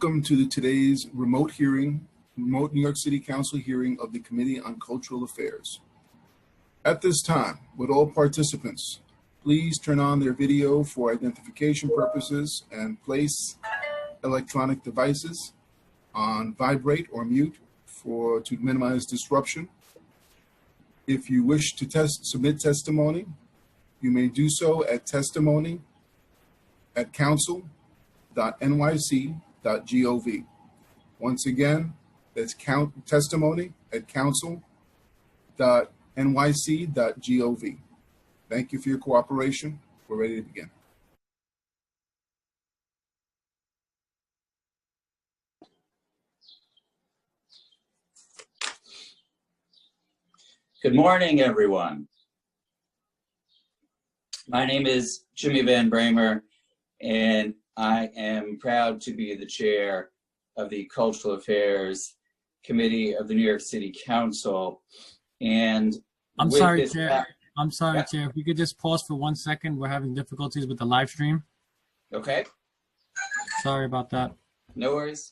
Welcome to today's remote New York City Council hearing of the Committee on Cultural Affairs. At this time, would all participants please turn on their video for identification purposes and place electronic devices on vibrate or mute to minimize disruption. If you wish to submit testimony, you may do so at testimony@council.nyc.gov. Once again, that's testimony@council.nyc.gov. Thank you for your cooperation. We're ready to begin. Good morning, everyone. My name is Jimmy Van Bramer, and I am proud to be the chair of the Cultural Affairs Committee of the New York City Council. And I'm sorry, Chair. Chair. If we could just pause for 1 second. We're having difficulties with the live stream. Okay. Sorry about that. No worries.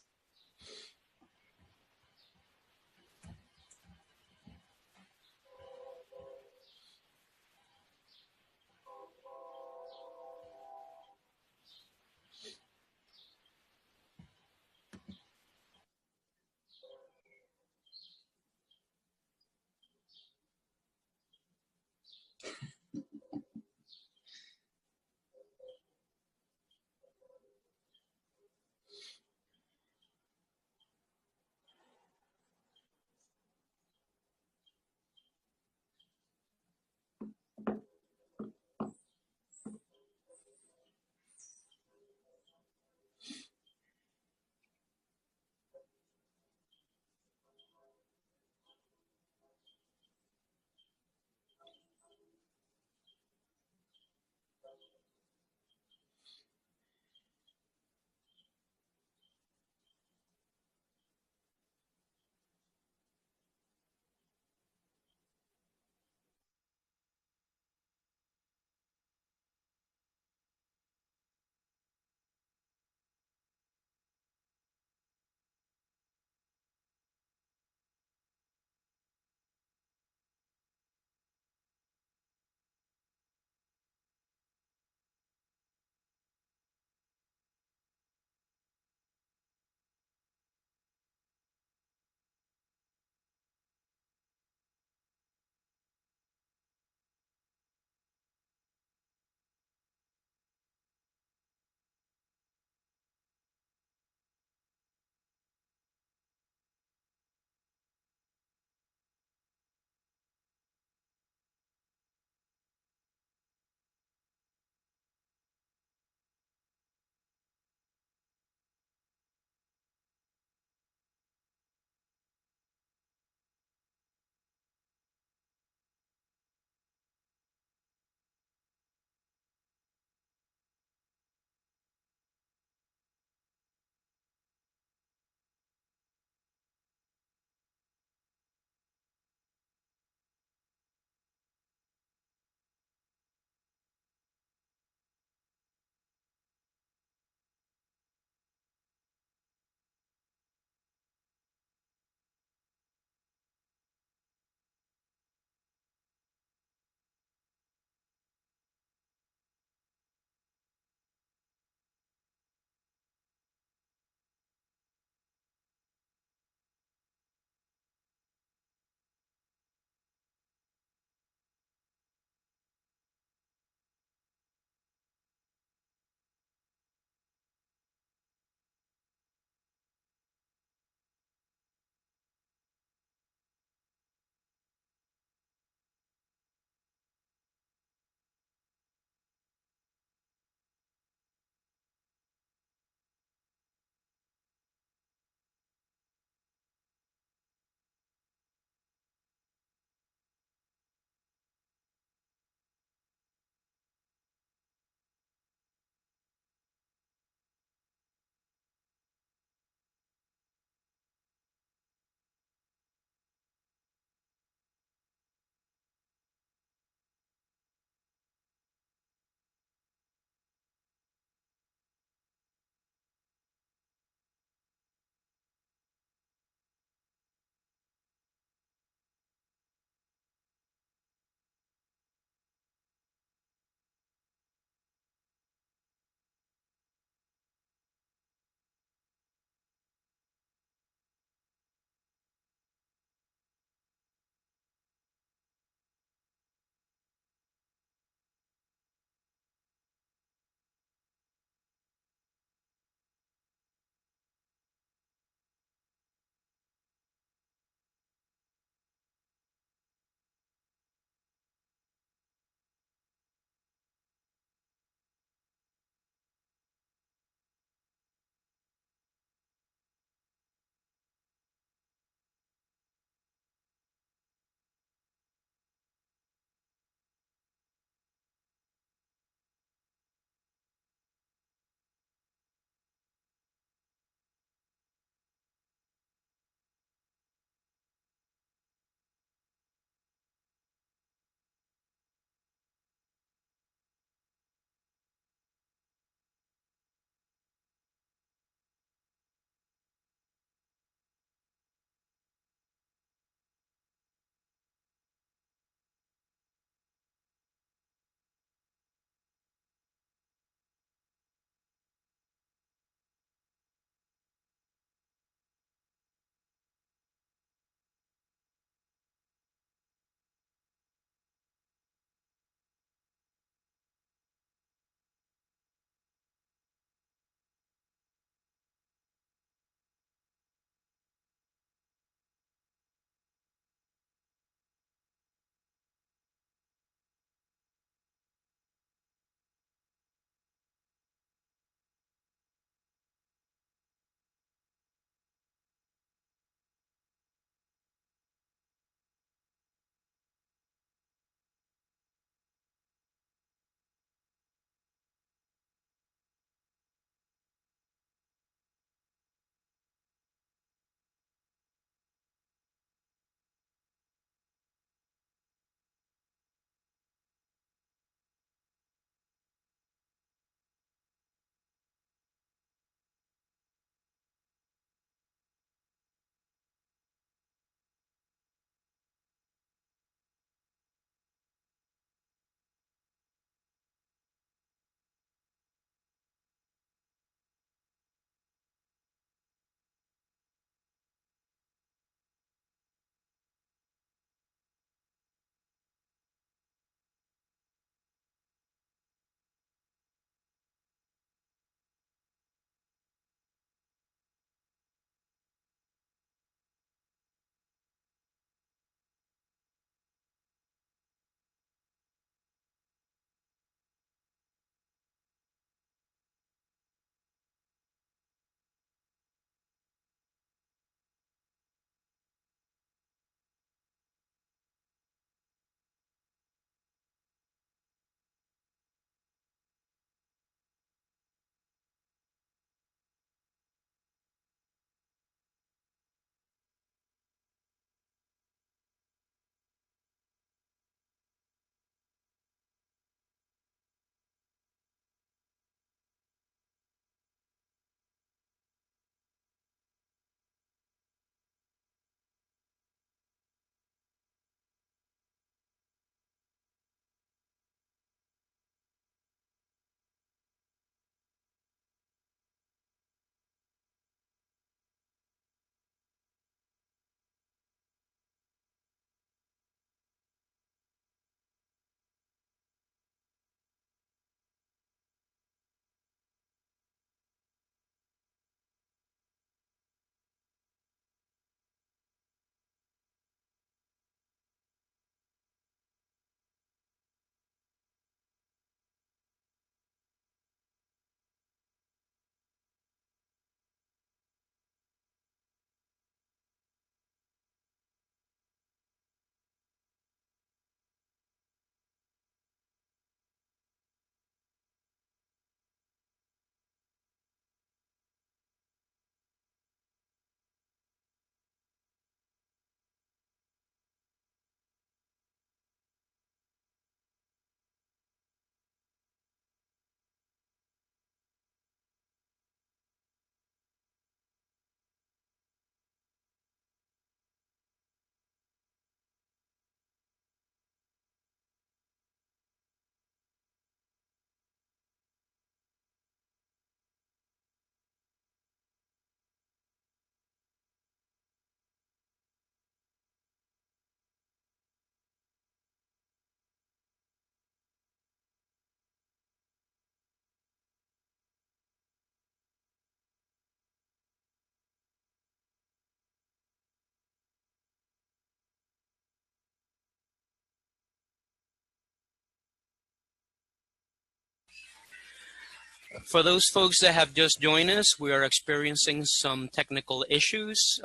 For those folks that have just joined us, we are experiencing some technical issues.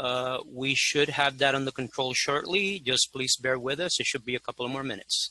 We should have that under control shortly. Just please bear with us. It should be a couple of more minutes.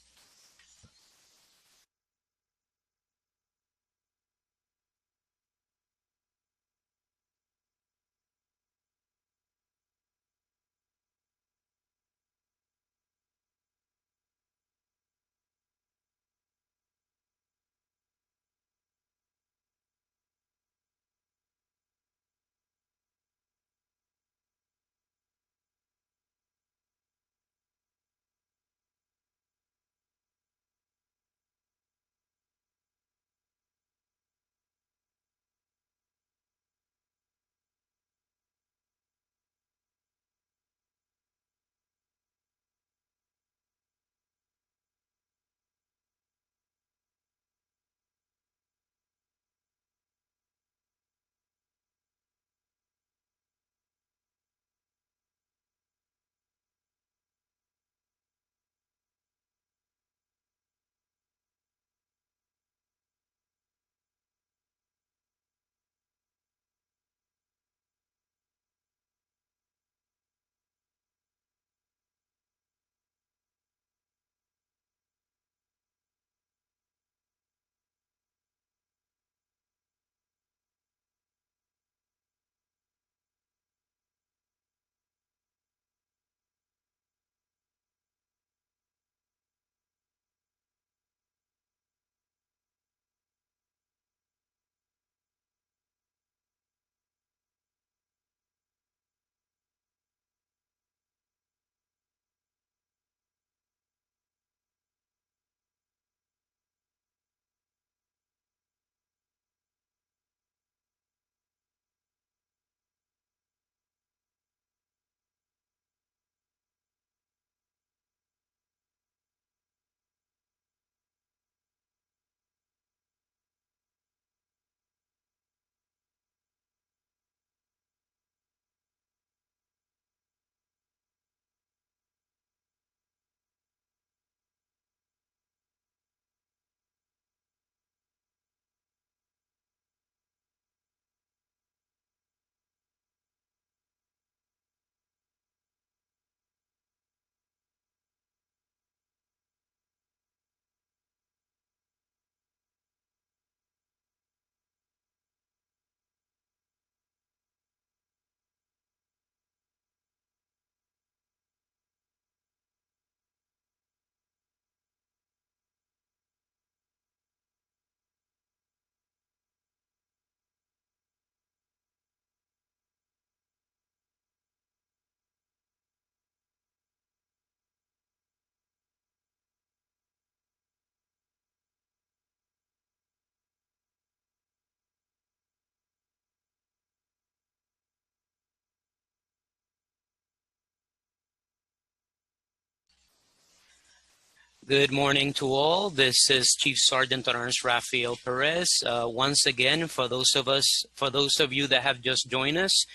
Good morning to all. This is Chief Sergeant at Arms Rafael Perez. Once again, for those of you that have just joined us,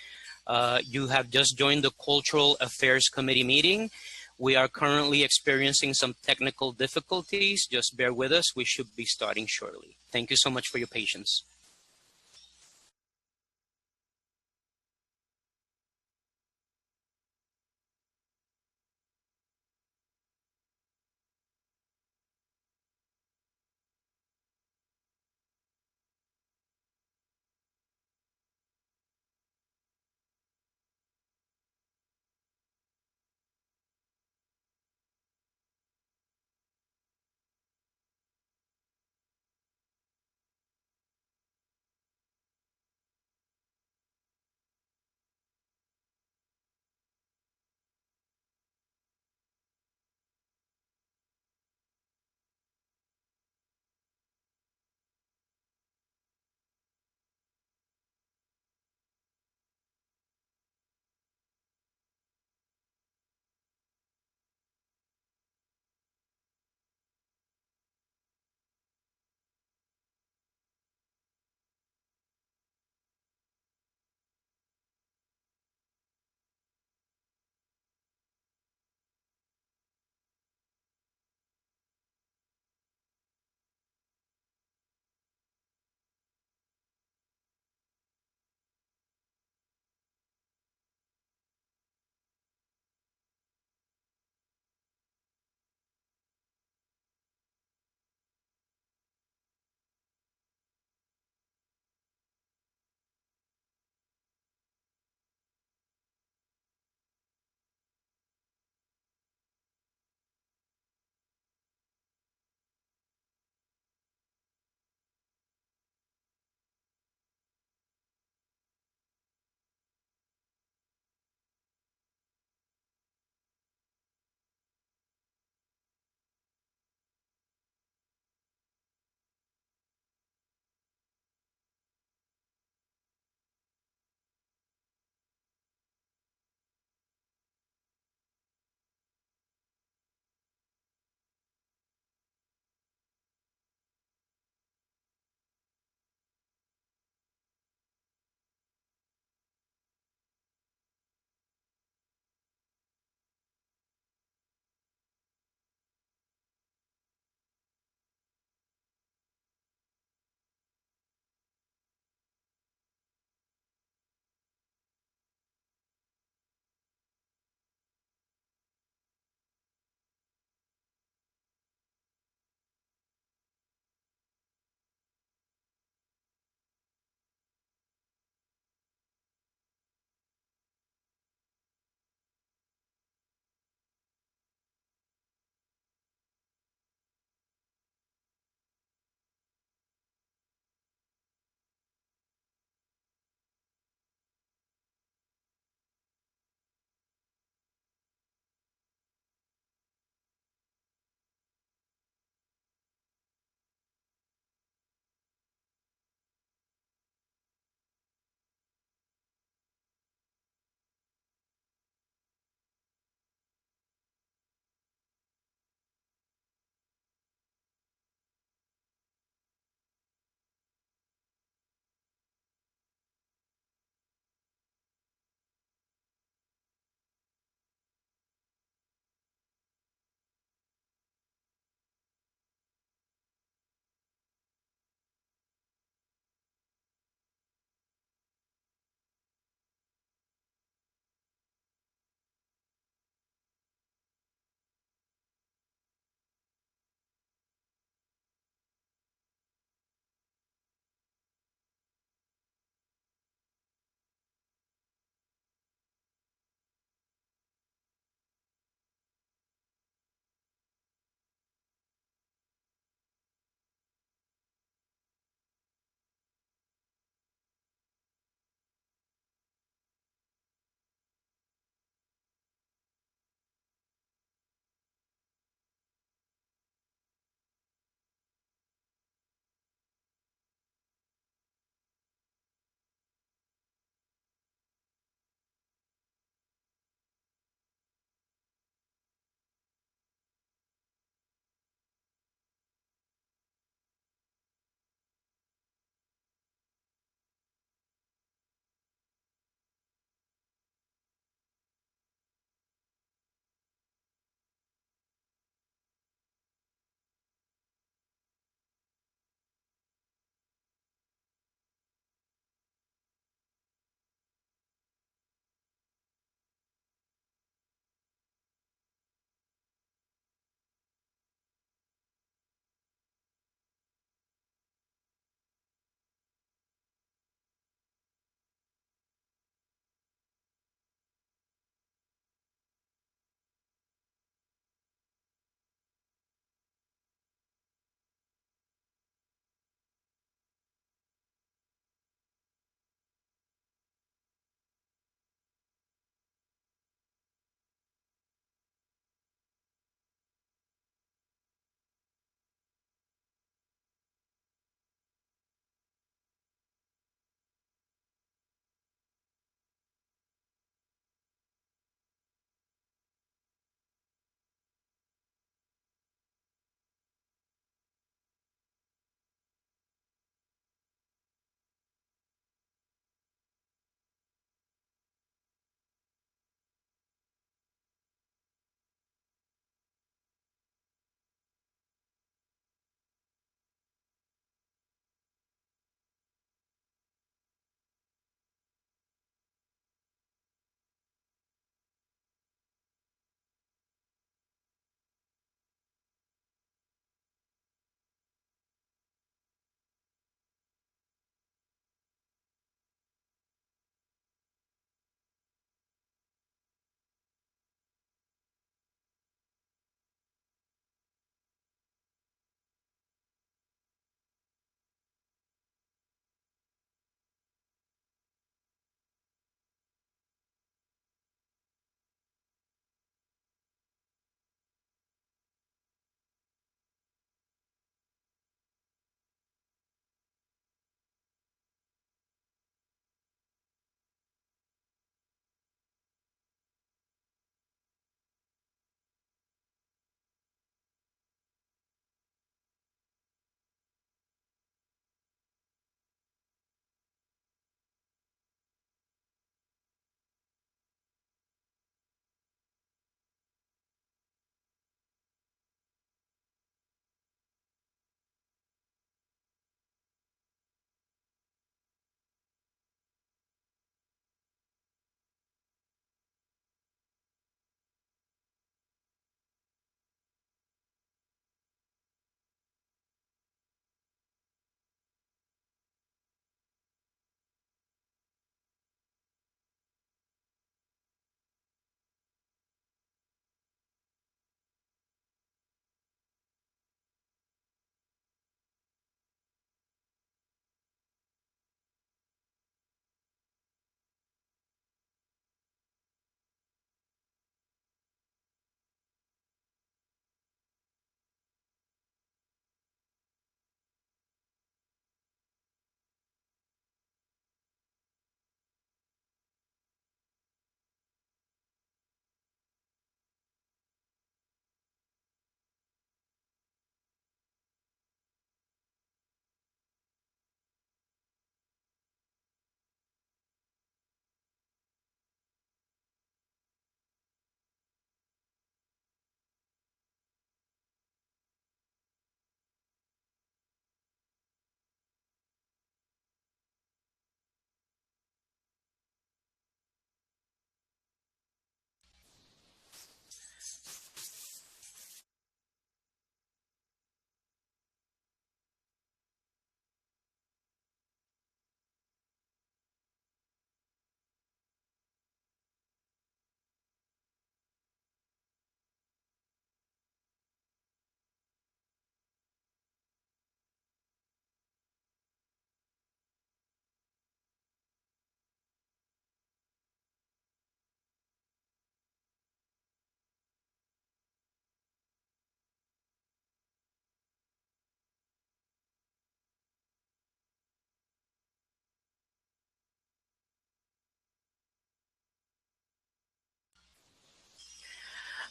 you have just joined the Cultural Affairs Committee meeting. We are currently experiencing some technical difficulties. Just bear with us. We should be starting shortly. Thank you so much for your patience.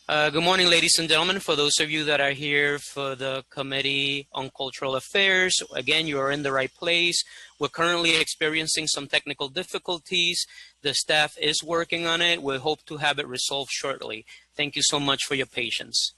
Good morning, ladies and gentlemen. For those of you that are here for the Committee on Cultural Affairs, again, you are in the right place. We're currently experiencing some technical difficulties. The staff is working on it. We hope to have it resolved shortly. Thank you so much for your patience.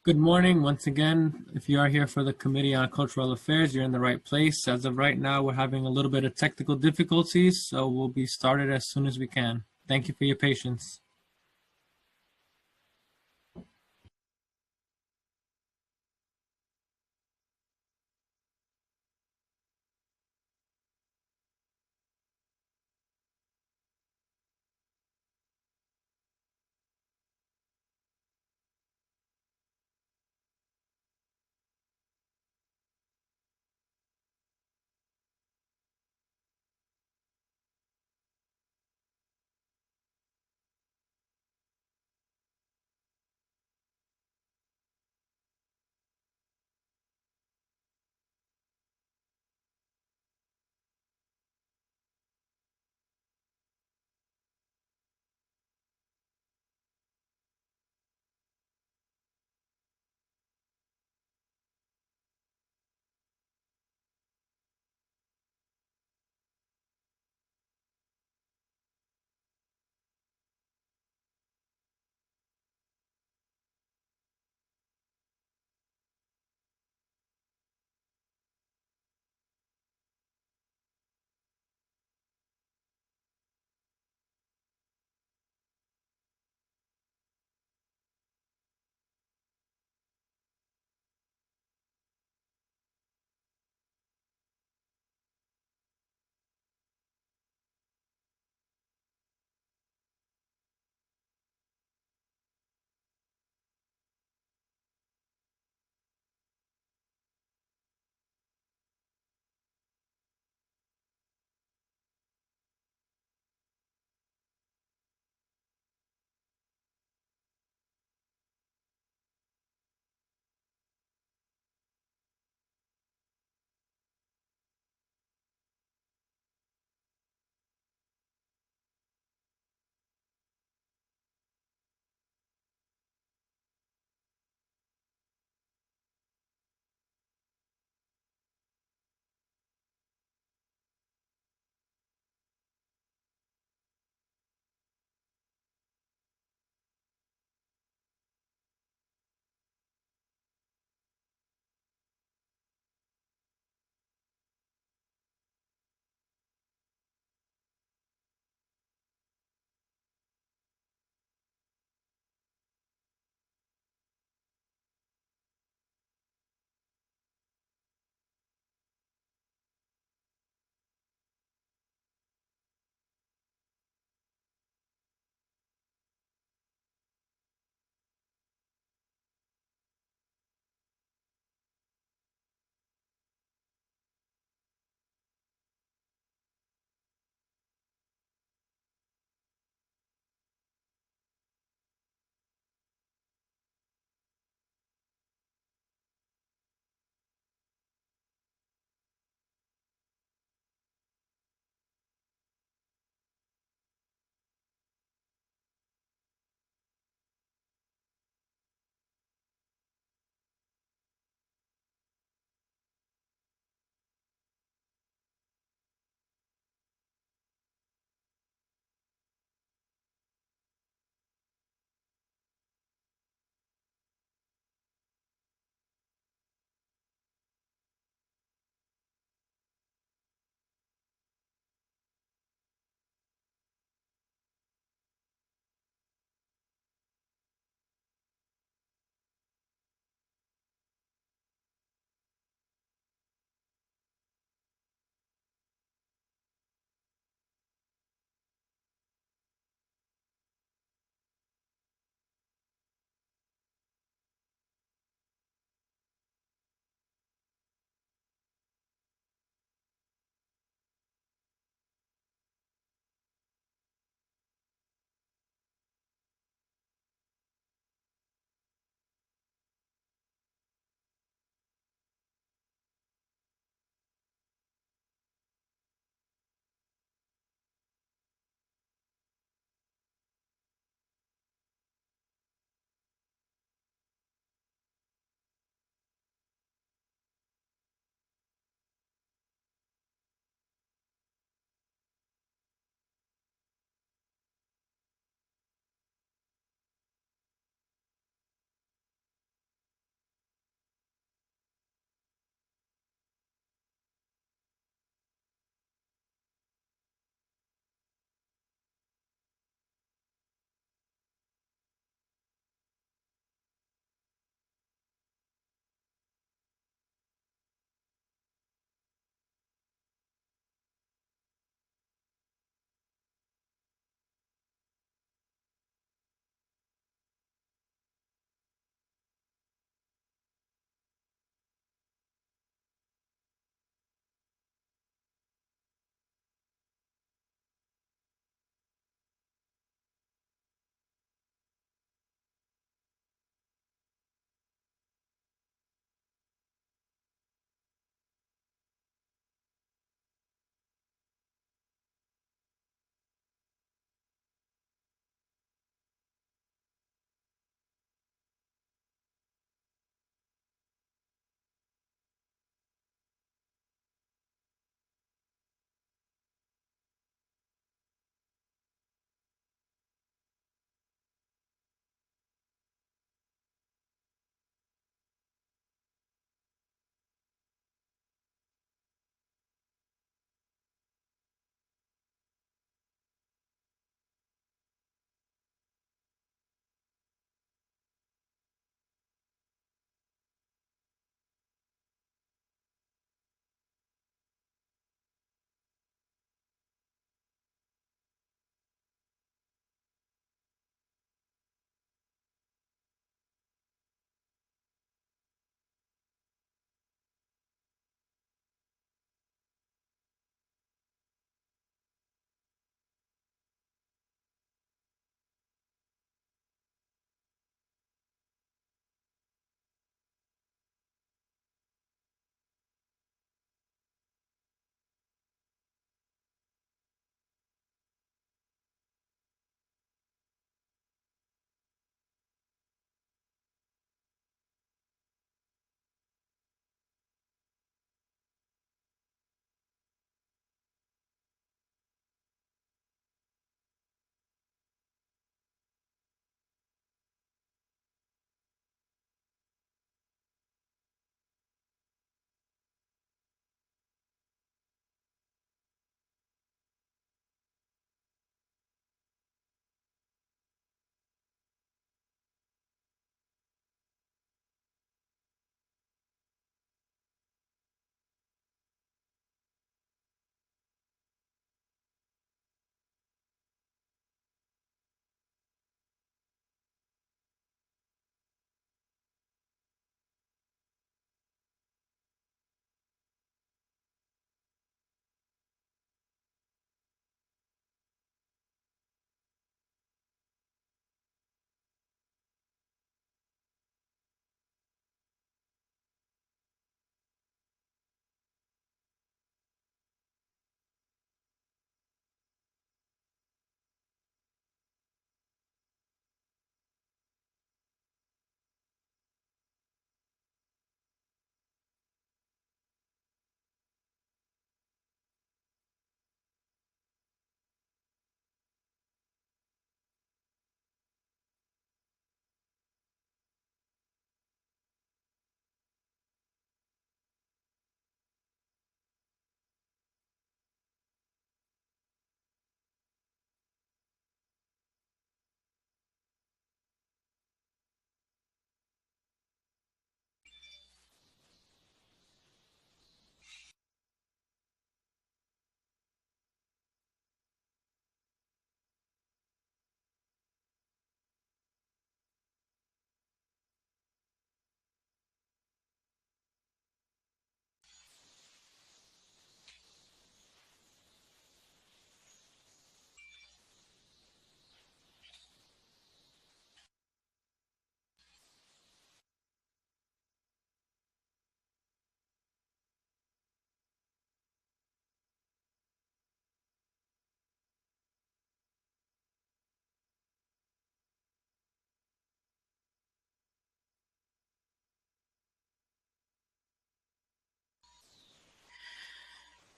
Good morning. Once again, if you are here for the Committee on Cultural Affairs, you're in the right place. As of right now, we're having a little bit of technical difficulties, so we'll be started as soon as we can. Thank you for your patience.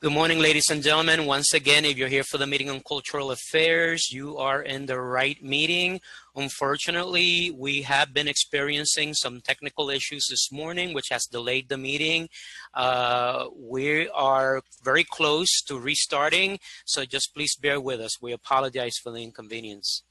Good morning, ladies and gentlemen. Once again, if you're here for the meeting on cultural affairs, you are in the right meeting. Unfortunately, we have been experiencing some technical issues this morning, which has delayed the meeting. We are very close to restarting, so just please bear with us. We apologize for the inconvenience.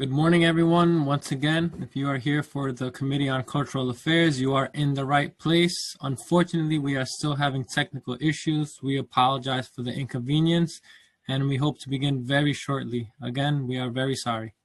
Good morning, everyone. Once again, if you are here for the Committee on Cultural Affairs, you are in the right place. Unfortunately, we are still having technical issues. We apologize for the inconvenience, and we hope to begin very shortly. Again, we are very sorry.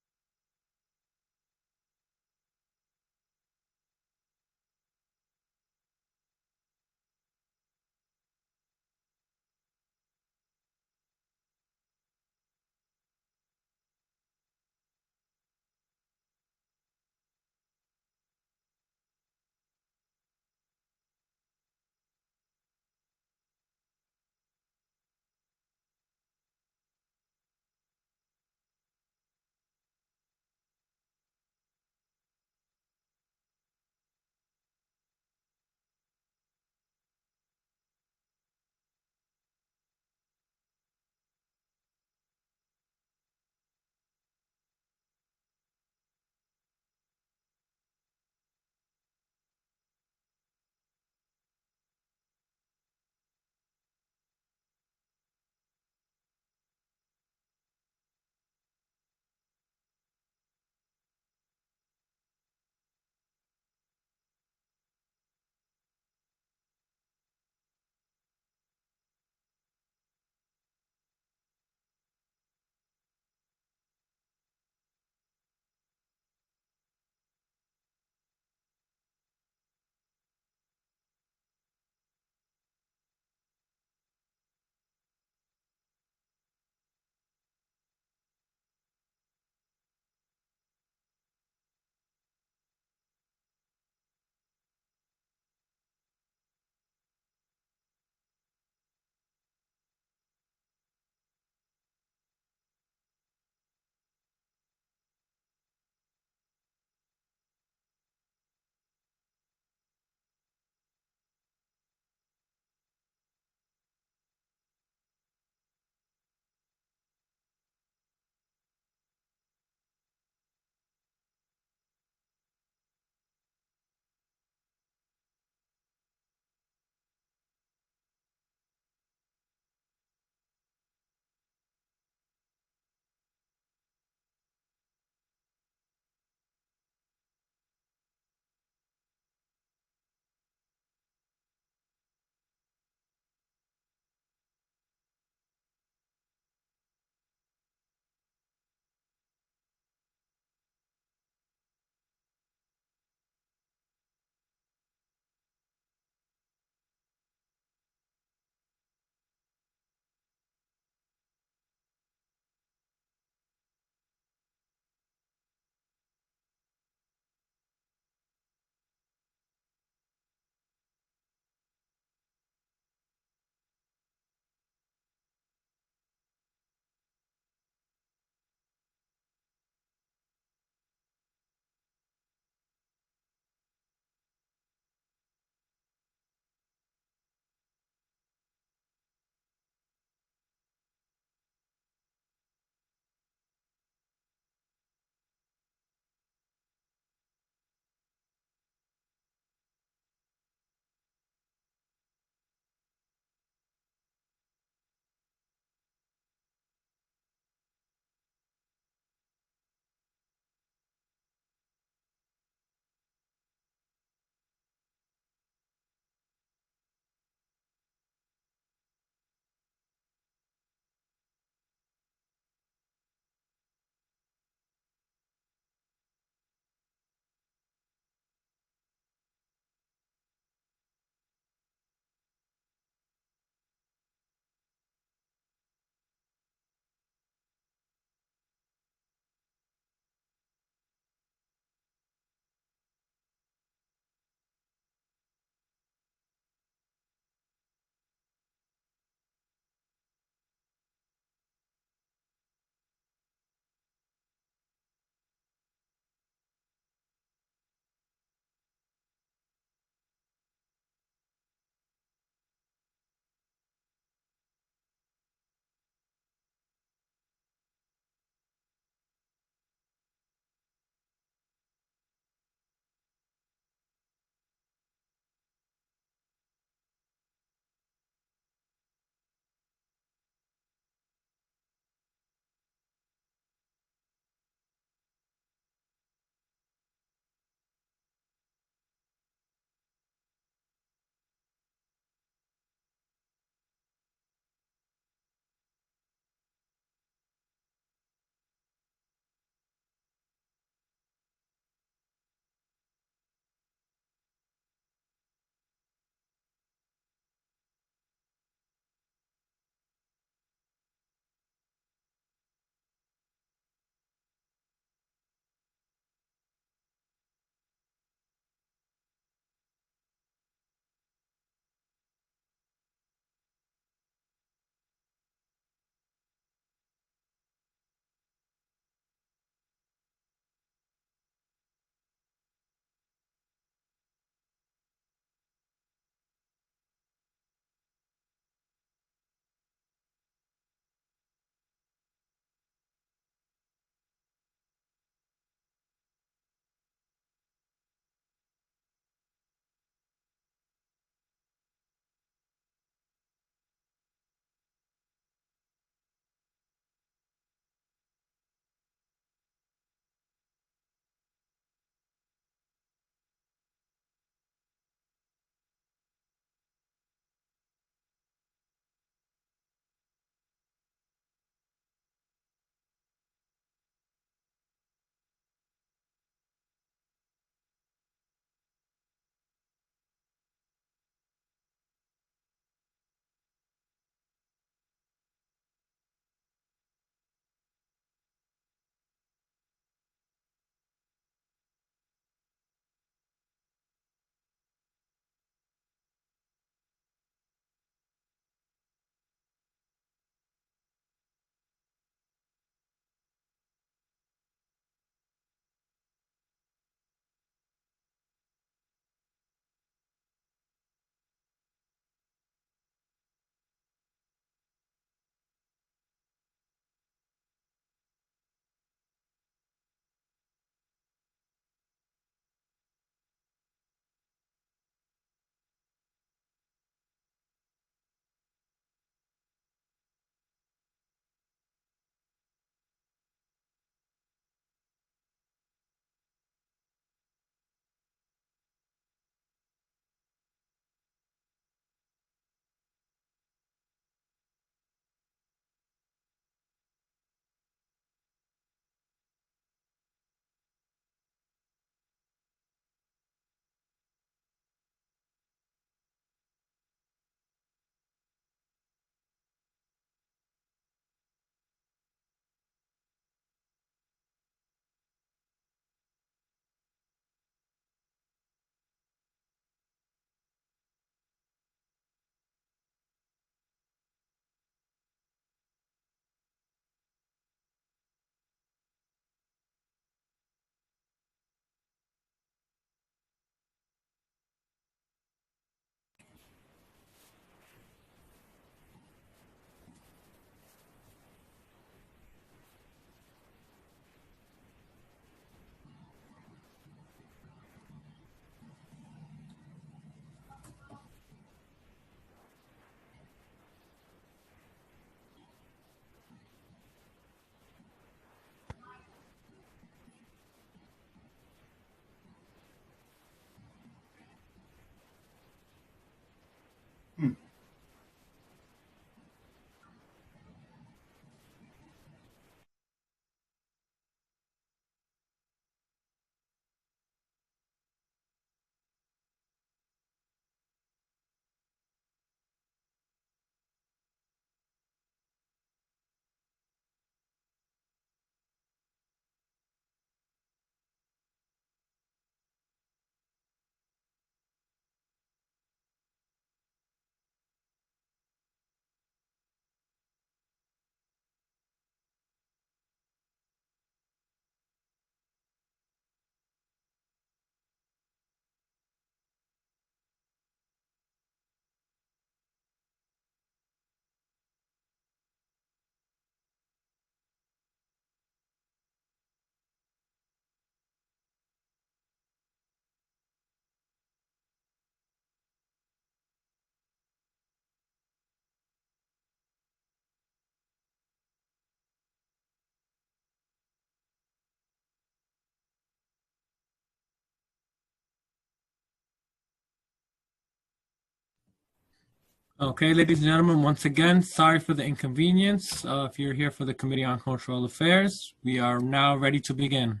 Okay, ladies and gentlemen, once again, sorry for the inconvenience. If you're here for the Committee on Cultural Affairs, we are now ready to begin.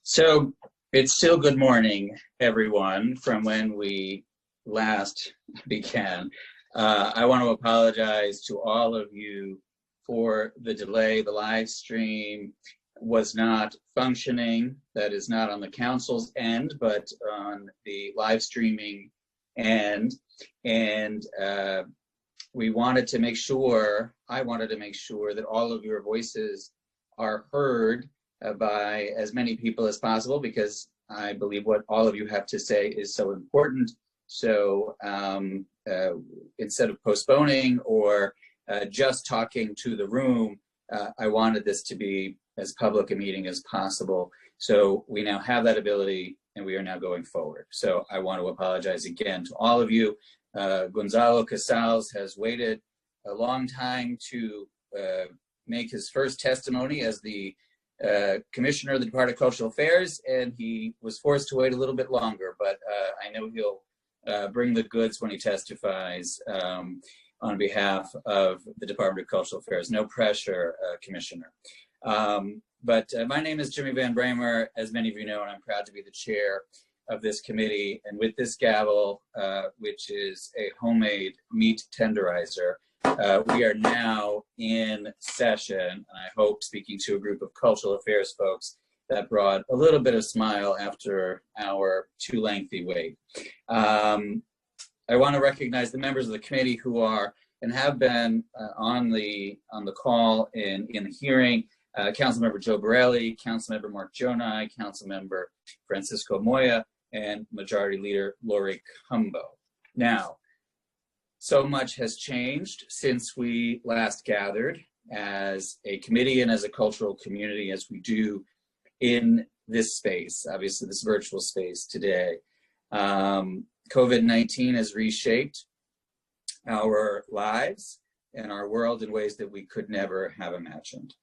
So it's still good morning, everyone, from when we last began. I want to apologize to all of you for the delay. The live stream was not functioning. That is not on the council's end, but on the live streaming end. And we wanted to make sure, I wanted to make sure that all of your voices are heard by as many people as possible, because I believe what all of you have to say is so important. So instead of postponing or just talking to the room, I wanted this to be as public a meeting as possible. So we now have that ability, and we are now going forward. So I want to apologize again to all of you. Gonzalo Casals has waited a long time to make his first testimony as the Commissioner of the Department of Cultural Affairs, and he was forced to wait a little bit longer, but I know he'll bring the goods when he testifies on behalf of the Department of Cultural Affairs. No pressure, Commissioner. But my name is Jimmy Van Bramer, as many of you know, and I'm proud to be the chair of this committee. And with this gavel, which is a homemade meat tenderizer, we are now in session, and I hope speaking to a group of cultural affairs folks that brought a little bit of smile after our too lengthy wait. I want to recognize the members of the committee who are and have been on the call in the hearing. Councilmember Joe Borelli, Councilmember Mark Jonai, Councilmember Francisco Moya, and Majority Leader Lori Cumbo. Now, so much has changed since we last gathered as a committee and as a cultural community, as we do in this space, obviously this virtual space today. COVID-19 has reshaped our lives and our world in ways that we could never have imagined.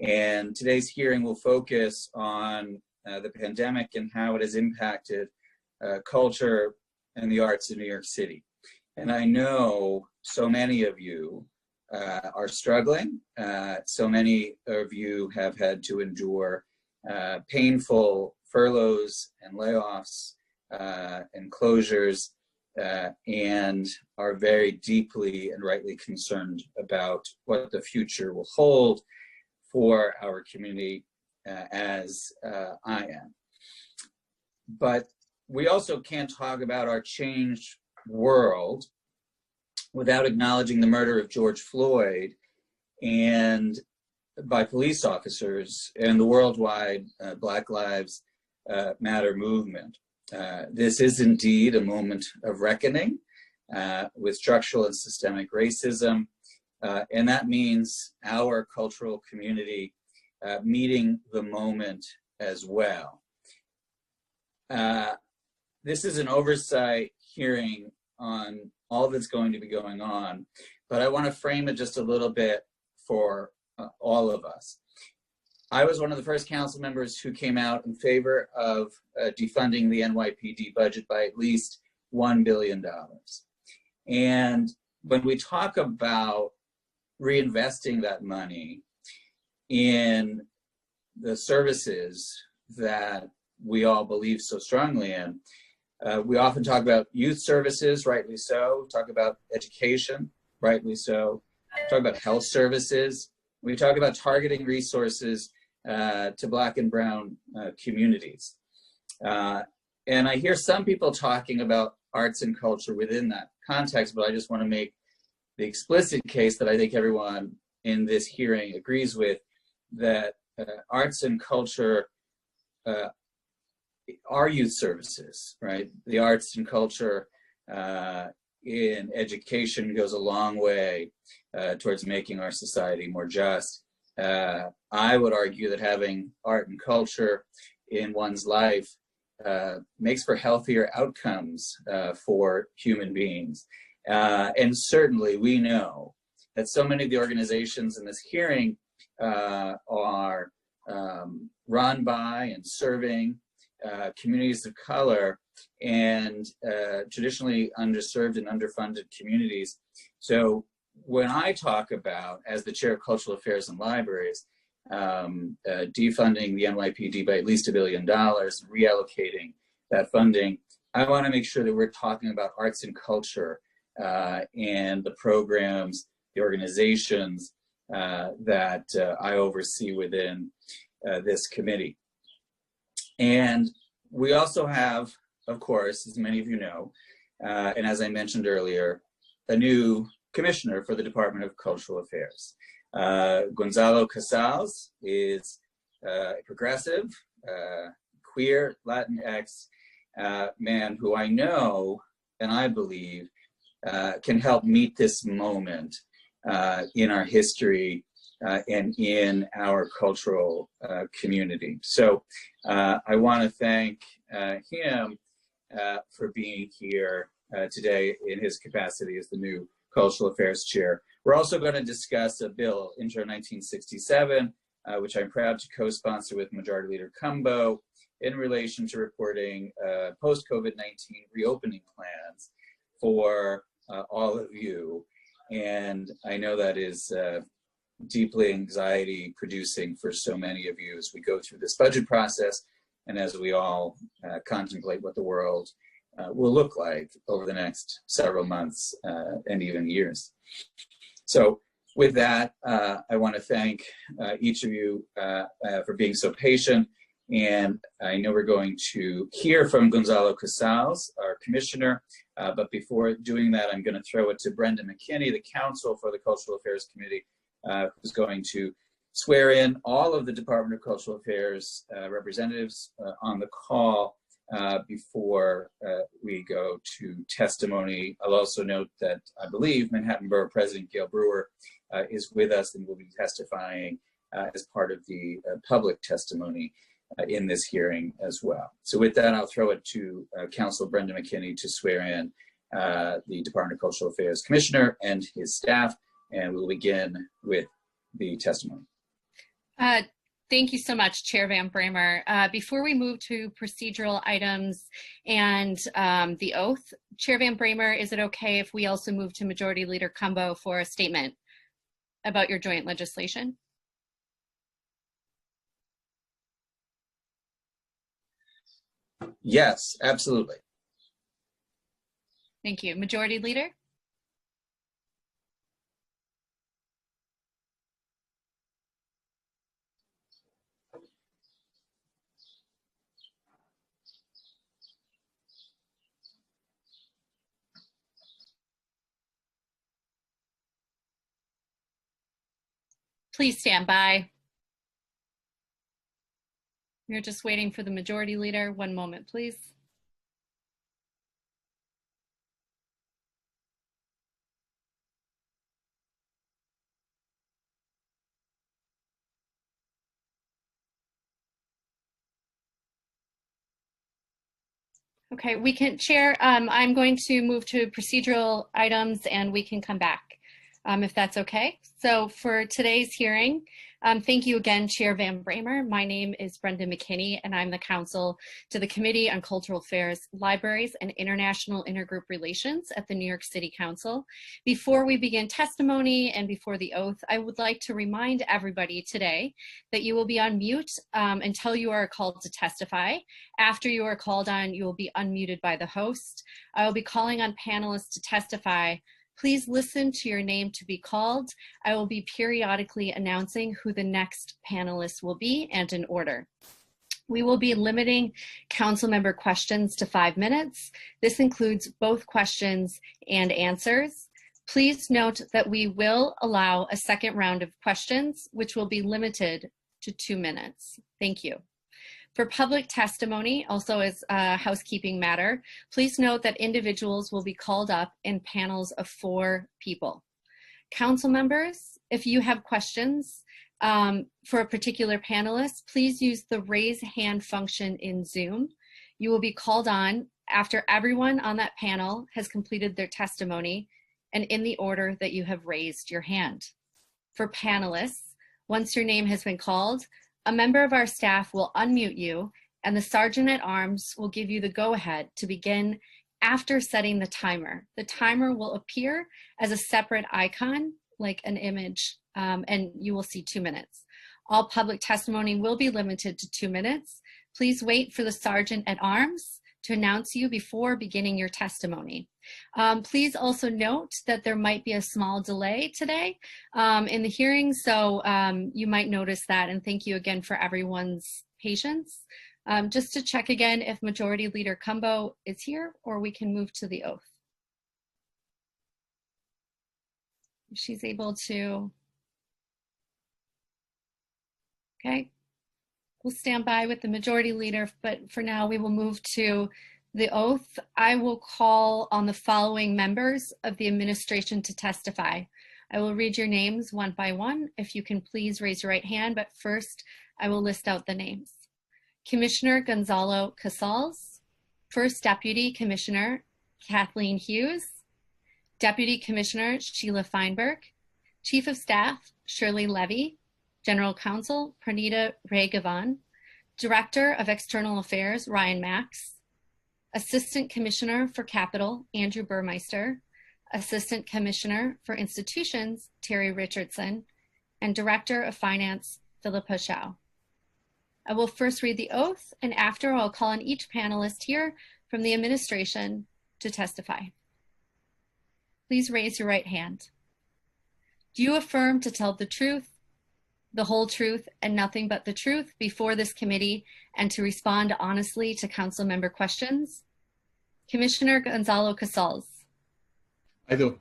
And today's hearing will focus on the pandemic and how it has impacted culture and the arts in New York City. And I know so many of you are struggling. So many of you have had to endure painful furloughs and layoffs and closures, and are very deeply and rightly concerned about what the future will hold for our community, as I am. But we also can't talk about our changed world without acknowledging the murder of George Floyd and by police officers and the worldwide Black Lives Matter movement. This is indeed a moment of reckoning with structural and systemic racism, and that means our cultural community meeting the moment as well. This is an oversight hearing on all that's going to be going on, but I want to frame it just a little bit for all of us. I was one of the first council members who came out in favor of defunding the NYPD budget by at least $1 billion. And when we talk about reinvesting that money in the services that we all believe so strongly in, we often talk about youth services, rightly so, talk about education, rightly so, talk about health services. We talk about targeting resources to Black and Brown communities. And I hear some people talking about arts and culture within that context, but I just want to make the explicit case that I think everyone in this hearing agrees with, that arts and culture are youth services, right? The arts and culture in education goes a long way towards making our society more just. I would argue that having art and culture in one's life makes for healthier outcomes for human beings. And certainly we know that so many of the organizations in this hearing are run by and serving communities of color and traditionally underserved and underfunded communities. So when I talk about, as the chair of cultural affairs and libraries, defunding the NYPD by at least $1 billion, reallocating that funding, I want to make sure that we're talking about arts and culture and the programs, the organizations that I oversee within this committee. And we also have, of course, as many of you know, and as I mentioned earlier, a new commissioner for the Department of Cultural Affairs. Gonzalo Casals is a progressive, queer, Latinx man who I know and I believe can help meet this moment in our history and in our cultural community. So I want to thank him for being here today in his capacity as the new Cultural Affairs Chair. We're also going to discuss a bill, Intro 1967, which I'm proud to co-sponsor with Majority Leader Cumbo in relation to reporting post-COVID-19 reopening plans for all of you. And I know that is deeply anxiety producing for so many of you as we go through this budget process and as we all contemplate what the world will look like over the next several months and even years. So with that, I want to thank each of you for being so patient. And I know we're going to hear from Gonzalo Casals, our commissioner. But before doing that, I'm going to throw it to Brenda McKinney, the counsel for the Cultural Affairs Committee, who's going to swear in all of the Department of Cultural Affairs representatives on the call before we go to testimony. I'll also note that I believe Manhattan Borough President Gail Brewer is with us and will be testifying as part of the public testimony in this hearing as well. So with that, I'll throw it to Counsel Brenda McKinney to swear in the Department of Cultural Affairs Commissioner and his staff, and we'll begin with the testimony. Thank you so much, Chair Van Bramer. Before we move to procedural items and the oath, Chair Van Bramer, is it okay if we also move to Majority Leader Cumbo for a statement about your joint legislation? Yes, absolutely. Thank you. Majority Leader? Please stand by. We're just waiting for the Majority Leader. One moment, please. Okay, we can, Chair, I'm going to move to procedural items and we can come back if that's okay. So for today's hearing, thank you again, Chair Van Bramer. My name is Brenda McKinney and I'm the counsel to the Committee on Cultural Affairs, Libraries, and International Intergroup Relations at the New York City Council. Before we begin testimony and before the oath, I would like to remind everybody today that you will be on mute until you are called to testify. After you are called on, you will be unmuted by the host. I will be calling on panelists to testify. Please listen to your name to be called. I will be periodically announcing who the next panelist will be and in order. We will be limiting council member questions to 5 minutes. This includes both questions and answers. Please note that we will allow a second round of questions, which will be limited to 2 minutes. Thank you. For public testimony, also as a housekeeping matter, please note that individuals will be called up in panels of 4 people. Council members, if you have questions for a particular panelist, please use the raise hand function in Zoom. You will be called on after everyone on that panel has completed their testimony and in the order that you have raised your hand. For panelists, once your name has been called, A member of our staff will unmute you, and the Sergeant at Arms will give you the go-ahead to begin after setting the timer. The timer will appear as a separate icon, like an image, and you will see 2 minutes. All public testimony will be limited to 2 minutes. Please wait for the Sergeant at Arms to announce you before beginning your testimony. Please also note that there might be a small delay today in the hearing, so you might notice that, and thank you again for everyone's patience. Just to check again if Majority Leader Cumbo is here, or we can move to the oath. If she's able to. Okay. We'll stand by with the Majority Leader, but for now we will move to the oath. I will call on the following members of the administration to testify. I will read your names one by one. If you can please raise your right hand, but first I will list out the names. Commissioner Gonzalo Casals, First Deputy Commissioner Kathleen Hughes, Deputy Commissioner Sheila Feinberg, Chief of Staff Shirley Levy, General Counsel Pranita Raghavan, Director of External Affairs Ryan Max, Assistant Commissioner for Capital Andrew Burmeister, Assistant Commissioner for Institutions Terry Richardson, and Director of Finance Philippa Shao. I will first read the oath, and after I'll call on each panelist here from the administration to testify. Please raise your right hand. Do you affirm to tell the truth, the whole truth, and nothing but the truth before this committee, and to respond honestly to council member questions? Commissioner Gonzalo Casals. I do.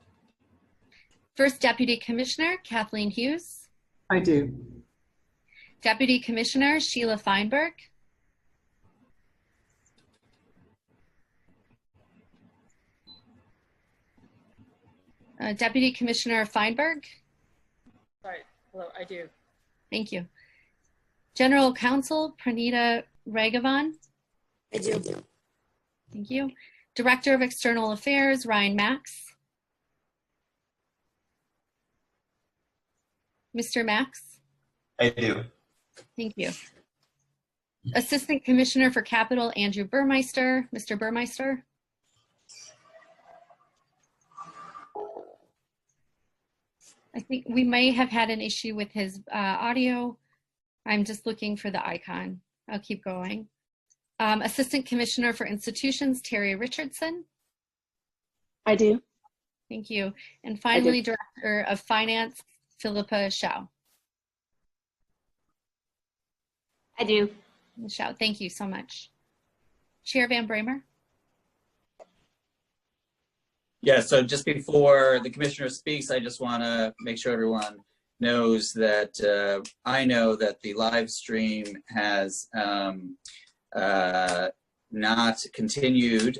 First Deputy Commissioner Kathleen Hughes. I do. Deputy Commissioner Sheila Feinberg. Deputy Commissioner Feinberg. Sorry, hello, I do. Thank you. General Counsel Pranita Raghavan. I do. Thank you. Director of External Affairs Ryan Max. Mr. Max. I do. Thank you. Assistant Commissioner for Capital Andrew Burmeister. Mr. Burmeister. I think we may have had an issue with his audio. I'm just looking for the icon. I'll keep going. Assistant Commissioner for Institutions, Terry Richardson. I do. Thank you. And finally, Director of Finance, Philippa Shao. I do. Shao, thank you so much. Chair Van Bramer. Yeah, so just before the commissioner speaks, I just want to make sure everyone knows that I know that the live stream has not continued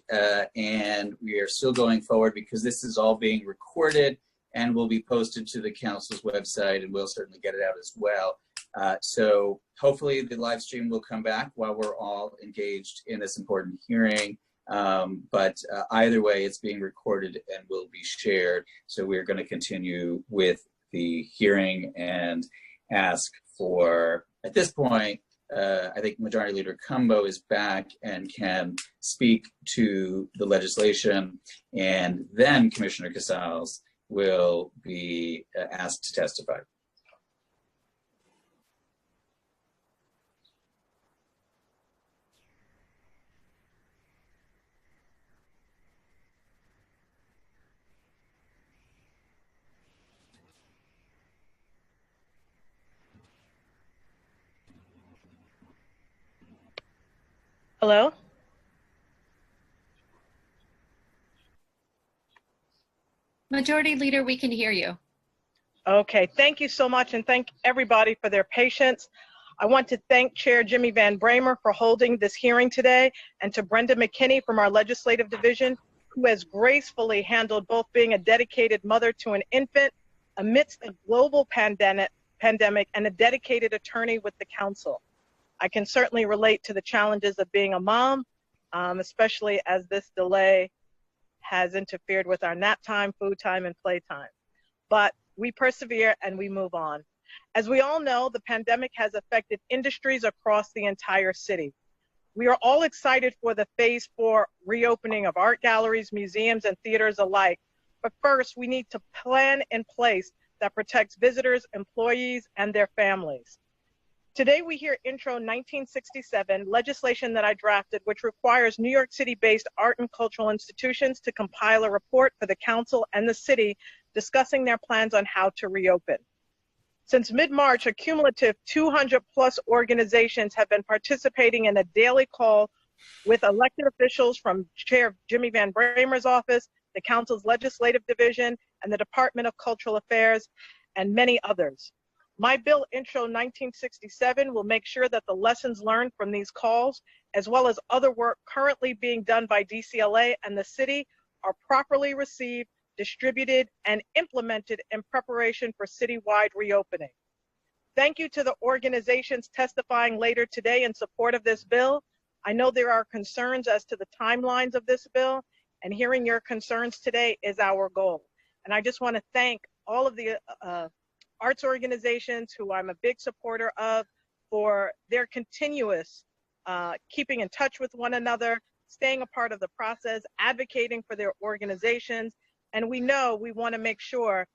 and we are still going forward because this is all being recorded and will be posted to the council's website, and we'll certainly get it out as well. So hopefully the live stream will come back while we're all engaged in this important hearing. But either way, it's being recorded and will be shared. So we're going to continue with the hearing and ask for, at this point, I think Majority Leader Cumbo is back and can speak to the legislation, and then Commissioner Casals will be asked to testify. Hello? Majority Leader, we can hear you. Okay, thank you so much, and thank everybody for their patience. I want to thank Chair Jimmy Van Bramer for holding this hearing today, and to Brenda McKinney from our Legislative Division, who has gracefully handled both being a dedicated mother to an infant amidst a global pandemic and a dedicated attorney with the council. I can certainly relate to the challenges of being a mom, especially as this delay has interfered with our nap time, food time, and play time. But we persevere and we move on. As we all know, the pandemic has affected industries across the entire city. We are all excited for the phase 4 reopening of art galleries, museums, and theaters alike. But first, we need to plan in place that protects visitors, employees, and their families. Today, we hear Intro 1967, legislation that I drafted, which requires New York City-based art and cultural institutions to compile a report for the council and the city discussing their plans on how to reopen. Since mid-March, a cumulative 200+ organizations have been participating in a daily call with elected officials from Chair Jimmy Van Bramer's office, the council's legislative division, and the Department of Cultural Affairs, and many others. My bill, Intro 1967, will make sure that the lessons learned from these calls, as well as other work currently being done by DCLA and the city, are properly received, distributed, and implemented in preparation for citywide reopening. Thank you to the organizations testifying later today in support of this bill. I know there are concerns as to the timelines of this bill, and hearing your concerns today is our goal. And I just want to thank all of the arts organizations who I'm a big supporter of for their continuous keeping in touch with one another, staying a part of the process, advocating for their organizations. And we know we want to make sure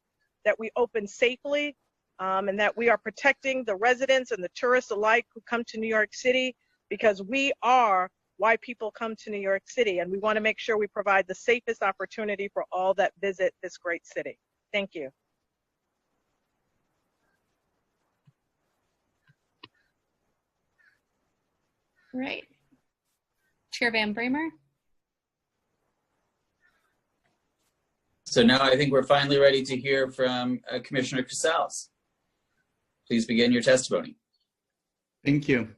that we open safely and that we are protecting the residents and the tourists alike who come to New York City, because we are why people come to New York City. And we want to make sure we provide the safest opportunity for all that visit this great city. Thank you. Right. Chair Van Bramer. So now I think we're finally ready to hear from Commissioner Casals. Please begin your testimony. Thank you.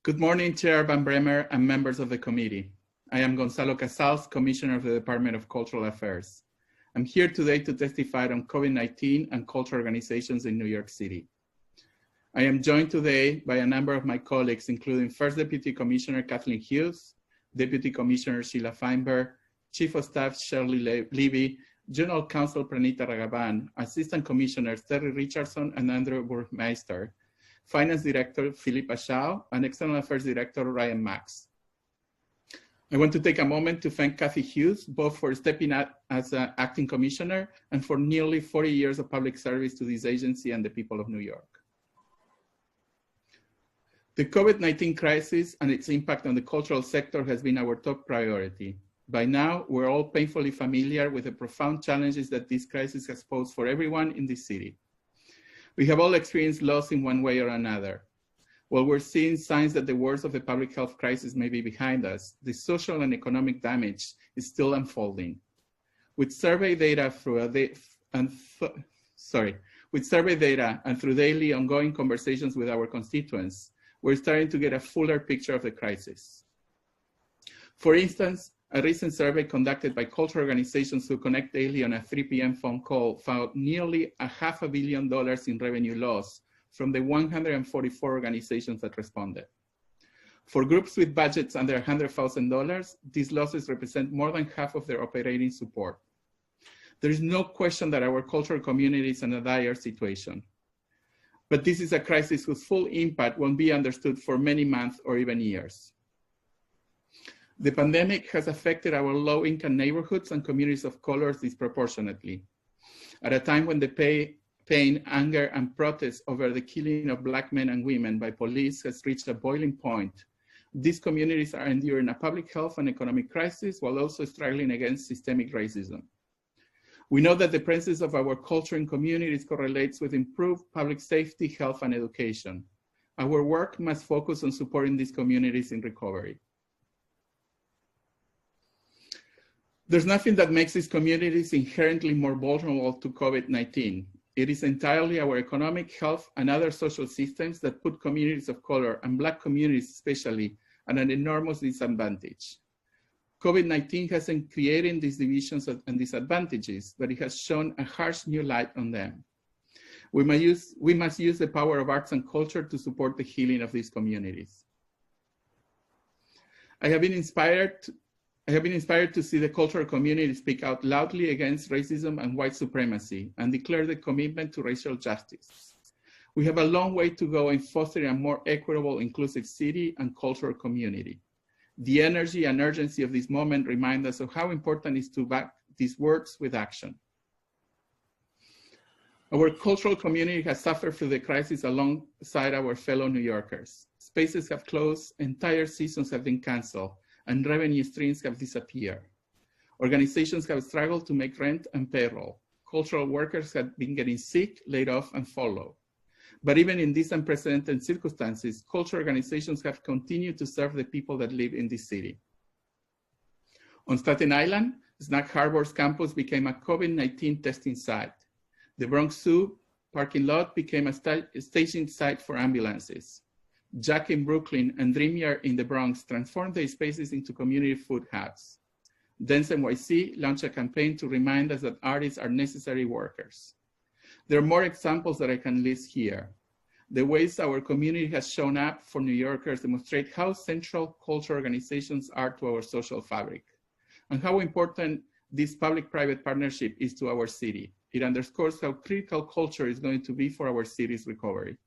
Good morning, Chair Van Bramer and members of the committee. I am Gonzalo Casals, Commissioner of the Department of Cultural Affairs. I'm here today to testify on COVID-19 and cultural organizations in New York City. I am joined today by a number of my colleagues, including First Deputy Commissioner Kathleen Hughes, Deputy Commissioner Sheila Feinberg, Chief of Staff Shirley Levy, General Counsel Pranita Ragavan, Assistant Commissioners Terry Richardson and Andrew Burmeister, Finance Director Philippa Shao, and External Affairs Director Ryan Max. I want to take a moment to thank Kathy Hughes, both for stepping up as an acting commissioner and for nearly 40 years of public service to this agency and the people of New York. The COVID-19 crisis and its impact on the cultural sector has been our top priority. By now, we're all painfully familiar with the profound challenges that this crisis has posed for everyone in this city. We have all experienced loss in one way or another. While we're seeing signs that the worst of the public health crisis may be behind us, the social and economic damage is still unfolding. With survey data and through daily ongoing conversations with our constituents, we're starting to get a fuller picture of the crisis. For instance, a recent survey conducted by cultural organizations who connect daily on a 3 p.m. phone call found nearly $500 million in revenue loss from the 144 organizations that responded. For groups with budgets under $100,000, these losses represent more than half of their operating support. There is no question that our cultural community is in a dire situation. But this is a crisis whose full impact won't be understood for many months or even years. The pandemic has affected our low-income neighborhoods and communities of color disproportionately. At a time when the pain, anger, and protest over the killing of Black men and women by police has reached a boiling point, these communities are enduring a public health and economic crisis while also struggling against systemic racism. We know that the presence of our culture in communities correlates with improved public safety, health, and education. Our work must focus on supporting these communities in recovery. There's nothing that makes these communities inherently more vulnerable to COVID-19. It is entirely our economic, health, and other social systems that put communities of color, and Black communities especially, at an enormous disadvantage. COVID-19 hasn't created these divisions and disadvantages, but it has shone a harsh new light on them. We must use the power of arts and culture to support the healing of these communities. I have been inspired to see the cultural community speak out loudly against racism and white supremacy and declare the commitment to racial justice. We have a long way to go in fostering a more equitable, inclusive city and cultural community. The energy and urgency of this moment remind us of how important it is to back these words with action. Our cultural community has suffered through the crisis alongside our fellow New Yorkers. Spaces have closed, entire seasons have been canceled, and revenue streams have disappeared. Organizations have struggled to make rent and payroll. Cultural workers have been getting sick, laid off, and furloughed. But even in these unprecedented circumstances, cultural organizations have continued to serve the people that live in this city. On Staten Island, Snack Harbor's campus became a COVID-19 testing site. The Bronx Zoo parking lot became a staging site for ambulances. Jack in Brooklyn and Dream Yard in the Bronx transformed their spaces into community food hubs. Dance NYC launched a campaign to remind us that artists are necessary workers. There are more examples that I can list here. The ways our community has shown up for New Yorkers demonstrate how central cultural organizations are to our social fabric, and how important this public-private partnership is to our city. It underscores how critical culture is going to be for our city's recovery.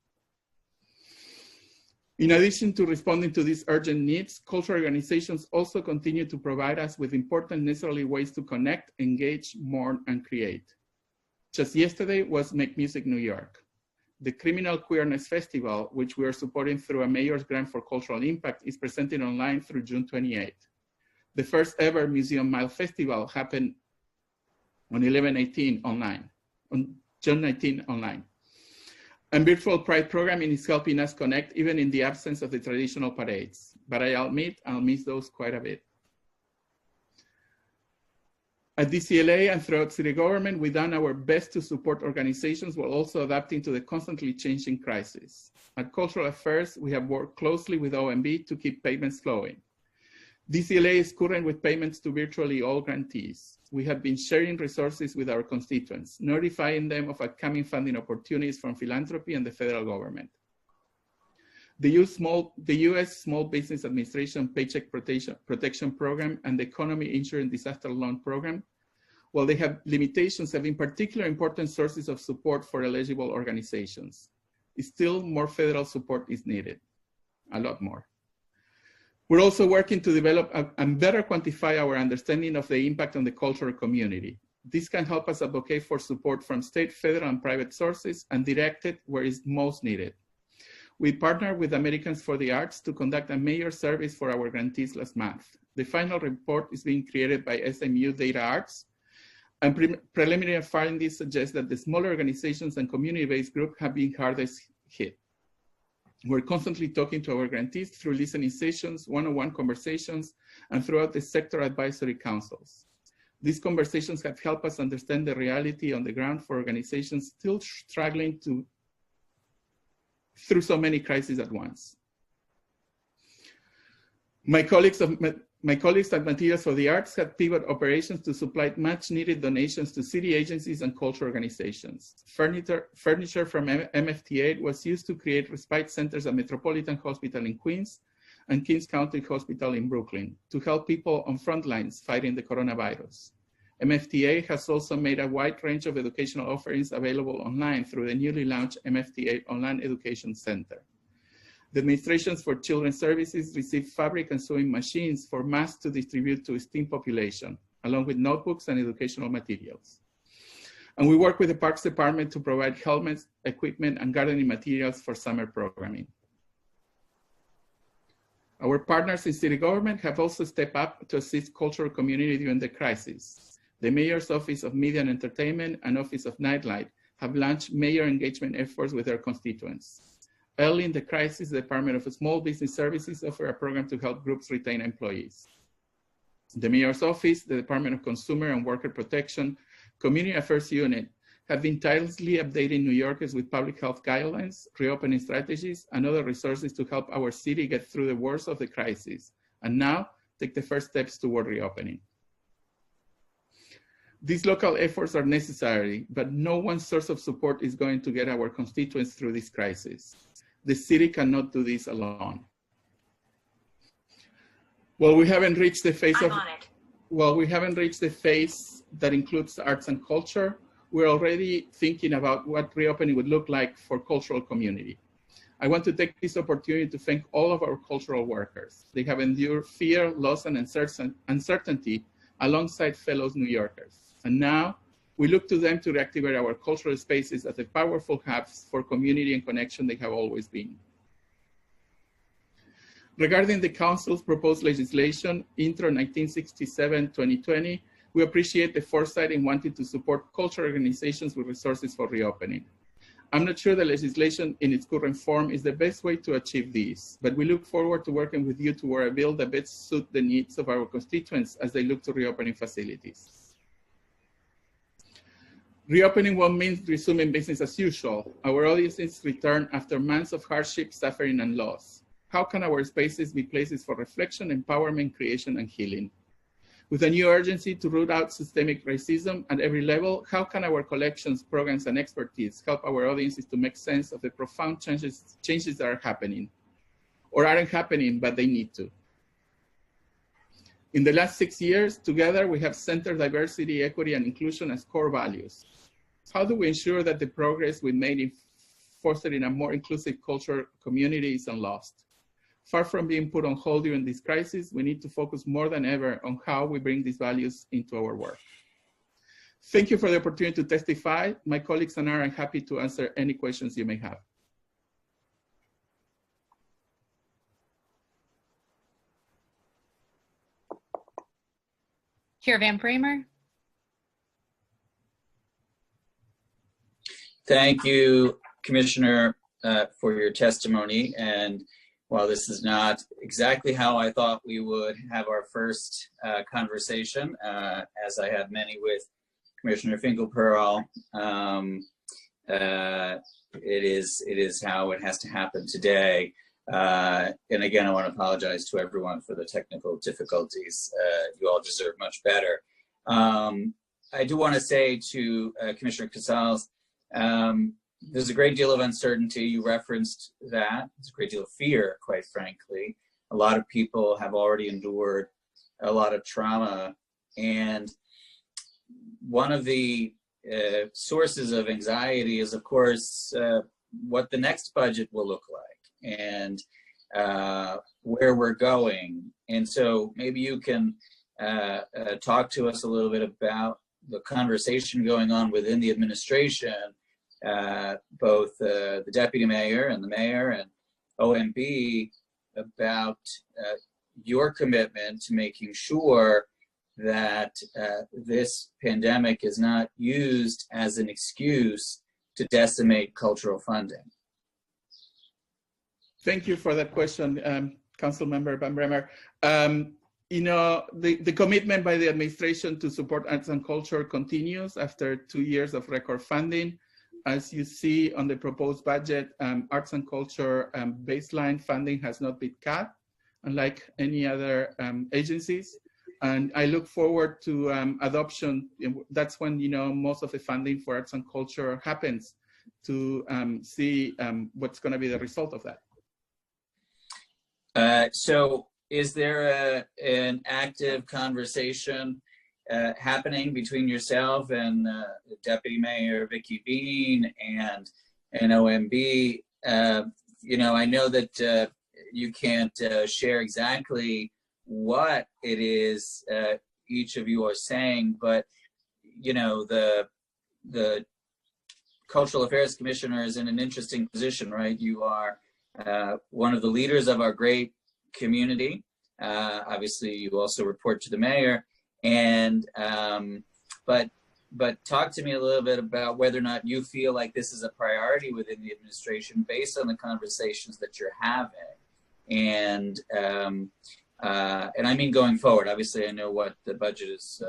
In addition to responding to these urgent needs, cultural organizations also continue to provide us with important necessary ways to connect, engage, mourn, and create. Just yesterday was Make Music New York. The Criminal Queerness Festival, which we are supporting through a Mayor's Grant for Cultural Impact, is presented online through June 28th. The first ever Museum Mile Festival happened on 11/18 online, on June 19 online. And virtual Pride programming is helping us connect even in the absence of the traditional parades. But I'll admit, I'll miss those quite a bit. At DCLA and throughout city government, we've done our best to support organizations while also adapting to the constantly changing crisis. At Cultural Affairs, we have worked closely with OMB to keep payments flowing. DCLA is current with payments to virtually all grantees. We have been sharing resources with our constituents, notifying them of upcoming funding opportunities from philanthropy and the federal government. The U.S. Small Business Administration Paycheck Protection Program and the Economy Insurance Disaster Loan Program, while they have limitations, have been particularly important sources of support for eligible organizations. Still, more federal support is needed, a lot more. We're also working to develop and better quantify our understanding of the impact on the cultural community. This can help us advocate for support from state, federal, and private sources and direct it where it's most needed. We partnered with Americans for the Arts to conduct a major survey for our grantees last month. The final report is being created by SMU Data Arts, and preliminary findings suggest that the smaller organizations and community-based groups have been hardest hit. We're constantly talking to our grantees through listening sessions, one-on-one conversations, and throughout the sector advisory councils. These conversations have helped us understand the reality on the ground for organizations still struggling through so many crises at once. My colleagues at Materials for the Arts have pivoted operations to supply much needed donations to city agencies and cultural organizations. Furniture from MFT8 was used to create respite centers at Metropolitan Hospital in Queens and Kings County Hospital in Brooklyn to help people on front lines fighting the coronavirus. MFTA has also made a wide range of educational offerings available online through the newly launched MFTA Online Education Center. The Administrations for Children's Services received fabric and sewing machines for masks to distribute to STEAM population, along with notebooks and educational materials. And we work with the Parks Department to provide helmets, equipment, and gardening materials for summer programming. Our partners in city government have also stepped up to assist cultural community during the crisis. The Mayor's Office of Media and Entertainment and Office of Nightlife have launched mayor engagement efforts with their constituents. Early in the crisis, the Department of Small Business Services offered a program to help groups retain employees. The Mayor's Office, the Department of Consumer and Worker Protection, Community Affairs Unit have been tirelessly updating New Yorkers with public health guidelines, reopening strategies, and other resources to help our city get through the worst of the crisis, and now take the first steps toward reopening. These local efforts are necessary, but no one source of support is going to get our constituents through this crisis. The city cannot do this alone. Well, we haven't reached the phase that includes arts and culture. we're already thinking about what reopening would look like for cultural community. I want to take this opportunity to thank all of our cultural workers. They have endured fear, loss, and uncertainty alongside fellow New Yorkers. And now we look to them to reactivate our cultural spaces as the powerful hubs for community and connection they have always been. Regarding the Council's proposed legislation, Intro 1967-2020, we appreciate the foresight in wanting to support cultural organizations with resources for reopening. I'm not sure the legislation in its current form is the best way to achieve this, but we look forward to working with you toward a bill that best suits the needs of our constituents as they look to reopening facilities. Reopening won't mean resuming business as usual. Our audiences return after months of hardship, suffering, and loss. How can our spaces be places for reflection, empowerment, creation, and healing? With a new urgency to root out systemic racism at every level, how can our collections, programs, and expertise help our audiences to make sense of the profound changes that are happening, or aren't happening, but they need to? In the last 6 years, together, we have centered diversity, equity, and inclusion as core values. How do we ensure that the progress we made in fostering a more inclusive culture community isn't lost? Far from being put on hold during this crisis, we need to focus more than ever on how we bring these values into our work. Thank you for the opportunity to testify. My colleagues and I are happy to answer any questions you may have. Chair Van Bramer. Thank you, Commissioner, for your testimony. And while this is not exactly how I thought we would have our first conversation, as I had many with Commissioner Finkelpearl, it is how it has to happen today. And again, I want to apologize to everyone for the technical difficulties. You all deserve much better. I do want to say to Commissioner Casals, there's a great deal of uncertainty. You referenced that. There's a great deal of fear, quite frankly. A lot of people have already endured a lot of trauma. And one of the sources of anxiety is, of course, what the next budget will look like and where we're going. And so maybe you can talk to us a little bit about the conversation going on within the administration, both the deputy mayor and the mayor and OMB, about your commitment to making sure that this pandemic is not used as an excuse to decimate cultural funding. Thank you for that question, Council Member Van Bramer. You know, the commitment by the administration to support arts and culture continues after 2 years of record funding. As you see on the proposed budget, arts and culture baseline funding has not been cut, unlike any other agencies. And I look forward to adoption. That's when, you know, most of the funding for arts and culture happens, to see what's going to be the result of that. So is there an active conversation happening between yourself and Deputy Mayor Vicky Bean and OMB? You know, I know that you can't share exactly what it is each of you are saying, but you know, the Cultural Affairs Commissioner is in an interesting position, right? You are one of the leaders of our great community. Obviously, you also report to the mayor, and but talk to me a little bit about whether or not you feel like this is a priority within the administration based on the conversations that you're having, and I mean going forward. Obviously, I know what the budget is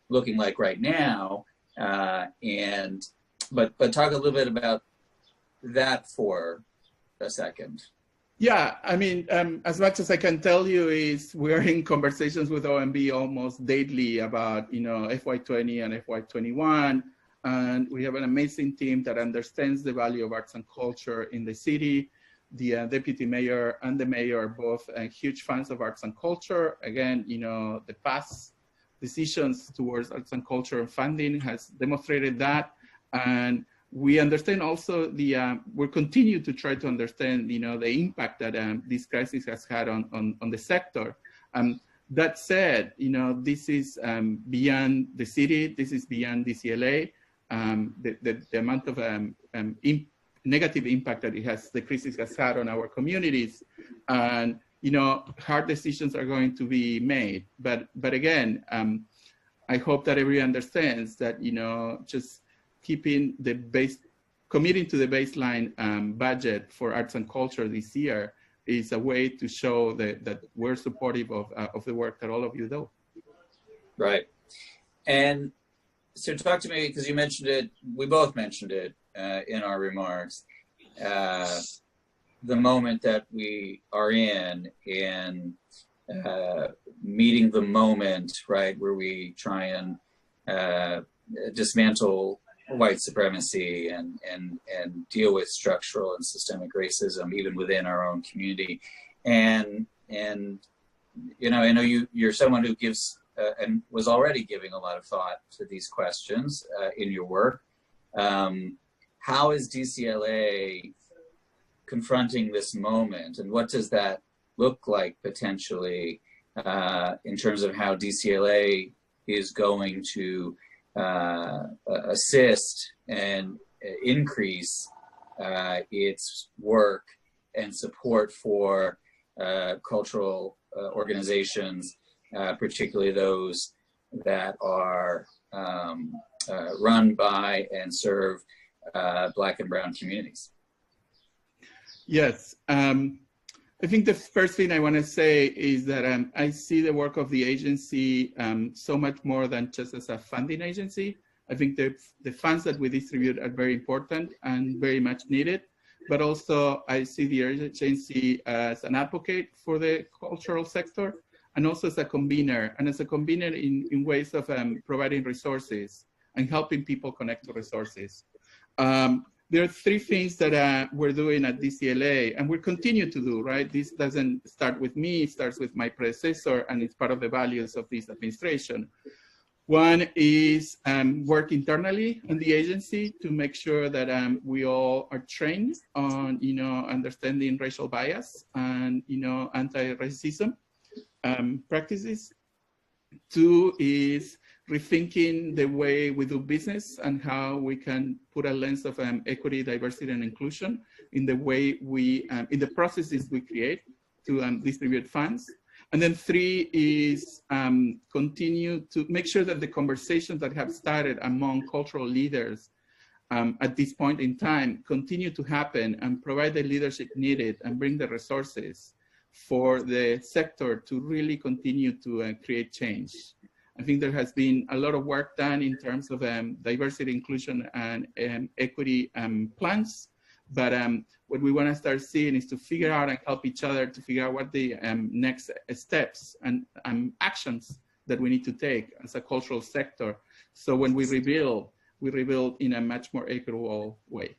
looking like right now, but talk a little bit about that for a second. Yeah, I mean, as much as I can tell you is we're in conversations with OMB almost daily about, you know, FY20 and FY21, and we have an amazing team that understands the value of arts and culture in the city. The deputy mayor and the mayor are both huge fans of arts and culture. Again, you know, the past decisions towards arts and culture and funding has demonstrated that. And we understand also we'll continue to try to understand, the impact that this crisis has had on the sector. That said, this is beyond the city, this is beyond DCLA. The amount of negative impact that the crisis has had on our communities. And, hard decisions are going to be made. But again, I hope that everyone understands that, just keeping committing to the baseline budget for arts and culture this year is a way to show that we're supportive of the work that all of you do. Right. And so talk to me, because you mentioned it, we both mentioned it in our remarks, the moment that we are in meeting the moment, right, where we try and dismantle white supremacy and deal with structural and systemic racism even within our own community. And I know you're someone who gives and was already giving a lot of thought to these questions in your work. How is DCLA confronting this moment, and what does that look like potentially in terms of how DCLA is going to assist and increase its work and support for cultural organizations, particularly those that are run by and serve Black and Brown communities? Yes. I think the first thing I want to say is that I see the work of the agency so much more than just as a funding agency. I think the funds that we distribute are very important and very much needed, but also I see the agency as an advocate for the cultural sector and also as a convener, and as a convener in ways of providing resources and helping people connect to resources. There are three things that we're doing at DCLA, and we'll continue to do, right? This doesn't start with me, it starts with my predecessor, and it's part of the values of this administration. One is work internally in the agency to make sure that we all are trained on, understanding racial bias and, anti-racism practices. Two is rethinking the way we do business and how we can put a lens of equity, diversity, and inclusion in the way we, in the processes we create to distribute funds. And then three is continue to make sure that the conversations that have started among cultural leaders at this point in time continue to happen and provide the leadership needed and bring the resources for the sector to really continue to create change. I think there has been a lot of work done in terms of diversity, inclusion, and equity plans. But what we want to start seeing is to figure out and help each other to figure out what the next steps and actions that we need to take as a cultural sector. So when we rebuild in a much more equitable way.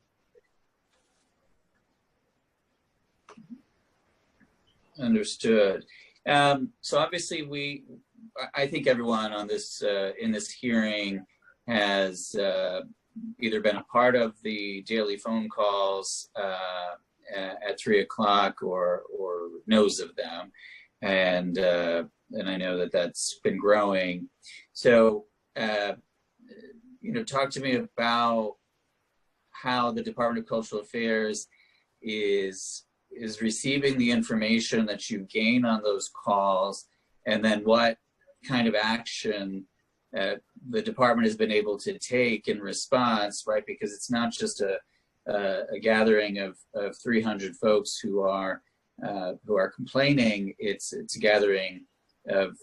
Understood. So obviously I think everyone on this in this hearing has either been a part of the daily phone calls at 3 o'clock or knows of them, and I know that that's been growing. So talk to me about how the Department of Cultural Affairs is receiving the information that you gain on those calls, and then what kind of action the department has been able to take in response, right? Because it's not just a gathering of 300 folks who are complaining. It's a gathering of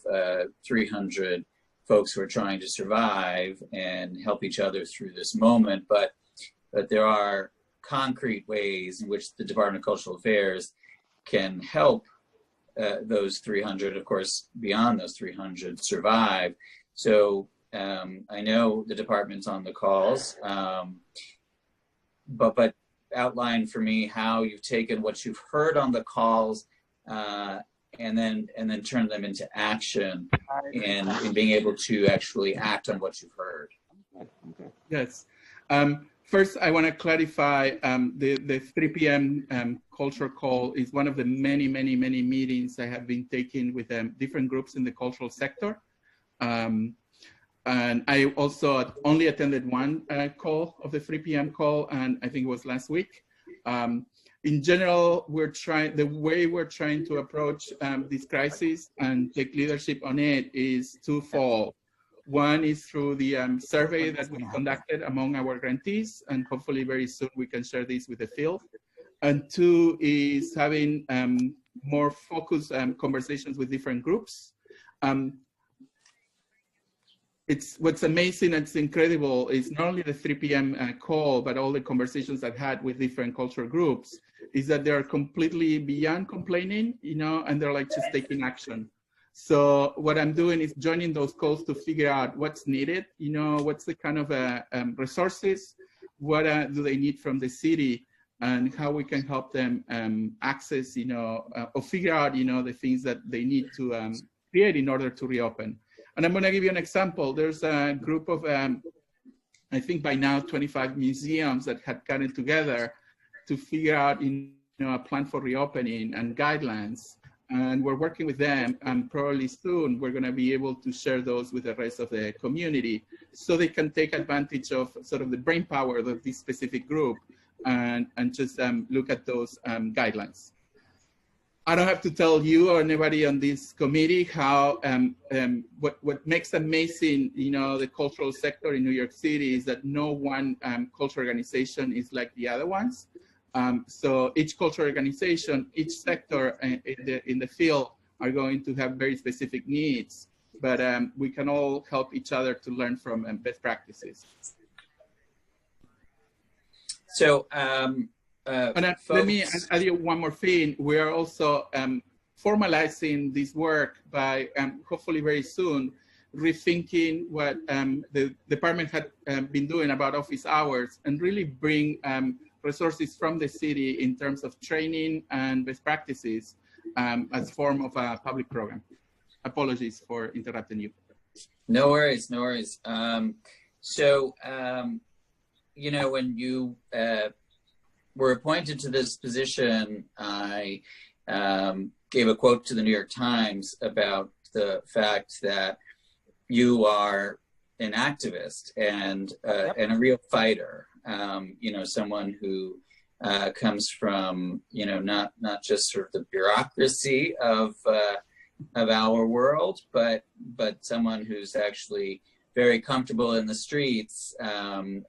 300 folks who are trying to survive and help each other through this moment. But there are concrete ways in which the Department of Cultural Affairs can help those 300, of course, beyond those 300, survive. So I know the department's on the calls, but outline for me how you've taken what you've heard on the calls and then turn them into action and in being able to actually act on what you've heard. Yes. First, I want to clarify the 3 p.m. culture call is one of the many meetings I have been taking with different groups in the cultural sector. And I also only attended one call of the 3 p.m. call, and I think it was last week. In general, the way we're trying to approach this crisis and take leadership on it is twofold. One is through the survey that we conducted among our grantees, and hopefully very soon we can share this with the field. And two is having more focused conversations with different groups. What's amazing and it's incredible is not only the 3 p.m. call, but all the conversations I've had with different cultural groups is that they're completely beyond complaining, and they're like just taking action. So what I'm doing is joining those calls to figure out what's needed, what's the kind of resources, what do they need from the city, and how we can help them access, or figure out, the things that they need to create in order to reopen. And I'm going to give you an example. There's a group of, I think by now, 25 museums that had gotten together to figure out, a plan for reopening and guidelines. And we're working with them, and probably soon we're going to be able to share those with the rest of the community so they can take advantage of sort of the brain power of this specific group and just look at those guidelines. I don't have to tell you or anybody on this committee how what makes amazing, the cultural sector in New York City is that no one cultural organization is like the other ones. So each cultural organization, each sector in the field are going to have very specific needs, but we can all help each other to learn from best practices. So, let me add you one more thing. We are also formalizing this work by hopefully very soon rethinking what the department had been doing about office hours and really bring resources from the city in terms of training and best practices as form of a public program. Apologies for interrupting you. No worries, no worries. When you were appointed to this position, I gave a quote to the New York Times about the fact that you are an activist and a real fighter. Someone who comes from, not just sort of the bureaucracy of our world, but someone who's actually very comfortable in the streets,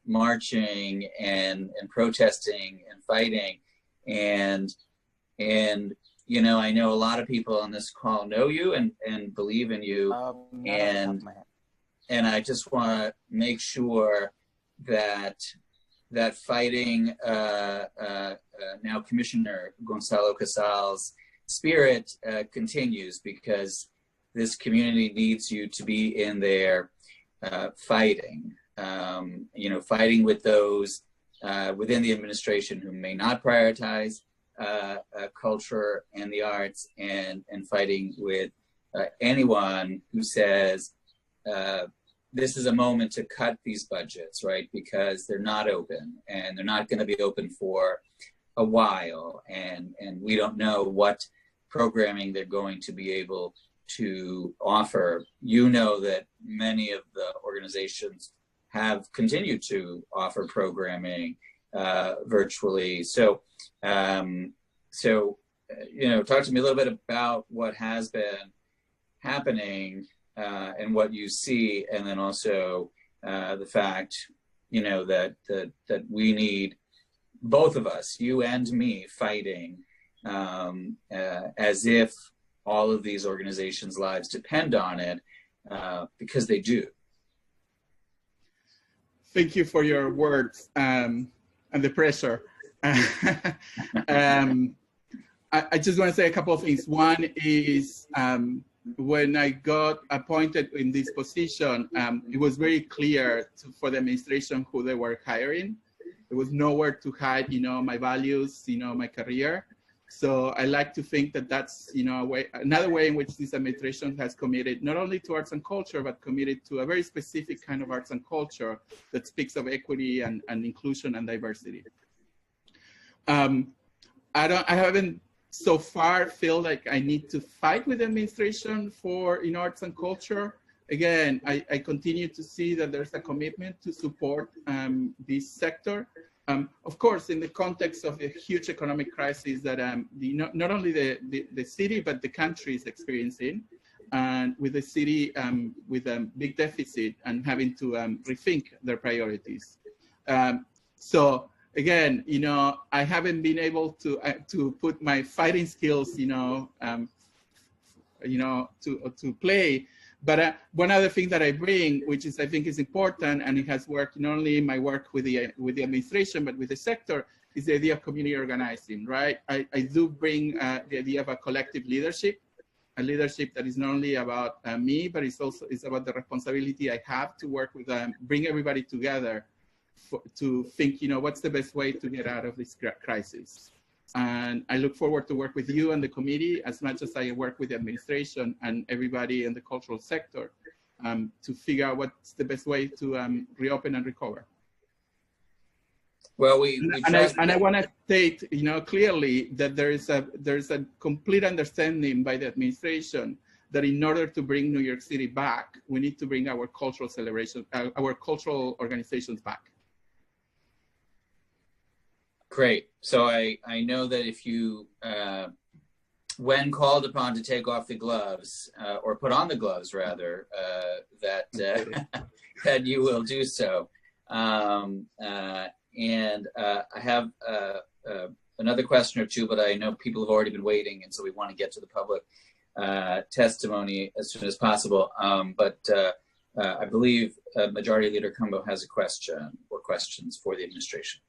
marching and protesting and fighting. And I know a lot of people on this call know you and believe in you. And I just want to make sure that fighting now Commissioner Gonzalo Casal's spirit continues, because this community needs you to be in there fighting, fighting with those within the administration who may not prioritize culture and the arts, and fighting with anyone who says, this is a moment to cut these budgets, right? Because they're not open, and they're not going to be open for a while. And we don't know what programming they're going to be able to offer. That many of the organizations have continued to offer programming virtually. So, talk to me a little bit about what has been happening and what you see, and then also the fact, that we need both of us, you and me, fighting as if all of these organizations' lives depend on it, because they do. Thank you for your words and the pressure. I just want to say a couple of things. One is, when I got appointed in this position, it was very clear for the administration who they were hiring. There was nowhere to hide, my values, my career. So I like to think that that's, you know, another way in which this administration has committed not only to arts and culture, but committed to a very specific kind of arts and culture that speaks of equity and inclusion and diversity. I haven't so far feel like I need to fight with the administration for in arts and culture. Again, I continue to see that there's a commitment to support this sector. Of course, in the context of the huge economic crisis that not only the city, but the country is experiencing, and with the city with a big deficit and having to rethink their priorities. So again, you know, I haven't been able to put my fighting skills, to play. But one other thing that I bring, which is I think is important, and it has worked not only in my work with the administration but with the sector, is the idea of community organizing. Right? I do bring the idea of a collective leadership, a leadership that is not only about me, but it's about the responsibility I have to work with bring everybody together to think, you know, what's the best way to get out of this crisis. And I look forward to work with you and the committee as much as I work with the administration and everybody in the cultural sector to figure out what's the best way to reopen and recover. Well, I want to state, you know, clearly that there's a complete understanding by the administration that in order to bring New York City back, we need to bring our cultural celebration, our cultural organizations back. Great. So I know that if you, when called upon to take off the gloves, or put on the gloves rather, that that you will do so. And I have another question or two, but I know people have already been waiting, and so we want to get to the public testimony as soon as possible. But I believe Majority Leader Cumbo has a question or questions for the administration.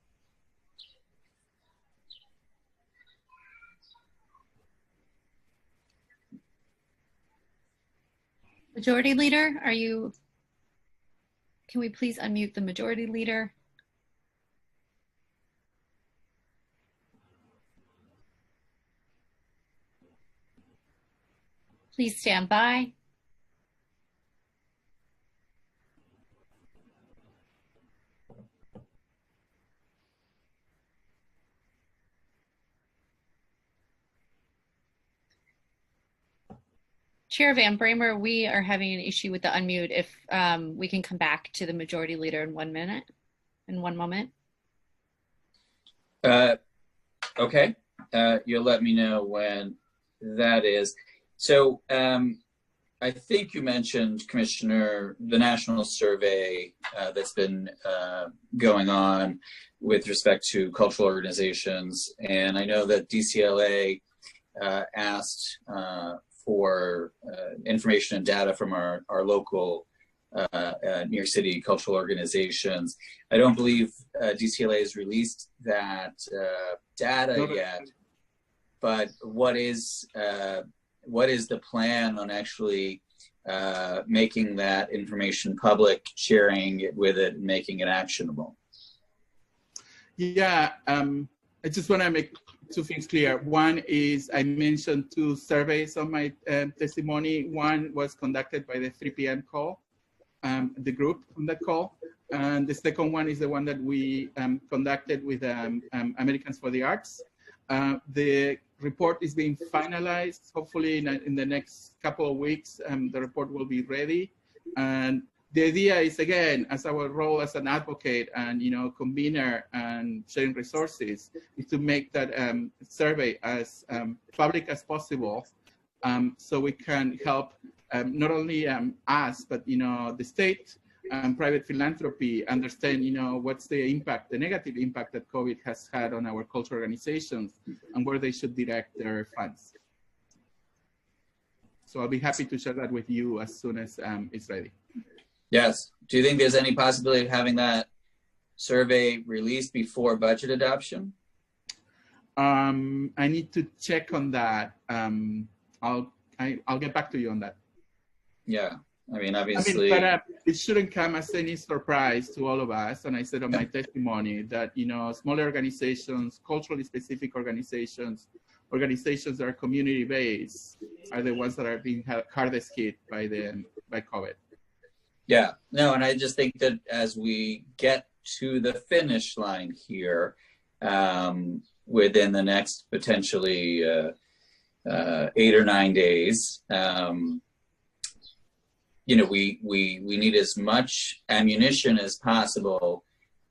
Majority Leader, can we please unmute the Majority Leader? Please stand by. Chair Van Bramer, we are having an issue with the unmute. If we can come back to the Majority Leader in 1 minute, in one moment. Okay, you'll let me know when that is. So I think you mentioned, Commissioner, the national survey that's been going on with respect to cultural organizations. And I know that DCLA asked for information and data from our local New York City cultural organizations. I don't believe DCLA has released that data yet, but what is the plan on actually making that information public, sharing it with it, and making it actionable? Yeah, I just want to make two things clear. One is I mentioned 2 surveys on my testimony. One was conducted by the 3 p.m. call, the group on that call. And the second one is the one that we conducted with Americans for the Arts. The report is being finalized. Hopefully in the next couple of weeks, the report will be ready. And the idea is, again, as our role as an advocate and, you know, convener and sharing resources, is to make that survey as public as possible, so we can help not only us, but, you know, the state and private philanthropy understand, you know, what's the impact, the negative impact that COVID has had on our cultural organizations and where they should direct their funds. So I'll be happy to share that with you as soon as it's ready. Yes. Do you think there's any possibility of having that survey released before budget adoption? I need to check on that. I'll get back to you on that. Yeah. I mean, obviously. But it shouldn't come as any surprise to all of us. And I said on my testimony that, you know, smaller organizations, culturally specific organizations, organizations that are community-based are the ones that are being hardest hit by COVID. Yeah, no, and I just think that as we get to the finish line here, within the next potentially 8 or 9 days, you know, we need as much ammunition as possible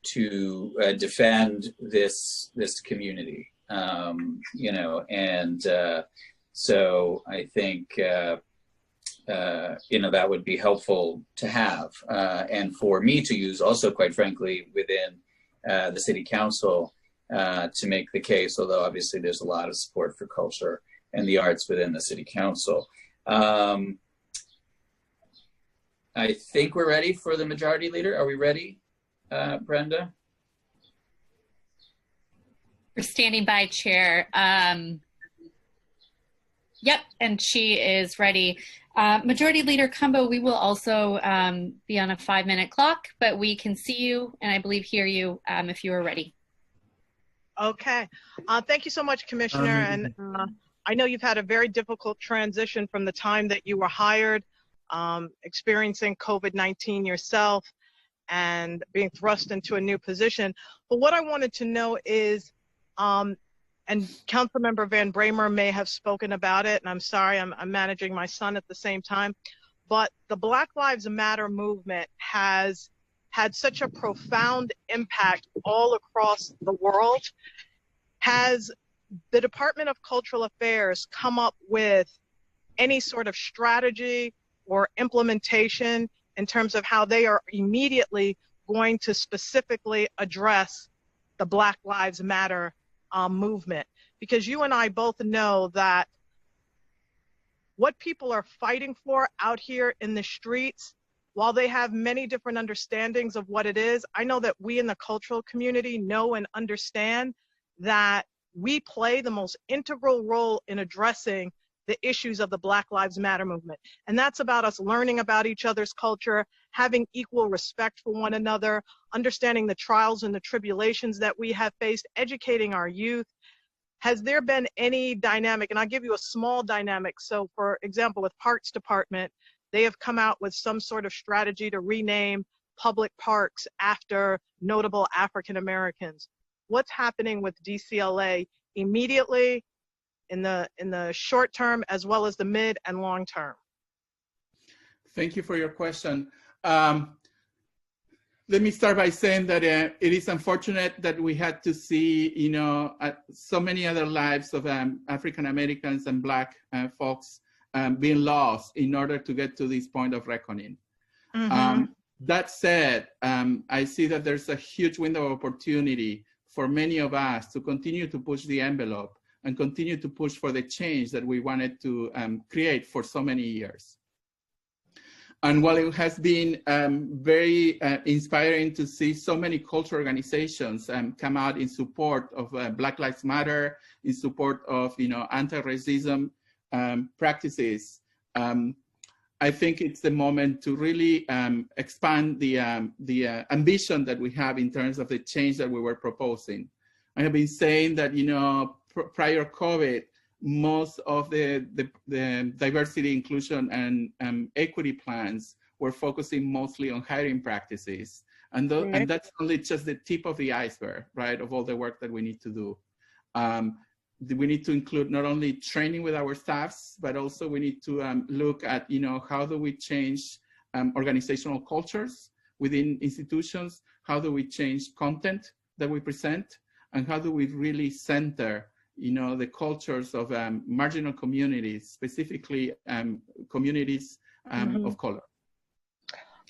to defend this community. You know, and so I think you know, that would be helpful to have, and for me to use also, quite frankly, within the city council to make the case, although obviously there's a lot of support for culture and the arts within the city council. I think we're ready for the majority leader. Are we ready, Brenda? We're standing by, Chair. Yep, and she is ready. Majority Leader Cumbo, we will also be on a 5-minute clock, but we can see you and I believe hear you if you are ready. Okay. Thank you so much, Commissioner. And I know you've had a very difficult transition from the time that you were hired, experiencing COVID-19 yourself and being thrust into a new position. But what I wanted to know is, and Councilmember Van Bramer may have spoken about it, and I'm sorry, I'm managing my son at the same time, but the Black Lives Matter movement has had such a profound impact all across the world. Has the Department of Cultural Affairs come up with any sort of strategy or implementation in terms of how they are immediately going to specifically address the Black Lives Matter movement? Because you and I both know that what people are fighting for out here in the streets, while they have many different understandings of what it is, I know that we in the cultural community know and understand that we play the most integral role in addressing the issues of the Black Lives Matter movement. And that's about us learning about each other's culture, having equal respect for one another, understanding the trials and the tribulations that we have faced, educating our youth. Has there been any dynamic, and I'll give you a small dynamic. So for example, with Parks Department, they have come out with some sort of strategy to rename public parks after notable African Americans. What's happening with DCLA immediately, in the short term, as well as the mid and long term? Thank you for your question. Let me start by saying that it is unfortunate that we had to see, you know, so many other lives of African Americans and Black folks being lost in order to get to this point of reckoning. Mm-hmm. That said, I see that there's a huge window of opportunity for many of us to continue to push the envelope and continue to push for the change that we wanted to create for so many years. And while it has been very inspiring to see so many cultural organizations come out in support of Black Lives Matter, in support of, you know, anti-racism practices, I think it's the moment to really expand the ambition that we have in terms of the change that we were proposing. I have been saying that, you know, prior COVID, most of the diversity, inclusion, and equity plans were focusing mostly on hiring practices. And, and that's only just the tip of the iceberg, right, of all the work that we need to do. We need to include not only training with our staffs, but also we need to look at, you know, how do we change organizational cultures within institutions? How do we change content that we present? And how do we really center, you know, the cultures of marginal communities, specifically communities of color?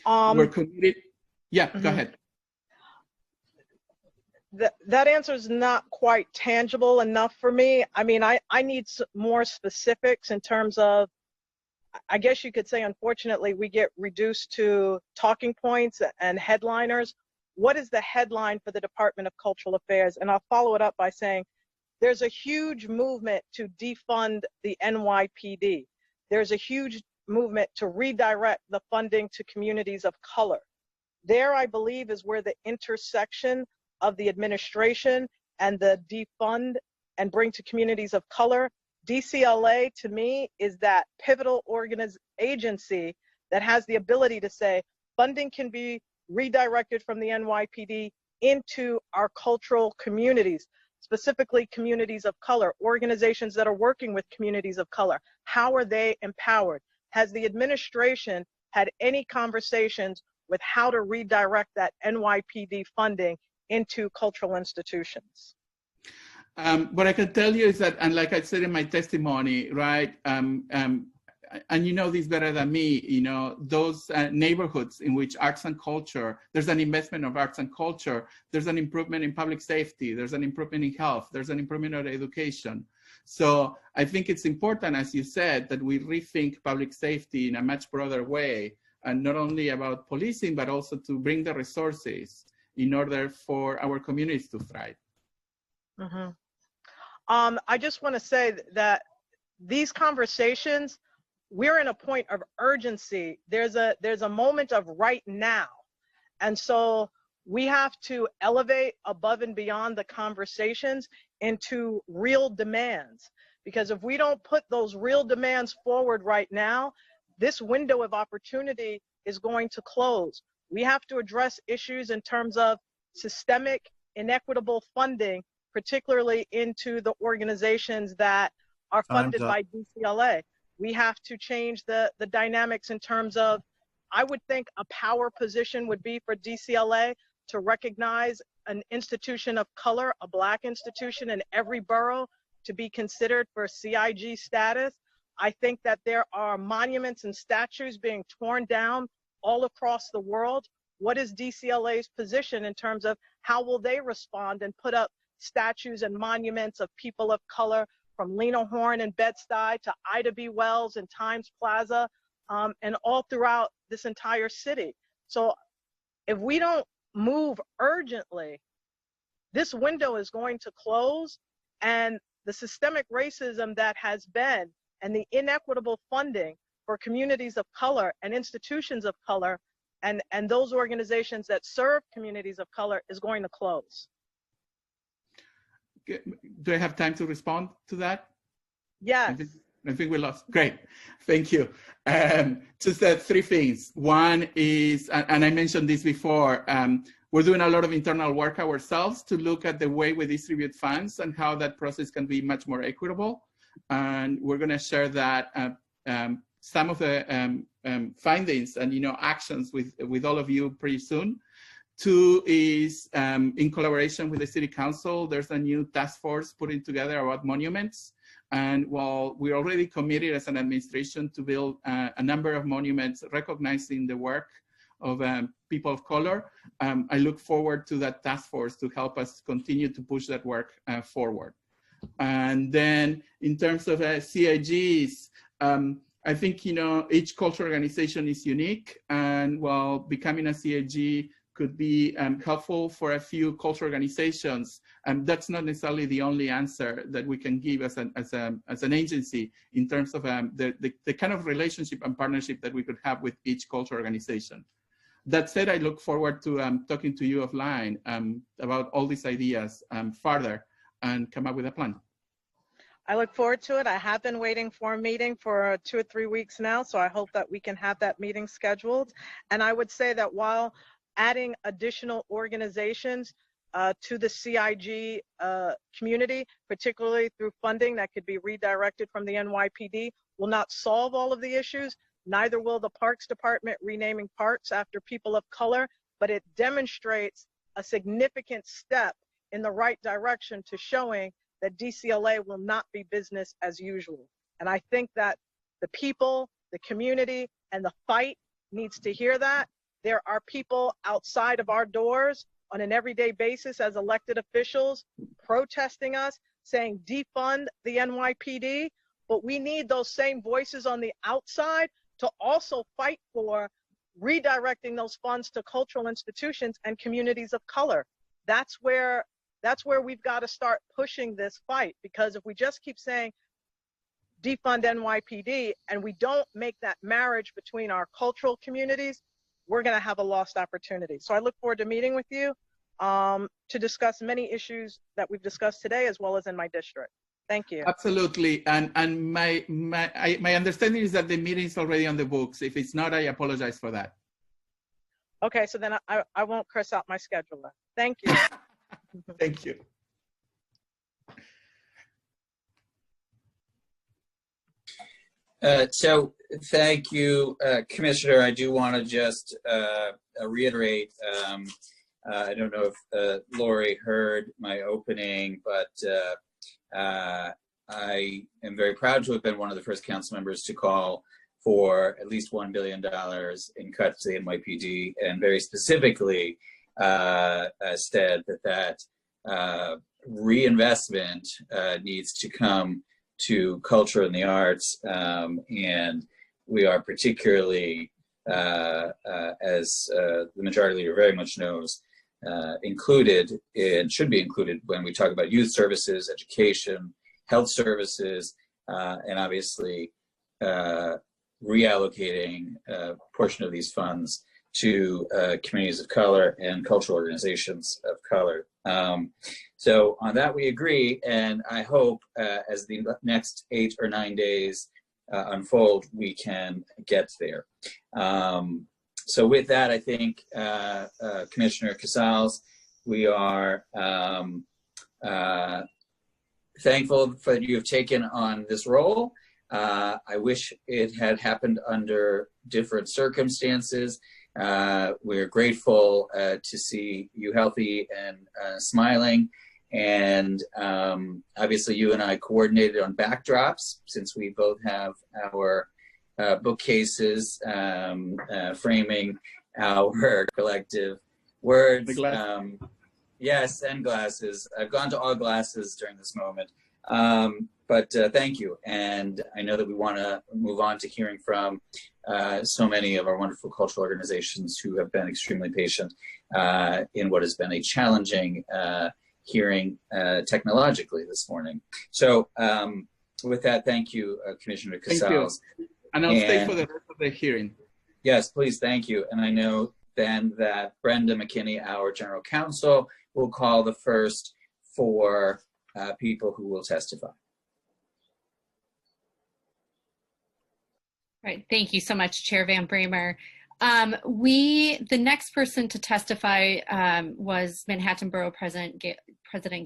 We're committed. Yeah, go ahead. That answer is not quite tangible enough for me. I mean, I need more specifics in terms of, I guess you could say, unfortunately, we get reduced to talking points and headliners. What is the headline for the Department of Cultural Affairs? And I'll follow it up by saying, there's a huge movement to defund the NYPD. There's a huge movement to redirect the funding to communities of color. There, I believe, is where the intersection of the administration and the defund and bring to communities of color. DCLA to me is that pivotal agency that has the ability to say funding can be redirected from the NYPD into our cultural communities, specifically communities of color, organizations that are working with communities of color. How are they empowered? Has the administration had any conversations with how to redirect that NYPD funding into cultural institutions? What I can tell you is that, and like I said in my testimony, right, and you know this better than me, you know, those neighborhoods in which arts and culture, there's an investment of arts and culture, there's an improvement in public safety, there's an improvement in health, there's an improvement in education. So I think it's important, as you said, that we rethink public safety in a much broader way, and not only about policing, but also to bring the resources in order for our communities to thrive. Mm-hmm. I just want to say that these conversations, we're in a point of urgency. There's a moment of right now. And so we have to elevate above and beyond the conversations into real demands. Because if we don't put those real demands forward right now, this window of opportunity is going to close. We have to address issues in terms of systemic inequitable funding, particularly into the organizations that are funded by DCLA. We have to change the dynamics in terms of, I would think a power position would be for DCLA to recognize an institution of color, a Black institution in every borough to be considered for CIG status. I think that there are monuments and statues being torn down all across the world. What is DCLA's position in terms of how will they respond and put up statues and monuments of people of color from Lena Horne and Bed-Stuy to Ida B. Wells and Times Plaza, and all throughout this entire city. So if we don't move urgently, this window is going to close, and the systemic racism that has been and the inequitable funding for communities of color and institutions of color and those organizations that serve communities of color is going to close. Do I have time to respond to that? Yes. I think we lost. Great. Thank you. Just three things. One is, and I mentioned this before, we're doing a lot of internal work ourselves to look at the way we distribute funds and how that process can be much more equitable. And we're going to share that some of the findings and actions with all of you pretty soon. Two is in collaboration with the City Council, there's a new task force putting together about monuments. And while we're already committed as an administration to build a number of monuments recognizing the work of people of color, I look forward to that task force to help us continue to push that work forward. And then in terms of CIGs, I think each cultural organization is unique, and while becoming a CIG could be helpful for a few cultural organizations, that's not necessarily the only answer that we can give as an agency in terms of the kind of relationship and partnership that we could have with each cultural organization. That said, I look forward to talking to you offline about all these ideas further and come up with a plan. I look forward to it. I have been waiting for a meeting for 2 or 3 weeks now, so I hope that we can have that meeting scheduled. And I would say that while adding additional organizations to the CIG community, particularly through funding that could be redirected from the NYPD, will not solve all of the issues. Neither will the Parks Department renaming parks after people of color, but it demonstrates a significant step in the right direction to showing that DCLA will not be business as usual. And I think that the people, the community, and the fight needs to hear that. There are people outside of our doors on an everyday basis as elected officials protesting us, saying defund the NYPD, but we need those same voices on the outside to also fight for redirecting those funds to cultural institutions and communities of color. That's where we've got to start pushing this fight, because if we just keep saying defund NYPD and we don't make that marriage between our cultural communities, we're going to have a lost opportunity. So I look forward to meeting with you. to discuss many issues that we've discussed today, as well as in my district. Thank you. Absolutely. And my understanding is that the meeting is already on the books. If it's not, I apologize for that. Okay, so then I won't curse out my scheduler. Thank you. Thank you. So thank you, Commissioner. I do want to just reiterate, I don't know if Lori heard my opening, but I am very proud to have been one of the first council members to call for at least $1 billion in cuts to the NYPD, and very specifically said that reinvestment needs to come to culture and the arts, and we are particularly, as the majority leader very much knows, included and should be included when we talk about youth services, education, health services, and obviously reallocating a portion of these funds to communities of color and cultural organizations of color. So on that we agree, and I hope as the next 8 or 9 days unfold, we can get there. So with that, I think, Commissioner Casals, we are thankful for that you have taken on this role. I wish it had happened under different circumstances. We're grateful to see you healthy and smiling. And obviously you and I coordinated on backdrops, since we both have our bookcases framing our collective words. Yes, and glasses. I've gone to all glasses during this moment. But thank you. And I know that we want to move on to hearing from so many of our wonderful cultural organizations who have been extremely patient in what has been a challenging hearing technologically this morning. So with that, thank you, Commissioner Casals. Thank you. And I'll stay for the rest of the hearing. Yes, please, thank you. And I know then that Brenda McKinney, our General Counsel, will call the first 4 people who will testify. Right. Thank you so much, Chair Van Bramer. The next person to testify was Manhattan Borough President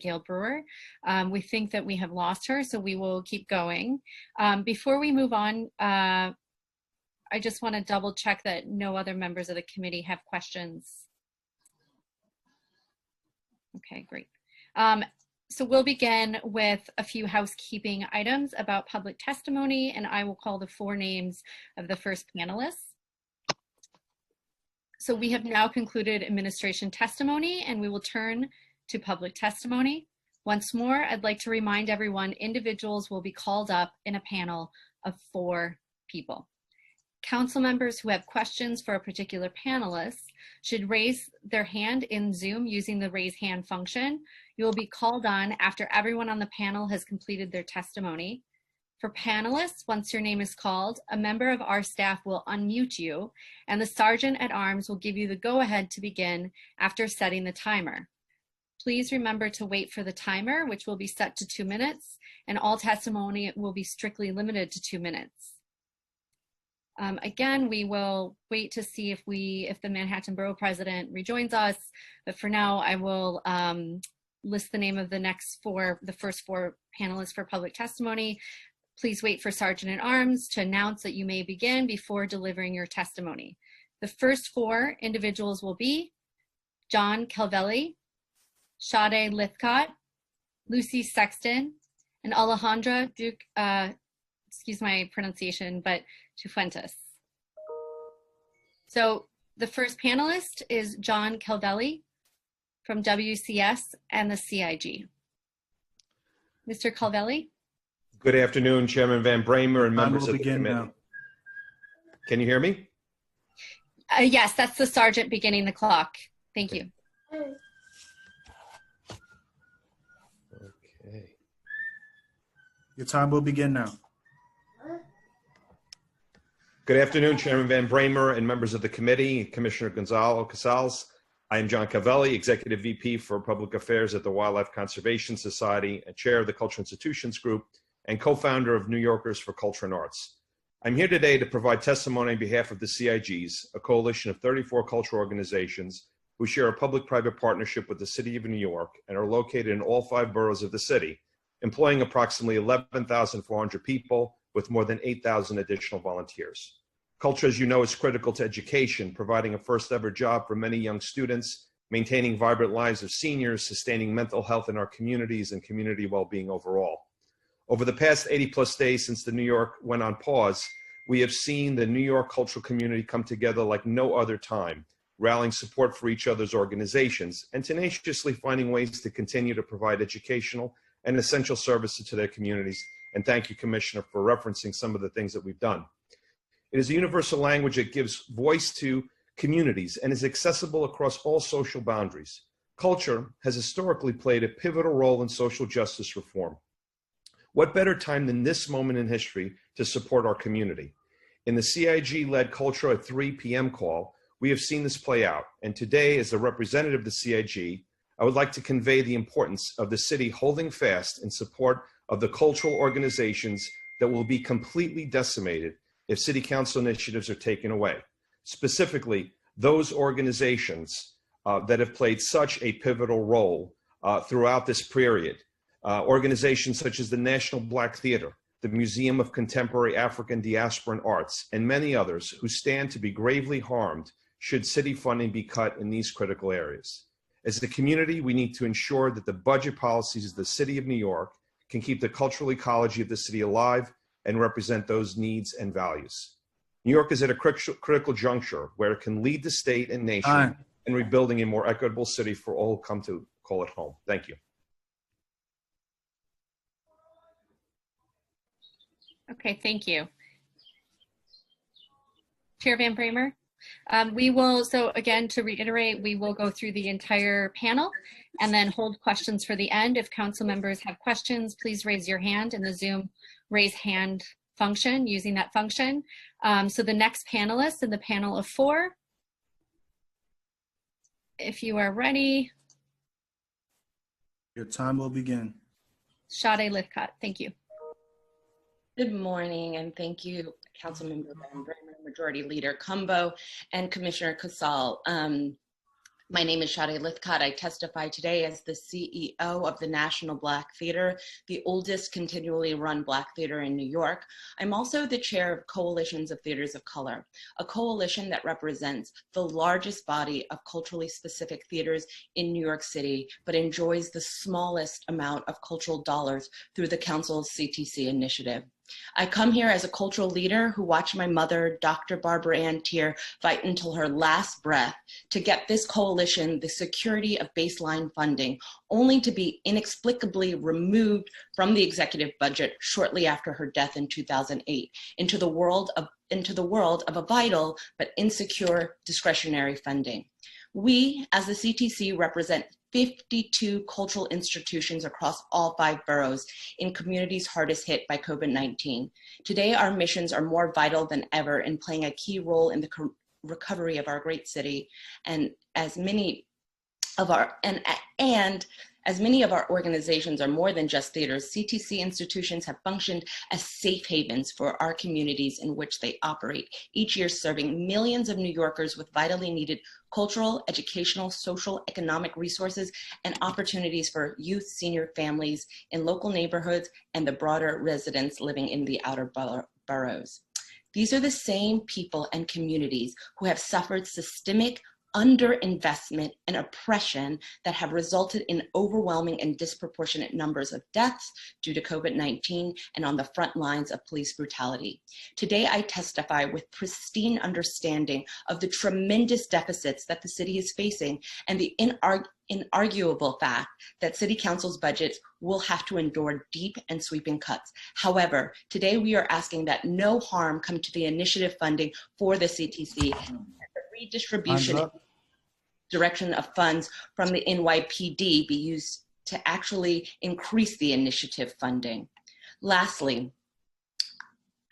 Gail Brewer. We think that we have lost her, so we will keep going. Before we move on, I just want to double check that no other members of the committee have questions. Okay, great. So we'll begin with a few housekeeping items about public testimony, and I will call the 4 names of the first panelists. So we have now concluded administration testimony, and we will turn to public testimony. Once more, I'd like to remind everyone individuals will be called up in a panel of 4 people. Council members who have questions for a particular panelist should raise their hand in Zoom using the raise hand function. You will be called on after everyone on the panel has completed their testimony. For panelists, once your name is called, a member of our staff will unmute you, and the Sergeant at Arms will give you the go-ahead to begin after setting the timer. Please remember to wait for the timer, which will be set to 2 minutes, and all testimony will be strictly limited to 2 minutes. Again, we will wait to see if the Manhattan Borough President rejoins us, but for now, I will list the name of the first 4 panelists for public testimony. Please wait for Sergeant at Arms to announce that you may begin before delivering your testimony. The first 4 individuals will be John Calvelli, Sade Lithcott, Lucy Sexton, and Alejandra Duke, excuse my pronunciation, but Cifuentes. So the first panelist is John Calvelli from WCS and the CIG. Mr. Calvelli? Good afternoon, Chairman Van Bramer and members of the committee. Now. Can you hear me? Yes, that's the sergeant beginning the clock. Thank you. Okay. Your time will begin now. Good afternoon, Chairman Van Bramer and members of the committee, Commissioner Gonzalo Casals. I am John Cavelli, Executive VP for Public Affairs at the Wildlife Conservation Society and Chair of the Cultural Institutions Group and co-founder of New Yorkers for Culture and Arts. I'm here today to provide testimony on behalf of the CIGs, a coalition of 34 cultural organizations who share a public-private partnership with the City of New York and are located in all 5 boroughs of the city, employing approximately 11,400 people with more than 8,000 additional volunteers. Culture, as you know, is critical to education, providing a first-ever job for many young students, maintaining vibrant lives of seniors, sustaining mental health in our communities, and community well-being overall. Over the past 80-plus days since the New York went on pause, we have seen the New York cultural community come together like no other time, rallying support for each other's organizations and tenaciously finding ways to continue to provide educational and essential services to their communities. And thank you, Commissioner, for referencing some of the things that we've done. It is a universal language that gives voice to communities and is accessible across all social boundaries. Culture has historically played a pivotal role in social justice reform. What better time than this moment in history to support our community? In the CIG-led Culture at 3 p.m. call, we have seen this play out. And today, as a representative of the CIG, I would like to convey the importance of the city holding fast in support of the cultural organizations that will be completely decimated if city council initiatives are taken away. Specifically, those organizations that have played such a pivotal role throughout this period. Organizations such as the National Black Theater, the Museum of Contemporary African Diasporan Arts, and many others who stand to be gravely harmed should city funding be cut in these critical areas. As a community, we need to ensure that the budget policies of the City of New York can keep the cultural ecology of the city alive and represent those needs and values. New York is at a critical juncture where it can lead the state and nation in rebuilding a more equitable city for all who come to call it home. Thank you. Okay, thank you. Chair Van Bramer. We will, so again, to reiterate, we will go through the entire panel and then hold questions for the end. If council members have questions, please raise your hand in the Zoom raise hand function, using that function. So the next panelists in the panel of 4, if you are ready. Your time will begin. Sade Lithcott, thank you. Good morning, and thank you, Councilmember Van Bramer, Majority Leader Cumbo, and Commissioner Casal. My name is Sade Lithcott. I testify today as the CEO of the National Black Theater, the oldest continually run Black theater in New York. I'm also the chair of Coalitions of Theaters of Color, a coalition that represents the largest body of culturally specific theaters in New York City, but enjoys the smallest amount of cultural dollars through the Council's CTC initiative. I come here as a cultural leader who watched my mother, Dr. Barbara Ann Tier, fight until her last breath to get this coalition the security of baseline funding, only to be inexplicably removed from the executive budget shortly after her death in 2008 into the world of a vital but insecure discretionary funding. We, as the CTC, represent 52 cultural institutions across all 5 boroughs in communities hardest hit by COVID-19. Today, our missions are more vital than ever in playing a key role in the recovery of our great city. And as many of our organizations are more than just theaters, CTC institutions have functioned as safe havens for our communities in which they operate, each year serving millions of New Yorkers with vitally needed cultural, educational, social, economic resources and opportunities for youth, senior families in local neighborhoods and the broader residents living in the outer boroughs. These are the same people and communities who have suffered systemic underinvestment and oppression that have resulted in overwhelming and disproportionate numbers of deaths due to COVID-19 and on the front lines of police brutality. Today, I testify with pristine understanding of the tremendous deficits that the city is facing and the inarguable fact that City Council's budgets will have to endure deep and sweeping cuts. However, today we are asking that no harm come to the initiative funding for the CTC, and the redistribution direction of funds from the NYPD be used to actually increase the initiative funding. Lastly,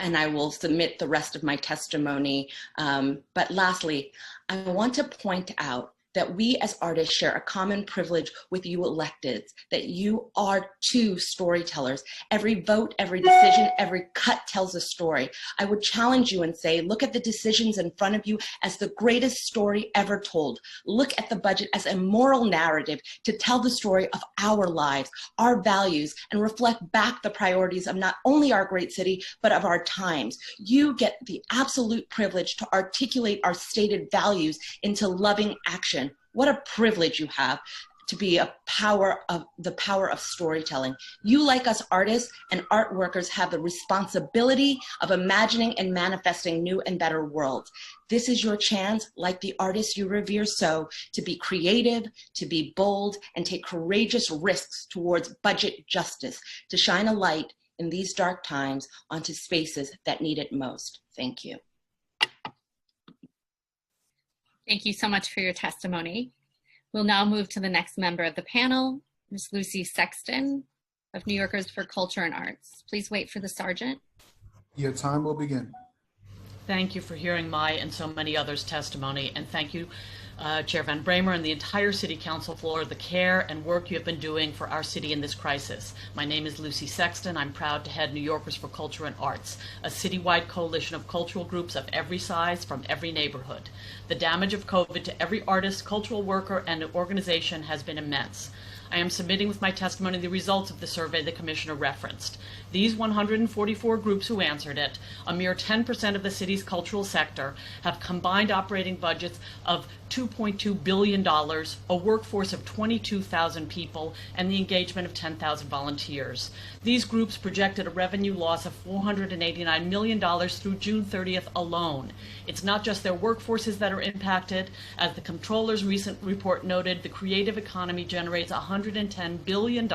and I will submit the rest of my testimony, but lastly, I want to point out that we as artists share a common privilege with you electeds, that you are too storytellers. Every vote, every decision, every cut tells a story. I would challenge you and say, look at the decisions in front of you as the greatest story ever told. Look at the budget as a moral narrative to tell the story of our lives, our values, and reflect back the priorities of not only our great city, but of our times. You get the absolute privilege to articulate our stated values into loving action. What a privilege you have to be the power of storytelling. You, like us artists and art workers, have the responsibility of imagining and manifesting new and better worlds. This is your chance, like the artists you revere so, to be creative, to be bold, and take courageous risks towards budget justice, to shine a light in these dark times onto spaces that need it most. Thank you. Thank you so much for your testimony. We'll now move to the next member of the panel, Ms. Lucy Sexton of New Yorkers for Culture and Arts. Please wait for the sergeant. Your time will begin. Thank you for hearing my and so many others' testimony, and thank you, Chair Van Bramer and the entire City Council for the care and work you have been doing for our city in this crisis. My name is Lucy Sexton. I'm proud to head New Yorkers for Culture and Arts, a citywide coalition of cultural groups of every size from every neighborhood. The damage of COVID to every artist, cultural worker, and organization has been immense. I am submitting with my testimony the results of the survey the Commissioner referenced. These 144 groups who answered it, a mere 10% of the city's cultural sector, have combined operating budgets of $2.2 billion, a workforce of 22,000 people, and the engagement of 10,000 volunteers. These groups projected a revenue loss of $489 million through June 30th alone. It's not just their workforces that are impacted. As the Comptroller's recent report noted, the creative economy generates $110 billion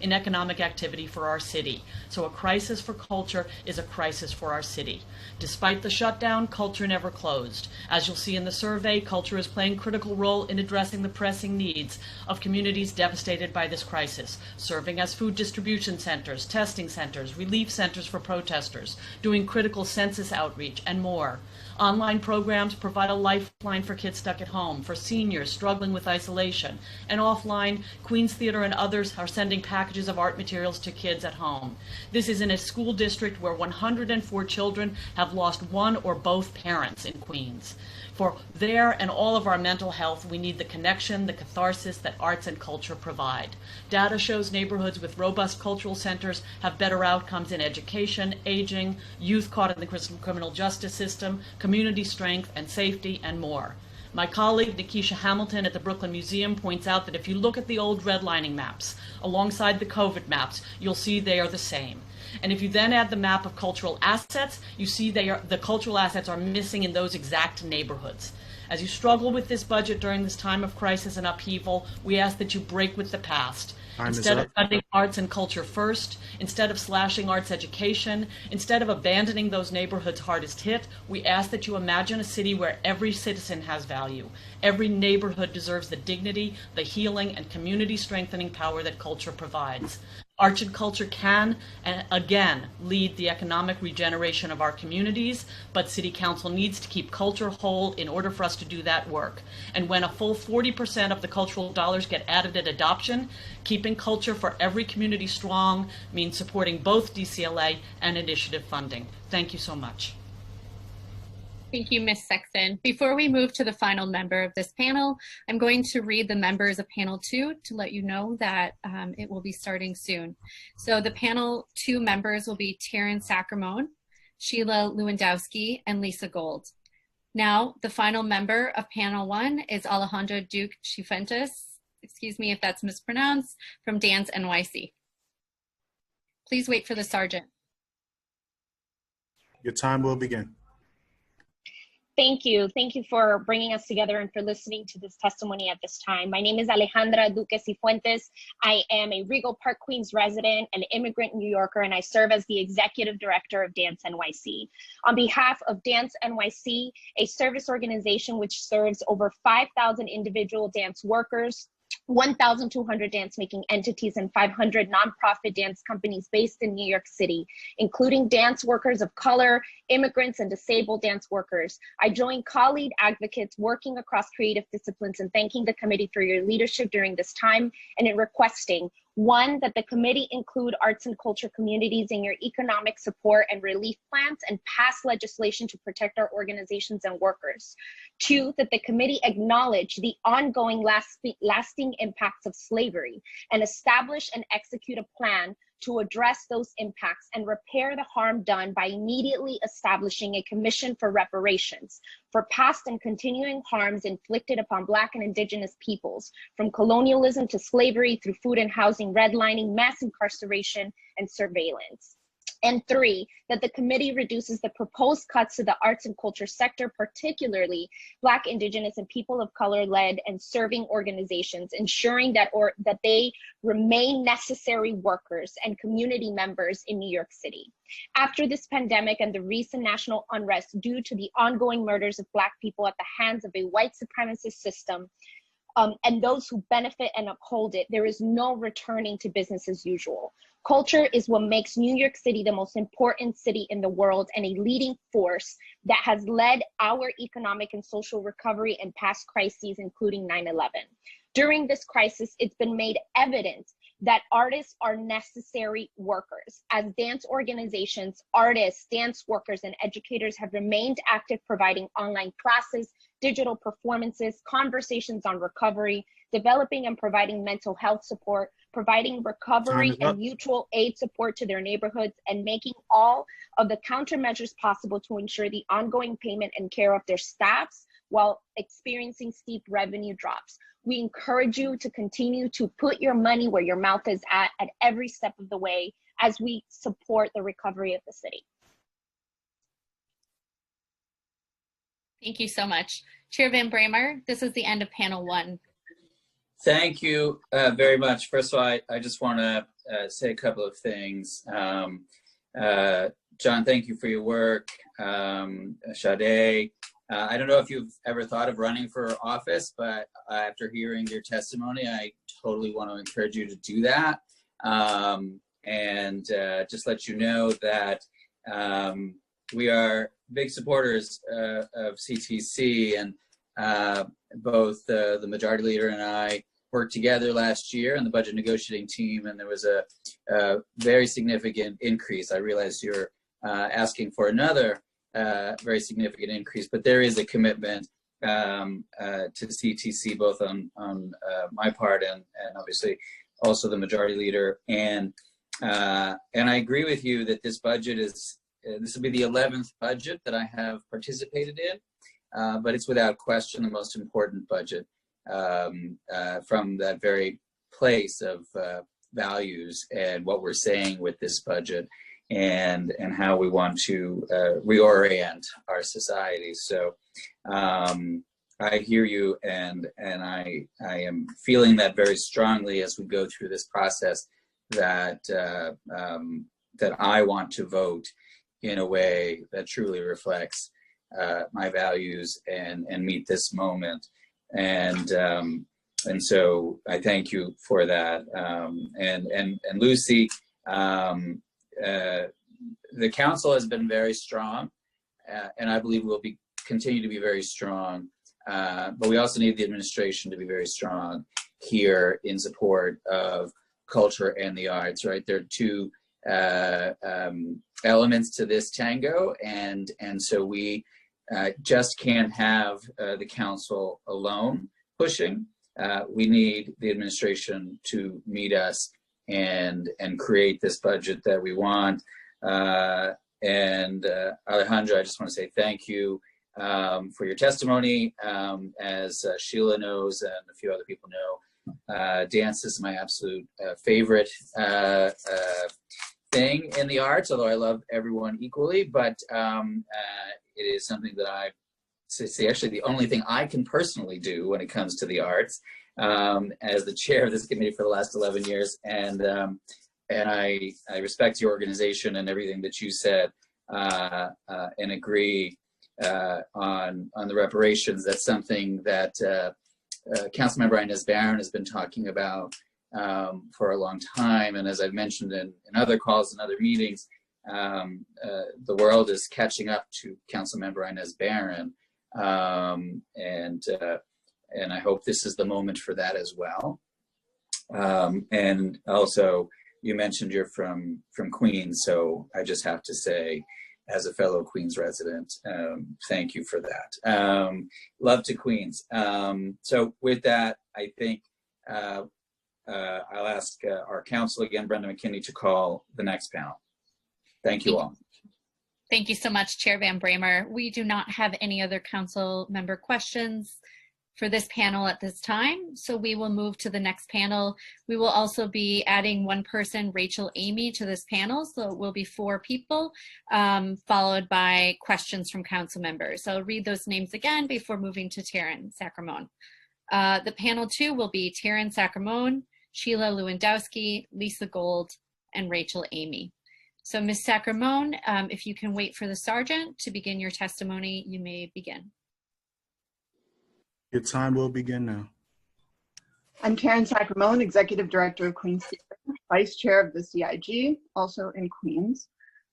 in economic activity for our city. So a crisis for culture is a crisis for our city. Despite the shutdown, culture never closed. As you'll see in the survey, culture is playing a critical role in addressing the pressing needs of communities devastated by this crisis, serving as food distribution centers, testing centers, relief centers for protesters, doing critical census outreach, and more. Online programs provide a lifeline for kids stuck at home, for seniors struggling with isolation, and offline, Queens Theater and others are sending packages of art materials to kids at home. This is in a school district where 104 children have lost one or both parents in Queens. For their and all of our mental health, we need the connection, the catharsis that arts and culture provide. Data shows neighborhoods with robust cultural centers have better outcomes in education, aging, youth caught in the criminal justice system, community strength and safety, and more. My colleague, Nikisha Hamilton at the Brooklyn Museum, points out that if you look at the old redlining maps alongside the COVID maps, you'll see they are the same. And if you then add the map of cultural assets, you see the cultural assets are missing in those exact neighborhoods. As you struggle with this budget during this time of crisis and upheaval, we ask that you break with the past. Instead of funding arts and culture first, instead of slashing arts education, instead of abandoning those neighborhoods hardest hit, we ask that you imagine a city where every citizen has value. Every neighborhood deserves the dignity, the healing, and community strengthening power that culture provides. Arts and culture can, and again, lead the economic regeneration of our communities, but City Council needs to keep culture whole in order for us to do that work. And when a full 40% of the cultural dollars get added at adoption, keeping culture for every community strong means supporting both DCLA and initiative funding. Thank you so much. Thank you, Ms. Sexton. Before we move to the final member of this panel, I'm going to read the members of panel 2 to let you know that it will be starting soon. So the panel 2 members will be Taryn Sacramone, Sheila Lewandowski, and Lisa Gold. Now, the final member of panel 1 is Alejandra Duke Chifuentes, excuse me if that's mispronounced, from Dance NYC. Please wait for the sergeant. Your time will begin. Thank you. Thank you for bringing us together and for listening to this testimony at this time. My name is Alejandra Duque Cifuentes. I am a Regal Park, Queens resident, an immigrant New Yorker, and I serve as the executive director of Dance NYC. On behalf of Dance NYC, a service organization which serves over 5,000 individual dance workers, 1,200 dance-making entities and 500 nonprofit dance companies based in New York City, including dance workers of color, immigrants, and disabled dance workers. I join colleague advocates working across creative disciplines in thanking the committee for your leadership during this time and in requesting, 1, that the committee include arts and culture communities in your economic support and relief plans and pass legislation to protect our organizations and workers. 2, that the committee acknowledge the ongoing lasting impacts of slavery and establish and execute a plan to address those impacts and repair the harm done by immediately establishing a commission for reparations for past and continuing harms inflicted upon Black and Indigenous peoples, from colonialism to slavery through food and housing redlining, mass incarceration, and surveillance. And 3, that the committee reduces the proposed cuts to the arts and culture sector, particularly Black, Indigenous, and people of color-led and serving organizations, ensuring that they remain necessary workers and community members in New York City. After this pandemic and the recent national unrest due to the ongoing murders of Black people at the hands of a white supremacist system, and those who benefit and uphold it, there is no returning to business as usual. Culture is what makes New York City the most important city in the world and a leading force that has led our economic and social recovery in past crises, including 9/11. During this crisis, it's been made evident that artists are necessary workers. As dance organizations, artists, dance workers, and educators have remained active providing online classes, digital performances, conversations on recovery, developing and providing mental health support, providing recovery and mutual aid support to their neighborhoods, and making all of the countermeasures possible to ensure the ongoing payment and care of their staffs while experiencing steep revenue drops. We encourage you to continue to put your money where your mouth is at every step of the way as we support the recovery of the city. Thank you so much. Chair Van Bramer, this is the end of panel 1. Thank you very much. First of all, I just want to say a couple of things. John, thank you for your work. Sade, I don't know if you've ever thought of running for office, but after hearing your testimony, I totally want to encourage you to do that. And just let you know that we are big supporters of CTC, and both the majority leader and I worked together last year in the budget negotiating team, and there was a very significant increase. I realize you're asking for another very significant increase, but there is a commitment to CTC, both on my part and obviously also the majority leader. And I agree with you that this budget is, this will be the 11th budget that I have participated in, but it's without question the most important budget from that very place of values and what we're saying with this budget, and how we want to reorient our society. So I hear you, and I am feeling that very strongly as we go through this process, that that I want to vote in a way that truly reflects my values and meet this moment. And so I thank you for that. And Lucy, the council has been very strong, and I believe will continue to be very strong. But we also need the administration to be very strong here in support of culture and the arts, right? There are two elements to this tango, and so we just can't have the council alone pushing. We need the administration to meet us and create this budget that we want. And Alejandra, I just want to say thank you for your testimony. As Sheila knows and a few other people know, dance is my absolute favorite thing in the arts, although I love everyone equally, but it is something that I say actually the only thing I can personally do when it comes to the arts, as the chair of this committee for the last 11 years. And I respect your organization and everything that you said, and agree on the reparations. That's something that Councilmember Inez Barron has been talking about for a long time. And as I've mentioned in other calls and other meetings, the world is catching up to Councilmember Inez Barron. And I hope this is the moment for that as well. And also, you mentioned you're from Queens, so I just have to say, as a fellow Queens resident, thank you for that. Love to Queens. So with that, I think I'll ask our counsel again, Brenda McKinney, to call the next panel. Thank you all. Thank you so much, Chair Van Bramer. We do not have any other council member questions for this panel at this time, so we will move to the next panel. We will also be adding one person, Rachel Amy, to this panel, so it will be 4 people, followed by questions from council members. I'll read those names again before moving to Taryn Sacramone. The panel 2 will be Taryn Sacramone, Sheila Lewandowski, Lisa Gold, and Rachel Amy. So Ms. Sacramone, if you can wait for the sergeant to begin your testimony, you may begin. Your time will begin now. I'm Taryn Sacramone, Executive Director of Queens Theater, Vice Chair of the CIG, also in Queens.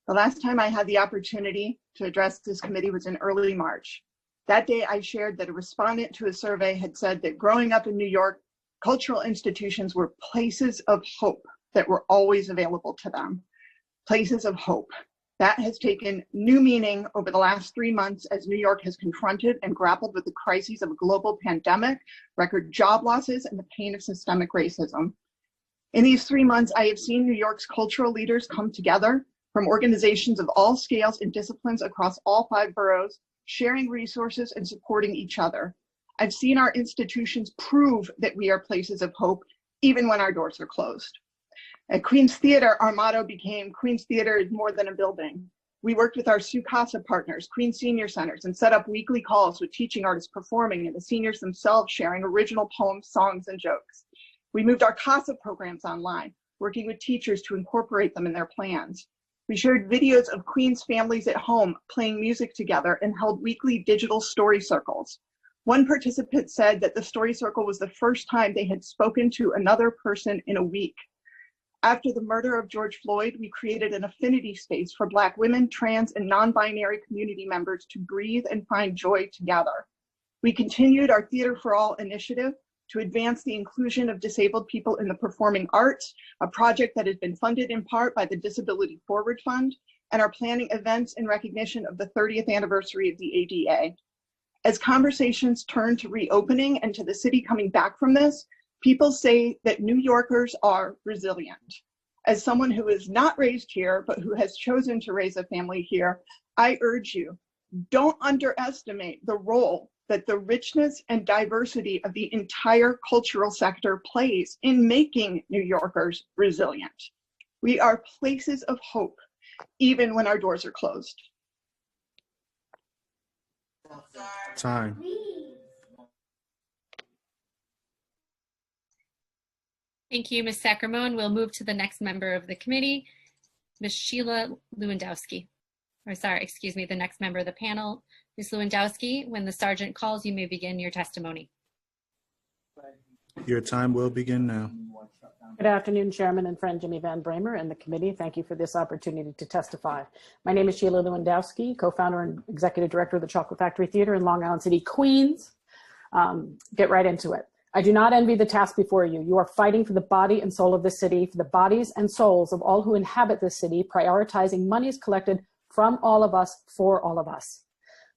The last time I had the opportunity to address this committee was in early March. That day I shared that a respondent to a survey had said that growing up in New York, cultural institutions were places of hope that were always available to them. Places of hope. That has taken new meaning over the last 3 months as New York has confronted and grappled with the crises of a global pandemic, record job losses, and the pain of systemic racism. In these 3 months, I have seen New York's cultural leaders come together from organizations of all scales and disciplines across all 5 boroughs, sharing resources and supporting each other. I've seen our institutions prove that we are places of hope, even when our doors are closed. At Queens Theater, our motto became, Queens Theater is more than a building. We worked with our Su Casa partners, Queens Senior Centers, and set up weekly calls with teaching artists performing and the seniors themselves sharing original poems, songs, and jokes. We moved our Casa programs online, working with teachers to incorporate them in their plans. We shared videos of Queens families at home playing music together and held weekly digital story circles. One participant said that the story circle was the first time they had spoken to another person in a week. After the murder of George Floyd, we created an affinity space for Black women, trans, and non-binary community members to breathe and find joy together. We continued our Theater for All initiative to advance the inclusion of disabled people in the performing arts, a project that has been funded in part by the Disability Forward Fund, and are planning events in recognition of the 30th anniversary of the ADA. As conversations turn to reopening and to the city coming back from this, people say that New Yorkers are resilient. As someone who is not raised here, but who has chosen to raise a family here, I urge you, don't underestimate the role that the richness and diversity of the entire cultural sector plays in making New Yorkers resilient. We are places of hope, even when our doors are closed. Time. Thank you, Ms. Sacramone. We'll move to the next member of the committee, Ms. Sheila Lewandowski. Or sorry, excuse me, the next member of the panel, Ms. Lewandowski. When the sergeant calls, you may begin your testimony. Your time will begin now. Good afternoon, Chairman and friend Jimmy Van Bramer and the committee. Thank you for this opportunity to testify. My name is Sheila Lewandowski, co-founder and executive director of the Chocolate Factory Theater in Long Island City, Queens. Get right into it. I do not envy the task before you. You are fighting for the body and soul of this city, for the bodies and souls of all who inhabit this city, prioritizing monies collected from all of us for all of us.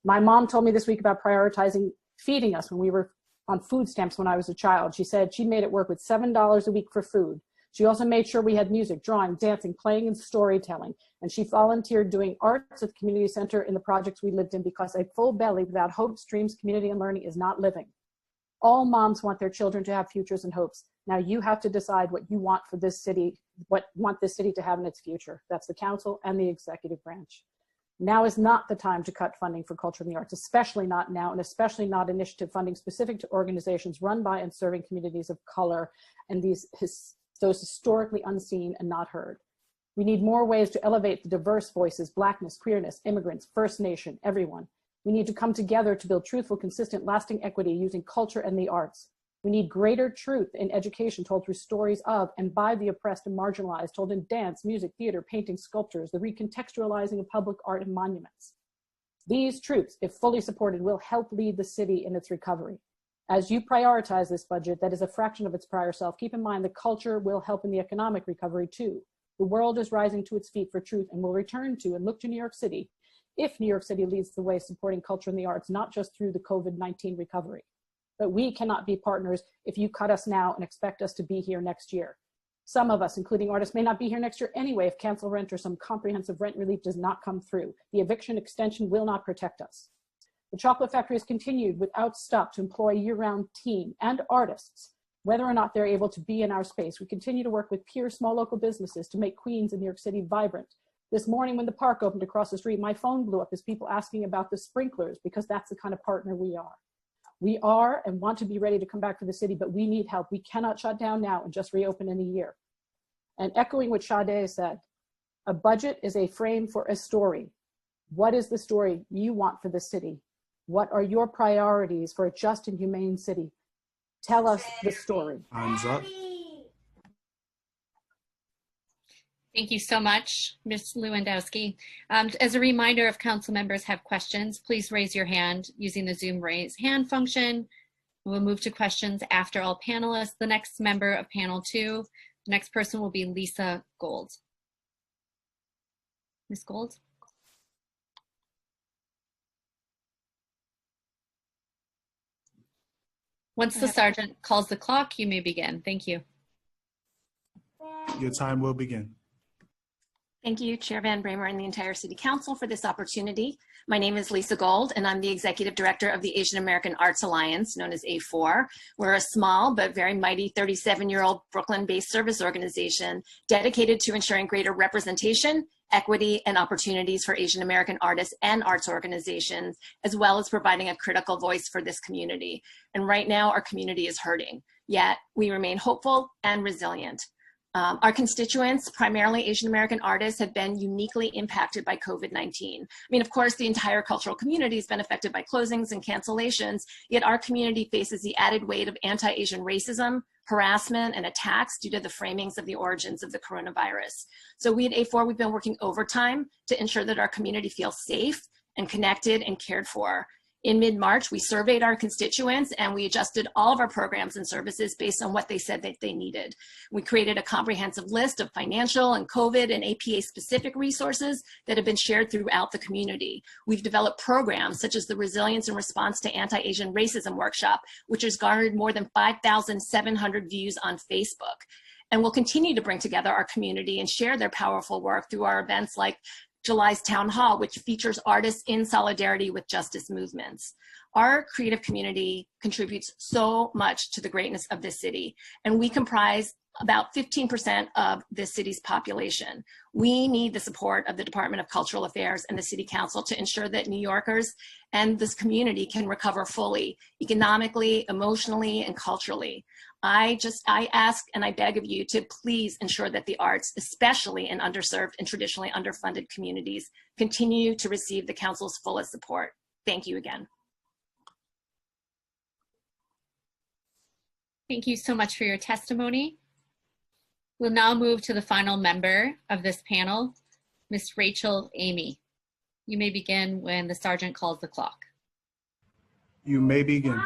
My mom told me this week about prioritizing feeding us when we were on food stamps when I was a child. She said she made it work with $7 a week for food. She also made sure we had music, drawing, dancing, playing, and storytelling. And she volunteered doing arts at the community center in the projects we lived in because a full belly without hopes, dreams, community, and learning is not living. All moms want their children to have futures and hopes. Now you have to decide what you want for this city, want this city to have in its future. That's the council and the executive branch. Now is not the time to cut funding for culture and the arts, especially not now, and especially not initiative funding specific to organizations run by and serving communities of color and those historically unseen and not heard. We need more ways to elevate the diverse voices, Blackness, queerness, immigrants, First Nation, everyone. We need to come together to build truthful, consistent, lasting equity using culture and the arts. We need greater truth in education told through stories of and by the oppressed and marginalized, told in dance, music, theater, painting, sculptures, the recontextualizing of public art and monuments. These truths, if fully supported, will help lead the city in its recovery. As you prioritize this budget that is a fraction of its prior self, keep in mind the culture will help in the economic recovery too. The world is rising to its feet for truth and will return to and look to New York City if New York City leads the way supporting culture and the arts, not just through the COVID-19 recovery. But we cannot be partners if you cut us now and expect us to be here next year. Some of us, including artists, may not be here next year anyway if cancel rent or some comprehensive rent relief does not come through. The eviction extension will not protect us. The Chocolate Factory has continued without stop to employ a year-round team and artists, whether or not they're able to be in our space. We continue to work with peer small local businesses to make Queens and New York City vibrant. This morning when the park opened across the street, my phone blew up as people asking about the sprinklers because that's the kind of partner we are. We are and want to be ready to come back to the city, but we need help. We cannot shut down now and just reopen in a year. And echoing what Sade said, a budget is a frame for a story. What is the story you want for the city? What are your priorities for a just and humane city? Tell us the story. Time's up. Thank you so much, Ms. Lewandowski. As a reminder, if council members have questions, please raise your hand using the Zoom raise hand function. We'll move to questions after all panelists. The next member of panel 2, the next person will be Lisa Gold. Ms. Gold. Once the sergeant calls the clock, you may begin. Thank you. Your time will begin. Thank you, Chair Van Bramer and the entire City Council for this opportunity. My name is Lisa Gold, and I'm the Executive Director of the Asian American Arts Alliance, known as A4. We're a small but very mighty 37-year-old Brooklyn-based service organization dedicated to ensuring greater representation, equity, and opportunities for Asian American artists and arts organizations, as well as providing a critical voice for this community. And right now, our community is hurting, yet we remain hopeful and resilient. Our constituents, primarily Asian American artists, have been uniquely impacted by COVID-19. I mean, of course, the entire cultural community has been affected by closings and cancellations, yet our community faces the added weight of anti-Asian racism, harassment, and attacks due to the framings of the origins of the coronavirus. So we at A4, we've been working overtime to ensure that our community feels safe and connected and cared for. In mid-March, we surveyed our constituents and we adjusted all of our programs and services based on what they said that they needed. We created a comprehensive list of financial and COVID and APA specific resources that have been shared throughout the community. We've developed programs such as the Resilience and Response to Anti-Asian Racism Workshop, which has garnered more than 5,700 views on Facebook. And we'll continue to bring together our community and share their powerful work through our events like July's Town Hall, which features artists in solidarity with justice movements. Our creative community contributes so much to the greatness of this city, and we comprise about 15% of the city's population. We need the support of the Department of Cultural Affairs and the City Council to ensure that New Yorkers and this community can recover fully, economically, emotionally, and culturally. I ask and I beg of you to please ensure that the arts, especially in underserved and traditionally underfunded communities, continue to receive the Council's fullest support. Thank you again. Thank you so much for your testimony. We'll now move to the final member of this panel, Ms. Rachel Amy. You may begin when the sergeant calls the clock. You may begin.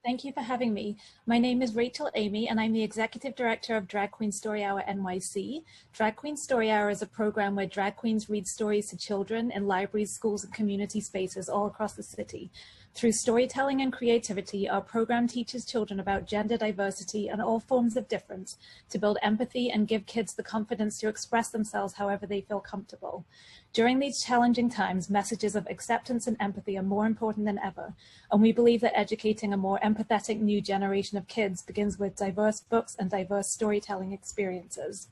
Thank you for having me. My name is Rachel Amy, and I'm the Executive Director of Drag Queen Story Hour NYC. Drag Queen Story Hour is a program where drag queens read stories to children in libraries, schools, and community spaces all across the city. Through storytelling and creativity, our program teaches children about gender diversity and all forms of difference to build empathy and give kids the confidence to express themselves however they feel comfortable. During these challenging times, messages of acceptance and empathy are more important than ever, and we believe that educating a more empathetic new generation of kids begins with diverse books and diverse storytelling experiences.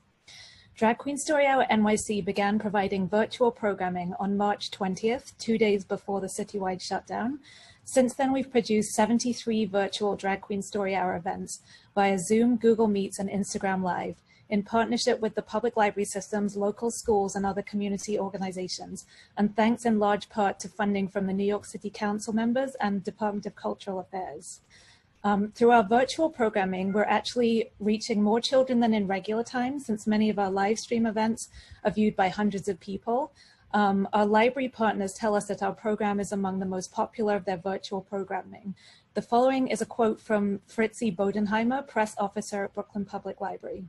Drag Queen Story Hour NYC began providing virtual programming on March 20th, 2 days before the citywide shutdown. Since then, we've produced 73 virtual Drag Queen Story Hour events via Zoom, Google Meets, and Instagram Live, in partnership with the public library systems, local schools, and other community organizations, and thanks in large part to funding from the New York City Council members and Department of Cultural Affairs. Through our virtual programming, we're actually reaching more children than in regular times, since many of our live stream events are viewed by hundreds of people. Our library partners tell us that our program is among the most popular of their virtual programming. The following is a quote from Fritzi Bodenheimer, press officer at Brooklyn Public Library.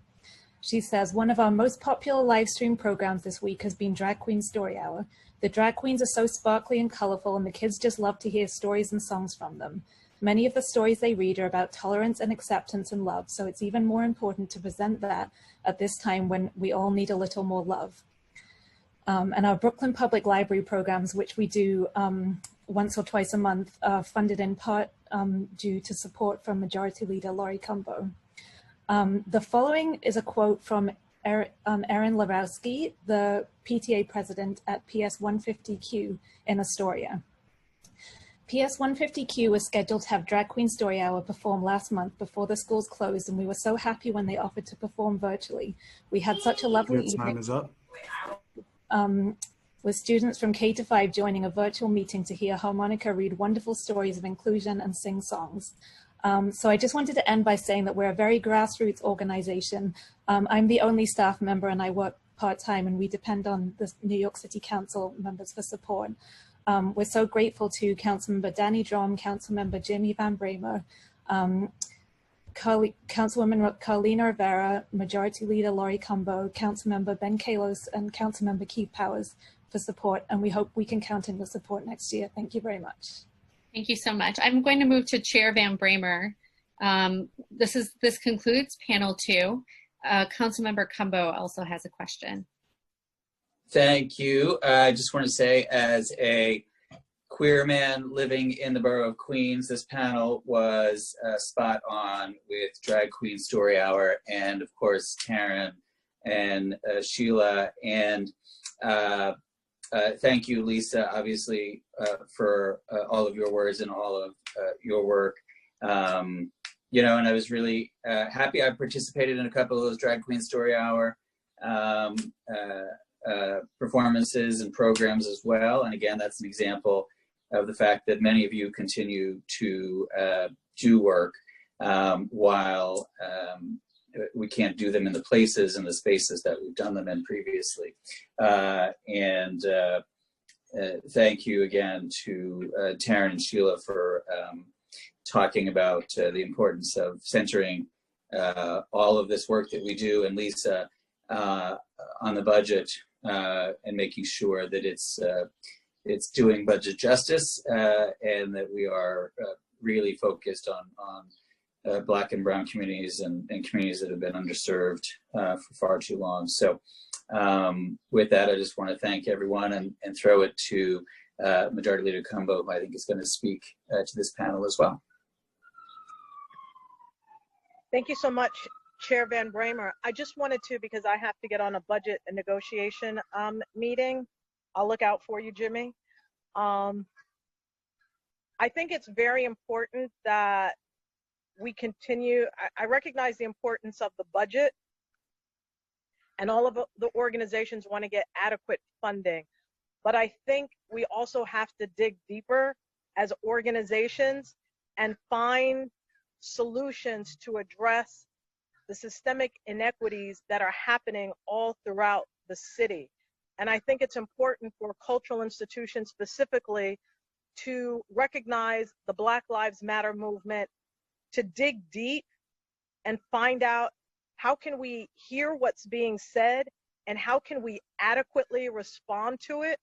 She says, "One of our most popular live stream programs this week has been Drag Queen Story Hour. The drag queens are so sparkly and colorful, and the kids just love to hear stories and songs from them. Many of the stories they read are about tolerance and acceptance and love, so it's even more important to present that at this time when we all need a little more love." And our Brooklyn Public Library programs, which we do once or twice a month, are funded in part due to support from Majority Leader Laurie Cumbo. The following is a quote from Erin Lewowski, the PTA president at PS 150Q in Astoria. PS 150Q was scheduled to have Drag Queen Story Hour perform last month before the schools closed, and we were so happy when they offered to perform virtually. We had such a lovely Your time evening. is up. With students from K to 5 joining a virtual meeting to hear harmonica read wonderful stories of inclusion and sing songs. So I just wanted to end by saying that we're a very grassroots organization. I'm the only staff member and I work part-time, and we depend on the New York City Council members for support. We're so grateful to Councilmember Danny Drum, Councilmember Jimmy Van Bramer, Councilwoman Carlina Rivera, Majority Leader Laurie Cumbo, Councilmember Ben Kalos, and Councilmember Keith Powers for support, and we hope we can count on your support next year. Thank you very much. Thank you so much. I'm going to move to Chair Van Bramer. This concludes panel 2. Councilmember Cumbo also has a question. Thank you. I just want to say, as a queer man living in the borough of Queens, this panel was spot on with Drag Queen Story Hour, and of course Taryn and Sheila, and thank you, Lisa, obviously, for all of your words and all of your work. You know, and I was really happy. I participated in a couple of those Drag Queen Story Hour performances and programs as well. And again, that's an example of the fact that many of you continue to do work while we can't do them in the places and the spaces that we've done them in previously. Thank you again to Taryn and Sheila for talking about the importance of centering all of this work that we do, and Lisa on the budget and making sure that it's doing budget justice and that we are really focused on Black and Brown communities and communities that have been underserved for far too long. So with that, I just want to thank everyone and throw it to Majority Leader Cumbo, who I think is going to speak to this panel as well. Thank you so much, Chair Van Bramer. I just wanted to, because I have to get on a budget and negotiation meeting. I'll look out for you, Jimmy. I think it's very important that we continue. I recognize the importance of the budget, and all of the organizations want to get adequate funding. But I think we also have to dig deeper as organizations and find solutions to address the systemic inequities that are happening all throughout the city. And I think it's important for cultural institutions specifically to recognize the Black Lives Matter movement, to dig deep and find out how can we hear what's being said and how can we adequately respond to it.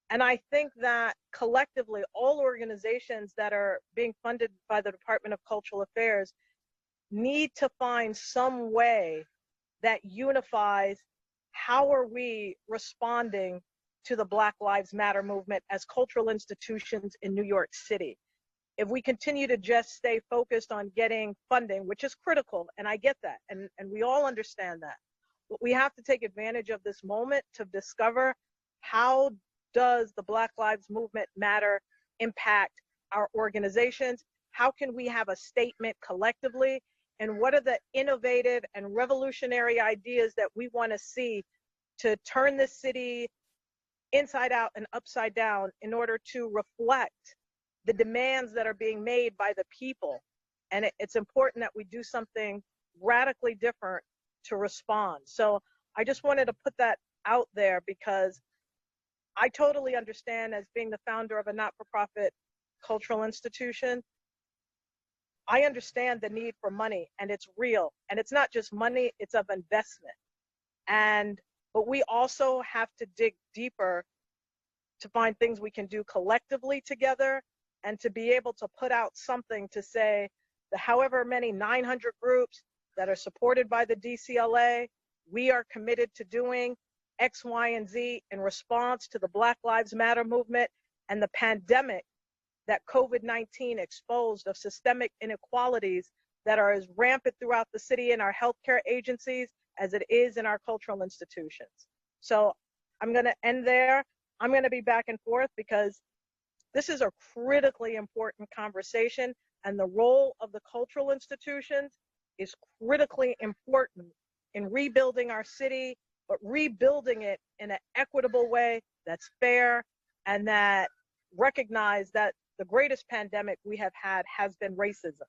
And I think that collectively, all organizations that are being funded by the Department of Cultural Affairs need to find some way that unifies how are we responding to the Black Lives Matter movement as cultural institutions in New York City. If we continue to just stay focused on getting funding, which is critical, and I get that, and we all understand that, but we have to take advantage of this moment to discover how does the Black Lives Movement Matter impact our organizations? How can we have a statement collectively? And what are the innovative and revolutionary ideas that we want to see to turn this city inside out and upside down in order to reflect the demands that are being made by the people? and it's important that we do something radically different to respond. So I just wanted to put that out there because I totally understand, as being the founder of a not-for-profit cultural institution, I understand the need for money, and it's real. And it's not just money, it's of investment. But we also have to dig deeper to find things we can do collectively together, and to be able to put out something to say the however many 900 groups that are supported by the DCLA, we are committed to doing X, Y, and Z in response to the Black Lives Matter movement and the pandemic that COVID-19 exposed of systemic inequalities that are as rampant throughout the city in our healthcare agencies as it is in our cultural institutions. So I'm going to end there. I'm going to be back and forth because this is a critically important conversation, and the role of the cultural institutions is critically important in rebuilding our city, but rebuilding it in an equitable way that's fair and that recognize that the greatest pandemic we have had has been racism.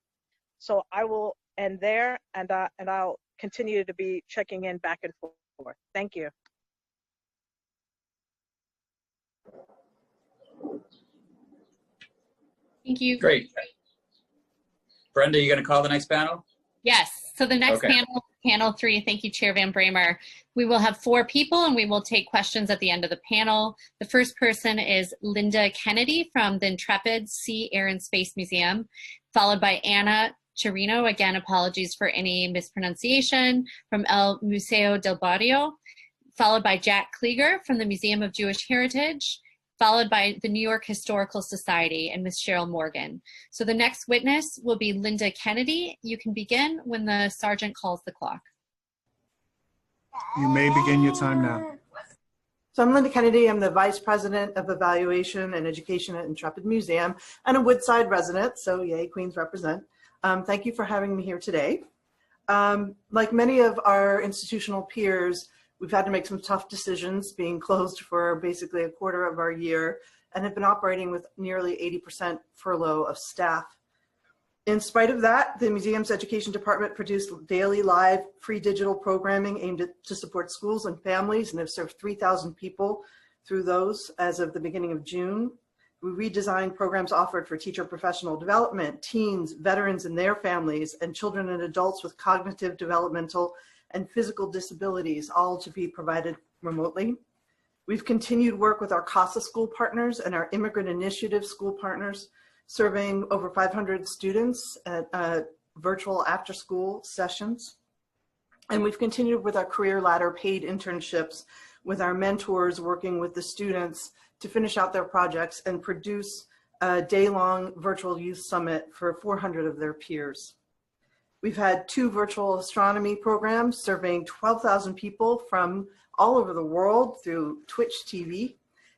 So I will end there, and I'll continue to be checking in back and forth. Thank you. Thank you. Great. Brenda, you going to call the next panel? Yes. So the next Okay. panel 3, thank you, Chair Van Bramer. We will have 4 people, and we will take questions at the end of the panel. The first person is Linda Kennedy from the Intrepid Sea, Air, and Space Museum, followed by Anna Chirino, again, apologies for any mispronunciation, from El Museo del Barrio, followed by Jack Klieger from the Museum of Jewish Heritage, followed by the New York Historical Society and Ms. Cheryl Morgan. So the next witness will be Linda Kennedy. You can begin when the sergeant calls the clock. You may begin your time now. So I'm Linda Kennedy. I'm the Vice President of Evaluation and Education at Intrepid Museum and a Woodside resident, so yay, Queens represent. Thank you for having me here today. Like many of our institutional peers, we've had to make some tough decisions, being closed for basically a quarter of our year, and have been operating with nearly 80% furlough of staff. In spite of that, the museum's education department produced daily live free digital programming aimed to support schools and families, and have served 3,000 people through those as of the beginning of June. We redesigned programs offered for teacher professional development, teens, veterans and their families, and children and adults with cognitive, developmental, and physical disabilities, all to be provided remotely. We've continued work with our CASA school partners and our Immigrant Initiative school partners, serving over 500 students at virtual after-school sessions. And we've continued with our Career Ladder paid internships with our mentors, working with the students to finish out their projects and produce a day-long virtual youth summit for 400 of their peers. We've had 2 virtual astronomy programs serving 12,000 people from all over the world through Twitch TV,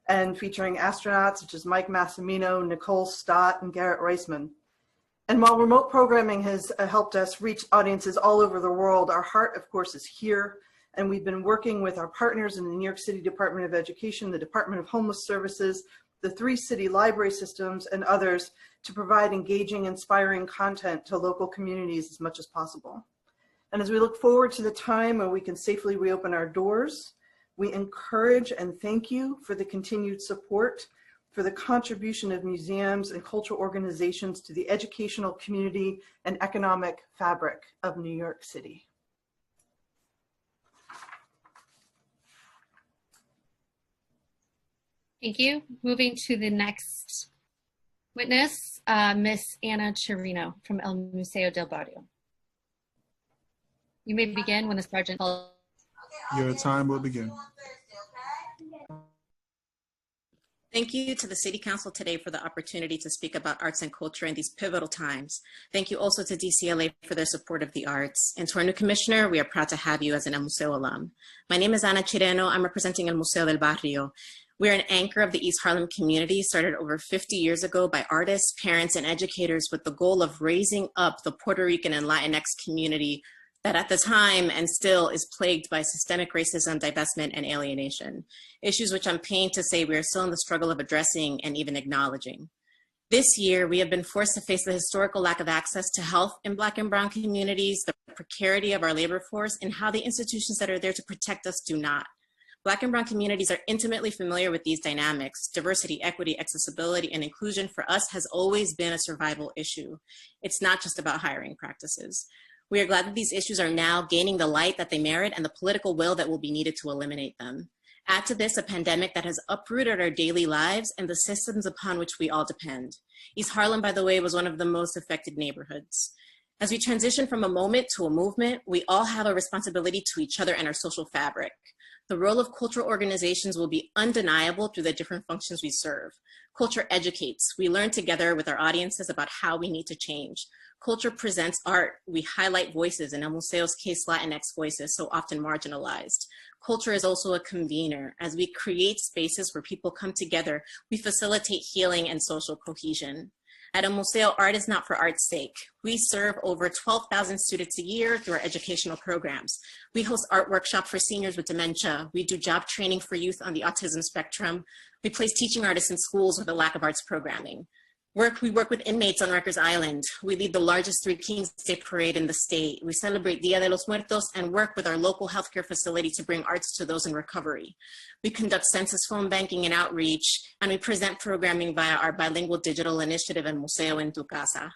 and featuring astronauts such as Mike Massimino, Nicole Stott, and Garrett Reisman. And while remote programming has helped us reach audiences all over the world, our heart, of course, is here. And we've been working with our partners in the New York City Department of Education, the Department of Homeless Services, the 3 city library systems, and others to provide engaging, inspiring content to local communities as much as possible. And as we look forward to the time when we can safely reopen our doors, we encourage and thank you for the continued support, for the contribution of museums and cultural organizations to the educational community and economic fabric of New York City. Thank you. Moving to the next witness, Miss Anna Chirino from El Museo del Barrio. You may begin when the sergeant calls. Your time will begin. Thank you to the City Council today for the opportunity to speak about arts and culture in these pivotal times. Thank you also to DCLA for their support of the arts. And to our new commissioner, we are proud to have you as an El Museo alum. My name is Anna Chirino. I'm representing El Museo del Barrio. We are an anchor of the East Harlem community, started over 50 years ago by artists, parents, and educators with the goal of raising up the Puerto Rican and Latinx community that at the time and still is plagued by systemic racism, divestment, and alienation. Issues which I'm pained to say we are still in the struggle of addressing and even acknowledging. This year, we have been forced to face the historical lack of access to health in Black and Brown communities, the precarity of our labor force, and how the institutions that are there to protect us do not. Black and Brown communities are intimately familiar with these dynamics. Diversity, equity, accessibility, and inclusion for us has always been a survival issue. It's not just about hiring practices. We are glad that these issues are now gaining the light that they merit and the political will that will be needed to eliminate them. Add to this a pandemic that has uprooted our daily lives and the systems upon which we all depend. East Harlem, by the way, was one of the most affected neighborhoods. As we transition from a moment to a movement, we all have a responsibility to each other and our social fabric. The role of cultural organizations will be undeniable through the different functions we serve. Culture educates. We learn together with our audiences about how we need to change. Culture presents art. We highlight voices, in El Museo's case, Latinx voices, so often marginalized. Culture is also a convener. As we create spaces where people come together, we facilitate healing and social cohesion. At El Museo, art is not for art's sake. We serve over 12,000 students a year through our educational programs. We host art workshops for seniors with dementia. We do job training for youth on the autism spectrum. We place teaching artists in schools with a lack of arts programming. We work with inmates on Rikers Island. We lead the largest Three Kings Day parade in the state. We celebrate Dia de los Muertos and work with our local healthcare facility to bring arts to those in recovery. We conduct census phone banking and outreach, and we present programming via our bilingual digital initiative, El Museo en tu Casa.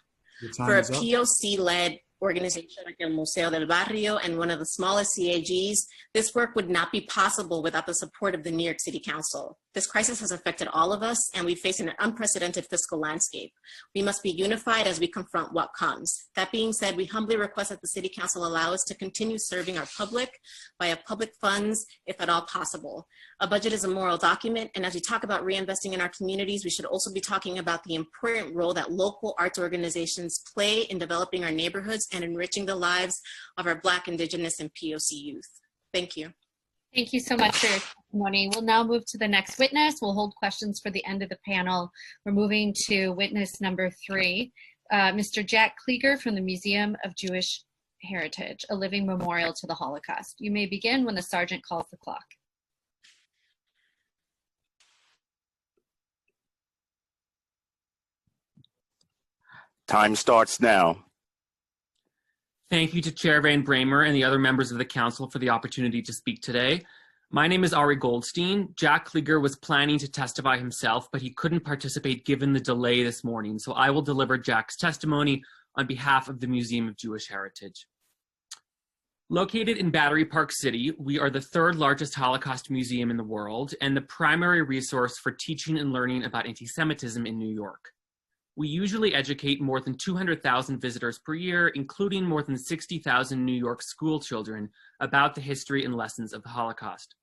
For a POC-led organization like El Museo del Barrio and one of the smallest CAGs, this work would not be possible without the support of the New York City Council. This crisis has affected all of us, and we face an unprecedented fiscal landscape. We must be unified as we confront what comes. That being said, we humbly request that the City Council allow us to continue serving our public via public funds, if at all possible. A budget is a moral document, and as we talk about reinvesting in our communities, we should also be talking about the important role that local arts organizations play in developing our neighborhoods and enriching the lives of our Black, Indigenous, and POC youth. Thank you. Thank you so much for your testimony. We'll now move to the next witness. We'll hold questions for the end of the panel. We're moving to witness number 3, Mr. Jack Klieger from the Museum of Jewish Heritage, a living memorial to the Holocaust. You may begin when the sergeant calls the clock. Time starts now. Thank you to Chair Van Bramer and the other members of the council for the opportunity to speak today. My name is Ari Goldstein. Jack Klieger was planning to testify himself, but he couldn't participate given the delay this morning, so I will deliver Jack's testimony on behalf of the Museum of Jewish Heritage. Located in Battery Park City, we are the 3rd largest Holocaust museum in the world and the primary resource for teaching and learning about anti-Semitism in New York. We usually educate more than 200,000 visitors per year, including more than 60,000 New York school children, about the history and lessons of the Holocaust.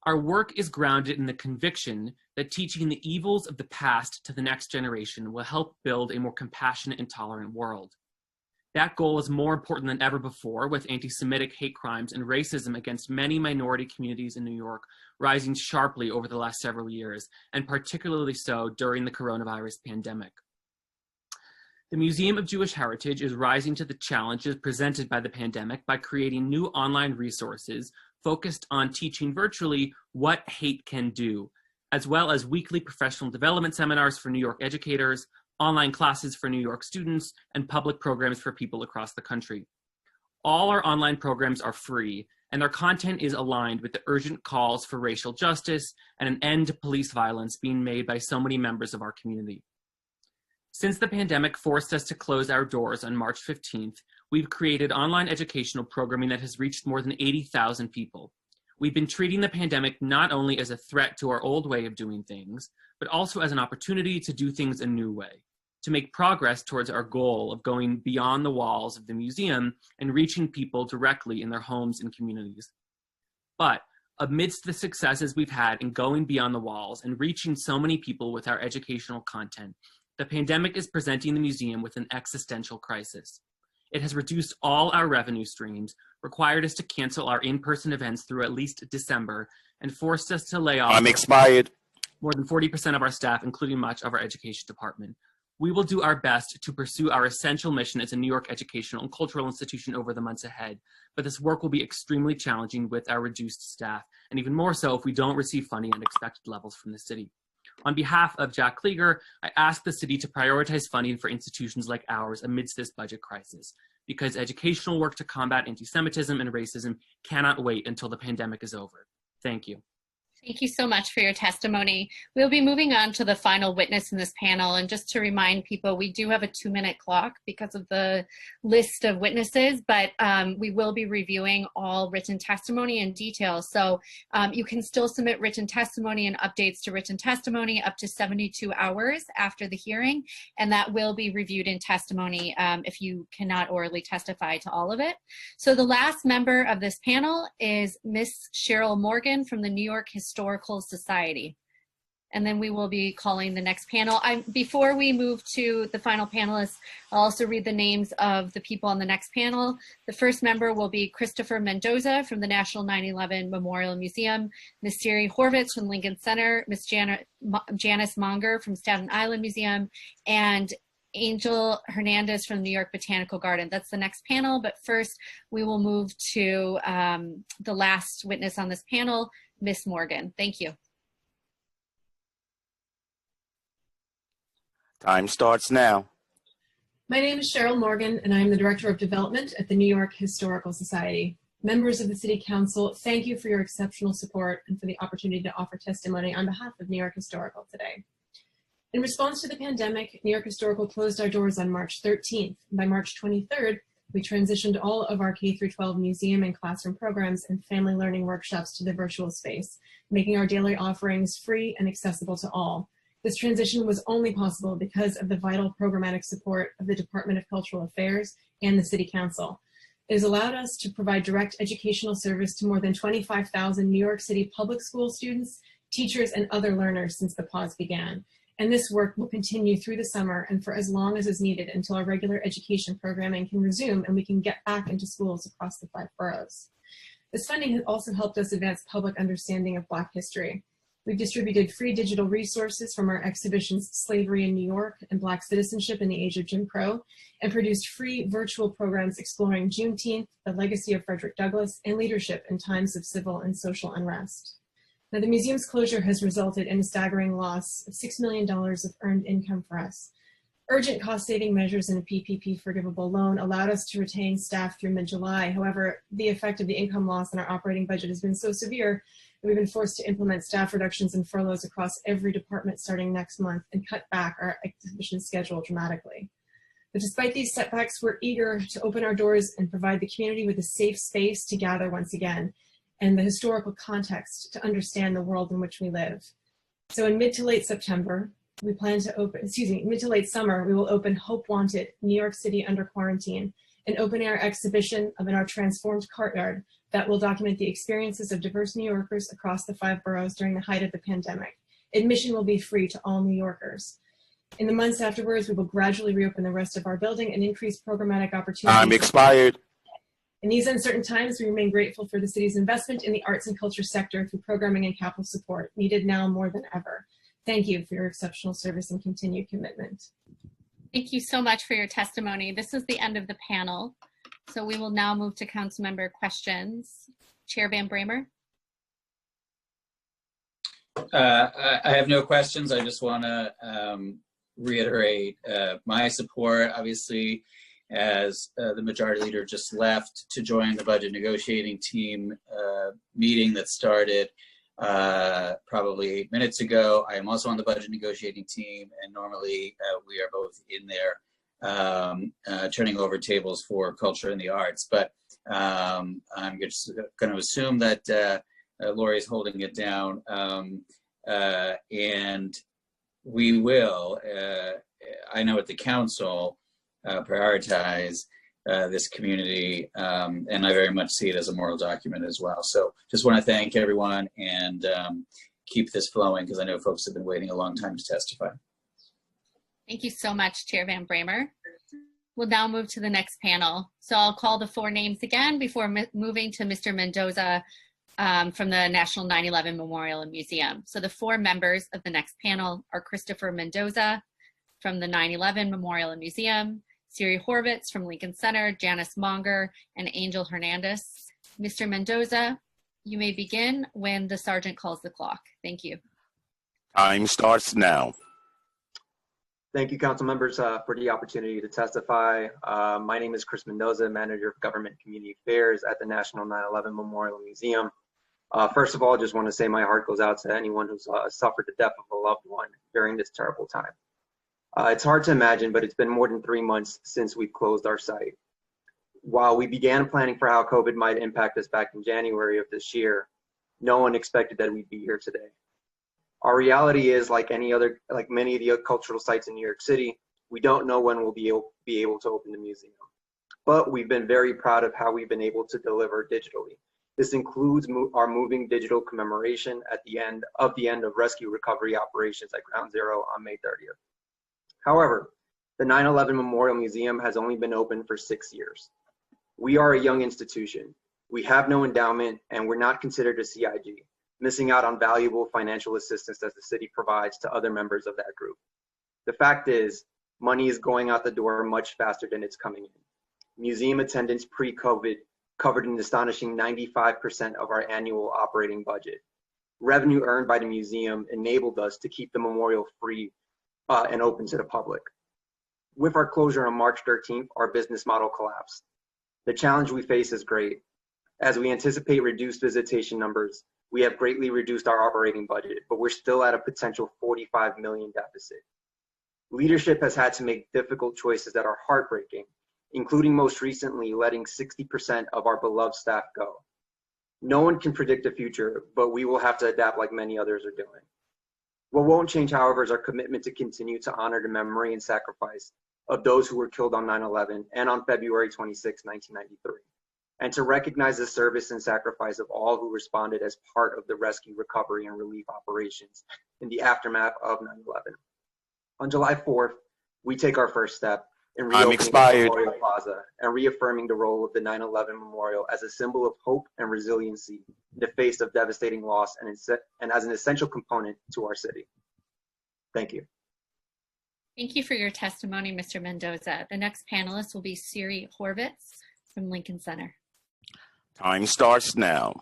Our work is grounded in the conviction that teaching the evils of the past to the next generation will help build a more compassionate and tolerant world. That goal is more important than ever before, with anti-Semitic hate crimes and racism against many minority communities in New York rising sharply over the last several years, and particularly so during the coronavirus pandemic. The Museum of Jewish Heritage is rising to the challenges presented by the pandemic by creating new online resources focused on teaching virtually what hate can do, as well as weekly professional development seminars for New York educators, online classes for New York students, and public programs for people across the country. All our online programs are free, and their content is aligned with the urgent calls for racial justice and an end to police violence being made by so many members of our community. Since the pandemic forced us to close our doors on March 15th, we've created online educational programming that has reached more than 80,000 people. We've been treating the pandemic not only as a threat to our old way of doing things, but also as an opportunity to do things a new way, to make progress towards our goal of going beyond the walls of the museum and reaching people directly in their homes and communities. But amidst the successes we've had in going beyond the walls and reaching so many people with our educational content, the pandemic is presenting the museum with an existential crisis. It has reduced all our revenue streams, required us to cancel our in-person events through at least December, and forced us to lay off more than 40% of our staff, including much of our education department. We will do our best to pursue our essential mission as a New York educational and cultural institution over the months ahead, but this work will be extremely challenging with our reduced staff, and even more so if we don't receive funding at expected levels from the city. On behalf of Jack Klieger, I ask the city to prioritize funding for institutions like ours amidst this budget crisis, because educational work to combat anti-Semitism and racism cannot wait until the pandemic is over. Thank you. Thank you so much for your testimony. We'll be moving on to the final witness in this panel. And just to remind people, we do have a 2-minute clock because of the list of witnesses, but we will be reviewing all written testimony in detail. So you can still submit written testimony and updates to written testimony up to 72 hours after the hearing, and that will be reviewed in testimony if you cannot orally testify to all of it. So the last member of this panel is Miss Cheryl Morgan from the New York Historical Society. And then we will be calling the next panel. Before we move to the final panelists, I'll also read the names of the people on the next panel. The first member will be Christopher Mendoza from the National 9/11 Memorial Museum, Ms. Siri Horvitz from Lincoln Center, Ms. Janice Monger from Staten Island Museum, and Angel Hernandez from the New York Botanical Garden. That's the next panel, but first we will move to the last witness on this panel, Ms. Morgan. Thank you. Time starts now. My name is Cheryl Morgan, and I am the Director of Development at the New York Historical Society. Members of the City Council, thank you for your exceptional support and for the opportunity to offer testimony on behalf of New York Historical today. In response to the pandemic, New York Historical closed our doors on March 13th. By March 23rd, we transitioned all of our K-12 museum and classroom programs and family learning workshops to the virtual space, making our daily offerings free and accessible to all. This transition was only possible because of the vital programmatic support of the Department of Cultural Affairs and the City Council. It has allowed us to provide direct educational service to more than 25,000 New York City public school students, teachers, and other learners since the pause began. And this work will continue through the summer and for as long as is needed until our regular education programming can resume and we can get back into schools across the 5 boroughs. This funding has also helped us advance public understanding of Black history. We've distributed free digital resources from our exhibitions Slavery in New York and Black Citizenship in the Age of Jim Crow, and produced free virtual programs exploring Juneteenth, the legacy of Frederick Douglass, and leadership in times of civil and social unrest. Now, the museum's closure has resulted in a staggering loss of $6 million of earned income for us. Urgent cost-saving measures and a PPP forgivable loan allowed us to retain staff through mid-July. However, the effect of the income loss in our operating budget has been so severe that we've been forced to implement staff reductions and furloughs across every department starting next month and cut back our exhibition schedule dramatically. But despite these setbacks, we're eager to open our doors and provide the community with a safe space to gather once again, and the historical context to understand the world in which we live. So in mid to late September, we plan to open, mid to late summer, we will open Hope Wanted, New York City Under Quarantine, an open-air exhibition in our transformed courtyard that will document the experiences of diverse New Yorkers across the 5 boroughs during the height of the pandemic. Admission will be free to all New Yorkers. In the months afterwards, we will gradually reopen the rest of our building and increase programmatic opportunities. Time expired. In these uncertain times, we remain grateful for the city's investment in the arts and culture sector through programming and capital support, needed now more than ever. Thank you for your exceptional service and continued commitment. Thank you so much for your testimony. This is the end of the panel. So we will now move to council member questions. Chair Van Bramer. I have no questions. I just want to reiterate my support, obviously, as the majority leader just left to join the budget negotiating team meeting that started probably 8 minutes ago. I am also on the budget negotiating team, and normally we are both in there turning over tables for culture and the arts. But I'm just going to assume that Lori is holding it down, and we will, I know at the council, prioritize this community, and I very much see it as a moral document as well. So just want to thank everyone and keep this flowing, because I know folks have been waiting a long time to testify. Thank you so much, Chair Van Bramer. We'll now move to the next panel. So I'll call the 4 names again before moving to Mr. Mendoza from the National 9/11 Memorial and Museum. So the 4 members of the next panel are Christopher Mendoza from the 9/11 Memorial and Museum, Siri Horvitz from Lincoln Center, Janice Monger, and Angel Hernandez. Mr. Mendoza, you may begin when the sergeant calls the clock. Thank you. Time starts now. Thank you, council members, for the opportunity to testify. My name is Chris Mendoza, Manager of Government Community Affairs at the National 9/11 Memorial Museum. First of all, I just want to say my heart goes out to anyone who's suffered the death of a loved one during this terrible time. It's hard to imagine, but it's been more than 3 months since we closed our site. While we began planning for how COVID might impact us back in January of this year, no one expected that we'd be here today. Our reality is, like many of the cultural sites in New York City, we don't know when we'll be able to open the museum. But we've been very proud of how we've been able to deliver digitally. This includes our moving digital commemoration at the end of rescue recovery operations at Ground Zero on May 30th. However, the 9/11 Memorial Museum has only been open for 6 years. We are a young institution. We have no endowment, and we're not considered a CIG, missing out on valuable financial assistance that the city provides to other members of that group. The fact is, money is going out the door much faster than it's coming in. Museum attendance pre-COVID covered an astonishing 95% of our annual operating budget. Revenue earned by the museum enabled us to keep the memorial free and open to the public. With our closure on March 13th, our business model collapsed. The challenge we face is great. As we anticipate reduced visitation numbers, we have greatly reduced our operating budget, but we're still at a potential $45 million deficit. Leadership has had to make difficult choices that are heartbreaking, including most recently letting 60% of our beloved staff go. No one can predict the future, but we will have to adapt like many others are doing. What won't change, however, is our commitment to continue to honor the memory and sacrifice of those who were killed on 9/11 and on February 26, 1993, and to recognize the service and sacrifice of all who responded as part of the rescue, recovery, and relief operations in the aftermath of 9/11. On July 4th, we take our first step in reopening the Memorial Plaza and reaffirming the role of the 9/11 Memorial as a symbol of hope and resiliency in the face of devastating loss and as an essential component to our city. Thank you. Thank you for your testimony, Mr. Mendoza. The next panelist will be Siri Horvitz from Lincoln Center. Time starts now.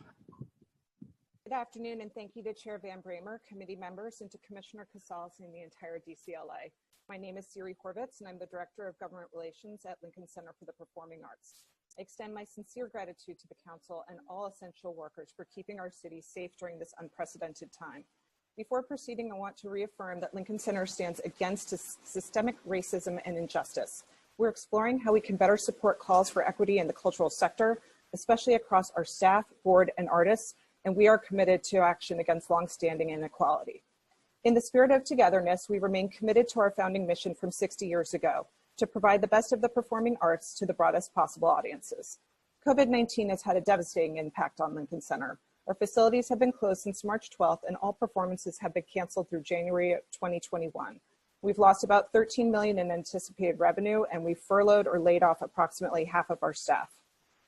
Good afternoon, and thank you to Chair Van Bramer, committee members, and to Commissioner Casals and the entire DCLA. My name is Siri Horvitz, and I'm the Director of Government Relations at Lincoln Center for the Performing Arts. I extend my sincere gratitude to the Council and all essential workers for keeping our city safe during this unprecedented time. Before proceeding, I want to reaffirm that Lincoln Center stands against systemic racism and injustice. We're exploring how we can better support calls for equity in the cultural sector, especially across our staff, board, and artists, and we are committed to action against longstanding inequality. In the spirit of togetherness, we remain committed to our founding mission from 60 years ago, to provide the best of the performing arts to the broadest possible audiences. COVID-19 has had a devastating impact on Lincoln Center. Our facilities have been closed since March 12th, and all performances have been canceled through January 2021. We've lost about $13 million in anticipated revenue, and we've furloughed or laid off approximately half of our staff.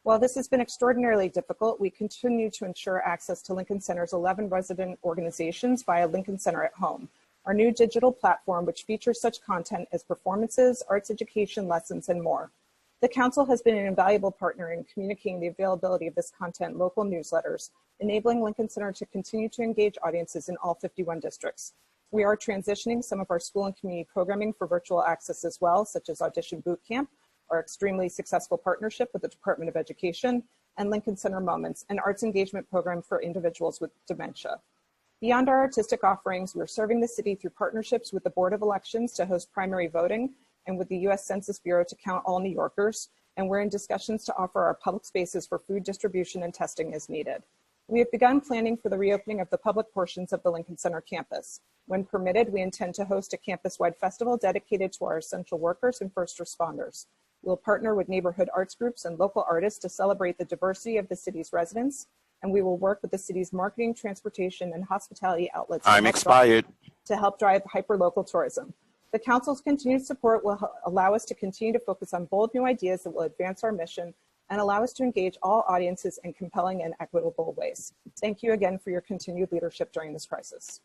While this has been extraordinarily difficult, we continue to ensure access to Lincoln Center's 11 resident organizations via Lincoln Center at Home, our new digital platform which features such content as performances, arts education, lessons, and more. The Council has been an invaluable partner in communicating the availability of this content in local newsletters, enabling Lincoln Center to continue to engage audiences in all 51 districts. We are transitioning some of our school and community programming for virtual access as well, such as Audition Boot Camp, our extremely successful partnership with the Department of Education, and Lincoln Center Moments, an arts engagement program for individuals with dementia. Beyond our artistic offerings, we are serving the city through partnerships with the Board of Elections to host primary voting and with the U.S. Census Bureau to count all New Yorkers, and we're in discussions to offer our public spaces for food distribution and testing as needed. We have begun planning for the reopening of the public portions of the Lincoln Center campus. When permitted, we intend to host a campus-wide festival dedicated to our essential workers and first responders. We'll partner with neighborhood arts groups and local artists to celebrate the diversity of the city's residents, and we will work with the city's marketing, transportation, and hospitality outlets to help drive hyper-local tourism. The Council's continued support will allow us to continue to focus on bold new ideas that will advance our mission and allow us to engage all audiences in compelling and equitable ways. Thank you again for your continued leadership during this crisis.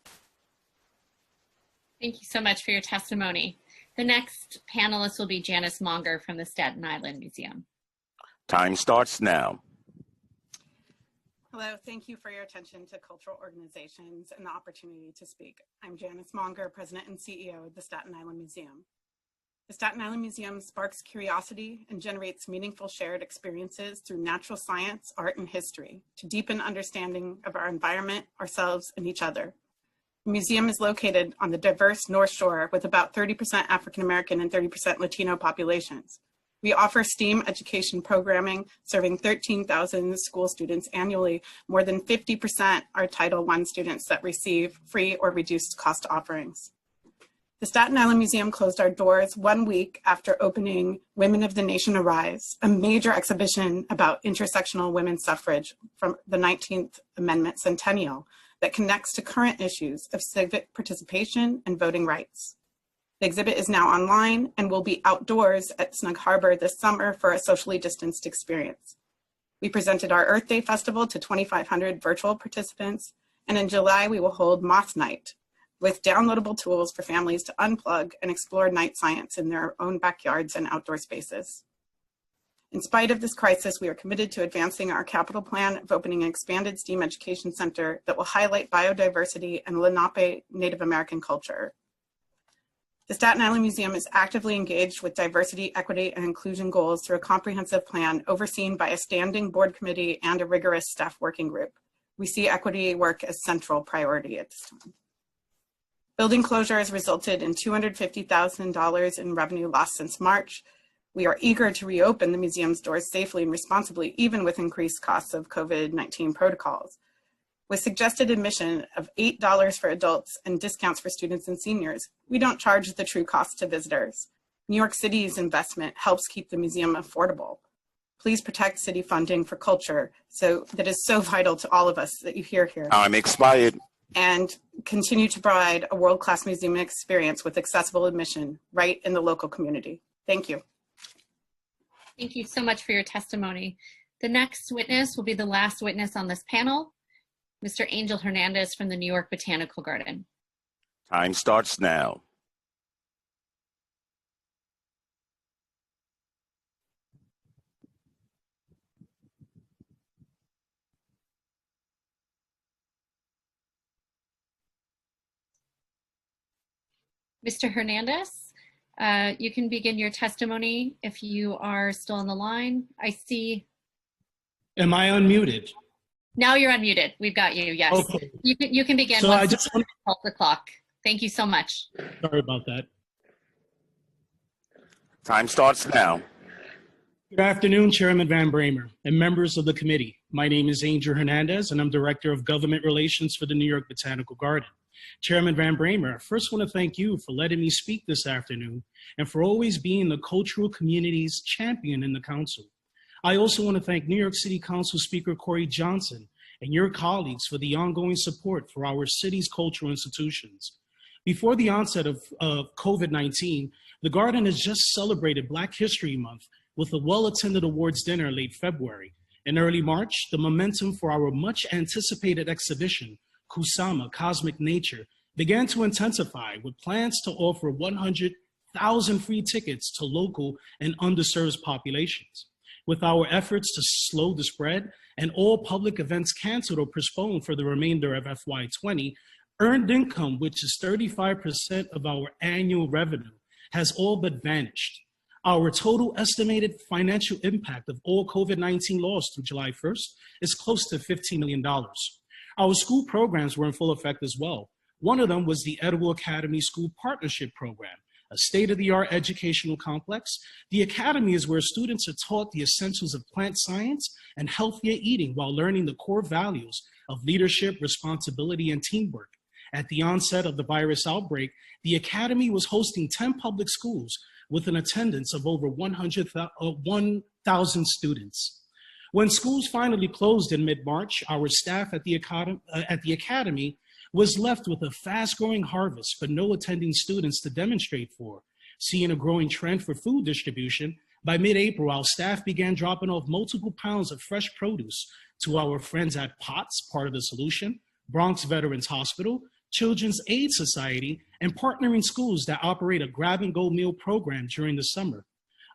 Thank you so much for your testimony. The next panelist will be Janice Monger from the Staten Island Museum. Time starts now. Hello, thank you for your attention to cultural organizations and the opportunity to speak. I'm Janice Monger, President and CEO of the Staten Island Museum. The Staten Island Museum sparks curiosity and generates meaningful shared experiences through natural science, art, and history to deepen understanding of our environment, ourselves, and each other. The museum is located on the diverse North Shore with about 30% African American and 30% Latino populations. We offer STEAM education programming, serving 13,000 school students annually. More than 50% are Title I students that receive free or reduced cost offerings. The Staten Island Museum closed our doors 1 week after opening Women of the Nation Arise, a major exhibition about intersectional women's suffrage from the 19th Amendment centennial that connects to current issues of civic participation and voting rights. The exhibit is now online and will be outdoors at Snug Harbor this summer for a socially distanced experience. We presented our Earth Day Festival to 2,500 virtual participants, and in July we will hold Moth Night, with downloadable tools for families to unplug and explore night science in their own backyards and outdoor spaces. In spite of this crisis, we are committed to advancing our capital plan of opening an expanded STEAM education center that will highlight biodiversity and Lenape Native American culture. The Staten Island Museum is actively engaged with diversity, equity, and inclusion goals through a comprehensive plan overseen by a standing board committee and a rigorous staff working group. We see equity work as central priority at this time. Building closure has resulted in $250,000 in revenue lost since March. We are eager to reopen the museum's doors safely and responsibly, even with increased costs of COVID-19 protocols. With suggested admission of $8 for adults and discounts for students and seniors, we don't charge the true cost to visitors. New York City's investment helps keep the museum affordable. Please protect city funding for culture that is so vital to all of us that you hear here. I'm expired. And continue to provide a world-class museum experience with accessible admission right in the local community. Thank you. Thank you so much for your testimony. The next witness will be the last witness on this panel, Mr. Angel Hernandez from the New York Botanical Garden. Time starts now. Mr. Hernandez, you can begin your testimony if you are still on the line. I see. Am I unmuted? Now you're unmuted. We've got you, yes. Okay. You can begin So once I just want the clock. Thank you so much. Sorry about that. Time starts now. Good afternoon, Chairman Van Bramer and members of the committee. My name is Angel Hernandez, and I'm Director of Government Relations for the New York Botanical Garden. Chairman Van Bramer, I first want to thank you for letting me speak this afternoon and for always being the cultural community's champion in the council. I also want to thank New York City Council Speaker Corey Johnson and your colleagues for the ongoing support for our city's cultural institutions. Before the onset of COVID-19, the Garden has just celebrated Black History Month with a well-attended awards dinner late February. In early March, the momentum for our much-anticipated exhibition, Kusama, Cosmic Nature, began to intensify with plans to offer 100,000 free tickets to local and underserved populations. With our efforts to slow the spread and all public events canceled or postponed for the remainder of FY20, earned income, which is 35% of our annual revenue, has all but vanished. Our total estimated financial impact of all COVID-19 loss through July 1st is close to $15 million. Our school programs were in full effect as well. One of them was the Edible Academy School Partnership Program, a state-of-the-art educational complex. The academy is where students are taught the essentials of plant science and healthier eating while learning the core values of leadership, responsibility, and teamwork. At the onset of the virus outbreak, the academy was hosting 10 public schools with an attendance of over 1,000 students. When schools finally closed in mid-March, our staff at the academy was left with a fast-growing harvest but no attending students to demonstrate for. Seeing a growing trend for food distribution, by mid-April, our staff began dropping off multiple pounds of fresh produce to our friends at POTS, part of the solution, Bronx Veterans Hospital, Children's Aid Society, and partnering schools that operate a grab-and-go meal program during the summer.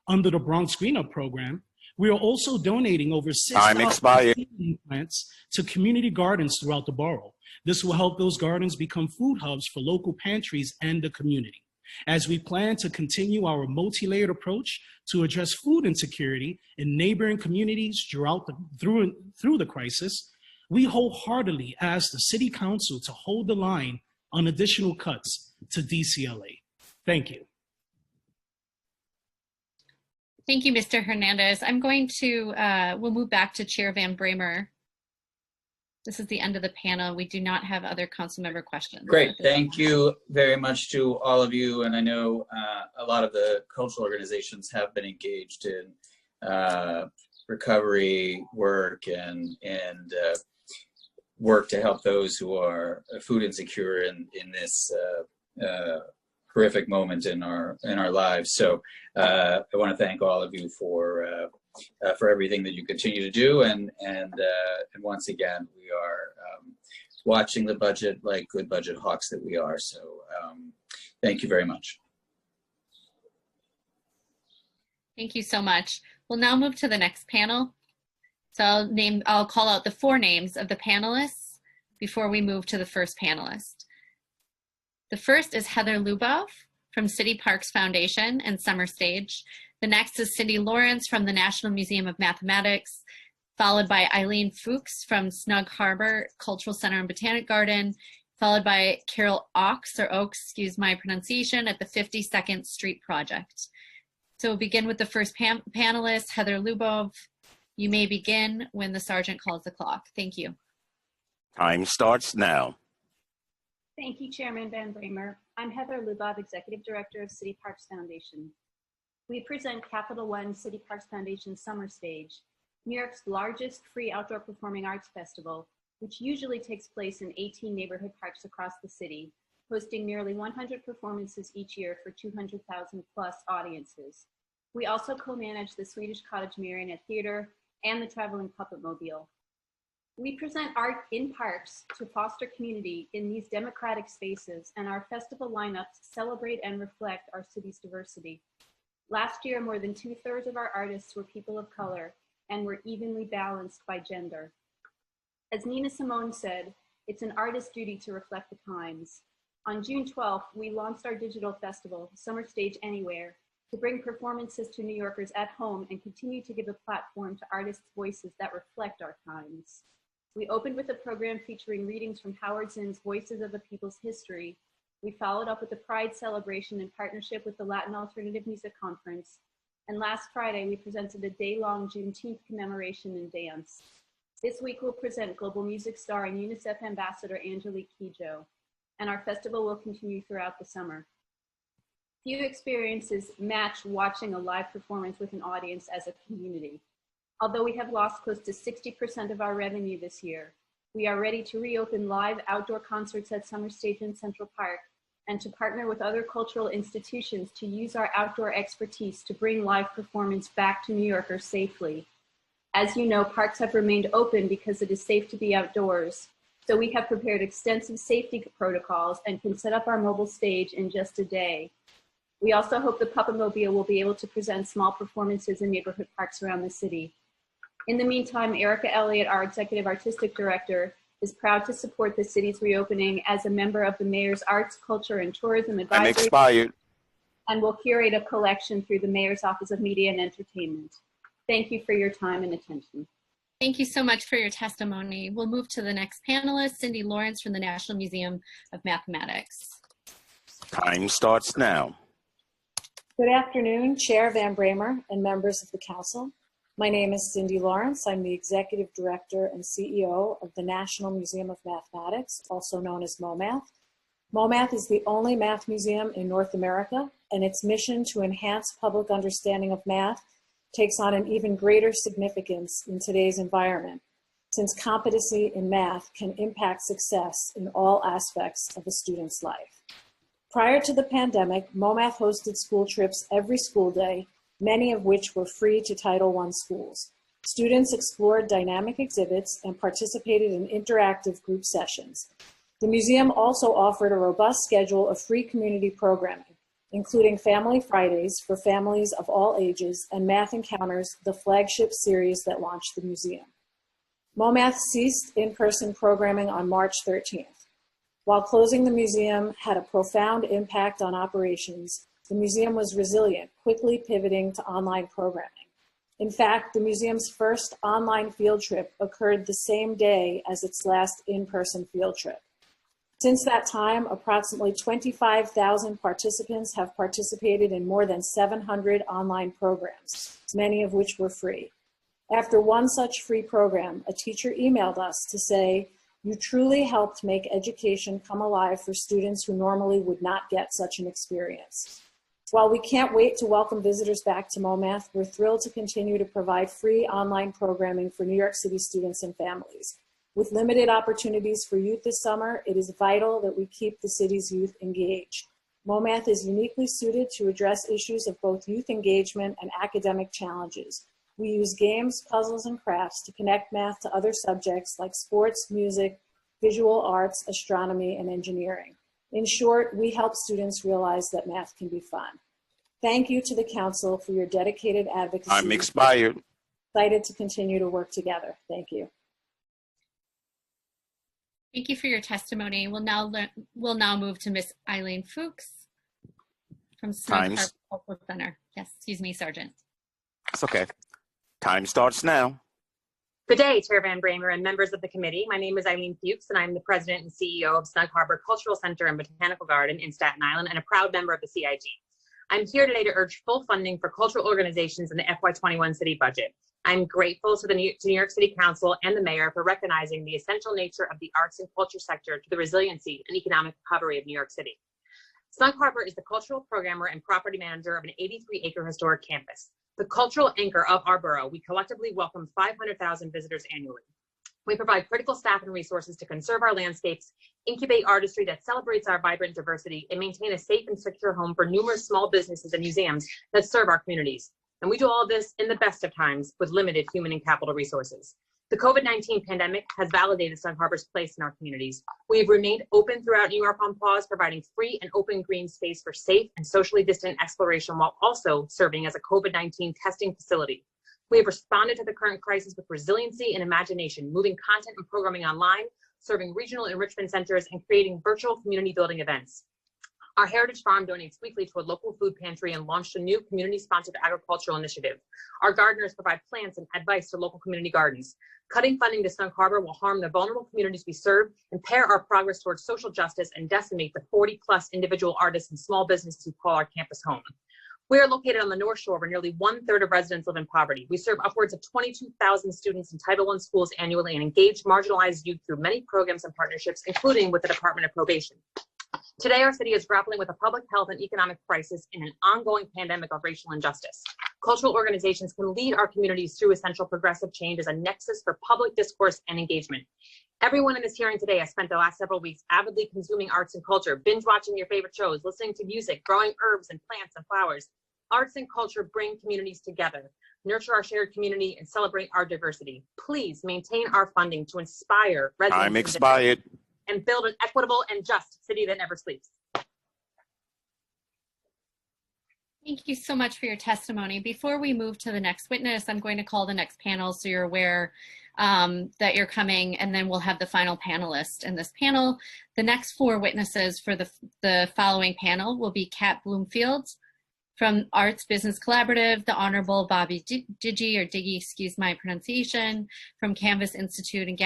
Under the Bronx Green Up program, We are also donating over Time 6,000 expired. seedling plants to community gardens throughout the borough. This will help those gardens become food hubs for local pantries and the community. As we plan to continue our multi-layered approach to address food insecurity in neighboring communities through the crisis, we wholeheartedly ask the City Council to hold the line on additional cuts to DCLA. Thank you. Thank you, Mr. Hernandez. I'm going to, we'll move back to Chair Van Bramer. This is the end of the panel. We do not have other council member questions. Great. Thank you very much to all of you. And I know a lot of the cultural organizations have been engaged in recovery work and work to help those who are food insecure in this horrific moment in our lives. So I want to thank all of you for everything that you continue to do, and once again, we are watching the budget like good budget hawks that we are. So thank you very much. Thank you so much. We'll now move to the next panel. So I'll call out the 4 names of the panelists before we move to the first panelist. The first is Heather Lubov from City Parks Foundation and Summer Stage. The next is Cindy Lawrence from the National Museum of Mathematics, followed by Eileen Fuchs from Snug Harbor Cultural Center and Botanic Garden, followed by Carol Oaks, excuse my pronunciation, at the 52nd Street Project. So we'll begin with the first panelist, Heather Lubov. You may begin when the sergeant calls the clock. Thank you. Time starts now. Thank you, Chairman Van Bramer. I'm Heather Lubov, Executive Director of City Parks Foundation. We present Capital One City Parks Foundation Summer Stage, New York's largest free outdoor performing arts festival, which usually takes place in 18 neighborhood parks across the city, hosting nearly 100 performances each year for 200,000 plus audiences. We also co-manage the Swedish Cottage Marionette Theater and the Traveling Puppet Mobile. We present art in parks to foster community in these democratic spaces, and our festival lineups celebrate and reflect our city's diversity. Last year, more than 2/3 of our artists were people of color and were evenly balanced by gender. As Nina Simone said, it's an artist's duty to reflect the times. On June 12th, we launched our digital festival, Summer Stage Anywhere, to bring performances to New Yorkers at home and continue to give a platform to artists' voices that reflect our times. We opened with a program featuring readings from Howard Zinn's Voices of a People's History. We followed up with a Pride celebration in partnership with the Latin Alternative Music Conference. And last Friday, we presented a day-long Juneteenth commemoration and dance. This week, we'll present global music star and UNICEF Ambassador Angelique Kidjo. And our festival will continue throughout the summer. Few experiences match watching a live performance with an audience as a community. Although we have lost close to 60% of our revenue this year, we are ready to reopen live outdoor concerts at Summer Stage in Central Park and to partner with other cultural institutions to use our outdoor expertise to bring live performance back to New Yorkers safely. As you know, parks have remained open because it is safe to be outdoors, so we have prepared extensive safety protocols and can set up our mobile stage in just a day. We also hope the Puppet Mobile will be able to present small performances in neighborhood parks around the city. In the meantime, Erica Elliott, our Executive Artistic Director, is proud to support the city's reopening as a member of the Mayor's Arts, Culture, and Tourism Advisory. Time expired. And will curate a collection through the Mayor's Office of Media and Entertainment. Thank you for your time and attention. Thank you so much for your testimony. We'll move to the next panelist, Cindy Lawrence from the National Museum of Mathematics. Time starts now. Good afternoon, Chair Van Bramer and members of the Council. My name is Cindy Lawrence. I'm the Executive Director and CEO of the National Museum of Mathematics, also known as MoMath. MoMath is the only math museum in North America, and its mission to enhance public understanding of math takes on an even greater significance in today's environment, since competency in math can impact success in all aspects of a student's life. Prior to the pandemic, MoMath hosted school trips every school day, many of which were free to Title I schools. Students explored dynamic exhibits and participated in interactive group sessions. The museum also offered a robust schedule of free community programming, including Family Fridays for families of all ages and Math Encounters, the flagship series that launched the museum. MoMath ceased in-person programming on March 13th. While closing the museum had a profound impact on operations, the museum was resilient, quickly pivoting to online programming. In fact, the museum's first online field trip occurred the same day as its last in-person field trip. Since that time, approximately 25,000 participants have participated in more than 700 online programs, many of which were free. After one such free program, a teacher emailed us to say, "You truly helped make education come alive for students who normally would not get such an experience." While we can't wait to welcome visitors back to MoMath, we're thrilled to continue to provide free online programming for New York City students and families. With limited opportunities for youth this summer, it is vital that we keep the city's youth engaged. MoMath is uniquely suited to address issues of both youth engagement and academic challenges. We use games, puzzles, and crafts to connect math to other subjects like sports, music, visual arts, astronomy, and engineering. In short, we help students realize that math can be fun. Thank you to the Council for your dedicated advocacy. I'm expired. Excited to continue to work together. Thank you. Thank you for your testimony. We'll now move to Ms. Eileen Fuchs from Snug Harbor Cultural Center. Yes, excuse me, Sergeant. It's okay. Time starts now. Good day, Chair Van Bramer and members of the committee. My name is Eileen Fuchs, and I'm the president and CEO of Snug Harbor Cultural Center and Botanical Garden in Staten Island and a proud member of the CIG. I'm here today to urge full funding for cultural organizations in the FY21 city budget. I'm grateful to the New York City Council and the mayor for recognizing the essential nature of the arts and culture sector to the resiliency and economic recovery of New York City. Snug Harbor is the cultural programmer and property manager of an 83-acre historic campus. The cultural anchor of our borough, we collectively welcome 500,000 visitors annually. We provide critical staff and resources to conserve our landscapes, incubate artistry that celebrates our vibrant diversity, and maintain a safe and secure home for numerous small businesses and museums that serve our communities. And we do all of this in the best of times with limited human and capital resources. The COVID-19 pandemic has validated Snug Harbor's place in our communities. We have remained open throughout New York on Pause, providing free and open green space for safe and socially distant exploration while also serving as a COVID-19 testing facility. We have responded to the current crisis with resiliency and imagination, moving content and programming online, serving regional enrichment centers, and creating virtual community building events. Our Heritage Farm donates weekly to a local food pantry and launched a new community-sponsored agricultural initiative. Our gardeners provide plants and advice to local community gardens. Cutting funding to Snug Harbor will harm the vulnerable communities we serve, impair our progress towards social justice, and decimate the 40-plus individual artists and small businesses who call our campus home. We are located on the North Shore where nearly 1/3 of residents live in poverty. We serve upwards of 22,000 students in Title I schools annually and engage marginalized youth through many programs and partnerships, including with the Department of Probation. Today, our city is grappling with a public health and economic crisis in an ongoing pandemic of racial injustice. Cultural organizations can lead our communities through essential progressive change as a nexus for public discourse and engagement. Everyone in this hearing today has spent the last several weeks avidly consuming arts and culture, binge watching your favorite shows, listening to music, growing herbs and plants and flowers. Arts and culture bring communities together, nurture our shared community, and celebrate our diversity. Please maintain our funding to inspire residents. I'm expired. And build an equitable and just city that never sleeps. Thank you so much for your testimony. Before we move to the next witness, I'm going to call the next panel so you're aware that you're coming, and then we'll have the final panelist in this panel. The next 4 witnesses for the following panel will be Kat Bloomfield from Arts Business Collaborative, the Honorable Bobby Diggy, excuse my pronunciation, from Canvas Institute and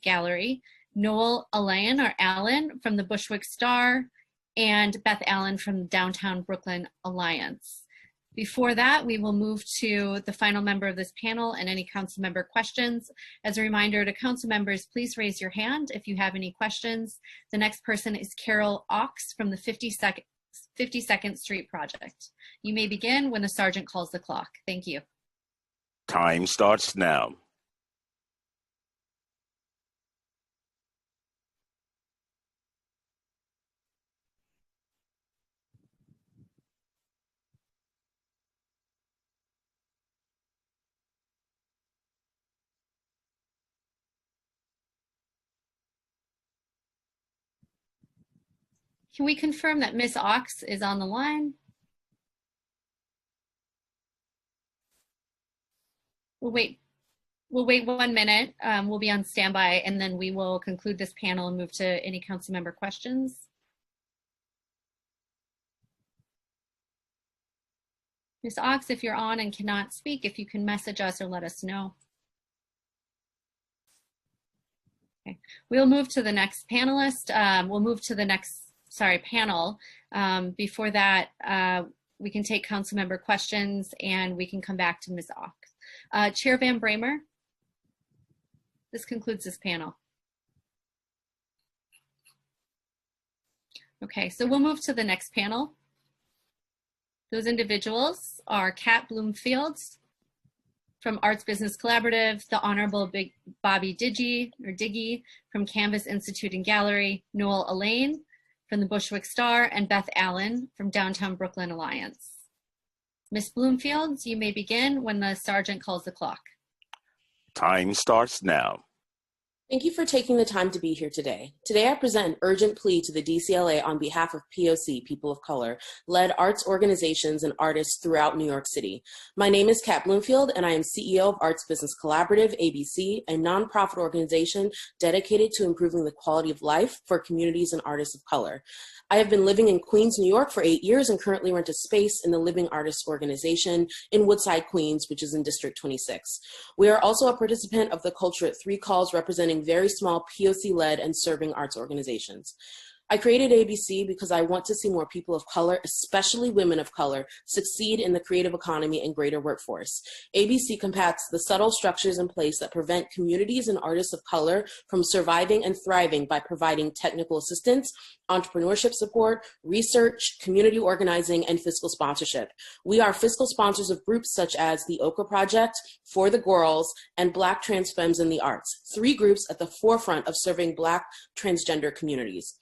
Gallery, Noel Allen from the Bushwick Star, and Beth Allen from Downtown Brooklyn Alliance. Before that, we will move to the final member of this panel and any council member questions. As a reminder to council members, please raise your hand if you have any questions. The next person is Carol Ox from the 52nd Street Project. You may begin when the sergeant calls the clock. Thank you. Time starts now. Can we confirm that Ms. Ox is on the line? We'll wait 1 minute. We'll be on standby, and then we will conclude this panel and move to any council member questions. Ms. Ox, if you're on and cannot speak, if you can message us or let us know. Okay. We'll move to the next panelist. We'll move to the next, panel. Before that, we can take council member questions and we can come back to Ms. Ox. Chair Van Bramer, this concludes this panel. Okay, so we'll move to the next panel. Those individuals are Kat Bloomfield from Arts Business Collaborative, the Honorable Bobby Diggy from Canvas Institute and Gallery, Noel Elaine from the Bushwick Star, and Beth Allen from Downtown Brooklyn Alliance. Ms. Bloomfield, you may begin when the sergeant calls the clock. Time starts now. Thank you for taking the time to be here today. Today I present an urgent plea to the DCLA on behalf of POC, People of Color, led arts organizations and artists throughout New York City. My name is Kat Bloomfield and I am CEO of Arts Business Collaborative, ABC, a nonprofit organization dedicated to improving the quality of life for communities and artists of color. I have been living in Queens, New York for 8 years and currently rent a space in the Living Artists Organization in Woodside, Queens, which is in District 26. We are also a participant of the Culture at 3 Calls, representing very small POC-led and serving arts organizations. I created ABC because I want to see more people of color, especially women of color, succeed in the creative economy and greater workforce. ABC combats the subtle structures in place that prevent communities and artists of color from surviving and thriving by providing technical assistance, entrepreneurship support, research, community organizing, and fiscal sponsorship. We are fiscal sponsors of groups such as the Oka Project, For the Girls, and Black Trans Femmes in the Arts, 3 groups at the forefront of serving Black transgender communities.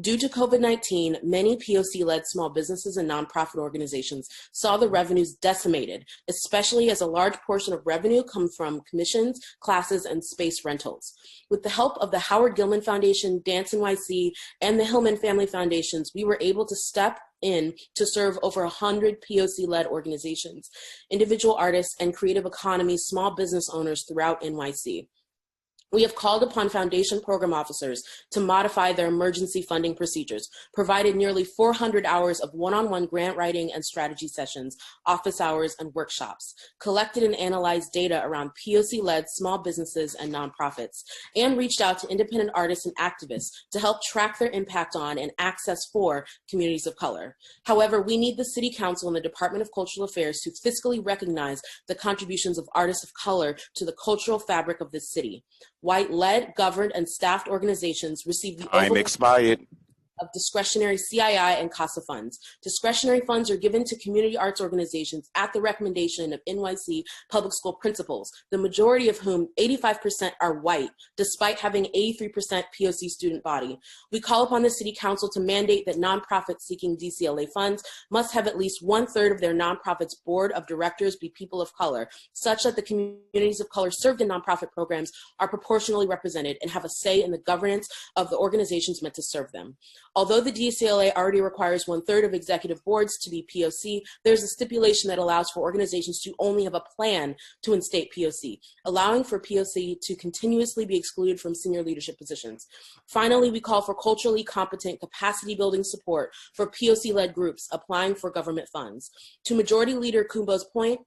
Due to COVID-19, many POC-led small businesses and nonprofit organizations saw the revenues decimated, especially as a large portion of revenue comes from commissions, classes, and space rentals. With the help of the Howard Gilman Foundation, Dance NYC, and the Hillman Family Foundations, we were able to step in to serve over 100 POC-led organizations, individual artists, and creative economy small business owners throughout NYC. We have called upon foundation program officers to modify their emergency funding procedures, provided nearly 400 hours of one-on-one grant writing and strategy sessions, office hours, and workshops, collected and analyzed data around POC-led small businesses and nonprofits, and reached out to independent artists and activists to help track their impact on and access for communities of color. However, we need the City Council and the Department of Cultural Affairs to fiscally recognize the contributions of artists of color to the cultural fabric of this city. White-led, governed, and staffed organizations receive the Time expired. of discretionary CII and CASA funds. Discretionary funds are given to community arts organizations at the recommendation of NYC public school principals, the majority of whom, 85%, are white, despite having 83% POC student body. We call upon the City Council to mandate that nonprofits seeking DCLA funds must have at least 1/3 of their nonprofit's board of directors be people of color, such that the communities of color served in nonprofit programs are proportionally represented and have a say in the governance of the organizations meant to serve them. Although the DCLA already requires 1/3 of executive boards to be POC, there's a stipulation that allows for organizations to only have a plan to instate POC, allowing for POC to continuously be excluded from senior leadership positions. Finally, we call for culturally competent capacity building support for POC-led groups applying for government funds. To Majority Leader Kumbo's point,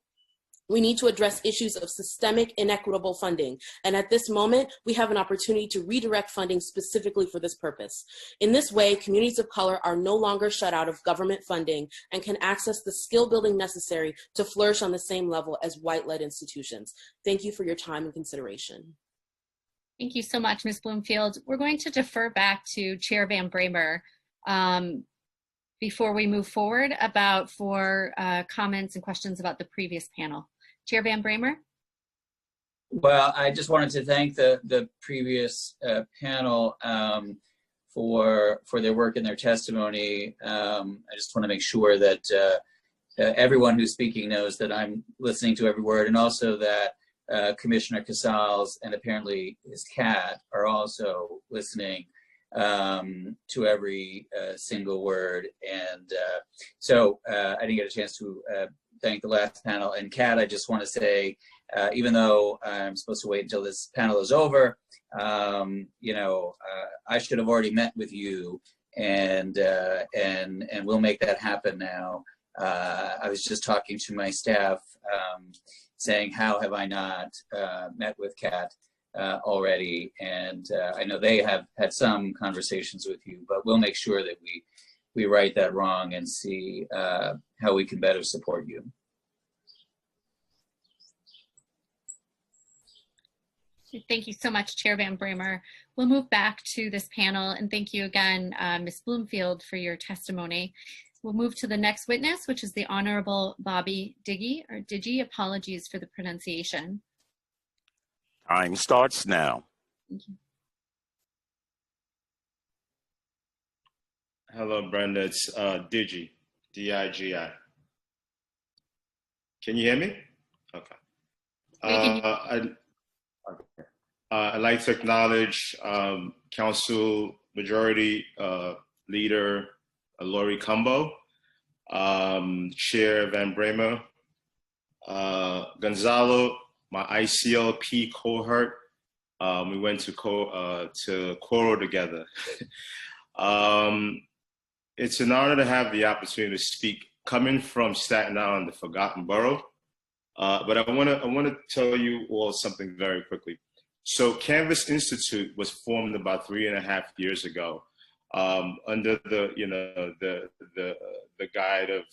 we need to address issues of systemic inequitable funding, and at this moment, we have an opportunity to redirect funding specifically for this purpose. In this way, communities of color are no longer shut out of government funding and can access the skill building necessary to flourish on the same level as white-led institutions. Thank you for your time and consideration. Thank you so much, Ms. Bloomfield. We're going to defer back to Chair Van Bramer before we move forward for comments and questions about the previous panel. Chair Van Bramer? Well, I just wanted to thank the previous panel for their work and their testimony. I just want to make sure that everyone who's speaking knows that I'm listening to every word, and also that Commissioner Casals and apparently his cat are also listening to every single word. And so I didn't get a chance to thank the last panel. And Kat, I just want to say even though I'm supposed to wait until this panel is over, I should have already met with you, and we'll make that happen now. I was just talking to my staff, saying, how have I not met with Kat already? And I know they have had some conversations with you, but we'll make sure that we right that wrong and see how we can better support you. Thank you so much, Chair Van Bramer. We'll move back to this panel, and thank you again, Ms. Bloomfield, for your testimony. We'll move to the next witness, which is the Honorable Bobby Diggy, or Digi. Apologies for the pronunciation. Time starts now. Thank you. Hello, Brenda. It's Digi, D-I-G-I. Can you hear me? Okay. I'd like to acknowledge Council Majority Leader Lori Cumbo, Chair Van Bramer, Gonzalo, my ICLP cohort. We went to Coro together. It's an honor to have the opportunity to speak, coming from Staten Island, the Forgotten Borough. But I want to tell you all something very quickly. So Canvas Institute was formed about 3.5 years ago, under the guide of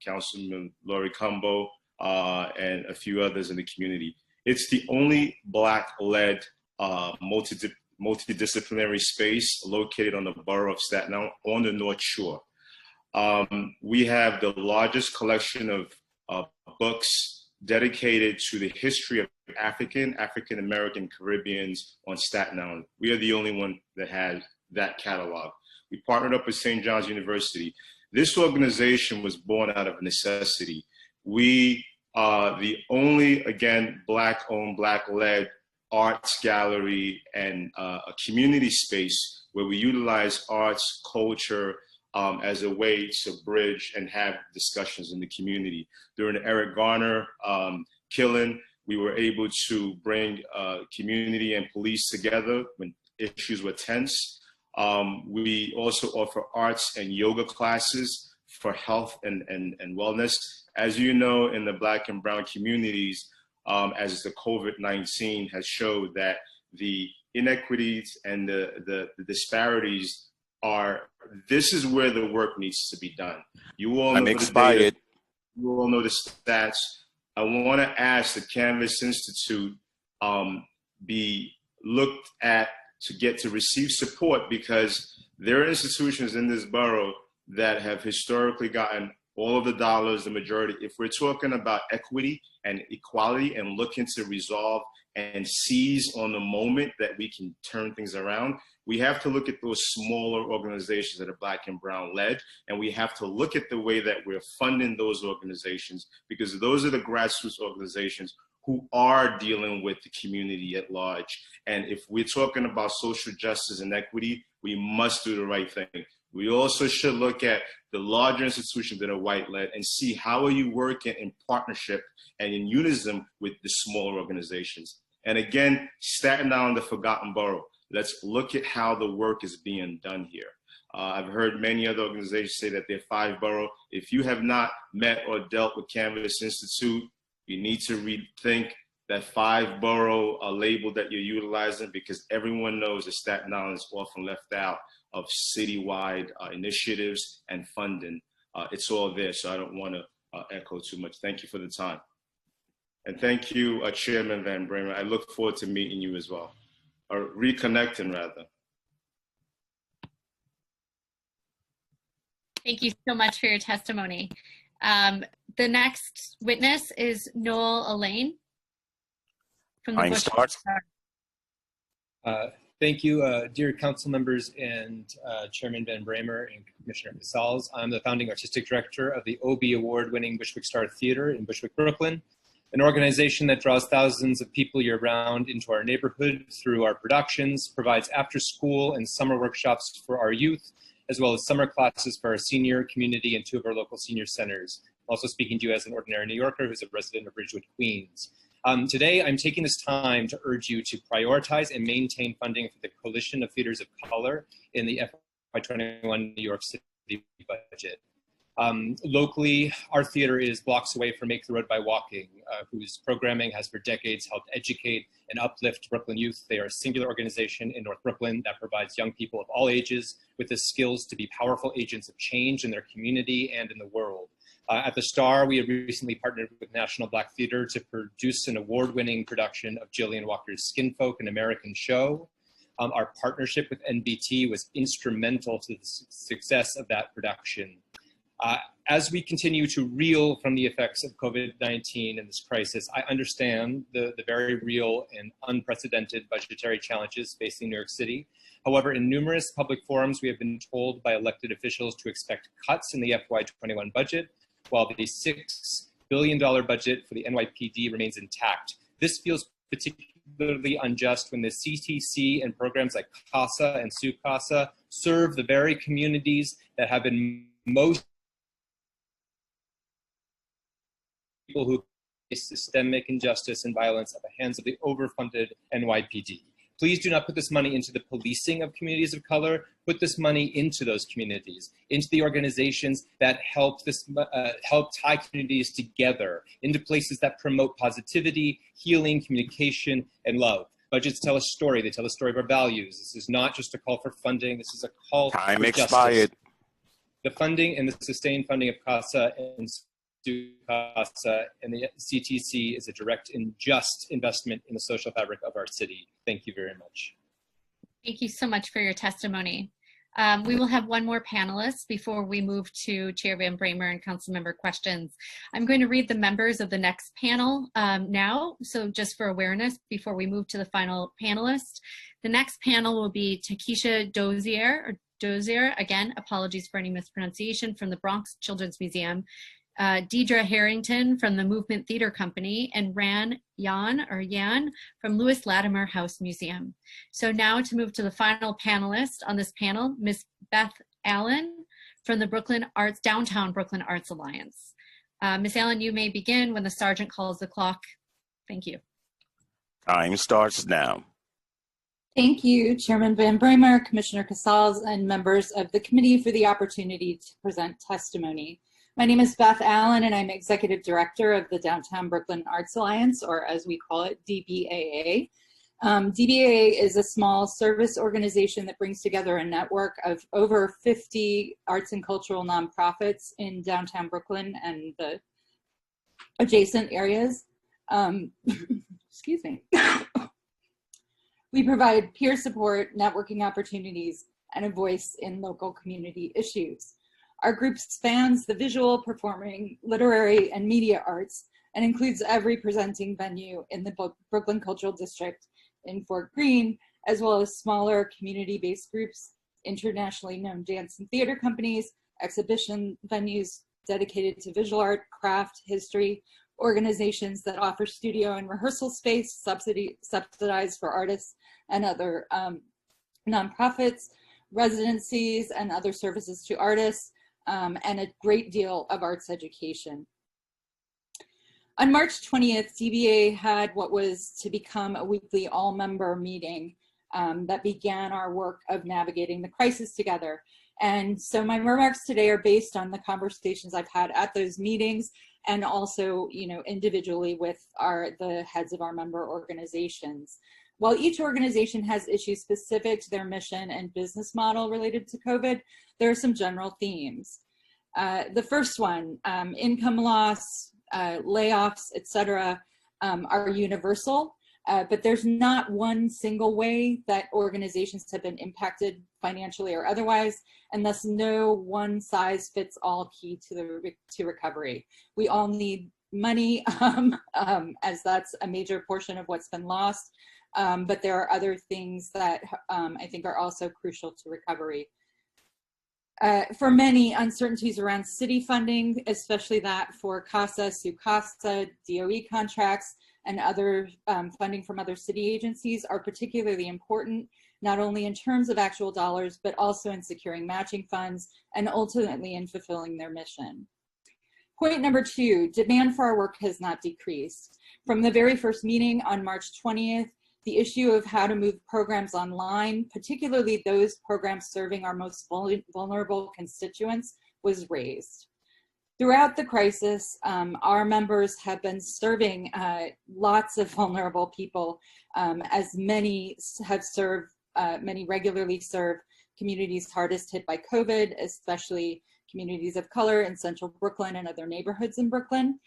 Councilman Lori Cumbo and a few others in the community. It's the only Black-led multidisciplinary space located on the borough of Staten Island on the North Shore. We have the largest collection of books dedicated to the history of African-American Caribbeans on Staten Island. We are the only one that has that catalog. We partnered up with St. John's University. This organization was born out of necessity. We are the only, again, Black-owned, Black-led arts gallery and a community space where we utilize arts, culture, as a way to bridge and have discussions in the community. During the Eric Garner killing, we were able to bring community and police together when issues were tense. We also offer arts and yoga classes for health and wellness. As you know, in the Black and Brown communities, as the COVID-19 has showed, that the inequities and the disparities this is where the work needs to be done. You all know I'm excited. You all know the stats. I want to ask the Canvas Institute be looked at to receive support, because there are institutions in this borough that have historically gotten all of the dollars, the majority. If we're talking about equity and equality and looking to resolve and seize on the moment that we can turn things around, we have to look at those smaller organizations that are Black and Brown led, and we have to look at the way that we're funding those organizations, because those are the grassroots organizations who are dealing with the community at large. And if we're talking about social justice and equity, we must do the right thing. We also should look at the larger institutions that are white-led and see how are you working in partnership and in unison with the smaller organizations. And again, Staten Island, the Forgotten Borough. Let's look at how the work is being done here. I've heard many other organizations say that they're 5-borough. If you have not met or dealt with Canvas Institute, you need to rethink that 5-borough label that you're utilizing, because everyone knows that Staten Island is often left out of citywide initiatives and funding. It's all there, so I don't want to echo too much. Thank you for the time. And thank you, Chairman Van Bramer. I look forward to meeting you as well, or reconnecting rather. Thank you so much for your testimony. The next witness is Noel Elaine from the Time Bush. starts. Thank you, dear council members and Chairman Van Bramer and Commissioner Casals. I'm the founding artistic director of the Obie Award-winning Bushwick Star Theater in Bushwick, Brooklyn, an organization that draws thousands of people year-round into our neighborhood through our productions, provides after-school and summer workshops for our youth, as well as summer classes for our senior community and 2 of our local senior centers. I'm also speaking to you as an ordinary New Yorker who's a resident of Ridgewood, Queens. Today, I'm taking this time to urge you to prioritize and maintain funding for the Coalition of Theaters of Color in the FY21 New York City budget. Locally, our theater is blocks away from Make the Road by Walking, whose programming has for decades helped educate and uplift Brooklyn youth. They are a singular organization in North Brooklyn that provides young people of all ages with the skills to be powerful agents of change in their community and in the world. At the Star, we have recently partnered with National Black Theater to produce an award-winning production of Jillian Walker's Skinfolk, an American show. Our partnership with NBT was instrumental to the success of that production. As we continue to reel from the effects of COVID-19 and this crisis, I understand the very real and unprecedented budgetary challenges facing New York City. However, in numerous public forums, we have been told by elected officials to expect cuts in the FY21 budget, while the $6 billion budget for the NYPD remains intact. This feels particularly unjust when the CTC and programs like CASA and SUCASA serve the very communities that have been most people who face systemic injustice and violence at the hands of the overfunded NYPD. Please do not put this money into the policing of communities of color. Put this money into those communities, into the organizations that help tie communities together, into places that promote positivity, healing, communication, and love. Budgets tell a story. They tell a story of our values. This is not just a call for funding. This is a call for expired. Justice. The funding and the sustained funding of CASA and SUCASA and the CTC is a direct and just investment in the social fabric of our city. Thank you very much. Thank you so much for your testimony. We will have one more panelist before we move to Chair Van Bramer and council member questions. I'm going to read the members of the next panel now, so just for awareness before we move to the final panelist. The next panel will be Takesha Dozier, again, apologies for any mispronunciation, from the Bronx Children's Museum, Deidre Harrington from the Movement Theater Company, and Yan from Lewis Latimer House Museum. So now to move to the final panelist on this panel, Ms. Beth Allen from the Downtown Brooklyn Arts Alliance. Ms. Allen, you may begin when the sergeant calls the clock. Thank you. Time starts now. Thank you, Chairman Van Bramer, Commissioner Casals, and members of the committee for the opportunity to present testimony. My name is Beth Allen, and I'm Executive Director of the Downtown Brooklyn Arts Alliance, or as we call it, DBAA. DBAA is a small service organization that brings together a network of over 50 arts and cultural nonprofits in downtown Brooklyn and the adjacent areas. Excuse me. We provide peer support, networking opportunities, and a voice in local community issues. Our group spans the visual, performing, literary, and media arts and includes every presenting venue in the Brooklyn Cultural District in Fort Greene, as well as smaller community-based groups, internationally known dance and theater companies, exhibition venues dedicated to visual art, craft, history, organizations that offer studio and rehearsal space subsidized for artists and other nonprofits, residencies and other services to artists, and a great deal of arts education. On March 20th, DBA had what was to become a weekly all-member meeting that began our work of navigating the crisis together. And so my remarks today are based on the conversations I've had at those meetings and also, individually with the heads of our member organizations. While each organization has issues specific to their mission and business model related to COVID, there are some general themes. The first one, income loss, layoffs, etc., are universal, but there's not one single way that organizations have been impacted financially or otherwise, and thus no one size fits all key to recovery. We all need money, as that's a major portion of what's been lost, but there are other things that I think are also crucial to recovery. For many, uncertainties around city funding, especially that for CASA, SUCASA, DOE contracts, and other funding from other city agencies are particularly important, not only in terms of actual dollars, but also in securing matching funds and ultimately in fulfilling their mission. Point number 2, demand for our work has not decreased. From the very first meeting on March 20th, the issue of how to move programs online, particularly those programs serving our most vulnerable constituents, was raised. Throughout the crisis, our members have been serving lots of vulnerable people, as many have served, many regularly serve communities hardest hit by COVID, especially communities of color in central Brooklyn and other neighborhoods in Brooklyn.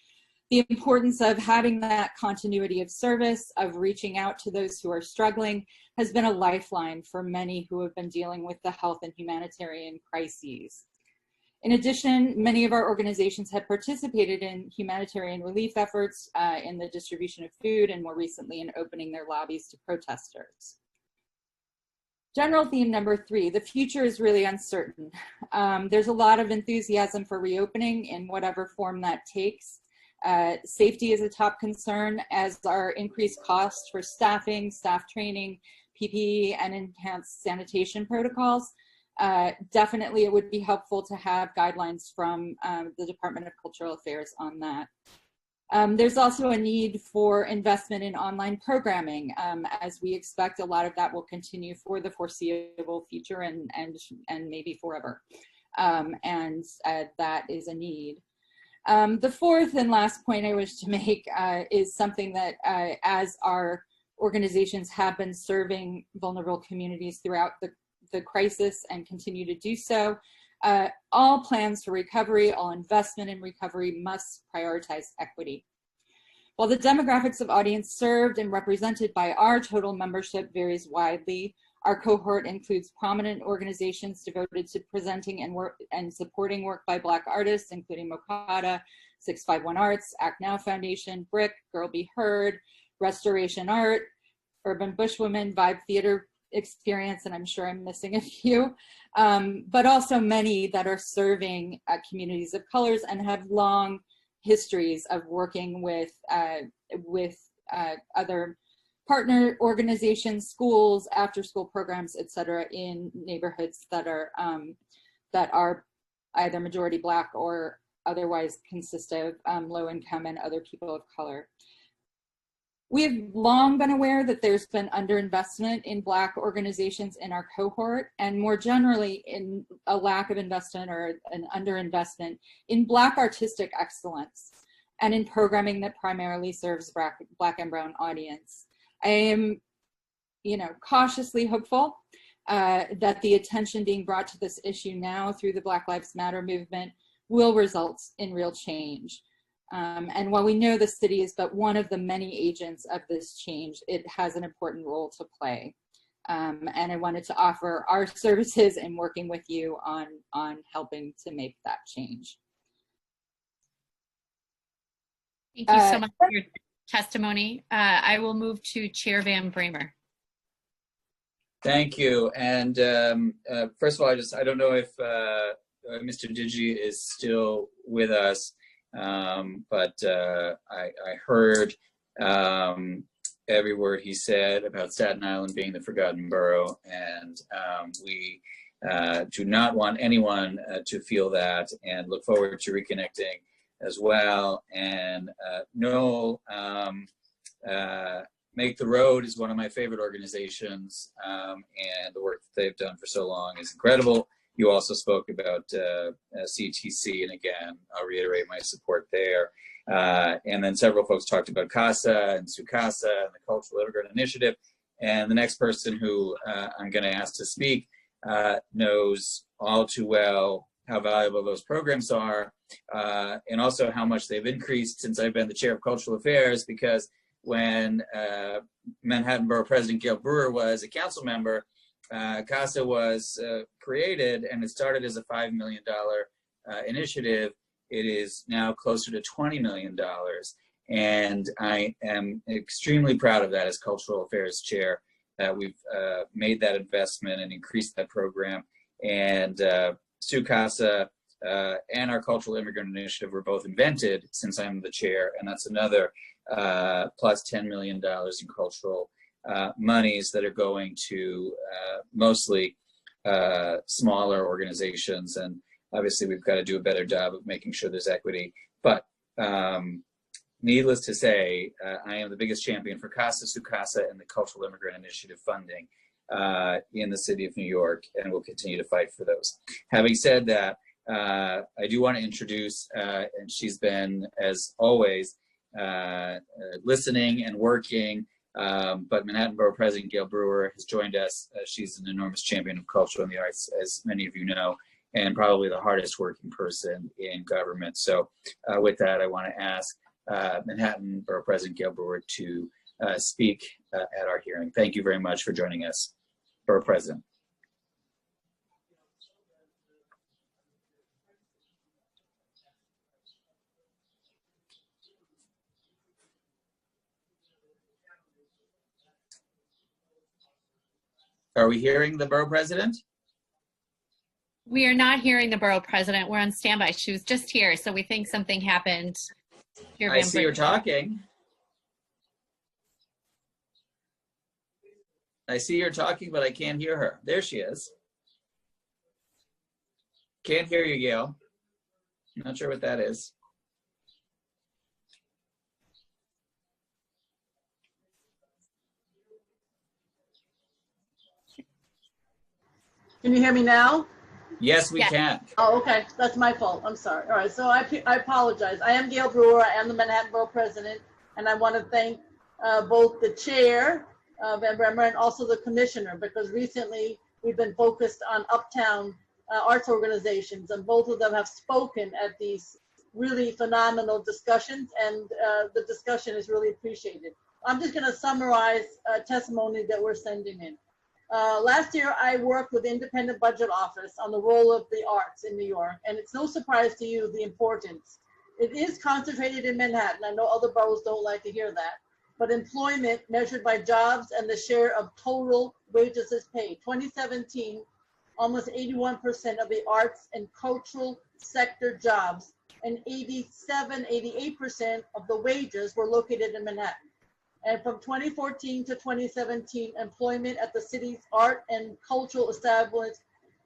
The importance of having that continuity of service, of reaching out to those who are struggling, has been a lifeline for many who have been dealing with the health and humanitarian crises. In addition, many of our organizations have participated in humanitarian relief efforts in the distribution of food, and more recently in opening their lobbies to protesters. General theme number 3, the future is really uncertain. There's a lot of enthusiasm for reopening in whatever form that takes. Safety is a top concern, as are increased costs for staffing, staff training, PPE, and enhanced sanitation protocols. Definitely it would be helpful to have guidelines from the Department of Cultural Affairs on that. There's also a need for investment in online programming, as we expect a lot of that will continue for the foreseeable future and maybe forever. That is a need. The fourth and last point I wish to make is something that as our organizations have been serving vulnerable communities throughout the crisis and continue to do so, all plans for recovery, all investment in recovery must prioritize equity. While the demographics of audience served and represented by our total membership varies widely, our cohort includes prominent organizations devoted to presenting and supporting work by Black artists, including Mokada, 651 Arts, Act Now Foundation, BRIC, Girl Be Heard, Restoration Art, Urban Bushwomen, Vibe Theater Experience, and I'm sure I'm missing a few, but also many that are serving communities of colors and have long histories of working with other partner organizations, schools, after-school programs, et cetera, in neighborhoods that are either majority Black or otherwise consist of low-income and other people of color. We have long been aware that there's been underinvestment in Black organizations in our cohort, and more generally in a lack of investment or an underinvestment in Black artistic excellence and in programming that primarily serves Black and Brown audience. I am, cautiously hopeful that the attention being brought to this issue now through the Black Lives Matter movement will result in real change. And while we know the city is but one of the many agents of this change, it has an important role to play. And I wanted to offer our services in working with you on helping to make that change. Thank you so much for your testimony. I will move to Chair Van Bramer. Thank you. And first of all, I don't know if Mr. Digi is still with us. But I heard every word he said about Staten Island being the forgotten borough, and we do not want anyone to feel that, and look forward to reconnecting as well. And Noel, Make the Road is one of my favorite organizations, and the work that they've done for so long is incredible. You also spoke about CTC, and again, I'll reiterate my support there. And then several folks talked about CASA and SUCASA and the Cultural Immigrant Initiative. And the next person who I'm going to ask to speak knows all too well how valuable those programs are, and also how much they've increased since I've been the chair of Cultural Affairs, because when Manhattan Borough President Gail Brewer was a council member, CASA was created, and it started as a $5 million initiative. It is now closer to $20 million. And I am extremely proud of that as Cultural Affairs Chair, that we've made that investment and increased that program. And SUCASA and our Cultural Immigrant Initiative were both invented since I'm the chair, and that's another plus $10 million in cultural monies that are going to mostly smaller organizations. And obviously we've got to do a better job of making sure there's equity. But needless to say, I am the biggest champion for Casa Su Casa and the Cultural Immigrant Initiative funding in the city of New York, and will continue to fight for those. Having said that, I do want to introduce, and she's been, as always, listening and working, but Manhattan Borough President Gail Brewer has joined us. She's an enormous champion of culture and the arts, as many of you know, and probably the hardest working person in government. So with that, I want to ask Manhattan Borough President Gail Brewer to speak at our hearing. Thank you very much for joining us, Borough President. Are we hearing the Borough President? We are not hearing the Borough President. We're on standby. She was just here, so we think something happened. I see her talking. I see her talking, but I can't hear her. There she is. Can't hear you, Gail. Not sure what that is. Can you hear me now? Yes, we can. Oh, okay. That's my fault. I'm sorry. All right. So I apologize. I am Gail Brewer. I am the Manhattan Borough President, and I want to thank both the chair, Van Bremer, and also the commissioner, because recently we've been focused on uptown arts organizations, and both of them have spoken at these really phenomenal discussions, and the discussion is really appreciated. I'm just going to summarize a testimony that we're sending in. Last year, I worked with the Independent Budget Office on the role of the arts in New York, and it's no surprise to you the importance. It is concentrated in Manhattan. I know other boroughs don't like to hear that, but employment measured by jobs and the share of total wages is paid. 2017, almost 81% of the arts and cultural sector jobs and 88% of the wages were located in Manhattan. And from 2014 to 2017, employment at the city's art and cultural establishments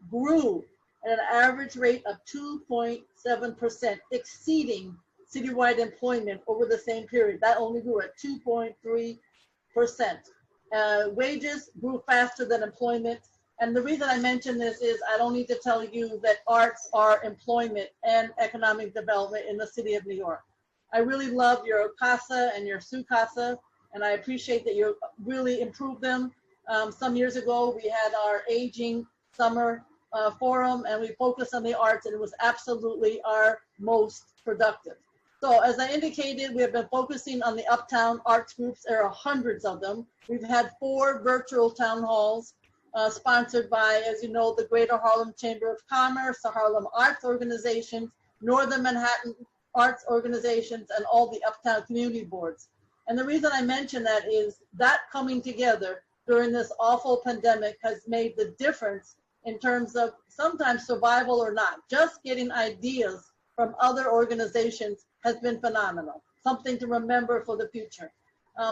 grew at an average rate of 2.7%, exceeding citywide employment over the same period. That only grew at 2.3%. Wages grew faster than employment. And the reason I mention this is I don't need to tell you that arts are employment and economic development in the city of New York. I really love your Casa and your Su Casa, and I appreciate that you really improved them. Some years ago, we had our aging summer forum, and we focused on the arts, and it was absolutely our most productive. So as I indicated, we have been focusing on the uptown arts groups. There are hundreds of them. We've had 4 virtual town halls sponsored by, as you know, the Greater Harlem Chamber of Commerce, the Harlem Arts Organizations, Northern Manhattan Arts Organizations, and all the uptown community boards. And the reason I mention that is that coming together during this awful pandemic has made the difference in terms of sometimes survival or not. Just getting ideas from other organizations has been phenomenal, something to remember for the future.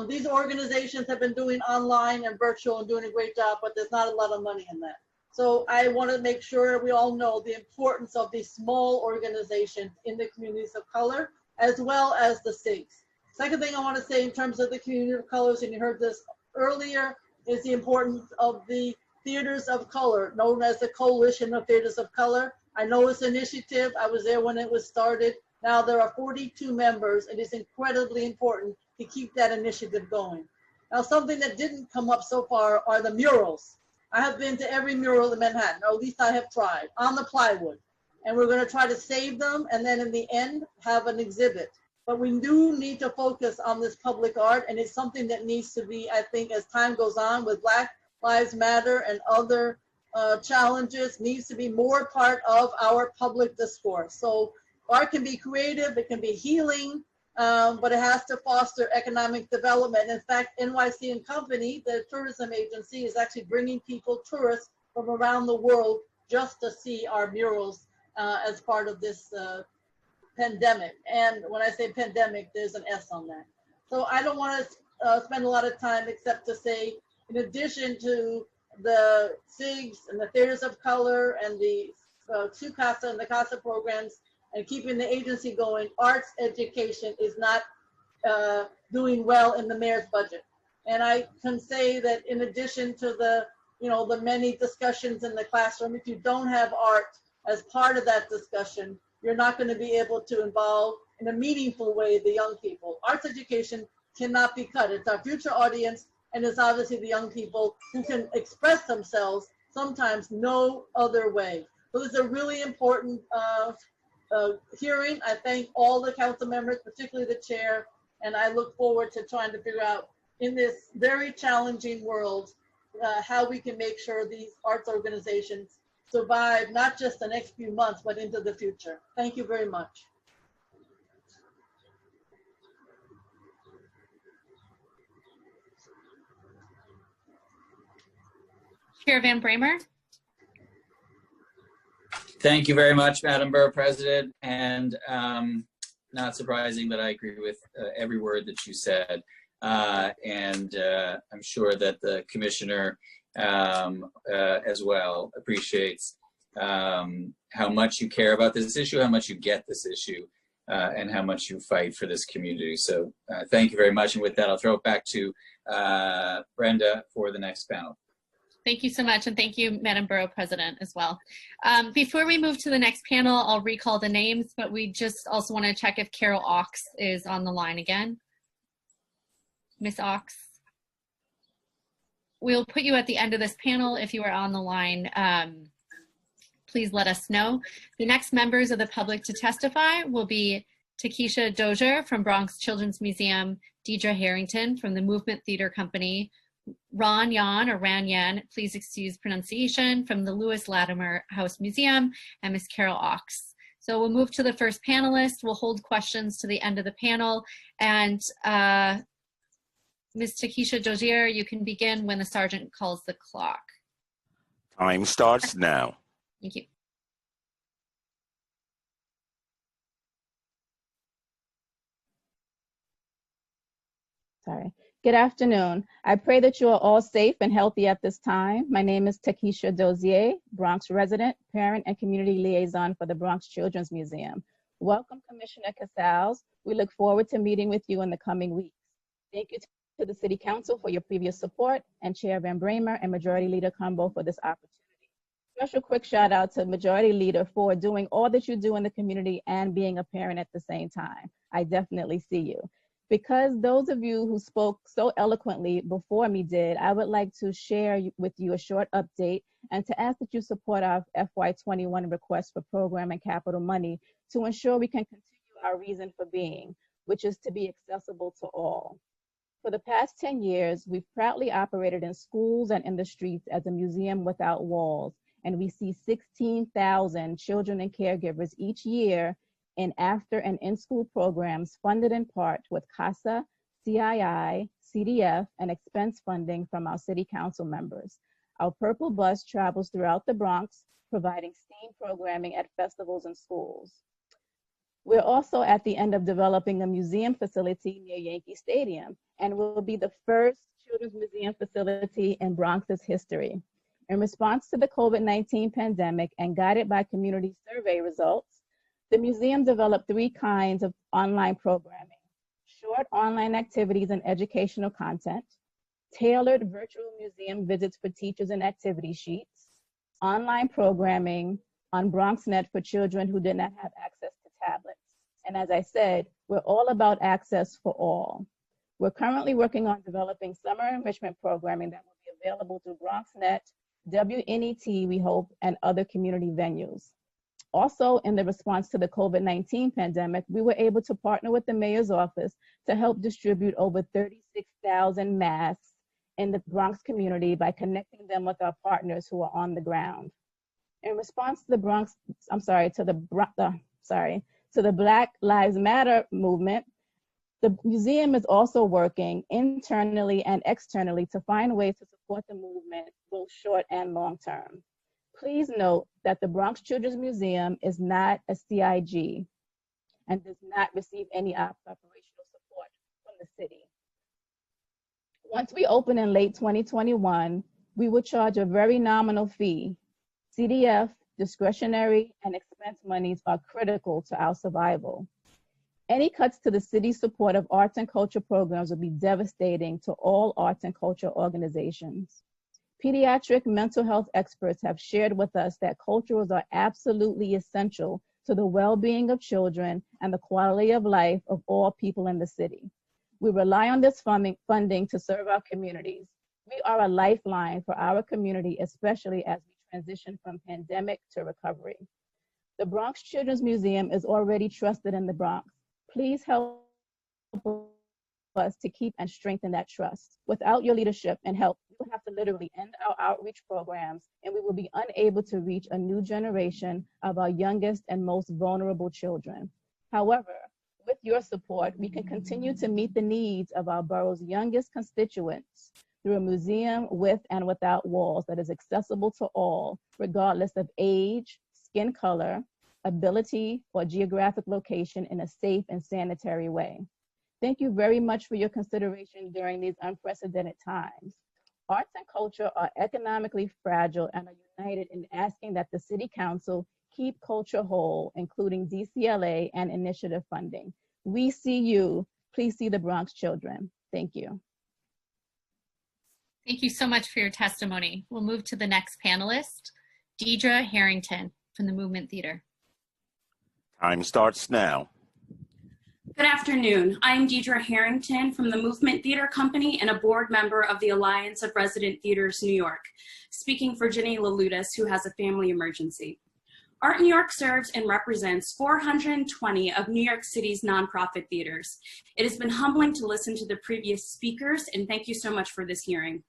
These organizations have been doing online and virtual and doing a great job, but there's not a lot of money in that. So I want to make sure we all know the importance of these small organizations in the communities of color, as well as the SIGs. Second thing I want to say in terms of the community of colors, and you heard this earlier, is the importance of the theaters of color, known as the Coalition of Theaters of Color. I know it's an initiative. I was there when it was started. Now there are 42 members. It is incredibly important to keep that initiative going. Now, something that didn't come up so far are the murals. I have been to every mural in Manhattan, or at least I have tried, on the plywood. And we're going to try to save them, and then in the end, have an exhibit. But we do need to focus on this public art, and it's something that needs to be, I think, as time goes on with Black Lives Matter and other challenges, needs to be more part of our public discourse. So art can be creative, it can be healing, but it has to foster economic development. In fact, NYC and Company, the tourism agency, is actually bringing people, tourists from around the world, just to see our murals as part of this pandemic. And when I say pandemic, there's an S on that. So I don't want to spend a lot of time except to say, in addition to the SIGs and the theaters of color and the to CASA and the CASA programs and keeping the agency going, arts education is not doing well in the mayor's budget. And I can say that in addition to the, the many discussions in the classroom, if you don't have art as part of that discussion, you're not going to be able to involve in a meaningful way the young people. Arts education cannot be cut. It's our future audience, and it's obviously the young people who can express themselves sometimes no other way. So this is a really important hearing. I thank all the council members, particularly the chair, and I look forward to trying to figure out in this very challenging world how we can make sure these arts organizations survive not just the next few months, but into the future. Thank you very much. Chair Van Bramer. Thank you very much, Madam Borough President. And not surprising, but I agree with every word that you said. And I'm sure that the commissioner as well appreciates how much you care about this issue, how much you get this issue, and how much you fight for this community. So thank you very much. And with that, I'll throw it back to Brenda for the next panel. Thank you so much, and thank you, Madam Borough President, as well. Before we move to the next panel, I'll recall the names, but we just also want to check if Carol Ox is on the line again. Miss Ox. We'll put you at the end of this panel. If you are on the line, please let us know. The next members of the public to testify will be Takesha Dozier from Bronx Children's Museum, Deidre Harrington from the Movement Theater Company, Ran Yan, please excuse pronunciation, from the Lewis Latimer House Museum, and Miss Carol Ox. So we'll move to the first panelist. We'll hold questions to the end of the panel. And Ms. Takesha Dozier, you can begin when the sergeant calls the clock. Time starts now. Thank you. Sorry. Good afternoon. I pray that you are all safe and healthy at this time. My name is Takesha Dozier, Bronx resident, parent, and community liaison for the Bronx Children's Museum. Welcome, Commissioner Casals. We look forward to meeting with you in the coming weeks. Thank you to the City Council for your previous support, and Chair Van Bramer and Majority Leader Cumbo for this opportunity. Special quick shout out to Majority Leader for doing all that you do in the community and being a parent at the same time. I definitely see you. Because those of you who spoke so eloquently before me did, I would like to share with you a short update and to ask that you support our FY21 request for program and capital money to ensure we can continue our reason for being, which is to be accessible to all. For the past 10 years, we've proudly operated in schools and in the streets as a museum without walls, and we see 16,000 children and caregivers each year in after and in-school programs funded in part with CASA, CII, CDF, and expense funding from our City Council members. Our Purple Bus travels throughout the Bronx, providing STEAM programming at festivals and schools. We're also at the end of developing a museum facility near Yankee Stadium, and will be the first children's museum facility in Bronx's history. In response to the COVID-19 pandemic and guided by community survey results, the museum developed 3 kinds of online programming: short online activities and educational content, tailored virtual museum visits for teachers and activity sheets, online programming on BronxNet for children who did not have access to tablets. And as I said, we're all about access for all. We're currently working on developing summer enrichment programming that will be available through BronxNet, WNET, we hope, and other community venues. Also, in the response to the COVID-19 pandemic, we were able to partner with the mayor's office to help distribute over 36,000 masks in the Bronx community by connecting them with our partners who are on the ground. In response to the Black Lives Matter movement, the museum is also working internally and externally to find ways to support the movement, both short and long term. Please note that the Bronx Children's Museum is not a CIG and does not receive any operational support from the city. Once we open in late 2021, we will charge a very nominal fee. CDF, discretionary, and expense monies are critical to our survival. Any cuts to the city's support of arts and culture programs would be devastating to all arts and culture organizations. Pediatric mental health experts have shared with us that culturals are absolutely essential to the well-being of children and the quality of life of all people in the city. We rely on this funding to serve our communities. We are a lifeline for our community, especially as we transition from pandemic to recovery. The Bronx Children's Museum is already trusted in the Bronx. Please help us to keep and strengthen that trust. Without your leadership and help, we will have to literally end our outreach programs, and we will be unable to reach a new generation of our youngest and most vulnerable children. However, with your support, we can continue to meet the needs of our borough's youngest constituents through a museum with and without walls that is accessible to all, regardless of age, skin color, ability, or geographic location, in a safe and sanitary way. Thank you very much for your consideration during these unprecedented times. Arts and culture are economically fragile and are united in asking that the City Council keep culture whole, including DCLA and initiative funding. We see you. Please see the Bronx children. Thank you. Thank you so much for your testimony. We'll move to the next panelist, Deidre Harrington from the Movement Theater. Time starts now. Good afternoon. I'm Deidre Harrington from the Movement Theater Company and a board member of the Alliance of Resident Theaters New York, speaking for Jenny Lalutis, who has a family emergency. Art New York serves and represents 420 of New York City's nonprofit theaters. It has been humbling to listen to the previous speakers, and thank you so much for this hearing.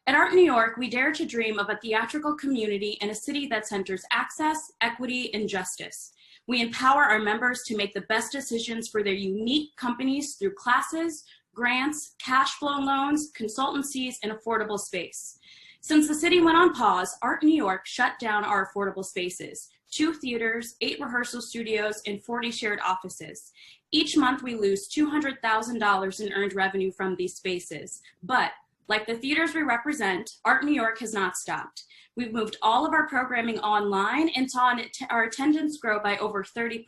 At Art New York, we dare to dream of a theatrical community in a city that centers access, equity, and justice. We empower our members to make the best decisions for their unique companies through classes, grants, cash flow loans, consultancies, and affordable space. Since the city went on pause, Art New York shut down our affordable spaces, 2 theaters, 8 rehearsal studios, and 40 shared offices. Each month we lose $200,000 in earned revenue from these spaces. But like the theaters we represent, Art New York has not stopped. We've moved all of our programming online and saw our attendance grow by over 30%.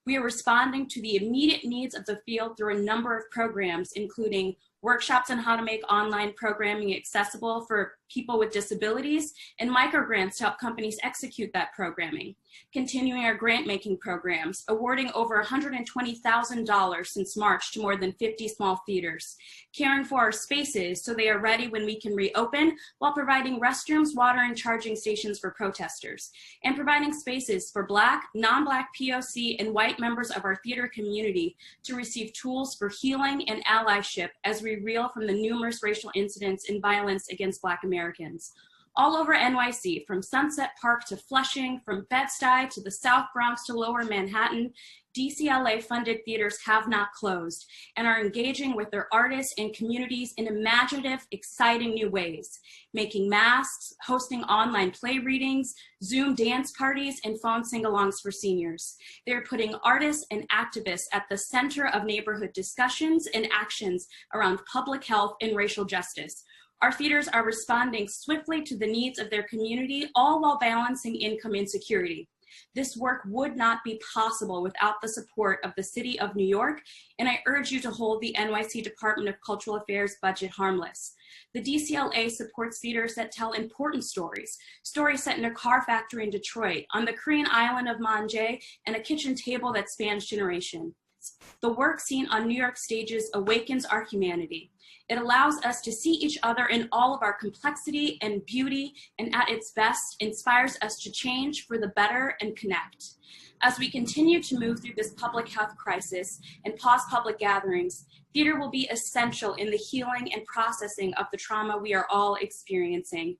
We are responding to the immediate needs of the field through a number of programs, including workshops on how to make online programming accessible for people with disabilities, and microgrants to help companies execute that programming. Continuing our grant-making programs, awarding over $120,000 since March to more than 50 small theaters. Caring for our spaces so they are ready when we can reopen, while providing restrooms, water, and charging stations for protesters. And providing spaces for Black, non-Black, POC, and white members of our theater community to receive tools for healing and allyship as we reel from the numerous racial incidents and violence against Black Americans. All over NYC, from Sunset Park to Flushing, from Bed-Stuy to the South Bronx to Lower Manhattan, DCLA-funded theaters have not closed and are engaging with their artists and communities in imaginative, exciting new ways, making masks, hosting online play readings, Zoom dance parties, and phone sing-alongs for seniors. They're putting artists and activists at the center of neighborhood discussions and actions around public health and racial justice. Our theaters are responding swiftly to the needs of their community, all while balancing income insecurity. This work would not be possible without the support of the City of New York, and I urge you to hold the NYC Department of Cultural Affairs budget harmless. The DCLA supports theaters that tell important stories, stories set in a car factory in Detroit, on the Korean island of Manje, and a kitchen table that spans generations. The work seen on New York stages awakens our humanity. It allows us to see each other in all of our complexity and beauty, and at its best, inspires us to change for the better and connect. As we continue to move through this public health crisis and pause public gatherings, theater will be essential in the healing and processing of the trauma we are all experiencing.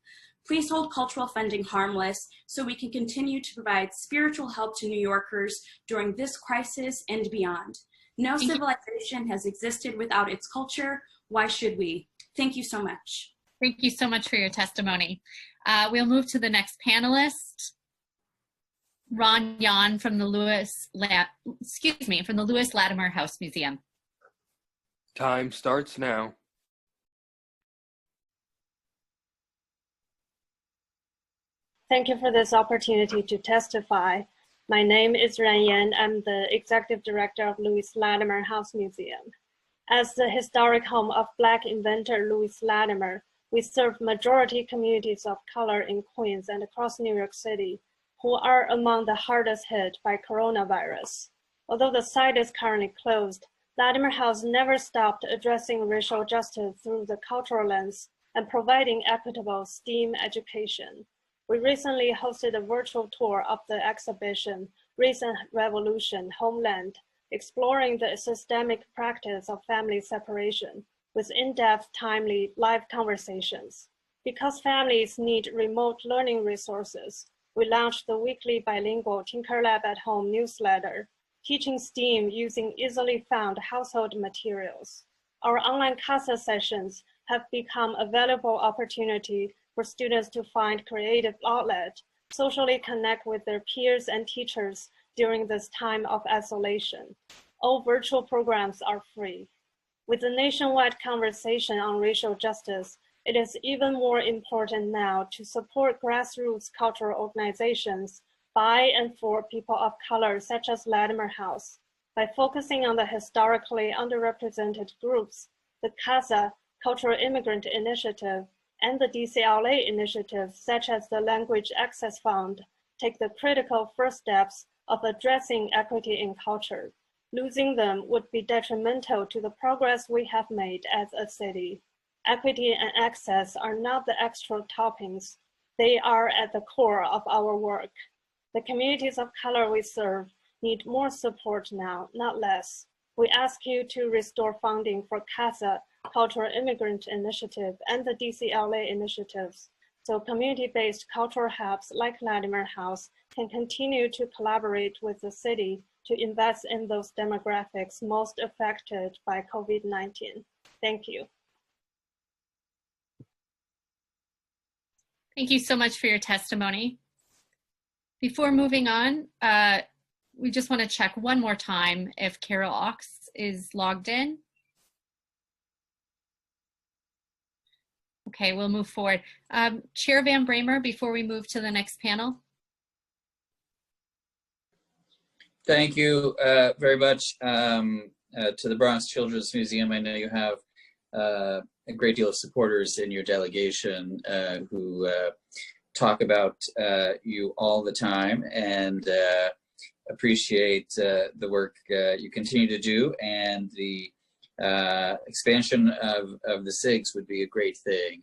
Please hold cultural funding harmless so we can continue to provide spiritual help to New Yorkers during this crisis and beyond. No civilization has existed without its culture. Why should we? Thank you so much. Thank you so much for your testimony. We'll move to the next panelist, Ron Yan from the Lewis Latimer House Museum. Time starts now. Thank you for this opportunity to testify. My name is Ran Yan. I'm the Executive Director of Louis Latimer House Museum. As the historic home of Black inventor Louis Latimer, we serve majority communities of color in Queens and across New York City who are among the hardest hit by coronavirus. Although the site is currently closed, Latimer House never stopped addressing racial justice through the cultural lens and providing equitable STEAM education. We recently hosted a virtual tour of the exhibition, Recent Revolution, Homeland, exploring the systemic practice of family separation with in-depth, timely, live conversations. Because families need remote learning resources, we launched the weekly bilingual Tinker Lab at Home newsletter, teaching STEAM using easily found household materials. Our online CASA sessions have become a valuable opportunity for students to find creative outlet, socially connect with their peers and teachers during this time of isolation. All virtual programs are free. With the nationwide conversation on racial justice, it is even more important now to support grassroots cultural organizations by and for people of color, such as Latimer House. By focusing on the historically underrepresented groups, the CASA, Cultural Immigrant Initiative, and the DCLA initiatives, such as the Language Access Fund, take the critical first steps of addressing equity in culture. Losing them would be detrimental to the progress we have made as a city. Equity and access are not the extra toppings. They are at the core of our work. The communities of color we serve need more support now, not less. We ask you to restore funding for CASA, Cultural Immigrant Initiative, and the DCLA initiatives, so community-based cultural hubs like Latimer House can continue to collaborate with the city to invest in those demographics most affected by COVID-19. Thank you. Thank you so much for your testimony. Before moving on, we just want to check one more time if Carol Ox is logged in. Okay, we'll move forward. Chair Van Bramer, before we move to the next panel. Thank you very much to the Bronx Children's Museum. I know you have a great deal of supporters in your delegation who talk about you all the time, and appreciate the work you continue to do, and the expansion of the SIGs would be a great thing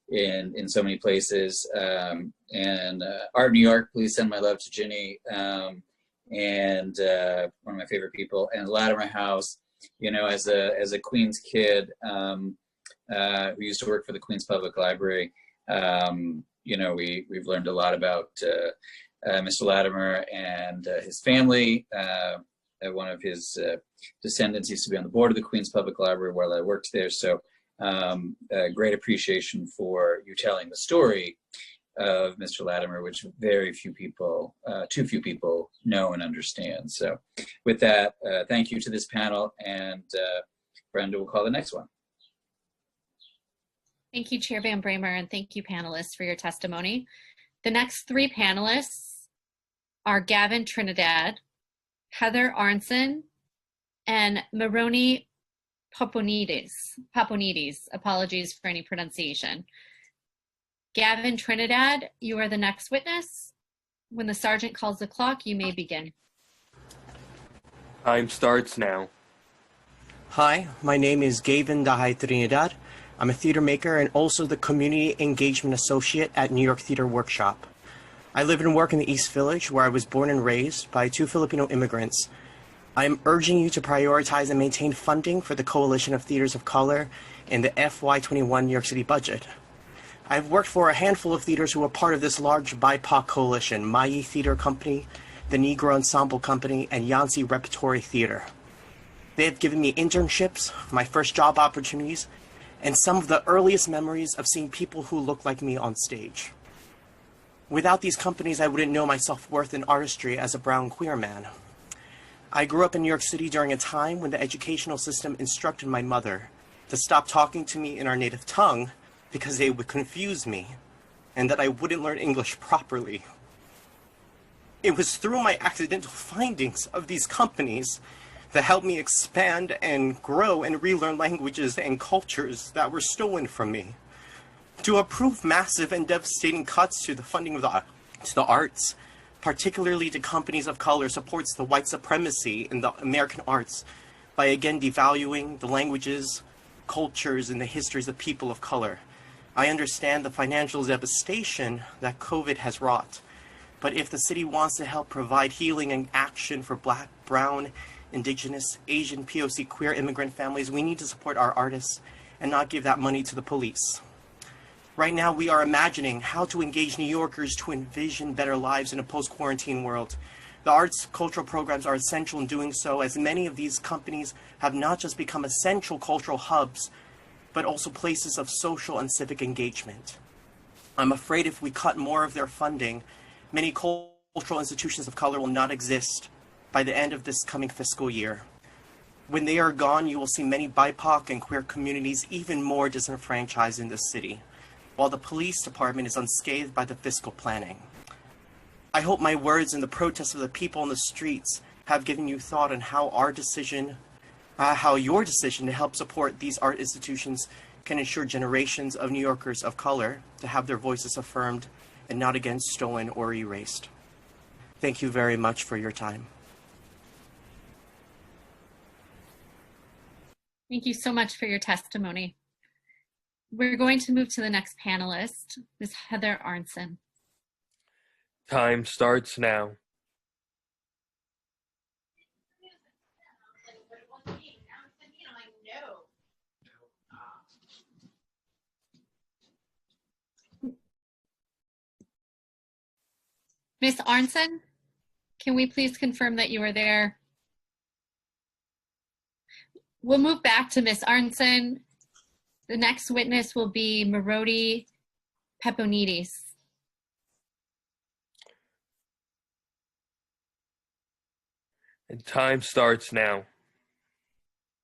in so many places. And Art New York, please send my love to Ginny, and one of my favorite people. And Latimer House, you know, as a Queens kid who used to work for the Queens Public Library, you know, we've learned a lot about Mr. Latimer and his family. One of his descendants used to be on the board of the Queens Public Library while I worked there. So great appreciation for you telling the story of Mr. Latimer, which very few people, too few people know and understand. So with that, thank you to this panel, and Brenda will call the next one. Thank you, Chair Van Bramer, and thank you, panelists, for your testimony. The next three panelists are Gavin Trinidad, Heather Arnson, and Maroni Paponides. Apologies for any pronunciation. Gavin Trinidad, you are the next witness. When the sergeant calls the clock, you may begin. Time starts now. Hi, my name is Gavin Dahay Trinidad. I'm a theater maker and also the Community Engagement Associate at New York Theater Workshop. I live and work in the East Village, where I was born and raised by 2 Filipino immigrants. I am urging you to prioritize and maintain funding for the Coalition of Theaters of Color in the FY21 New York City budget. I've worked for a handful of theaters who are part of this large BIPOC coalition: Mayi Theater Company, the Negro Ensemble Company, and Yancy Repertory Theater. They have given me internships, my first job opportunities, and some of the earliest memories of seeing people who look like me on stage. Without these companies, I wouldn't know my self-worth in artistry as a brown queer man. I grew up in New York City during a time when the educational system instructed my mother to stop talking to me in our native tongue because they would confuse me, and that I wouldn't learn English properly. It was through my accidental findings of these companies that helped me expand and grow and relearn languages and cultures that were stolen from me. To approve massive and devastating cuts to the funding of the arts, particularly to companies of color, supports the white supremacy in the American arts by again devaluing the languages, cultures, and the histories of people of color. I understand the financial devastation that COVID has wrought, but if the city wants to help provide healing and action for Black, Brown, Indigenous, Asian, POC, queer immigrant families, we need to support our artists and not give that money to the police. Right now, we are imagining how to engage New Yorkers to envision better lives in a post-quarantine world. The arts cultural programs are essential in doing so, as many of these companies have not just become essential cultural hubs, but also places of social and civic engagement. I'm afraid if we cut more of their funding, many cultural institutions of color will not exist by the end of this coming fiscal year. When they are gone, you will see many BIPOC and queer communities even more disenfranchised in this city, while the police department is unscathed by the fiscal planning. I hope my words and the protests of the people on the streets have given you thought on how your decision to help support these art institutions can ensure generations of New Yorkers of color to have their voices affirmed and not again stolen or erased. Thank you very much for your time. Thank you so much for your testimony. We're going to move to the next panelist, Ms. Heather Arnson. Time starts now. Ms. Arnson, can we please confirm that you are there? We'll move back to Ms. Arnson. The next witness will be Maroti Peponides. And time starts now.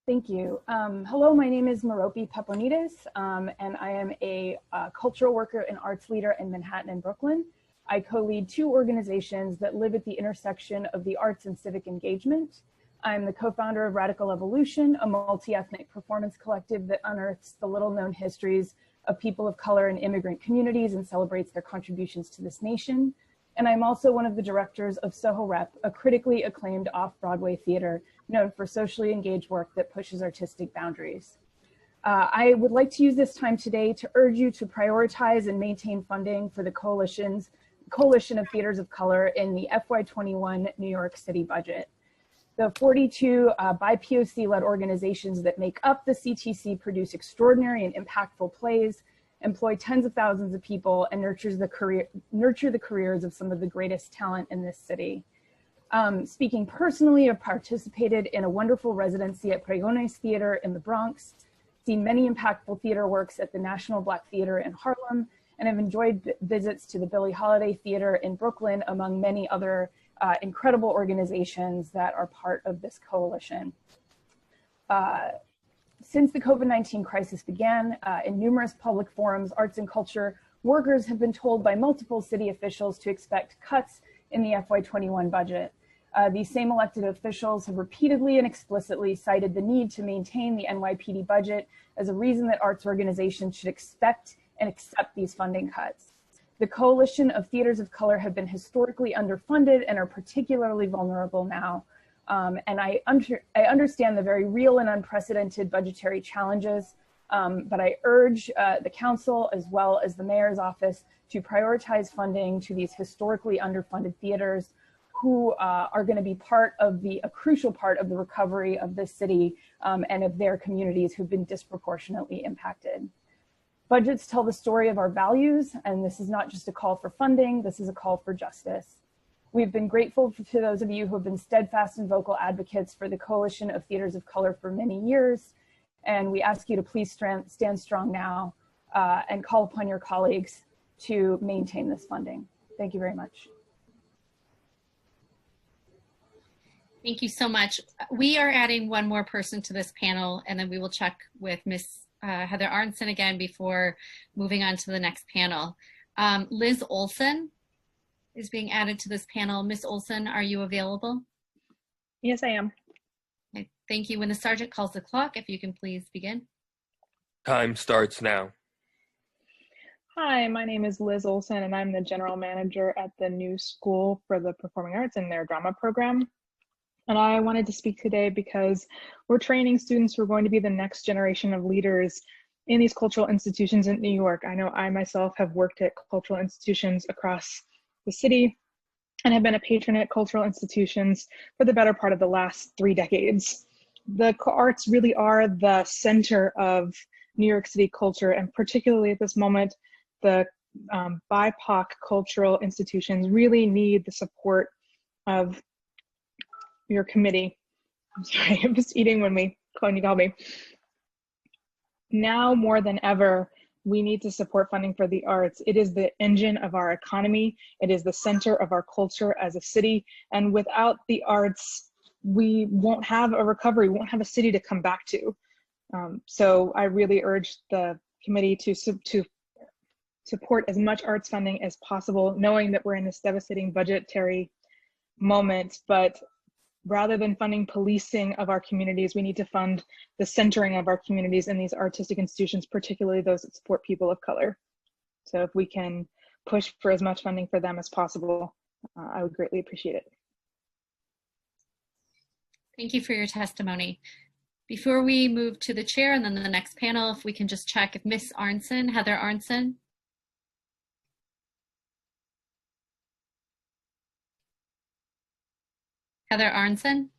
Thank you. Hello, my name is Maroti Peponides, and I am a cultural worker and arts leader in Manhattan and Brooklyn. I co-lead two organizations that live at the intersection of the arts and civic engagement. I'm the co-founder of Radical Evolution, a multi-ethnic performance collective that unearths the little-known histories of people of color and immigrant communities and celebrates their contributions to this nation. And I'm also one of the directors of Soho Rep, a critically acclaimed off-Broadway theater known for socially engaged work that pushes artistic boundaries. I would like to use this time today to urge you to prioritize and maintain funding for the Coalition of Theaters of Color in the FY21 New York City budget. The 42 BIPOC-led organizations that make up the CTC produce extraordinary and impactful plays, employ tens of thousands of people, and nurture the careers of some of the greatest talent in this city. Speaking personally, I've participated in a wonderful residency at Pregones Theater in the Bronx, seen many impactful theater works at the National Black Theater in Harlem, and have enjoyed visits to the Billie Holiday Theater in Brooklyn, among many other incredible organizations that are part of this coalition. Since the COVID-19 crisis began, in numerous public forums, arts and culture workers have been told by multiple city officials to expect cuts in the FY21 budget. These same elected officials have repeatedly and explicitly cited the need to maintain the NYPD budget as a reason that arts organizations should expect and accept these funding cuts. The Coalition of Theaters of Color have been historically underfunded and are particularly vulnerable now. And I understand the very real and unprecedented budgetary challenges, but I urge the council as well as the mayor's office to prioritize funding to these historically underfunded theaters who are going to be a crucial part of the recovery of this city and of their communities who've been disproportionately impacted. Budgets tell the story of our values, and this is not just a call for funding, this is a call for justice. We've been grateful to those of you who have been steadfast and vocal advocates for the Coalition of Theaters of Color for many years, and we ask you to please stand strong now and call upon your colleagues to maintain this funding. Thank you very much. Thank you so much. We are adding one more person to this panel, and then we will check with Ms. Heather Arnson again before moving on to the next panel. Liz Olson is being added to this panel. Ms. Olson, are you available? Yes, I am. Okay, thank you. When the sergeant calls the clock, if you can please begin. Time starts now. Hi, my name is Liz Olson, and I'm the general manager at the New School for the Performing Arts in their drama program. And I wanted to speak today because we're training students who are going to be the next generation of leaders in these cultural institutions in New York. I know I myself have worked at cultural institutions across the city and have been a patron at cultural institutions for the better part of the last 3 decades. The arts really are the center of New York City culture, and particularly at this moment, the BIPOC cultural institutions really need the support of your committee. I'm sorry, I'm just eating when you called me. Now more than ever, we need to support funding for the arts. It is the engine of our economy. It is the center of our culture as a city. And without the arts, we won't have a recovery, we won't have a city to come back to. So I really urge the committee to support as much arts funding as possible, knowing that we're in this devastating budgetary moment, but rather than funding policing of our communities, we need to fund the centering of our communities in these artistic institutions, particularly those that support people of color. So if we can push for as much funding for them as possible, I would greatly appreciate it. Thank you for your testimony. Before we move to the chair and then the next panel, if we can just check if Ms. Arnson, Heather Arnson. Heather Arnson.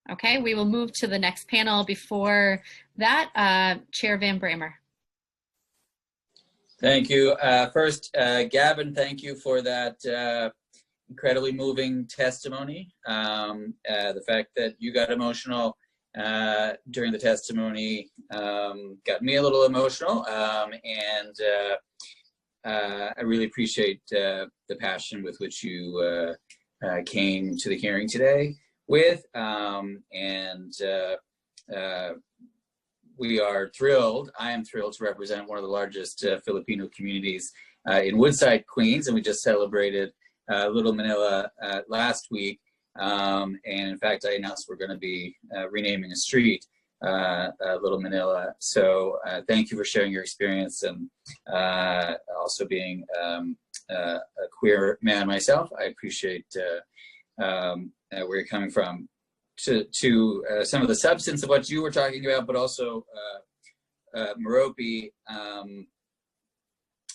Okay, we will move to the next panel. Before that, Chair Van Bramer. Thank you. First, Gavin, thank you for that incredibly moving testimony. The fact that you got emotional during the testimony got me a little emotional, and I really appreciate the passion with which you came to the hearing today with, we are thrilled. I am thrilled to represent one of the largest Filipino communities in Woodside, Queens, and we just celebrated Little Manila last week. And in fact, I announced we're going to be renaming a street Little Manila. So thank you for sharing your experience, and also being a queer man myself. I appreciate where you're coming from. To some of the substance of what you were talking about, but also Merope,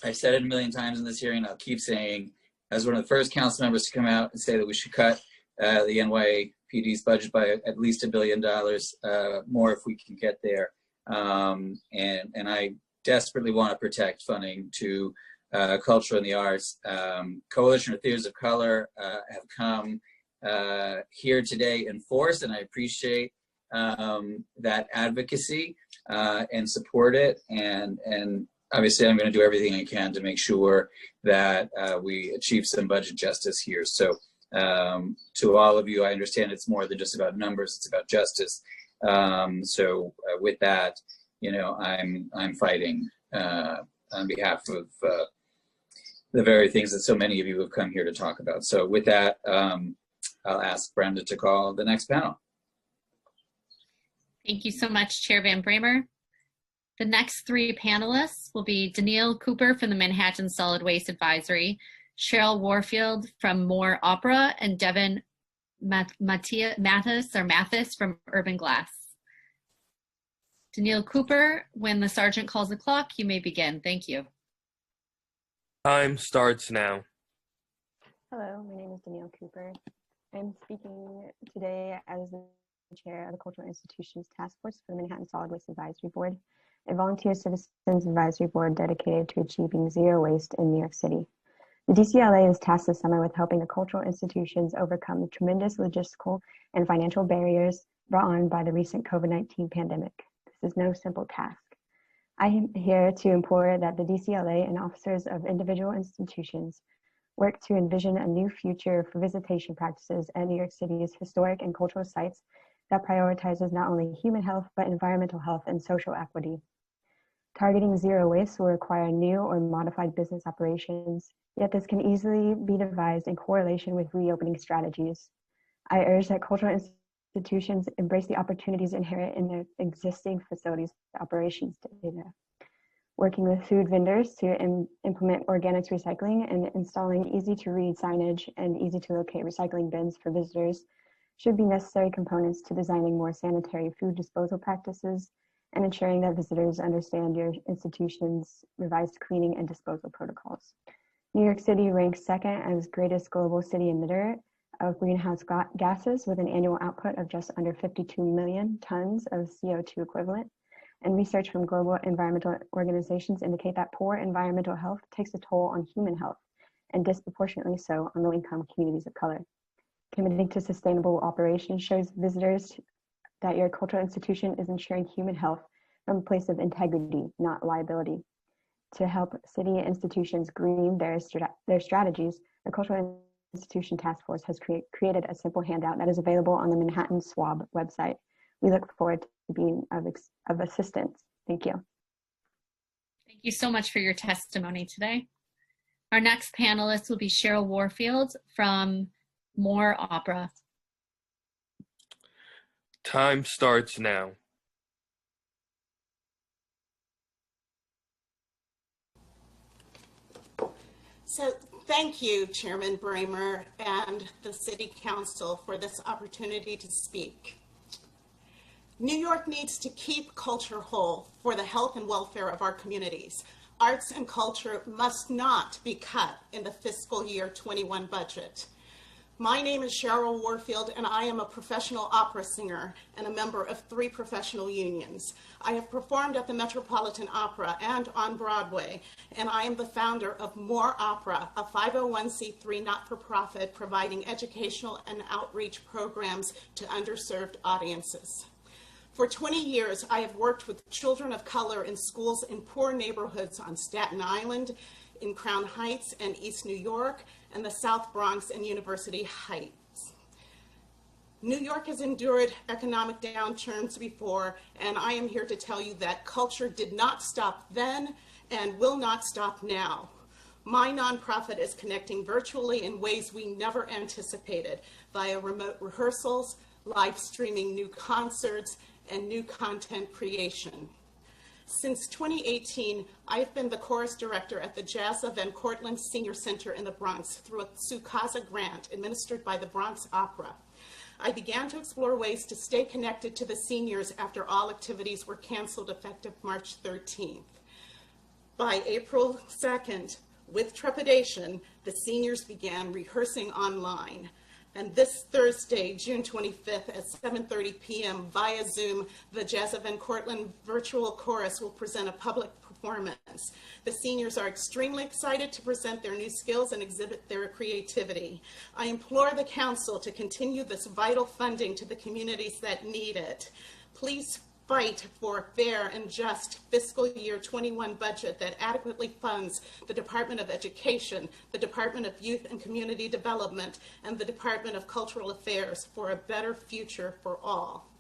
I've said it a million times in this hearing, I'll keep saying, as one of the first council members to come out and say that we should cut the NYPD's budget by at least $1 billion more if we can get there. And I desperately want to protect funding to culture and the arts. Coalition of Theaters of Color have come here today in force, and I appreciate that advocacy and support it. And obviously, I'm going to do everything I can to make sure that we achieve some budget justice here. So to all of you, I understand it's more than just about numbers; it's about justice. So with that, you know, I'm fighting on behalf of the very things that so many of you have come here to talk about. So with that, I'll ask Brenda to call the next panel. Thank you so much, Chair Van Bramer. The next 3 panelists will be Danielle Cooper from the Manhattan Solid Waste Advisory, Cheryl Warfield from Moore Opera, and Devin Mathis from Urban Glass. Danielle Cooper, when the sergeant calls the clock, you may begin. Thank you. Time starts now. Hello, my name is Danielle Cooper. I'm speaking today as the chair of the Cultural Institutions Task Force for the Manhattan Solid Waste Advisory Board, a volunteer citizens advisory board dedicated to achieving zero waste in New York City. The DCLA is tasked this summer with helping the cultural institutions overcome the tremendous logistical and financial barriers brought on by the recent COVID-19 pandemic. This is no simple task. I am here to implore that the DCLA and officers of individual institutions work to envision a new future for visitation practices at New York City's historic and cultural sites that prioritizes not only human health, but environmental health and social equity. Targeting zero waste will require new or modified business operations, yet this can easily be devised in correlation with reopening strategies. I urge that cultural institutions embrace the opportunities inherent in their existing facilities operations data. Working with food vendors to implement organics recycling and installing easy-to-read signage and easy-to-locate recycling bins for visitors should be necessary components to designing more sanitary food disposal practices and ensuring that visitors understand your institution's revised cleaning and disposal protocols. New York City ranks second as greatest global city emitter of greenhouse gases with an annual output of just under 52 million tons of CO2 equivalent. And research from global environmental organizations indicate that poor environmental health takes a toll on human health, and disproportionately so on low-income communities of color. Committing to sustainable operations shows visitors that your cultural institution is ensuring human health from a place of integrity, not liability. To help city institutions green their strategies, the Cultural Institution Task Force has created a simple handout that is available on the Manhattan SWAB website. We look forward to being of assistance. Thank you. Thank you so much for your testimony today. Our next panelist will be Cheryl Warfield from More Opera. Time starts now. So thank you, Chairman Bramer and the City Council for this opportunity to speak. New York needs to keep culture whole for the health and welfare of our communities. Arts and culture must not be cut in the fiscal year 21 budget. My name is Cheryl Warfield, and I am a professional opera singer and a member of 3 professional unions. I have performed at the Metropolitan Opera and on Broadway, and I am the founder of More Opera, a 501c3 not-for-profit providing educational and outreach programs to underserved audiences. For 20 years, I have worked with children of color in schools in poor neighborhoods on Staten Island, in Crown Heights and East New York, and the South Bronx and University Heights. New York has endured economic downturns before, and I am here to tell you that culture did not stop then and will not stop now. My nonprofit is connecting virtually in ways we never anticipated via remote rehearsals, live streaming new concerts, and new content creation. Since 2018, I've been the chorus director at the Jazza Van Cortlandt Senior Center in the Bronx through a Sukasa grant administered by the Bronx Opera. I began to explore ways to stay connected to the seniors after all activities were canceled effective March 13th. By April 2nd, with trepidation, the seniors began rehearsing online. And this Thursday, June 25th at 7:30 p.m. via Zoom, the Jazza Van Cortlandt Virtual Chorus will present a public performance. The seniors are extremely excited to present their new skills and exhibit their creativity. I implore the council to continue this vital funding to the communities that need it. Please fight for a fair and just fiscal year 21 budget that adequately funds the Department of Education, the Department of Youth and Community Development, and the Department of Cultural Affairs for a better future for all.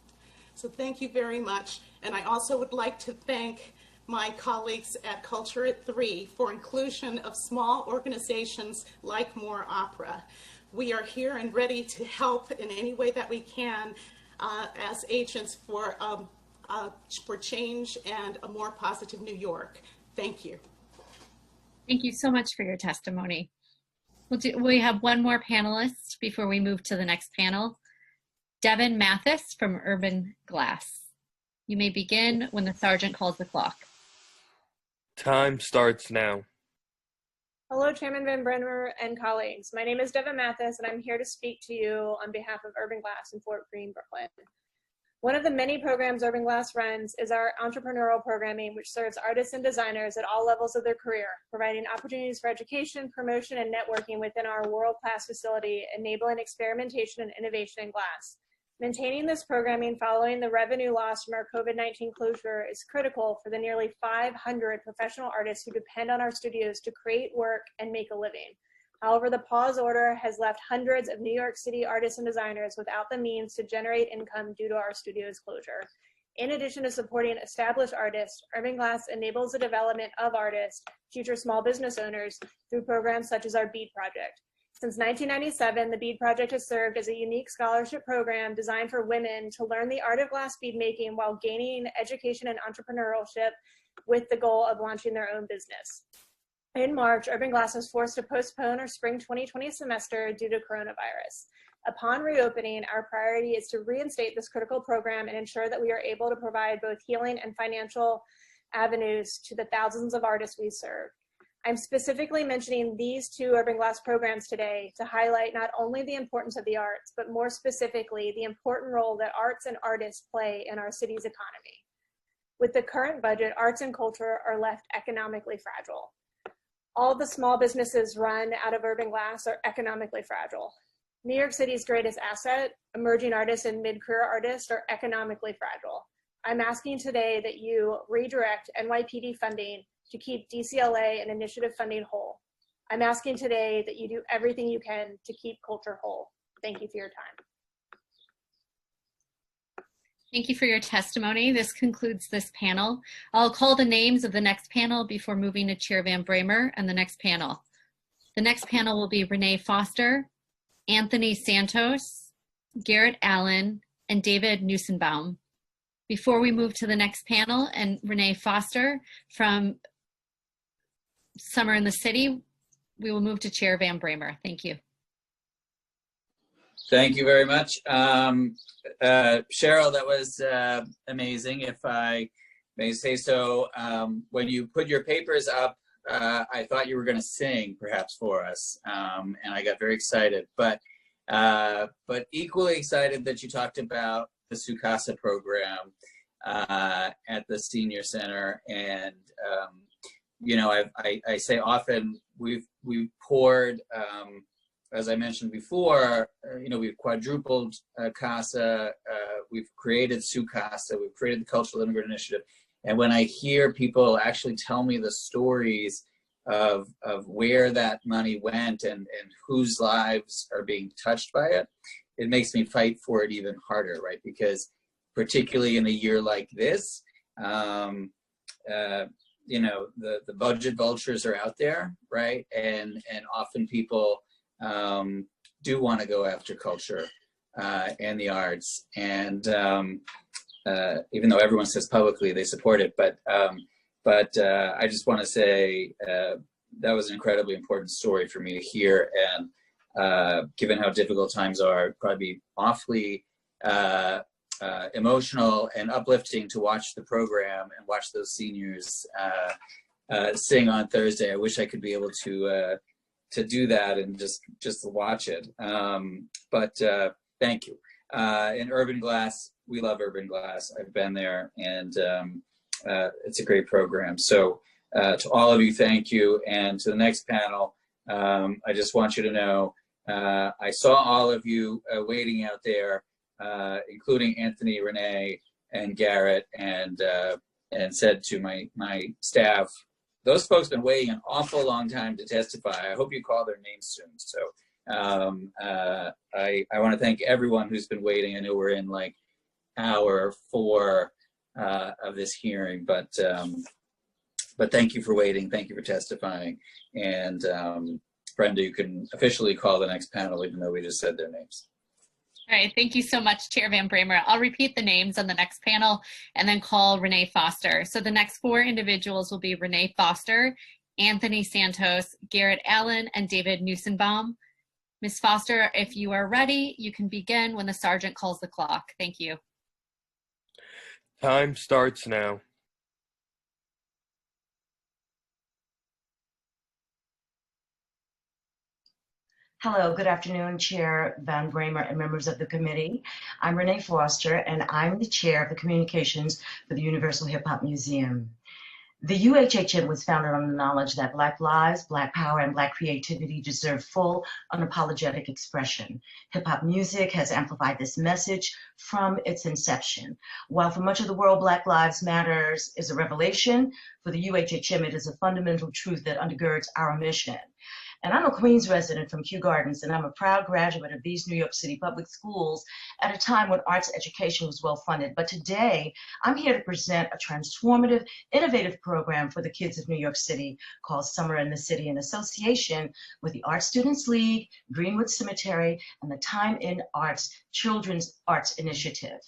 So thank you very much. And I also would like to thank my colleagues at Culture at 3 for inclusion of small organizations like More Opera. We are here and ready to help in any way that we can as agents for change and a more positive New York. Thank you. Thank you so much for your testimony. We have one more panelist before we move to the next panel. Devin Mathis from Urban Glass. You may begin when the sergeant calls the clock. Time starts now. Hello, Chairman Van Bramer and colleagues. My name is Devin Mathis, and I'm here to speak to you on behalf of Urban Glass in Fort Greene, Brooklyn. One of the many programs Urban Glass runs is our entrepreneurial programming, which serves artists and designers at all levels of their career, providing opportunities for education, promotion, and networking within our world-class facility, enabling experimentation and innovation in glass. Maintaining this programming following the revenue loss from our COVID-19 closure is critical for the nearly 500 professional artists who depend on our studios to create work and make a living. However, the pause order has left hundreds of New York City artists and designers without the means to generate income due to our studio's closure. In addition to supporting established artists, Urban Glass enables the development of artists, future small business owners, through programs such as our BEAD project. Since 1997, the BEAD project has served as a unique scholarship program designed for women to learn the art of glass bead making while gaining education and entrepreneurship with the goal of launching their own business. In March, Urban Glass was forced to postpone our spring 2020 semester due to coronavirus. Upon reopening, our priority is to reinstate this critical program and ensure that we are able to provide both healing and financial avenues to the thousands of artists we serve. I'm specifically mentioning these two Urban Glass programs today to highlight not only the importance of the arts, but more specifically, the important role that arts and artists play in our city's economy. With the current budget, arts and culture are left economically fragile. All the small businesses run out of Urban Glass are economically fragile. New York City's greatest asset, emerging artists and mid-career artists, are economically fragile. I'm asking today that you redirect NYPD funding to keep DCLA and initiative funding whole. I'm asking today that you do everything you can to keep culture whole. Thank you for your time. Thank you for your testimony. This concludes this panel. I'll call the names of the next panel before moving to Chair Van Bramer and the next panel. The next panel will be Renee Foster, Anthony Santos, Garrett Allen, and David Nussenbaum. Before we move to the next panel and Renee Foster from Summer in the City, we will move to Chair Van Bramer. Thank you. Thank you very much. Cheryl, that was amazing, if I may say so. When you put your papers up, I thought you were going to sing perhaps for us, and I got very excited. But equally excited that you talked about the Sukasa program at the Senior Center. And you know, I say often we've poured. As I mentioned before, you know, we've quadrupled CASA, we've created Sukasa, we've created the Cultural Immigrant Initiative. And when I hear people actually tell me the stories of where that money went and whose lives are being touched by it, it makes me fight for it even harder, right? Because particularly in a year like this, you know, the budget vultures are out there, right? And often people do want to go after culture and the arts, and even though everyone says publicly they support it, but I just want to say that was an incredibly important story for me to hear, and given how difficult times are, it'd probably be awfully emotional and uplifting to watch the program and watch those seniors sing on Thursday. I wish I could be able to do that and just watch it. But thank you. In Urban Glass, we love Urban Glass. I've been there, and it's a great program. So to all of you, thank you. And to the next panel, I just want you to know, I saw all of you waiting out there, including Anthony, Renee, and Garrett, and said to my staff, those folks have been waiting an awful long time to testify. I hope you call their names soon. So I want to thank everyone who's been waiting. I know we're in like hour 4 of this hearing, but thank you for waiting. Thank you for testifying. And Brenda, you can officially call the next panel, even though we just said their names. All right, thank you so much, Chair Van Bramer. I'll repeat the names on the next panel and then call Renee Foster. So the next 4 individuals will be Renee Foster, Anthony Santos, Garrett Allen, and David Nussenbaum. Ms. Foster, if you are ready, you can begin when the sergeant calls the clock. Thank you. Time starts now. Hello, good afternoon, Chair Van Bramer and members of the committee. I'm Renee Foster, and I'm the chair of the communications for the Universal Hip Hop Museum. The UHHM was founded on the knowledge that Black lives, Black power, and Black creativity deserve full, unapologetic expression. Hip hop music has amplified this message from its inception. While for much of the world, Black Lives Matters is a revelation, for the UHHM, it is a fundamental truth that undergirds our mission. And I'm a Queens resident from Kew Gardens, and I'm a proud graduate of these New York City public schools at a time when arts education was well funded. But today, I'm here to present a transformative, innovative program for the kids of New York City called Summer in the City in association with the Art Students League, Greenwood Cemetery, and the Time in Arts Children's Arts Initiative.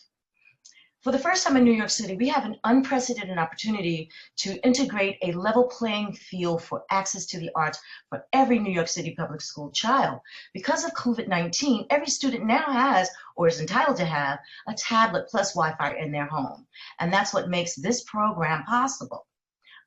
For the first time in New York City, we have an unprecedented opportunity to integrate a level playing field for access to the arts for every New York City public school child. Because of COVID-19, every student now has, or is entitled to have, a tablet plus Wi-Fi in their home. And that's what makes this program possible.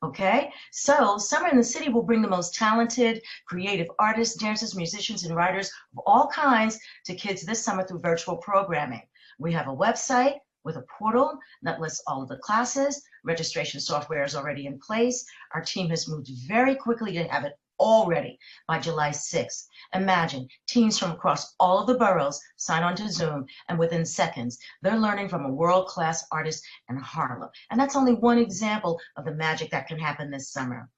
Okay, so Summer in the City will bring the most talented, creative artists, dancers, musicians, and writers of all kinds to kids this summer through virtual programming. We have a website with a portal that lists all of the classes. Registration software is already in place. Our team has moved very quickly to have it all ready by July 6th. Imagine teens from across all of the boroughs sign on to Zoom, and within seconds, they're learning from a world-class artist in Harlem. And that's only one example of the magic that can happen this summer.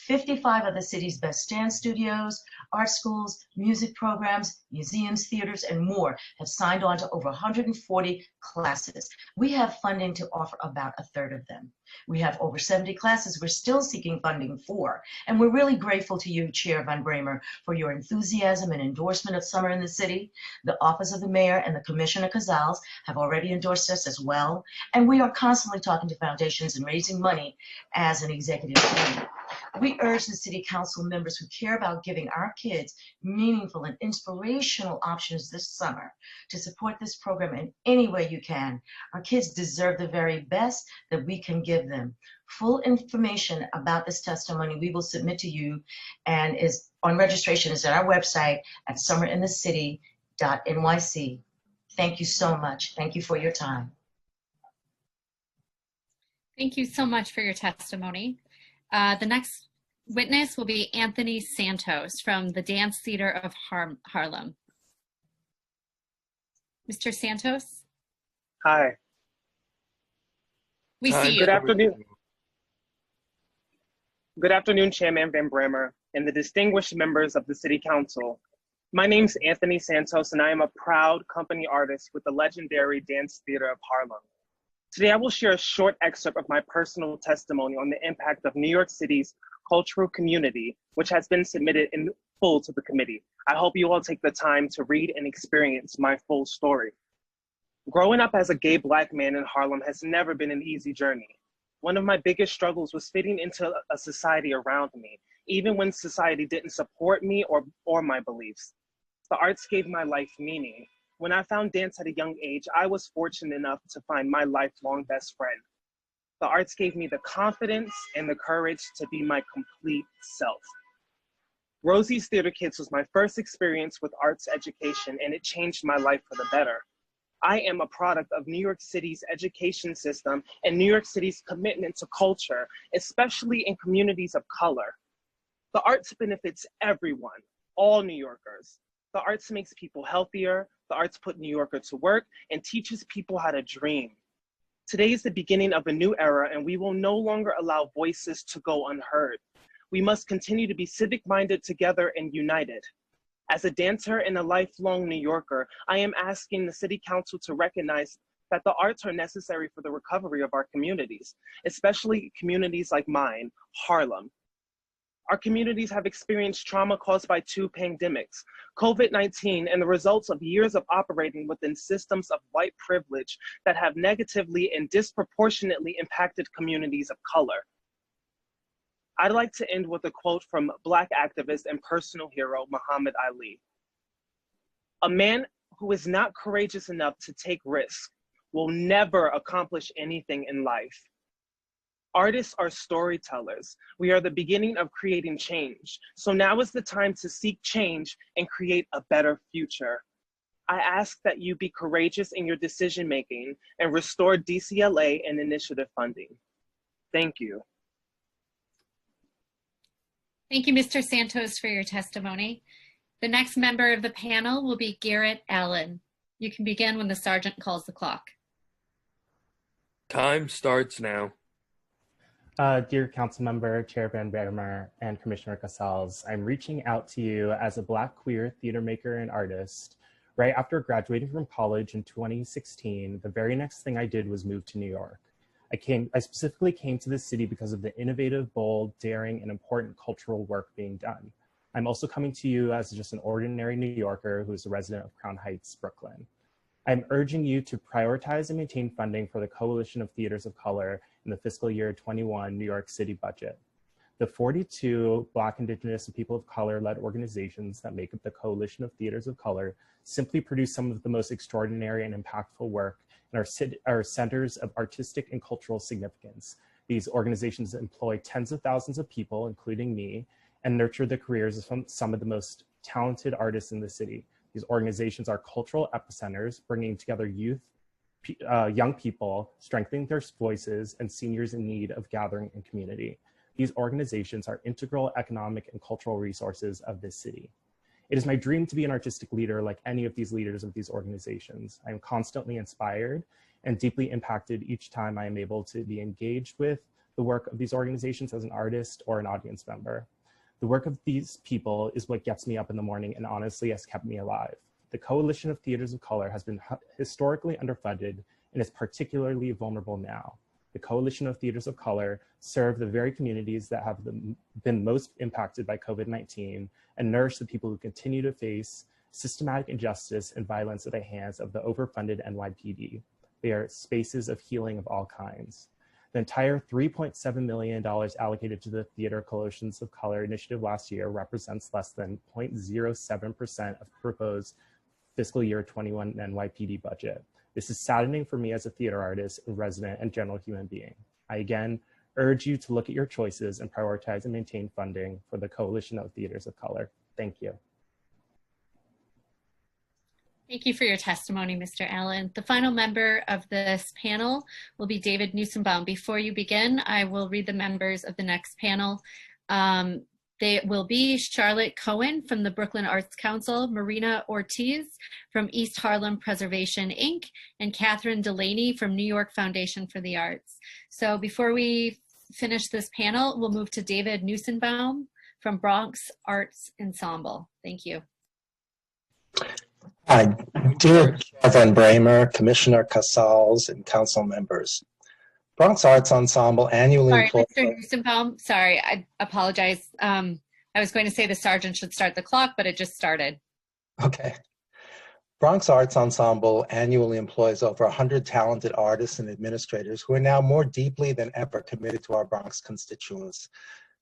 55 of the city's best dance studios, art schools, music programs, museums, theaters, and more have signed on to over 140 classes. We have funding to offer about a third of them. We have over 70 classes we're still seeking funding for, and we're really grateful to you, Chair Van Bramer, for your enthusiasm and endorsement of Summer in the City. The Office of the Mayor and the Commissioner Casals have already endorsed us as well, and we are constantly talking to foundations and raising money as an executive team. We urge the City Council members who care about giving our kids meaningful and inspirational options this summer to support this program in any way you can. Our kids deserve the very best that we can give them. Full information about this testimony we will submit to you and is on registration is at our website at summerinthecity.nyc. Thank you so much. Thank you for your time. Thank you so much for your testimony. The next witness will be Anthony Santos from the Dance Theater of Harlem. Mr. Santos? Hi. We see you. Good afternoon. Good afternoon, Chairman Van Bramer and the distinguished members of the City Council. My name's Anthony Santos, and I am a proud company artist with the legendary Dance Theater of Harlem. Today, I will share a short excerpt of my personal testimony on the impact of New York City's cultural community, which has been submitted in full to the committee. I hope you all take the time to read and experience my full story. Growing up as a gay Black man in Harlem has never been an easy journey. One of my biggest struggles was fitting into a society around me, even when society didn't support me or my beliefs. The arts gave my life meaning. When I found dance at a young age, I was fortunate enough to find my lifelong best friend. The arts gave me the confidence and the courage to be my complete self. Rosie's Theater Kids was my first experience with arts education, and it changed my life for the better. I am a product of New York City's education system and New York City's commitment to culture, especially in communities of color. The arts benefits everyone, all New Yorkers. The arts makes people healthier. The arts put New Yorkers to work and teaches people how to dream. Today is the beginning of a new era, and we will no longer allow voices to go unheard. We must continue to be civic-minded together and united. As a dancer and a lifelong New Yorker, I am asking the City Council to recognize that the arts are necessary for the recovery of our communities, especially communities like mine, Harlem. Our communities have experienced trauma caused by 2 pandemics, COVID-19 and the results of years of operating within systems of white privilege that have negatively and disproportionately impacted communities of color. I'd like to end with a quote from Black activist and personal hero, Muhammad Ali. "A man who is not courageous enough to take risks will never accomplish anything in life." Artists are storytellers. We are the beginning of creating change. So now is the time to seek change and create a better future. I ask that you be courageous in your decision-making and restore DCLA and initiative funding. Thank you. Thank you, Mr. Santos, for your testimony. The next member of the panel will be Garrett Allen. You can begin when the sergeant calls the clock. Time starts now. Dear Councilmember, Chair Van Bramer, and Commissioner Casals, I'm reaching out to you as a Black queer theater maker and artist. Right after graduating from college in 2016, the very next thing I did was move to New York. I specifically came to this city because of the innovative, bold, daring, and important cultural work being done. I'm also coming to you as just an ordinary New Yorker who is a resident of Crown Heights, Brooklyn. I'm urging you to prioritize and maintain funding for the Coalition of Theaters of Color in the fiscal year 21 New York City budget. The 42 Black, Indigenous, and people of color-led organizations that make up the Coalition of Theaters of Color simply produce some of the most extraordinary and impactful work in our centers of artistic and cultural significance. These organizations employ tens of thousands of people, including me, and nurture the careers of some of the most talented artists in the city. These organizations are cultural epicenters, bringing together youth, young people, strengthening their voices, and seniors in need of gathering and community. These organizations are integral economic and cultural resources of this city. It is my dream to be an artistic leader like any of these leaders of these organizations. I am constantly inspired and deeply impacted each time I am able to be engaged with the work of these organizations as an artist or an audience member. The work of these people is what gets me up in the morning and honestly has kept me alive. The Coalition of Theaters of Color has been historically underfunded and is particularly vulnerable now. The Coalition of Theaters of Color serve the very communities that have been most impacted by COVID-19 and nourish the people who continue to face systematic injustice and violence at the hands of the overfunded NYPD. They are spaces of healing of all kinds. The entire $3.7 million allocated to the Theater Coalitions of Color initiative last year represents less than 0.07% of the proposed fiscal year 21 NYPD budget. This is saddening for me as a theater artist, resident, and general human being. I again urge you to look at your choices and prioritize and maintain funding for the Coalition of Theaters of Color. Thank you. Thank you for your testimony, Mr. Allen. The final member of this panel will be David Nussenbaum. Before you begin, I will read the members of the next panel. They will be Charlotte Cohen from the Brooklyn Arts Council, Marina Ortiz from East Harlem Preservation, Inc., and Catherine Delaney from New York Foundation for the Arts. So before we finish this panel, we'll move to David Nussenbaum from Bronx Arts Ensemble. Thank you. Hi, dear Chair Van Bramer, Commissioner Casals, and council members. Bronx Arts Ensemble annually Sorry, Mr. Nussenbaum, sorry, I apologize. I was going to say the sergeant should start the clock, but it just started. Okay. Bronx Arts Ensemble annually employs over 100 talented artists and administrators who are now more deeply than ever committed to our Bronx constituents.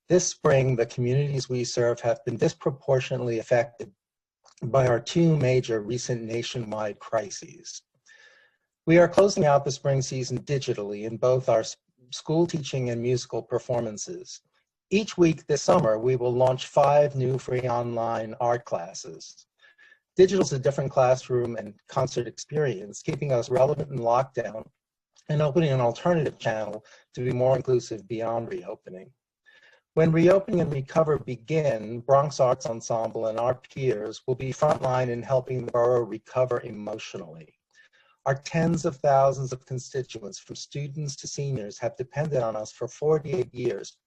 This spring, the communities we serve have been disproportionately affected by our two major recent nationwide crises. We are closing out the spring season digitally in both our school teaching and musical performances. Each week this summer, we will launch 5 new free online art classes. Digital is a different classroom and concert experience, keeping us relevant in lockdown and opening an alternative channel to be more inclusive beyond reopening. When reopening and recover begin, Bronx Arts Ensemble and our peers will be frontline in helping the borough recover emotionally. Our tens of thousands of constituents, from students to seniors, have depended on us for 48 years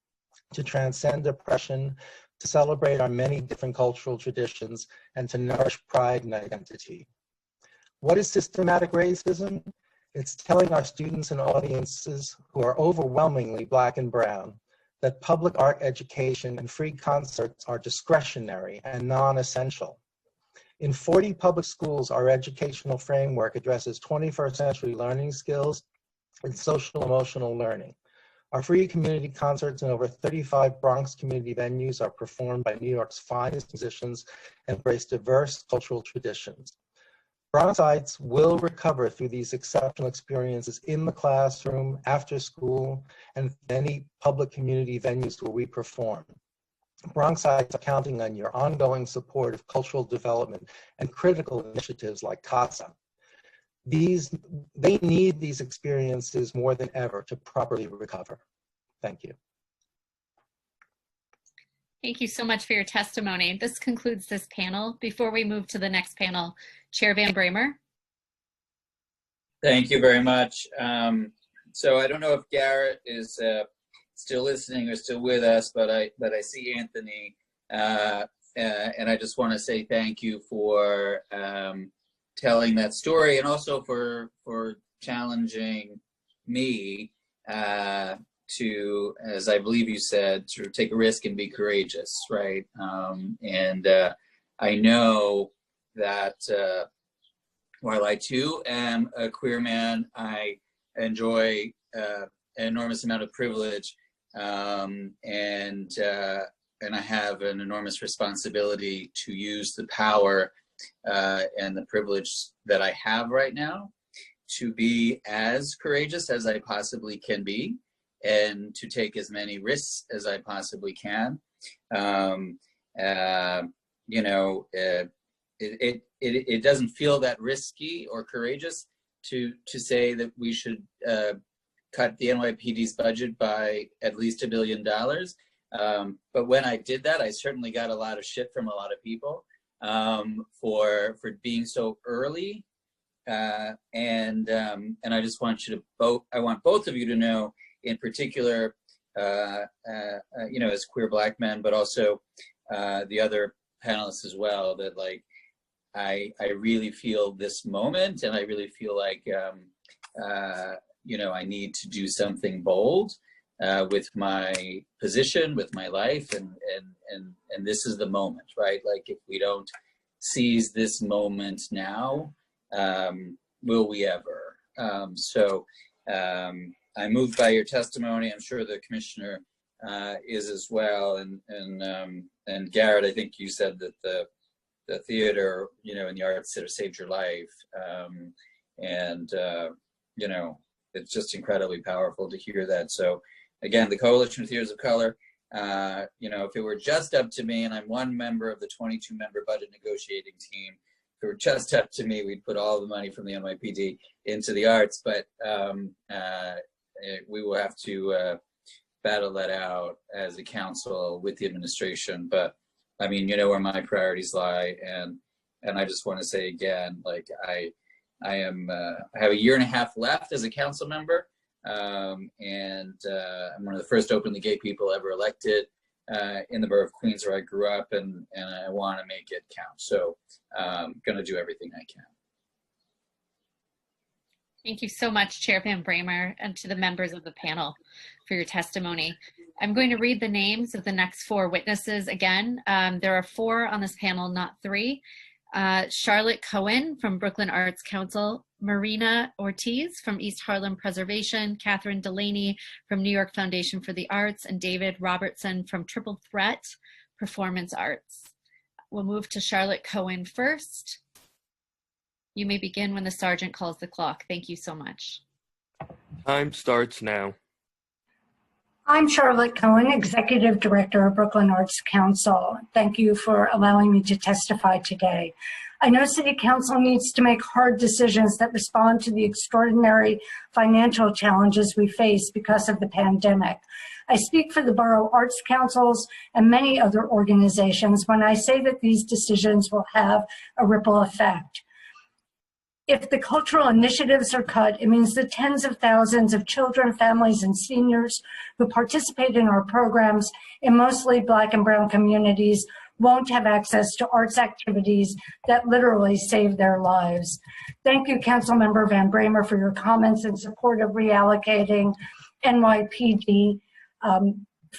to transcend oppression, to celebrate our many different cultural traditions, and to nourish pride and identity. What is systematic racism? It's telling our students and audiences who are overwhelmingly Black and brown that public art education and free concerts are discretionary and non-essential. In 40 public schools, our educational framework addresses 21st century learning skills and social emotional learning. Our free community concerts in over 35 Bronx community venues are performed by New York's finest musicians and embrace diverse cultural traditions. Bronx Arts will recover through these exceptional experiences in the classroom, after school, and many public community venues where we perform. Bronx Arts are counting on your ongoing support of cultural development and critical initiatives like CASA. They need these experiences more than ever to properly recover. Thank you. Thank you so much for your testimony. This concludes this panel. Before we move to the next panel, Chair Van Bramer. Thank you very much. So I don't know if Garrett is still listening or still with us, but I see Anthony, and I just want to say thank you for telling that story, and also for challenging me to, as I believe you said, sort of take a risk and be courageous, right? And I know that while I too am a queer man, I enjoy an enormous amount of privilege, and I have an enormous responsibility to use the power and the privilege that I have right now to be as courageous as I possibly can be, and to take as many risks as I possibly can. You know, it doesn't feel that risky or courageous to say that we should cut the NYPD's budget by at least $1 billion. But when I did that, I certainly got a lot of shit from a lot of people for being so early. And I just want you to I want both of you to know, in particular, you know, as queer Black men, but also the other panelists as well, that like I really feel this moment, and I really feel like you know, I need to do something bold with my position, with my life, and this is the moment, right? Like, if we don't seize this moment now, will we ever? So I'm moved by your testimony. I'm sure the commissioner is as well. And Garrett, I think you said that the theater, you know, and the arts sort of saved your life. You know, it's just incredibly powerful to hear that. So again, the Coalition of Theaters of Color, you know, if it were just up to me, and I'm one member of the 22-member budget negotiating team, if it were just up to me, we'd put all the money from the NYPD into the arts, but we will have to battle that out as a council with the administration. But I mean, you know where my priorities lie, and I just want to say again, like I have a year and a half left as a council member, and I'm one of the first openly gay people ever elected in the borough of Queens, where I grew up, and I want to make it count. So I'm going to do everything I can. Thank you so much, Chair Van Bramer, and to the members of the panel for your testimony. I'm going to read the names of the next 4 witnesses again. There are 4 on this panel, not 3. Charlotte Cohen from Brooklyn Arts Council, Marina Ortiz from East Harlem Preservation, Catherine Delaney from New York Foundation for the Arts, and David Robertson from Triple Threat Performance Arts. We'll move to Charlotte Cohen first. You may begin when the sergeant calls the clock. Thank you so much. Time starts now. I'm Charlotte Cohen, Executive Director of Brooklyn Arts Council. Thank you for allowing me to testify today. I know City Council needs to make hard decisions that respond to the extraordinary financial challenges we face because of the pandemic. I speak for the Borough Arts Councils and many other organizations when I say that these decisions will have a ripple effect. If the cultural initiatives are cut, it means the tens of thousands of children, families, and seniors who participate in our programs in mostly Black and Brown communities won't have access to arts activities that literally save their lives. Thank you, Councilmember Van Bramer, for your comments in support of reallocating NYPD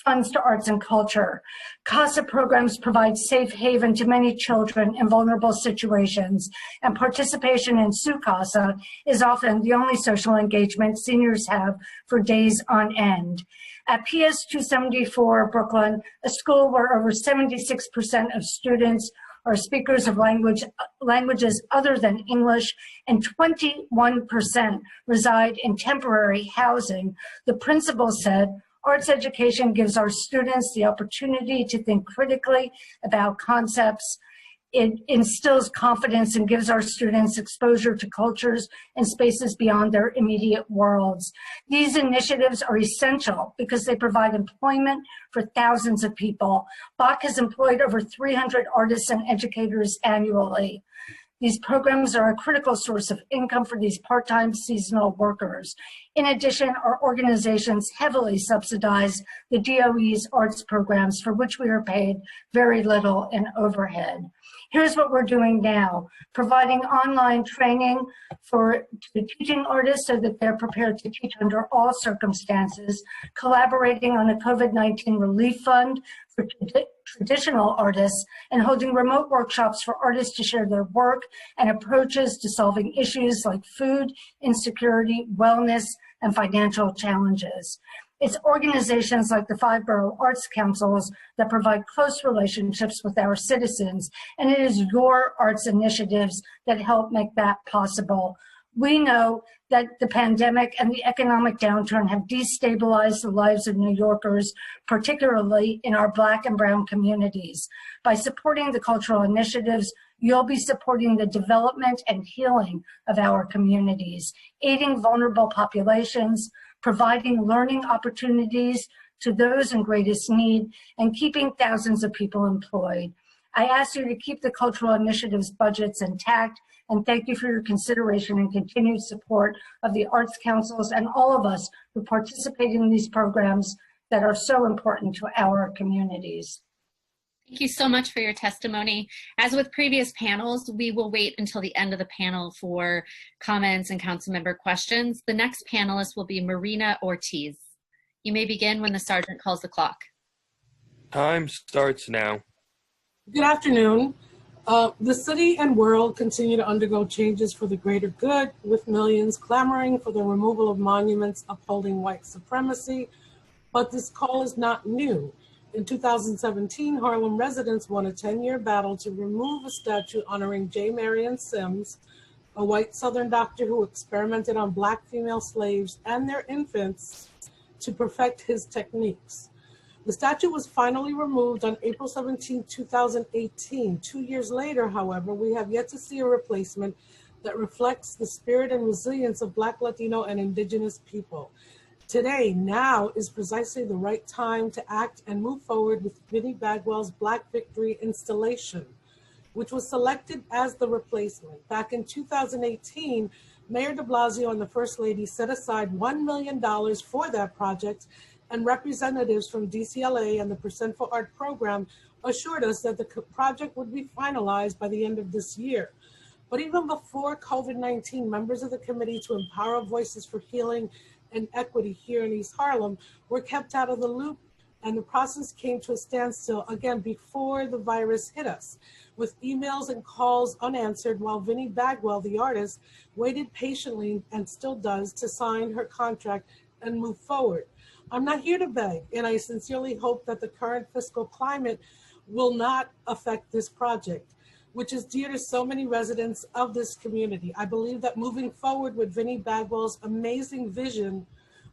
funds to arts and culture. CASA programs provide safe haven to many children in vulnerable situations, and participation in SUCASA is often the only social engagement seniors have for days on end. At PS 274 Brooklyn, a school where over 76% of students are speakers of languages other than English, and 21% reside in temporary housing, the principal said, arts education gives our students the opportunity to think critically about concepts. It instills confidence and gives our students exposure to cultures and spaces beyond their immediate worlds. These initiatives are essential because they provide employment for thousands of people. Bach has employed over 300 artists and educators annually. These programs are a critical source of income for these part-time seasonal workers. In addition, our organizations heavily subsidize the DOE's arts programs, for which we are paid very little in overhead. Here's what we're doing now: providing online training for teaching artists so that they're prepared to teach under all circumstances, collaborating on a COVID-19 relief fund for traditional artists, and holding remote workshops for artists to share their work and approaches to solving issues like food insecurity, wellness, and financial challenges. It's organizations like the 5 Borough Arts Councils that provide close relationships with our citizens, and it is your arts initiatives that help make that possible. We know that the pandemic and the economic downturn have destabilized the lives of New Yorkers, particularly in our Black and Brown communities. By supporting the cultural initiatives, you'll be supporting the development and healing of our communities, aiding vulnerable populations, providing learning opportunities to those in greatest need, and keeping thousands of people employed. I ask you to keep the cultural initiatives budgets intact, and thank you for your consideration and continued support of the Arts Councils and all of us who participate in these programs that are so important to our communities. Thank you so much for your testimony. As with previous panels, we will wait until the end of the panel for comments and council member questions. The next panelist will be Marina Ortiz. You may begin when the sergeant calls the clock. Time starts now. Good afternoon. The city and world continue to undergo changes for the greater good, with millions clamoring for the removal of monuments upholding white supremacy. But this call is not new. In 2017, Harlem residents won a 10-year battle to remove a statue honoring J. Marion Sims, a white Southern doctor who experimented on Black female slaves and their infants to perfect his techniques. The statue was finally removed on April 17, 2018. 2 years later, however, we have yet to see a replacement that reflects the spirit and resilience of Black, Latino, and Indigenous people. Today, now, is precisely the right time to act and move forward with Vinnie Bagwell's Black Victory installation, which was selected as the replacement. Back in 2018, Mayor de Blasio and the First Lady set aside $1 million for that project, and representatives from DCLA and the Percent for Art program assured us that the project would be finalized by the end of this year. But even before COVID-19, members of the Committee to Empower Voices for Healing and Equity here in East Harlem were kept out of the loop, and the process came to a standstill again before the virus hit us, with emails and calls unanswered while Vinnie Bagwell, the artist, waited patiently and still does to sign her contract and move forward. I'm not here to beg, and I sincerely hope that the current fiscal climate will not affect this project, which is dear to so many residents of this community. I believe that moving forward with Vinnie Bagwell's amazing vision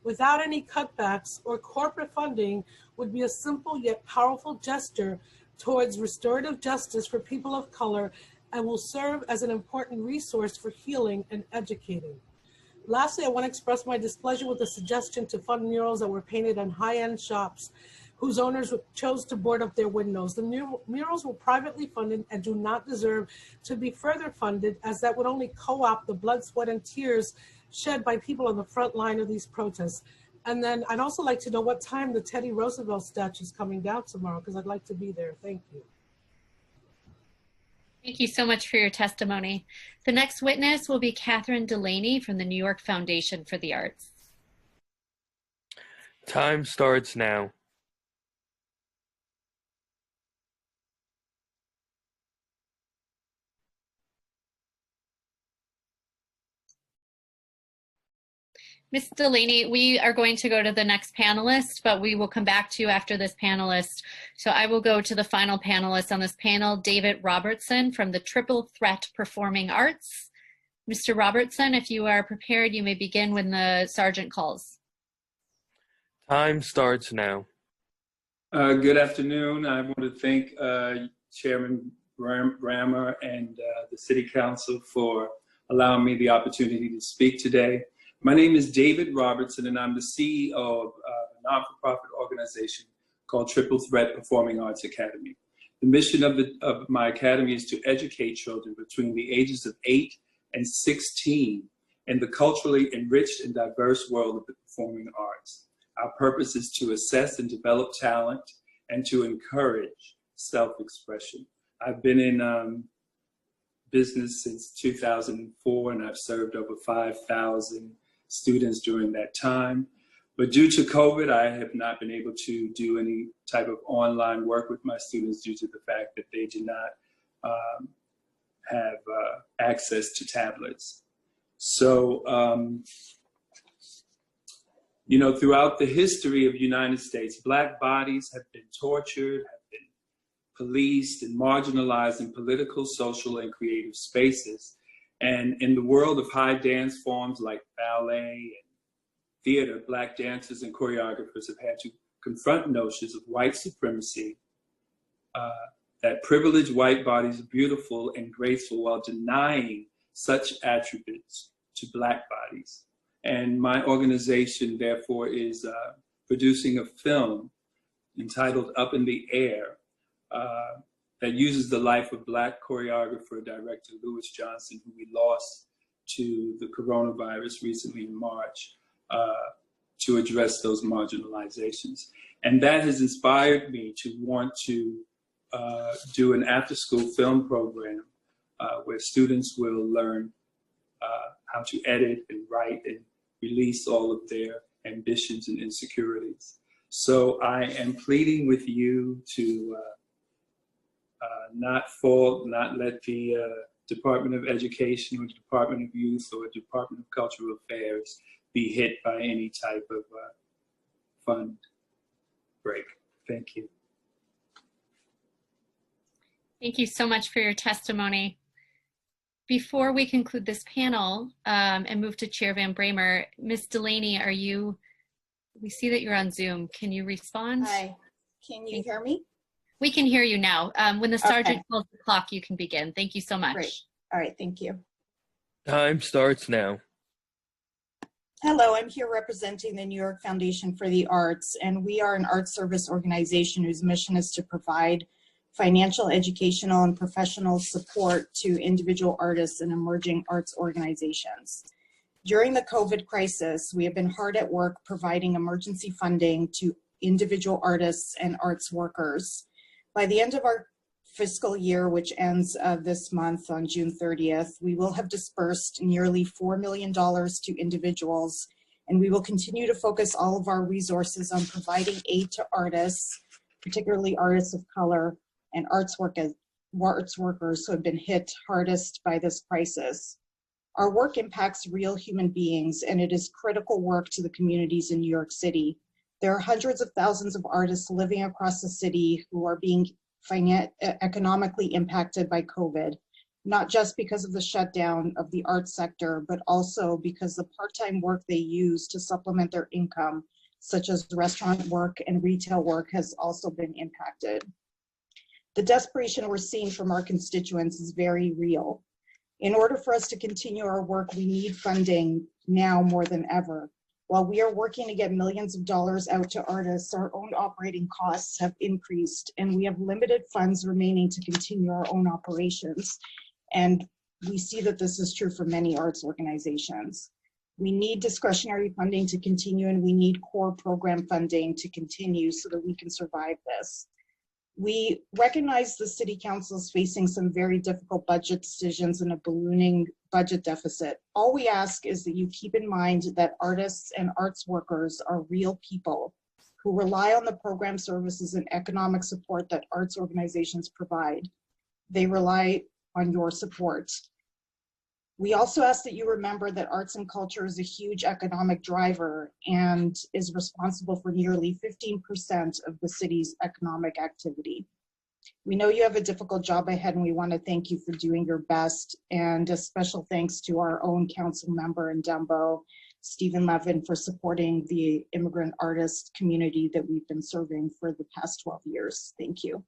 without any cutbacks or corporate funding would be a simple yet powerful gesture towards restorative justice for people of color and will serve as an important resource for healing and educating. Lastly, I want to express my displeasure with the suggestion to fund murals that were painted on high-end shops whose owners chose to board up their windows. The murals were privately funded and do not deserve to be further funded, as that would only co-opt the blood, sweat, and tears shed by people on the front line of these protests. And then I'd also like to know what time the Teddy Roosevelt statue is coming down tomorrow, because I'd like to be there. Thank you. Thank you so much for your testimony. The next witness will be Catherine Delaney from the New York Foundation for the Arts. Time starts now. Ms. Delaney, we are going to go to the next panelist, but we will come back to you after this panelist. So I will go to the final panelist on this panel, David Robertson from the Triple Threat Performing Arts. Mr. Robertson, if you are prepared, you may begin when the sergeant calls. Time starts now. Good afternoon. I want to thank Chairman Brammer and the City Council for allowing me the opportunity to speak today. My name is David Robertson, and I'm the CEO of a non-for-profit organization called Triple Threat Performing Arts Academy. The mission of my academy is to educate children between the ages of 8 and 16 in the culturally enriched and diverse world of the performing arts. Our purpose is to assess and develop talent and to encourage self-expression. I've been in business since 2004, and I've served over 5,000 students during that time. But due to COVID, I have not been able to do any type of online work with my students due to the fact that they do not have access to tablets. So, you know, throughout the history of the United States, Black bodies have been tortured, have been policed and marginalized in political, social, and creative spaces. And in the world of high dance forms like ballet and theater, Black dancers and choreographers have had to confront notions of white supremacy, that privileged white bodies are beautiful and graceful while denying such attributes to Black bodies. And my organization, therefore, is producing a film entitled Up in the Air that uses the life of Black choreographer, director Lewis Johnson, who we lost to the coronavirus recently in March, to address those marginalizations. And that has inspired me to want to do an after-school film program where students will learn how to edit and write and release all of their ambitions and insecurities. So I am pleading with you to not let the Department of Education or Department of Youth or Department of Cultural Affairs be hit by any type of fund break. Thank you. Thank you so much for your testimony. Before we conclude this panel and move to Chair Van Bramer, Ms. Delaney, we see that you're on Zoom. Can you respond? Hi, can you hear me? We can hear you now. When the sergeant calls the clock, you can begin. Thank you so much. Great. All right, thank you. Time starts now. Hello, I'm here representing the New York Foundation for the Arts, and we are an arts service organization whose mission is to provide financial, educational, and professional support to individual artists and emerging arts organizations. During the COVID crisis, we have been hard at work providing emergency funding to individual artists and arts workers. By the end of our fiscal year, which ends this month on June 30th, we will have dispersed nearly $4 million to individuals, and we will continue to focus all of our resources on providing aid to artists, particularly artists of color, and arts workers who have been hit hardest by this crisis. Our work impacts real human beings, and it is critical work to the communities in New York City. There are hundreds of thousands of artists living across the city who are being economically impacted by COVID, not just because of the shutdown of the arts sector, but also because the part-time work they use to supplement their income, such as restaurant work and retail work, has also been impacted. The desperation we're seeing from our constituents is very real. In order for us to continue our work, we need funding now more than ever. While we are working to get millions of dollars out to artists, our own operating costs have increased, and we have limited funds remaining to continue our own operations. And we see that this is true for many arts organizations. We need discretionary funding to continue, and we need core program funding to continue so that we can survive this. We recognize the City Council is facing some very difficult budget decisions and a ballooning budget deficit. All we ask is that you keep in mind that artists and arts workers are real people who rely on the program services and economic support that arts organizations provide. They rely on your support. We also ask that you remember that arts and culture is a huge economic driver and is responsible for nearly 15% of the city's economic activity. We know you have a difficult job ahead, and we want to thank you for doing your best, and a special thanks to our own council member in Dumbo, Stephen Levin, for supporting the immigrant artist community that we've been serving for the past 12 years. Thank you.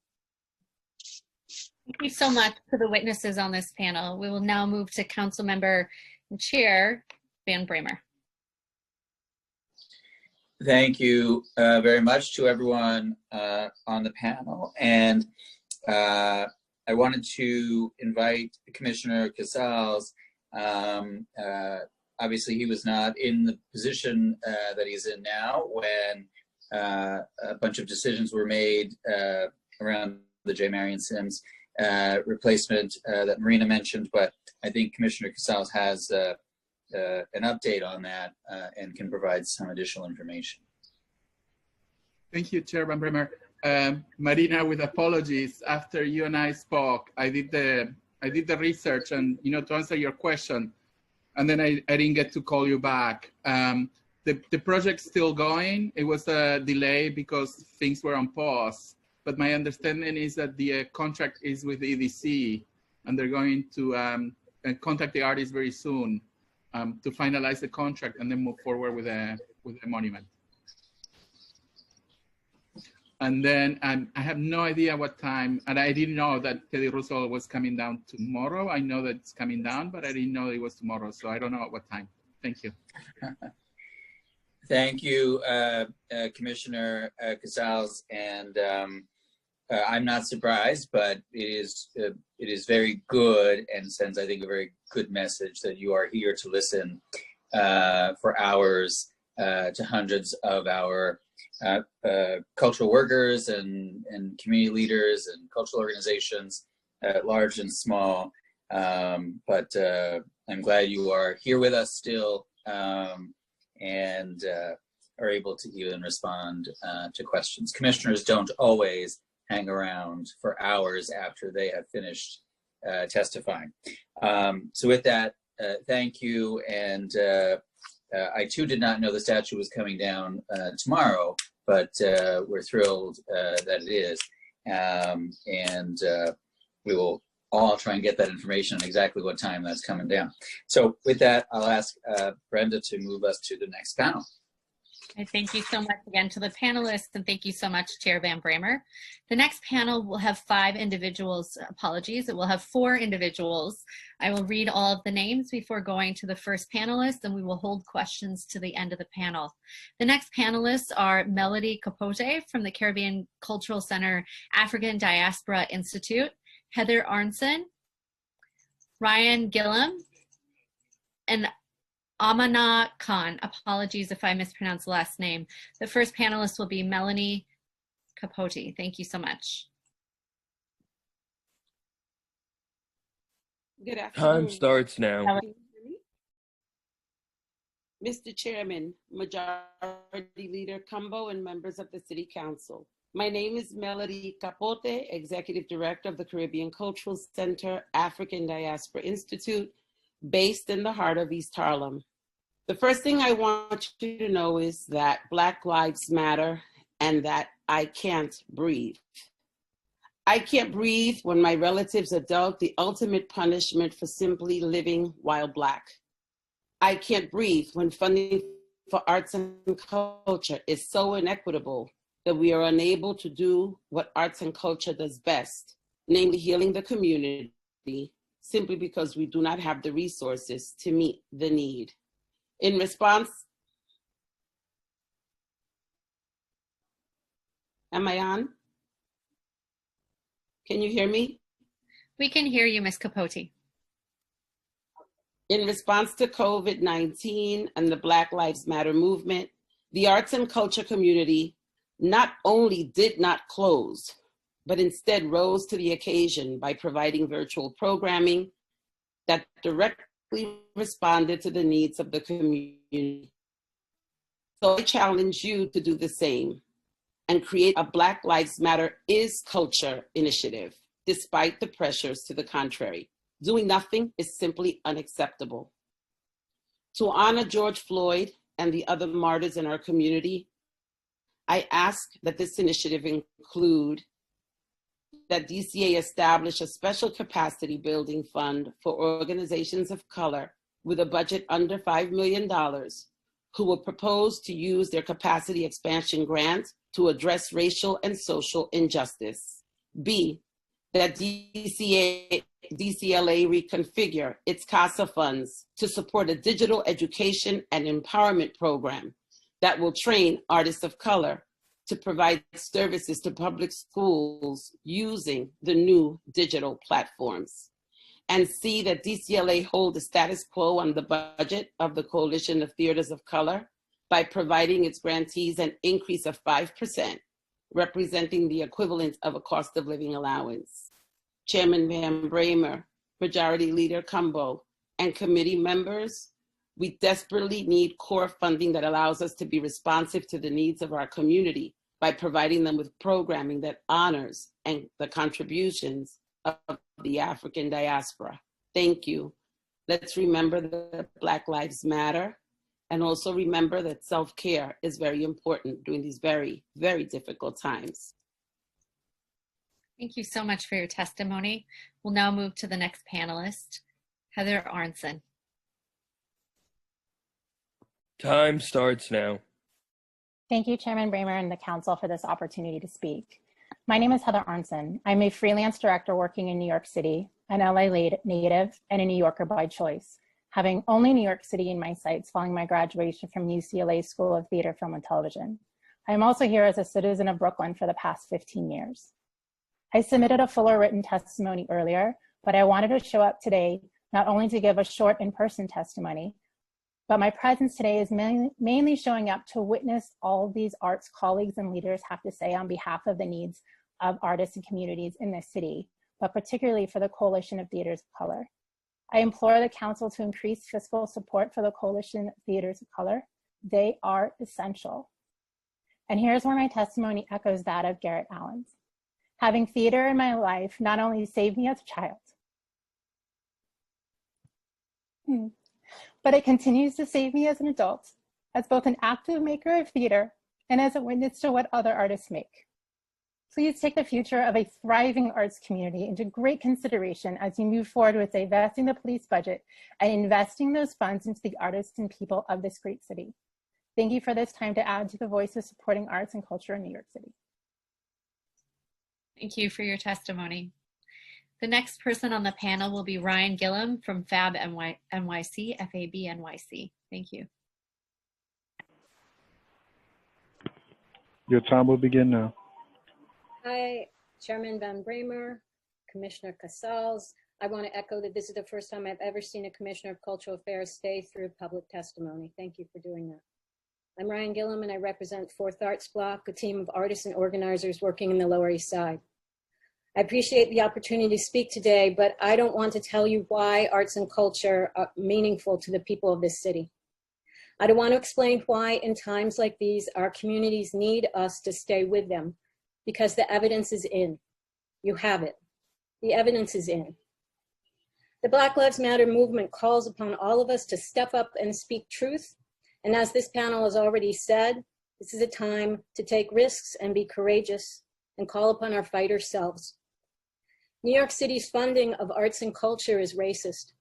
Thank you so much to the witnesses on this panel. We will now move to Council Member and Chair Van Bramer. Thank you very much to everyone on the panel. And I wanted to invite Commissioner Casals. Obviously, he was not in the position that he's in now when a bunch of decisions were made around the J. Marion Sims replacement that Marina mentioned, but I think Commissioner Casals has an update on that and can provide some additional information. Thank you, Chairman Bremer. Marina, with apologies, after you and I spoke, I did the research and to answer your question, and then I didn't get to call you back. The project's still going. It was a delay because things were on pause, but my understanding is that the contract is with EDC, and they're going to contact the artist very soon to finalize the contract and then move forward with a monument. And then I have no idea what time, and I didn't know that Teddy Roosevelt was coming down tomorrow. I know that it's coming down, but I didn't know it was tomorrow, so I don't know at what time. Thank you. Thank you, Commissioner Casals, and I'm not surprised, but it is very good and sends, I think, a very good message that you are here to listen for hours to hundreds of our cultural workers and community leaders and cultural organizations, large and small. But I'm glad you are here with us still and are able to even respond to questions. Commissioners don't always hang around for hours after they have finished testifying. So with that, thank you. And I too did not know the statue was coming down tomorrow, but we're thrilled that it is. And we will all try and get that information on exactly what time that's coming down. So with that, I'll ask Brenda to move us to the next panel. Thank you so much again to the panelists, and thank you so much, Chair Van Bramer. The next panel will have 5 individuals. Apologies, it will have 4 individuals. I will read all of the names before going to the first panelist, and we will hold questions to the end of the panel. The next panelists are Melody Capote from the Caribbean Cultural Center African Diaspora Institute, Heather Arnson, Ryan Gillum, and Amana Khan. Apologies if I mispronounce the last name. The first panelist will be Melanie Capote. Thank you so much. Good afternoon. Time starts now. Mr. Chairman, Majority Leader Cumbo, and members of the City Council. My name is Melody Capote, Executive Director of the Caribbean Cultural Center African Diaspora Institute, based in the heart of East Harlem. The first thing I want you to know is that Black Lives Matter and that I can't breathe. I can't breathe when my relatives are dealt the ultimate punishment for simply living while Black. I can't breathe when funding for arts and culture is so inequitable that we are unable to do what arts and culture does best, namely healing the community, simply because we do not have the resources to meet the need. In response, am I on? Can you hear me? We can hear you, Ms. Capote. In response to COVID-19 and the Black Lives Matter movement, the arts and culture community not only did not close, but instead rose to the occasion by providing virtual programming that directly responded to the needs of the community. So I challenge you to do the same and create a Black Lives Matter is Culture initiative, despite the pressures to the contrary. Doing nothing is simply unacceptable. To honor George Floyd and the other martyrs in our community, I ask that this initiative include that DCA establish a special capacity building fund for organizations of color with a budget under $5 million who will propose to use their capacity expansion grant to address racial and social injustice. B, that DCLA reconfigure its CASA funds to support a digital education and empowerment program that will train artists of color to provide services to public schools using the new digital platforms. And C, that DCLA hold the status quo on the budget of the Coalition of Theaters of Color by providing its grantees an increase of 5%, representing the equivalent of a cost of living allowance. Chairman Van Bramer, Majority Leader Cumbo, and committee members, we desperately need core funding that allows us to be responsive to the needs of our community by providing them with programming that honors and the contributions of the African diaspora. Thank you. Let's remember that Black Lives Matter, and also remember that self-care is very important during these very, very difficult times. Thank you so much for your testimony. We'll now move to the next panelist, Heather Arnson. Time starts now. Thank you, Chairman Bramer and the Council for this opportunity to speak. My name is Heather Arnson. I'm a freelance director working in New York City, an LA native, and a New Yorker by choice, having only New York City in my sights following my graduation from UCLA School of Theater, Film, and Television. I am also here as a citizen of Brooklyn for the past 15 years. I submitted a fuller written testimony earlier, but I wanted to show up today not only to give a short in-person testimony, but my presence today is mainly showing up to witness all these arts colleagues and leaders have to say on behalf of the needs of artists and communities in this city, but particularly for the Coalition of Theaters of Color. I implore the Council to increase fiscal support for the Coalition of Theaters of Color. They are essential. And here's where my testimony echoes that of Garrett Allen's. Having theater in my life not only saved me as a child, but it continues to save me as an adult, as both an active maker of theater and as a witness to what other artists make. Please take the future of a thriving arts community into great consideration as you move forward with divesting the police budget and investing those funds into the artists and people of this great city. Thank you for this time to add to the voice of supporting arts and culture in New York City. Thank you for your testimony. The next person on the panel will be Ryan Gillum from FAB NYC, FAB NYC. Thank you. Your time will begin now. Hi, Chairman Van Bramer, Commissioner Casals. I want to echo that this is the first time I've ever seen a Commissioner of Cultural Affairs stay through public testimony. Thank you for doing that. I'm Ryan Gillum and I represent Fourth Arts Block, a team of artists and organizers working in the Lower East Side. I appreciate the opportunity to speak today, but I don't want to tell you why arts and culture are meaningful to the people of this city. I don't want to explain why in times like these, our communities need us to stay with them, because the evidence is in. You have it. The evidence is in. The Black Lives Matter movement calls upon all of us to step up and speak truth. And as this panel has already said, this is a time to take risks and be courageous and call upon our fighter selves. New York City's funding of arts and culture is racist.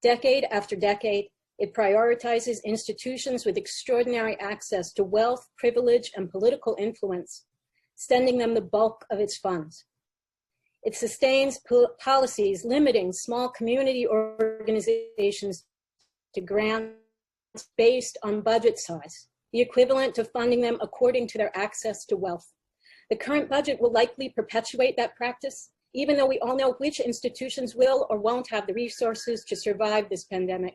Decade after decade, it prioritizes institutions with extraordinary access to wealth, privilege, and political influence, sending them the bulk of its funds. It sustains policies limiting small community organizations to grants based on budget size, the equivalent to funding them according to their access to wealth. The current budget will likely perpetuate that practice, even though we all know which institutions will or won't have the resources to survive this pandemic.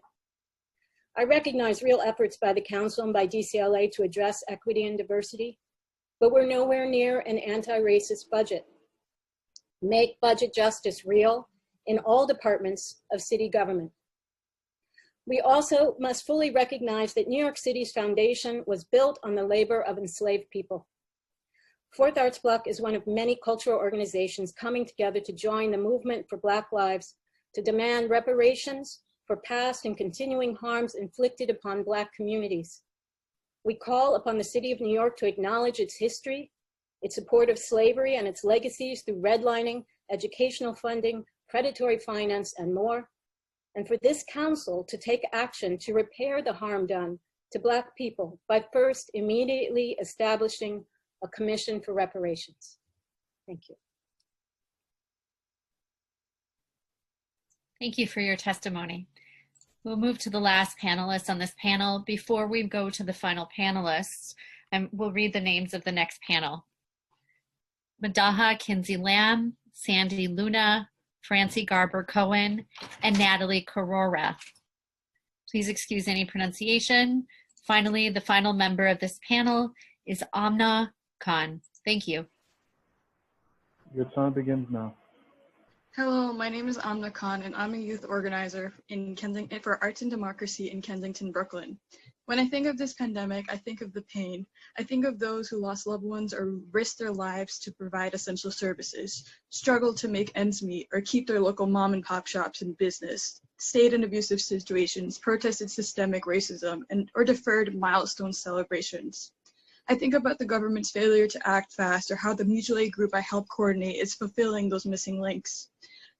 I recognize real efforts by the Council and by DCLA to address equity and diversity, but we're nowhere near an anti-racist budget. Make budget justice real in all departments of city government. We also must fully recognize that New York City's foundation was built on the labor of enslaved people. Fourth Arts Block is one of many cultural organizations coming together to join the movement for Black lives to demand reparations for past and continuing harms inflicted upon Black communities. We call upon the City of New York to acknowledge its history, its support of slavery and its legacies through redlining, educational funding, predatory finance, and more, and for this council to take action to repair the harm done to Black people by first immediately establishing a commission for reparations. Thank you. Thank you for your testimony. We'll move to the last panelist on this panel. Before we go to the final panelists, And we'll read the names of the next panel. Madaha Kinsey Lamb, Sandy Luna, Francie Garber Cohen, and Natalie Korora. Please excuse any pronunciation. Finally, the final member of this panel is Amna Khan. Thank you. Your time begins now. Hello, my name is Amna Khan, and I'm a youth organizer in Kensington for Arts and Democracy in Kensington, Brooklyn. When I think of this pandemic, I think of the pain. I think of those who lost loved ones or risked their lives to provide essential services, struggled to make ends meet or keep their local mom and pop shops in business, stayed in abusive situations, protested systemic racism, or deferred milestone celebrations. I think about the government's failure to act fast or how the mutual aid group I help coordinate is fulfilling those missing links.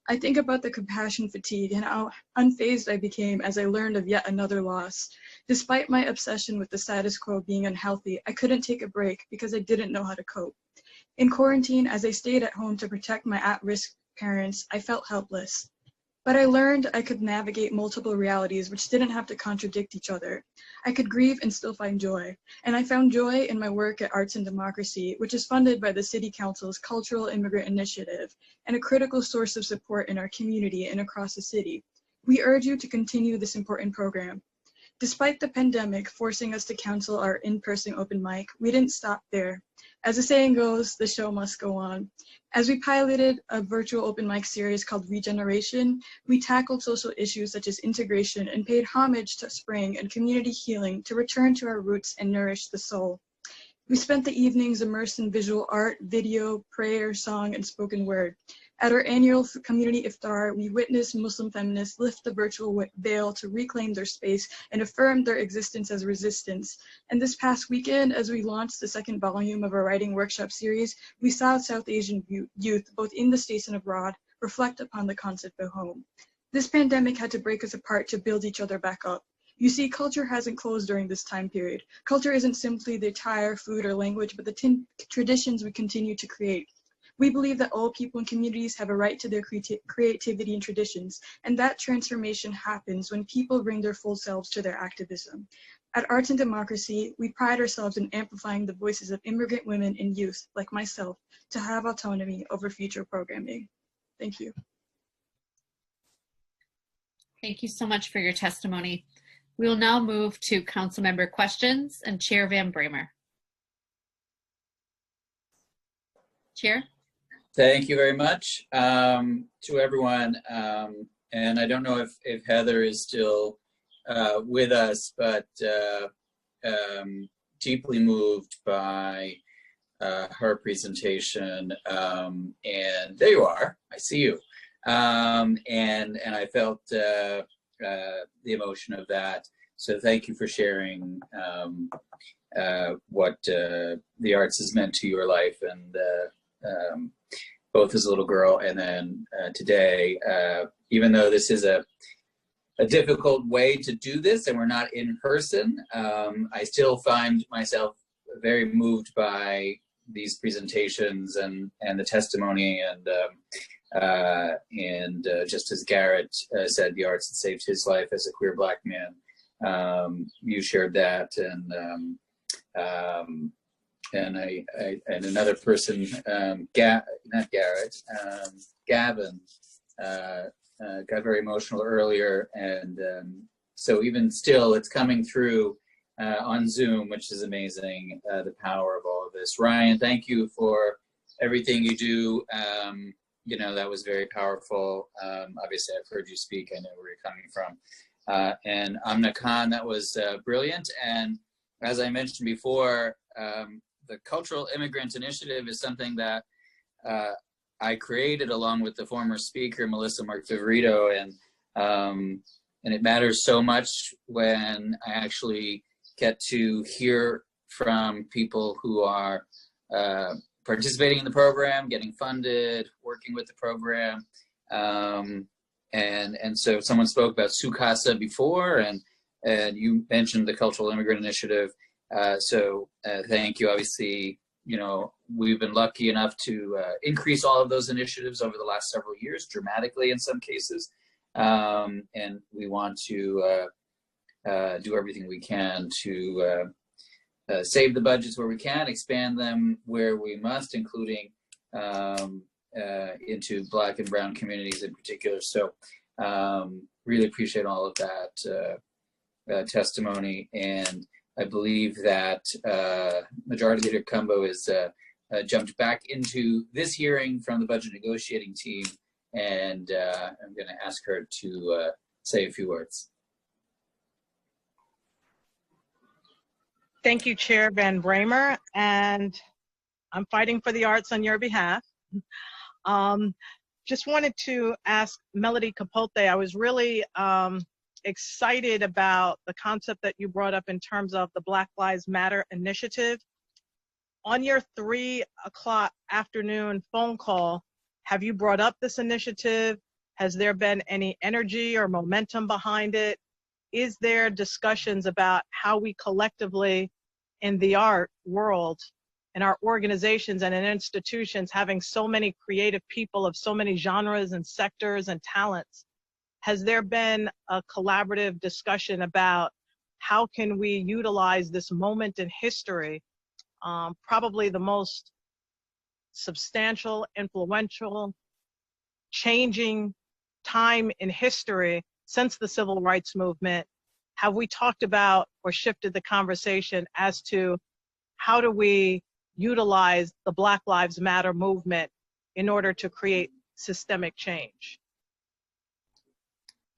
I think about the compassion fatigue and how unfazed I became as I learned of yet another loss. Despite my obsession with the status quo being unhealthy, I couldn't take a break because I didn't know how to cope. In quarantine, as I stayed at home to protect my at-risk parents, I felt helpless. But I learned I could navigate multiple realities which didn't have to contradict each other. I could grieve and still find joy. And I found joy in my work at Arts and Democracy, which is funded by the City Council's Cultural Immigrant Initiative and a critical source of support in our community and across the city. We urge you to continue this important program. Despite the pandemic forcing us to cancel our in-person open mic, we didn't stop there. As the saying goes, the show must go on. As we piloted a virtual open mic series called Regeneration, we tackled social issues such as integration and paid homage to spring and community healing to return to our roots and nourish the soul. We spent the evenings immersed in visual art, video, prayer, song, and spoken word. At our annual community iftar, we witnessed Muslim feminists lift the virtual veil to reclaim their space and affirm their existence as resistance. And this past weekend, as we launched the second volume of our writing workshop series, we saw South Asian youth, both in the States and abroad, reflect upon the concept of home. This pandemic had to break us apart to build each other back up. You see, culture hasn't closed during this time period. Culture isn't simply the attire, food, or language, but the traditions we continue to create. We believe that all people and communities have a right to their creativity and traditions, and that transformation happens when people bring their full selves to their activism. At Arts and Democracy, we pride ourselves in amplifying the voices of immigrant women and youth, like myself, to have autonomy over future programming. Thank you. Thank you so much for your testimony. We will now move to council member questions and Chair Van Bramer. Chair? Thank you very much to everyone. And I don't know if Heather is still with us, but deeply moved by her presentation. And there you are, I see you. And I felt the emotion of that. So thank you for sharing what the arts has meant to your life, and both as a little girl and then today, even though this is a difficult way to do this and we're not in person, I still find myself very moved by these presentations and the testimony, and just as Garrett said, the arts had saved his life as a queer Black man. You shared that, and another person, not Garrett, Gavin, got very emotional earlier, and so even still, it's coming through on Zoom, which is amazing. The power of all of this. Ryan, thank you for everything you do. You know, that was very powerful. Obviously, I've heard you speak. I know where you're coming from. And Amna Khan, that was brilliant. And as I mentioned before, the Cultural Immigrant Initiative is something that I created along with the former speaker, Melissa Mark-Viverito, and it matters so much when I actually get to hear from people who are participating in the program, getting funded, working with the program. And so someone spoke about Sukasa before, and you mentioned the Cultural Immigrant Initiative. So thank you. Obviously, you know, we've been lucky enough to increase all of those initiatives over the last several years, dramatically in some cases. And we want to do everything we can to save the budgets where we can, expand them where we must, including into Black and Brown communities in particular. So really appreciate all of that testimony. And I believe that Majority Leader Cumbo is jumped back into this hearing from the budget negotiating team, and I'm going to ask her to say a few words. Thank you, Chair Van Bramer, and I'm fighting for the arts on your behalf. Just wanted to ask Melody Capote, I was really excited about the concept that you brought up in terms of the Black Lives Matter initiative. On your 3 o'clock afternoon phone call, have you brought up this initiative? Has there been any energy or momentum behind it? Is there discussions about how we collectively in the art world, in our organizations and in institutions, having so many creative people of so many genres and sectors and talents, has there been a collaborative discussion about how can we utilize this moment in history, probably the most substantial, influential, changing time in history since the Civil Rights Movement? Have we talked about or shifted the conversation as to how do we utilize the Black Lives Matter movement in order to create systemic change?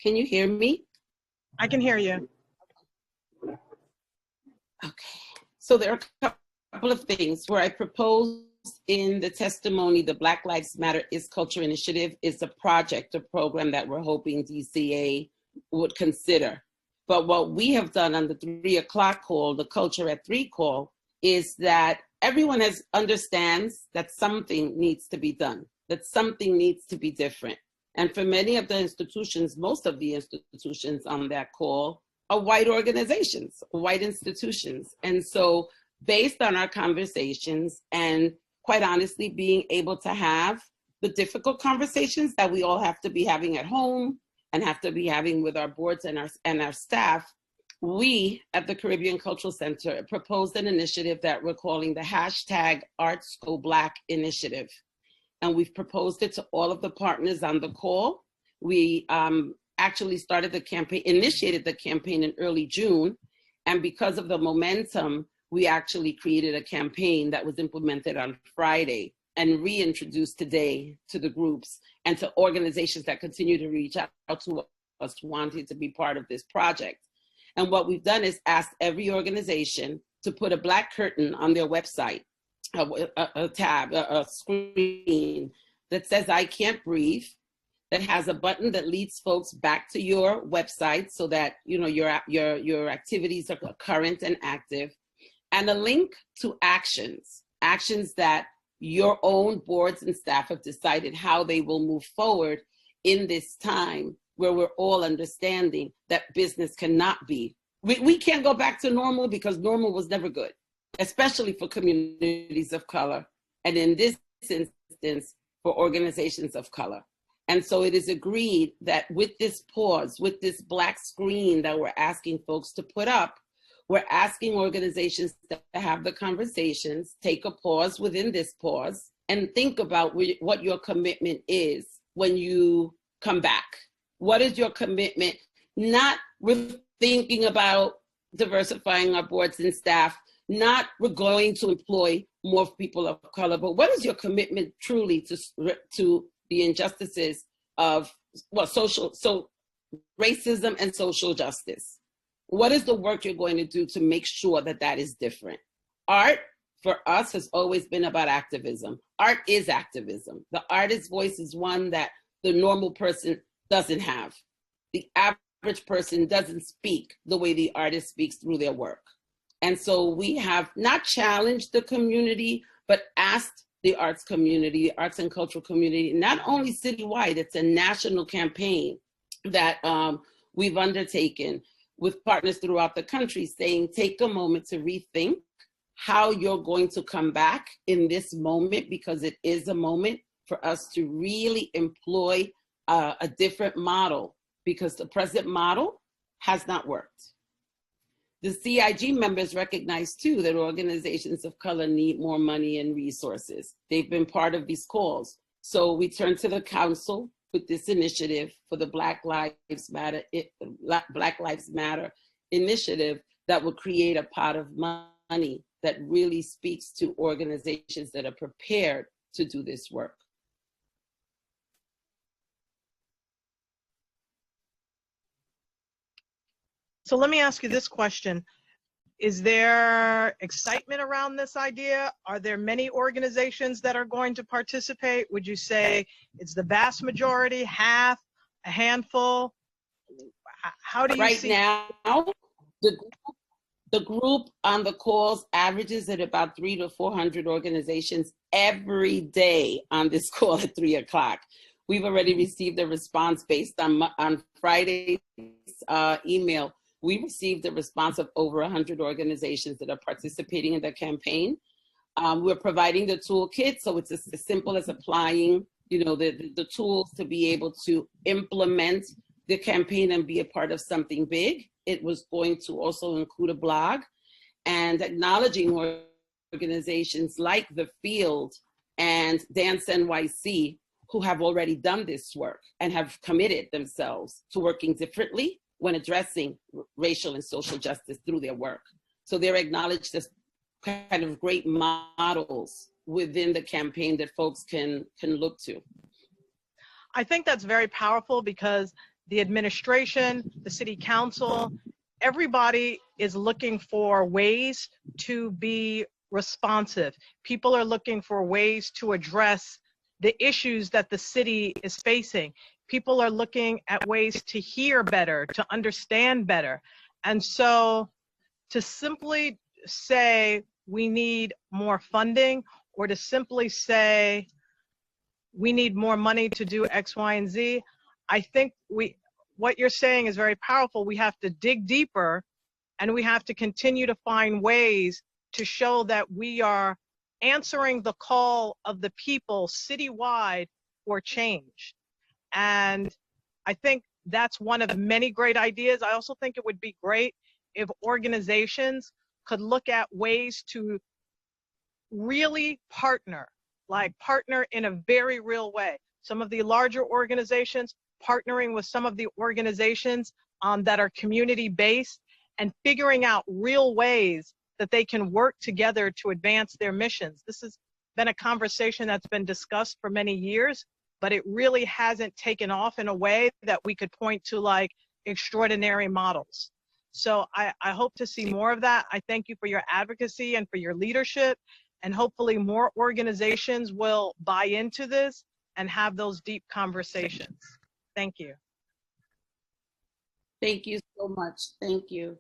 Can you hear me? I can hear you. Okay. So there are a couple of things where I proposed in the testimony. The Black Lives Matter is Culture Initiative is a project, a program that we're hoping DCA would consider. But what we have done on the 3 o'clock call, the Culture at 3 call, is that everyone understands that something needs to be done, that something needs to be different. And for many of the institutions, most of the institutions on that call are white organizations, white institutions. And so based on our conversations and quite honestly being able to have the difficult conversations that we all have to be having at home and have to be having with our boards and our staff, we at the Caribbean Cultural Center proposed an initiative that we're calling the hashtag Arts Go Black Initiative. And we've proposed it to all of the partners on the call. We actually started the campaign, initiated the campaign in early June. And because of the momentum, we actually created a campaign that was implemented on Friday and reintroduced today to the groups and to organizations that continue to reach out to us wanting to be part of this project. And what we've done is asked every organization to put a black curtain on their website, a tab, a screen that says, "I can't breathe," that has a button that leads folks back to your website so that your activities are current and active, and a link to actions that your own boards and staff have decided how they will move forward in this time where we're all understanding that business cannot be. We can't go back to normal because normal was never good, especially for communities of color, and in this instance, for organizations of color. And so it is agreed that with this pause, with this black screen that we're asking folks to put up, we're asking organizations to have the conversations, take a pause within this pause, and think about what your commitment is when you come back. What is your commitment? Not we're thinking about diversifying our boards and staff, not we're going to employ more people of color, but what is your commitment truly to the injustices of racism and social justice? What is the work you're going to do to make sure that that is different? Art, for us, has always been about activism. Art is activism. The artist's voice is one that the normal person doesn't have. The average person doesn't speak the way the artist speaks through their work. And so we have not challenged the community, but asked the arts community, the arts and cultural community, not only citywide, it's a national campaign that we've undertaken with partners throughout the country saying, take a moment to rethink how you're going to come back in this moment, because it is a moment for us to really employ a different model, because the present model has not worked. The CIG members recognize too that organizations of color need more money and resources. They've been part of these calls. So we turn to the council with this initiative for the Black Lives Matter initiative that will create a pot of money that really speaks to organizations that are prepared to do this work. So let me ask you this question. Is there excitement around this idea? Are there many organizations that are going to participate? Would you say it's the vast majority, half, a handful? How do you right see? Now, the group on the calls averages at about 300 to 400 organizations every day on this call at 3 o'clock. We've already received a response based on Friday's email. We received a response of over 100 organizations that are participating in the campaign. We're providing the toolkit, so it's as simple as applying, the tools to be able to implement the campaign and be a part of something big. It was going to also include a blog and acknowledging organizations like The Field and Dance NYC, who have already done this work and have committed themselves to working differently when addressing racial and social justice through their work. So they're acknowledged as kind of great models within the campaign that folks can look to. I think that's very powerful because the administration, the city council, everybody is looking for ways to be responsive. People are looking for ways to address the issues that the city is facing. People are looking at ways to hear better, to understand better. And so to simply say we need more funding, or to simply say we need more money to do X, Y, and Z, I think what you're saying is very powerful. We have to dig deeper, and we have to continue to find ways to show that we are answering the call of the people citywide for change. And I think that's one of many great ideas. I also think it would be great if organizations could look at ways to really partner in a very real way. Some of the larger organizations partnering with some of the organizations that are community-based and figuring out real ways that they can work together to advance their missions. This has been a conversation that's been discussed for many years, but it really hasn't taken off in a way that we could point to like extraordinary models. So I hope to see more of that. I thank you for your advocacy and for your leadership, and hopefully more organizations will buy into this and have those deep conversations. Thank you. Thank you so much. Thank you.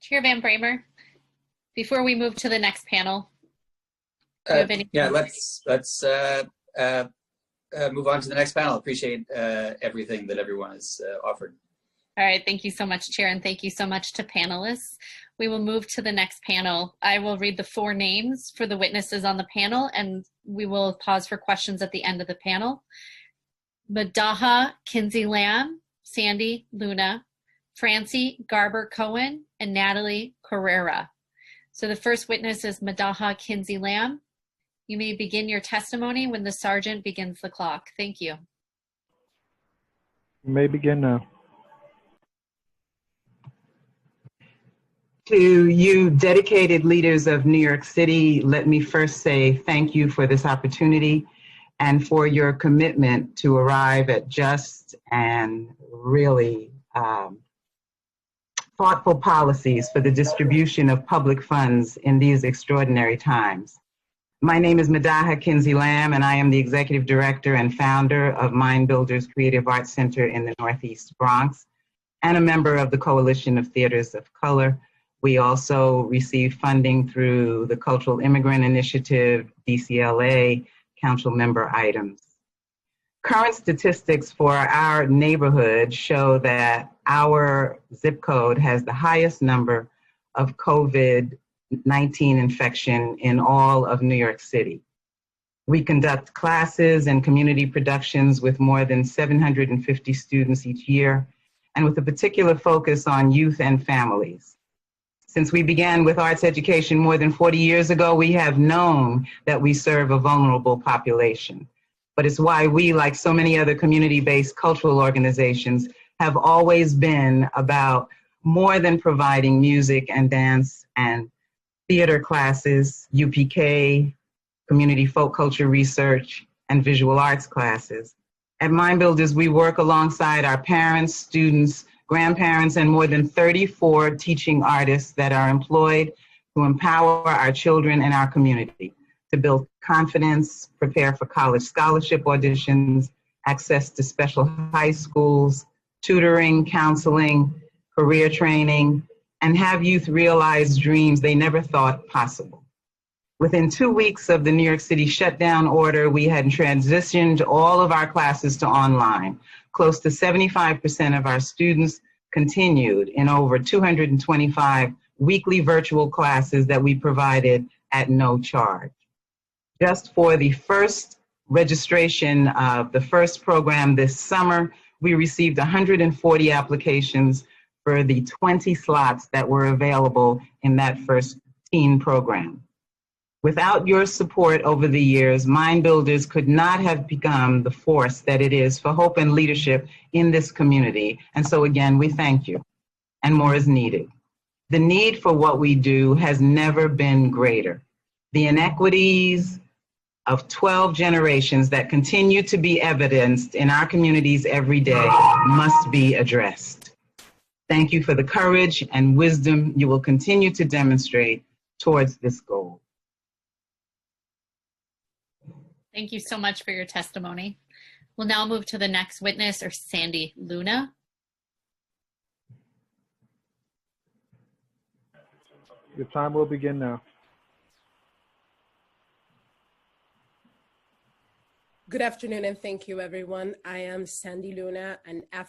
Chair Van Bramer, before we move to the next panel, do you have any? Yeah, let's move on to the next panel. Appreciate everything that everyone has offered. All right, thank you so much, Chair, and thank you so much to panelists. We will move to the next panel. I will read the 4 names for the witnesses on the panel, and we will pause for questions at the end of the panel. Madaha Kinsey Lamb, Sandy Luna, Francie Garber Cohen, and Natalie Carrera. So the first witness is Madaha Kinsey Lamb. You may begin your testimony when the sergeant begins the clock. Thank you. You may begin now. To you dedicated leaders of New York City, let me first say thank you for this opportunity and for your commitment to arrive at just and really thoughtful policies for the distribution of public funds in these extraordinary times. My name is Madaha Kinsey Lamb, and I am the Executive Director and founder of Mind Builders Creative Arts Center in the Northeast Bronx, and a member of the Coalition of Theaters of Color. We also receive funding through the Cultural Immigrant Initiative, DCLA, council member items. Current statistics for our neighborhood show that our zip code has the highest number of COVID-19 infection in all of New York City. We conduct classes and community productions with more than 750 students each year, and with a particular focus on youth and families. Since we began with arts education more than 40 years ago, we have known that we serve a vulnerable population. But it's why we, like so many other community-based cultural organizations, have always been about more than providing music and dance and theater classes, UPK, community folk culture research, and visual arts classes. At Mind Builders, we work alongside our parents, students, grandparents, and more than 34 teaching artists that are employed to empower our children and our community to build confidence, prepare for college scholarship auditions, access to special high schools, tutoring, counseling, career training, and have youth realize dreams they never thought possible. Within 2 weeks of the New York City shutdown order, we had transitioned all of our classes to online. Close to 75% of our students continued in over 225 weekly virtual classes that we provided at no charge. Just for the first registration of the first program this summer, we received 140 applications for the 20 slots that were available in that first teen program. Without your support over the years, Mind Builders could not have become the force that it is for hope and leadership in this community. And so again, we thank you, and more is needed. The need for what we do has never been greater. The inequities of 12 generations that continue to be evidenced in our communities every day must be addressed. Thank you for the courage and wisdom you will continue to demonstrate towards this goal. Thank you so much for your testimony. We'll now move to the next witness, or Sandy Luna. Your time will begin now. Good afternoon and thank you, everyone. I am Sandy Luna, an Afro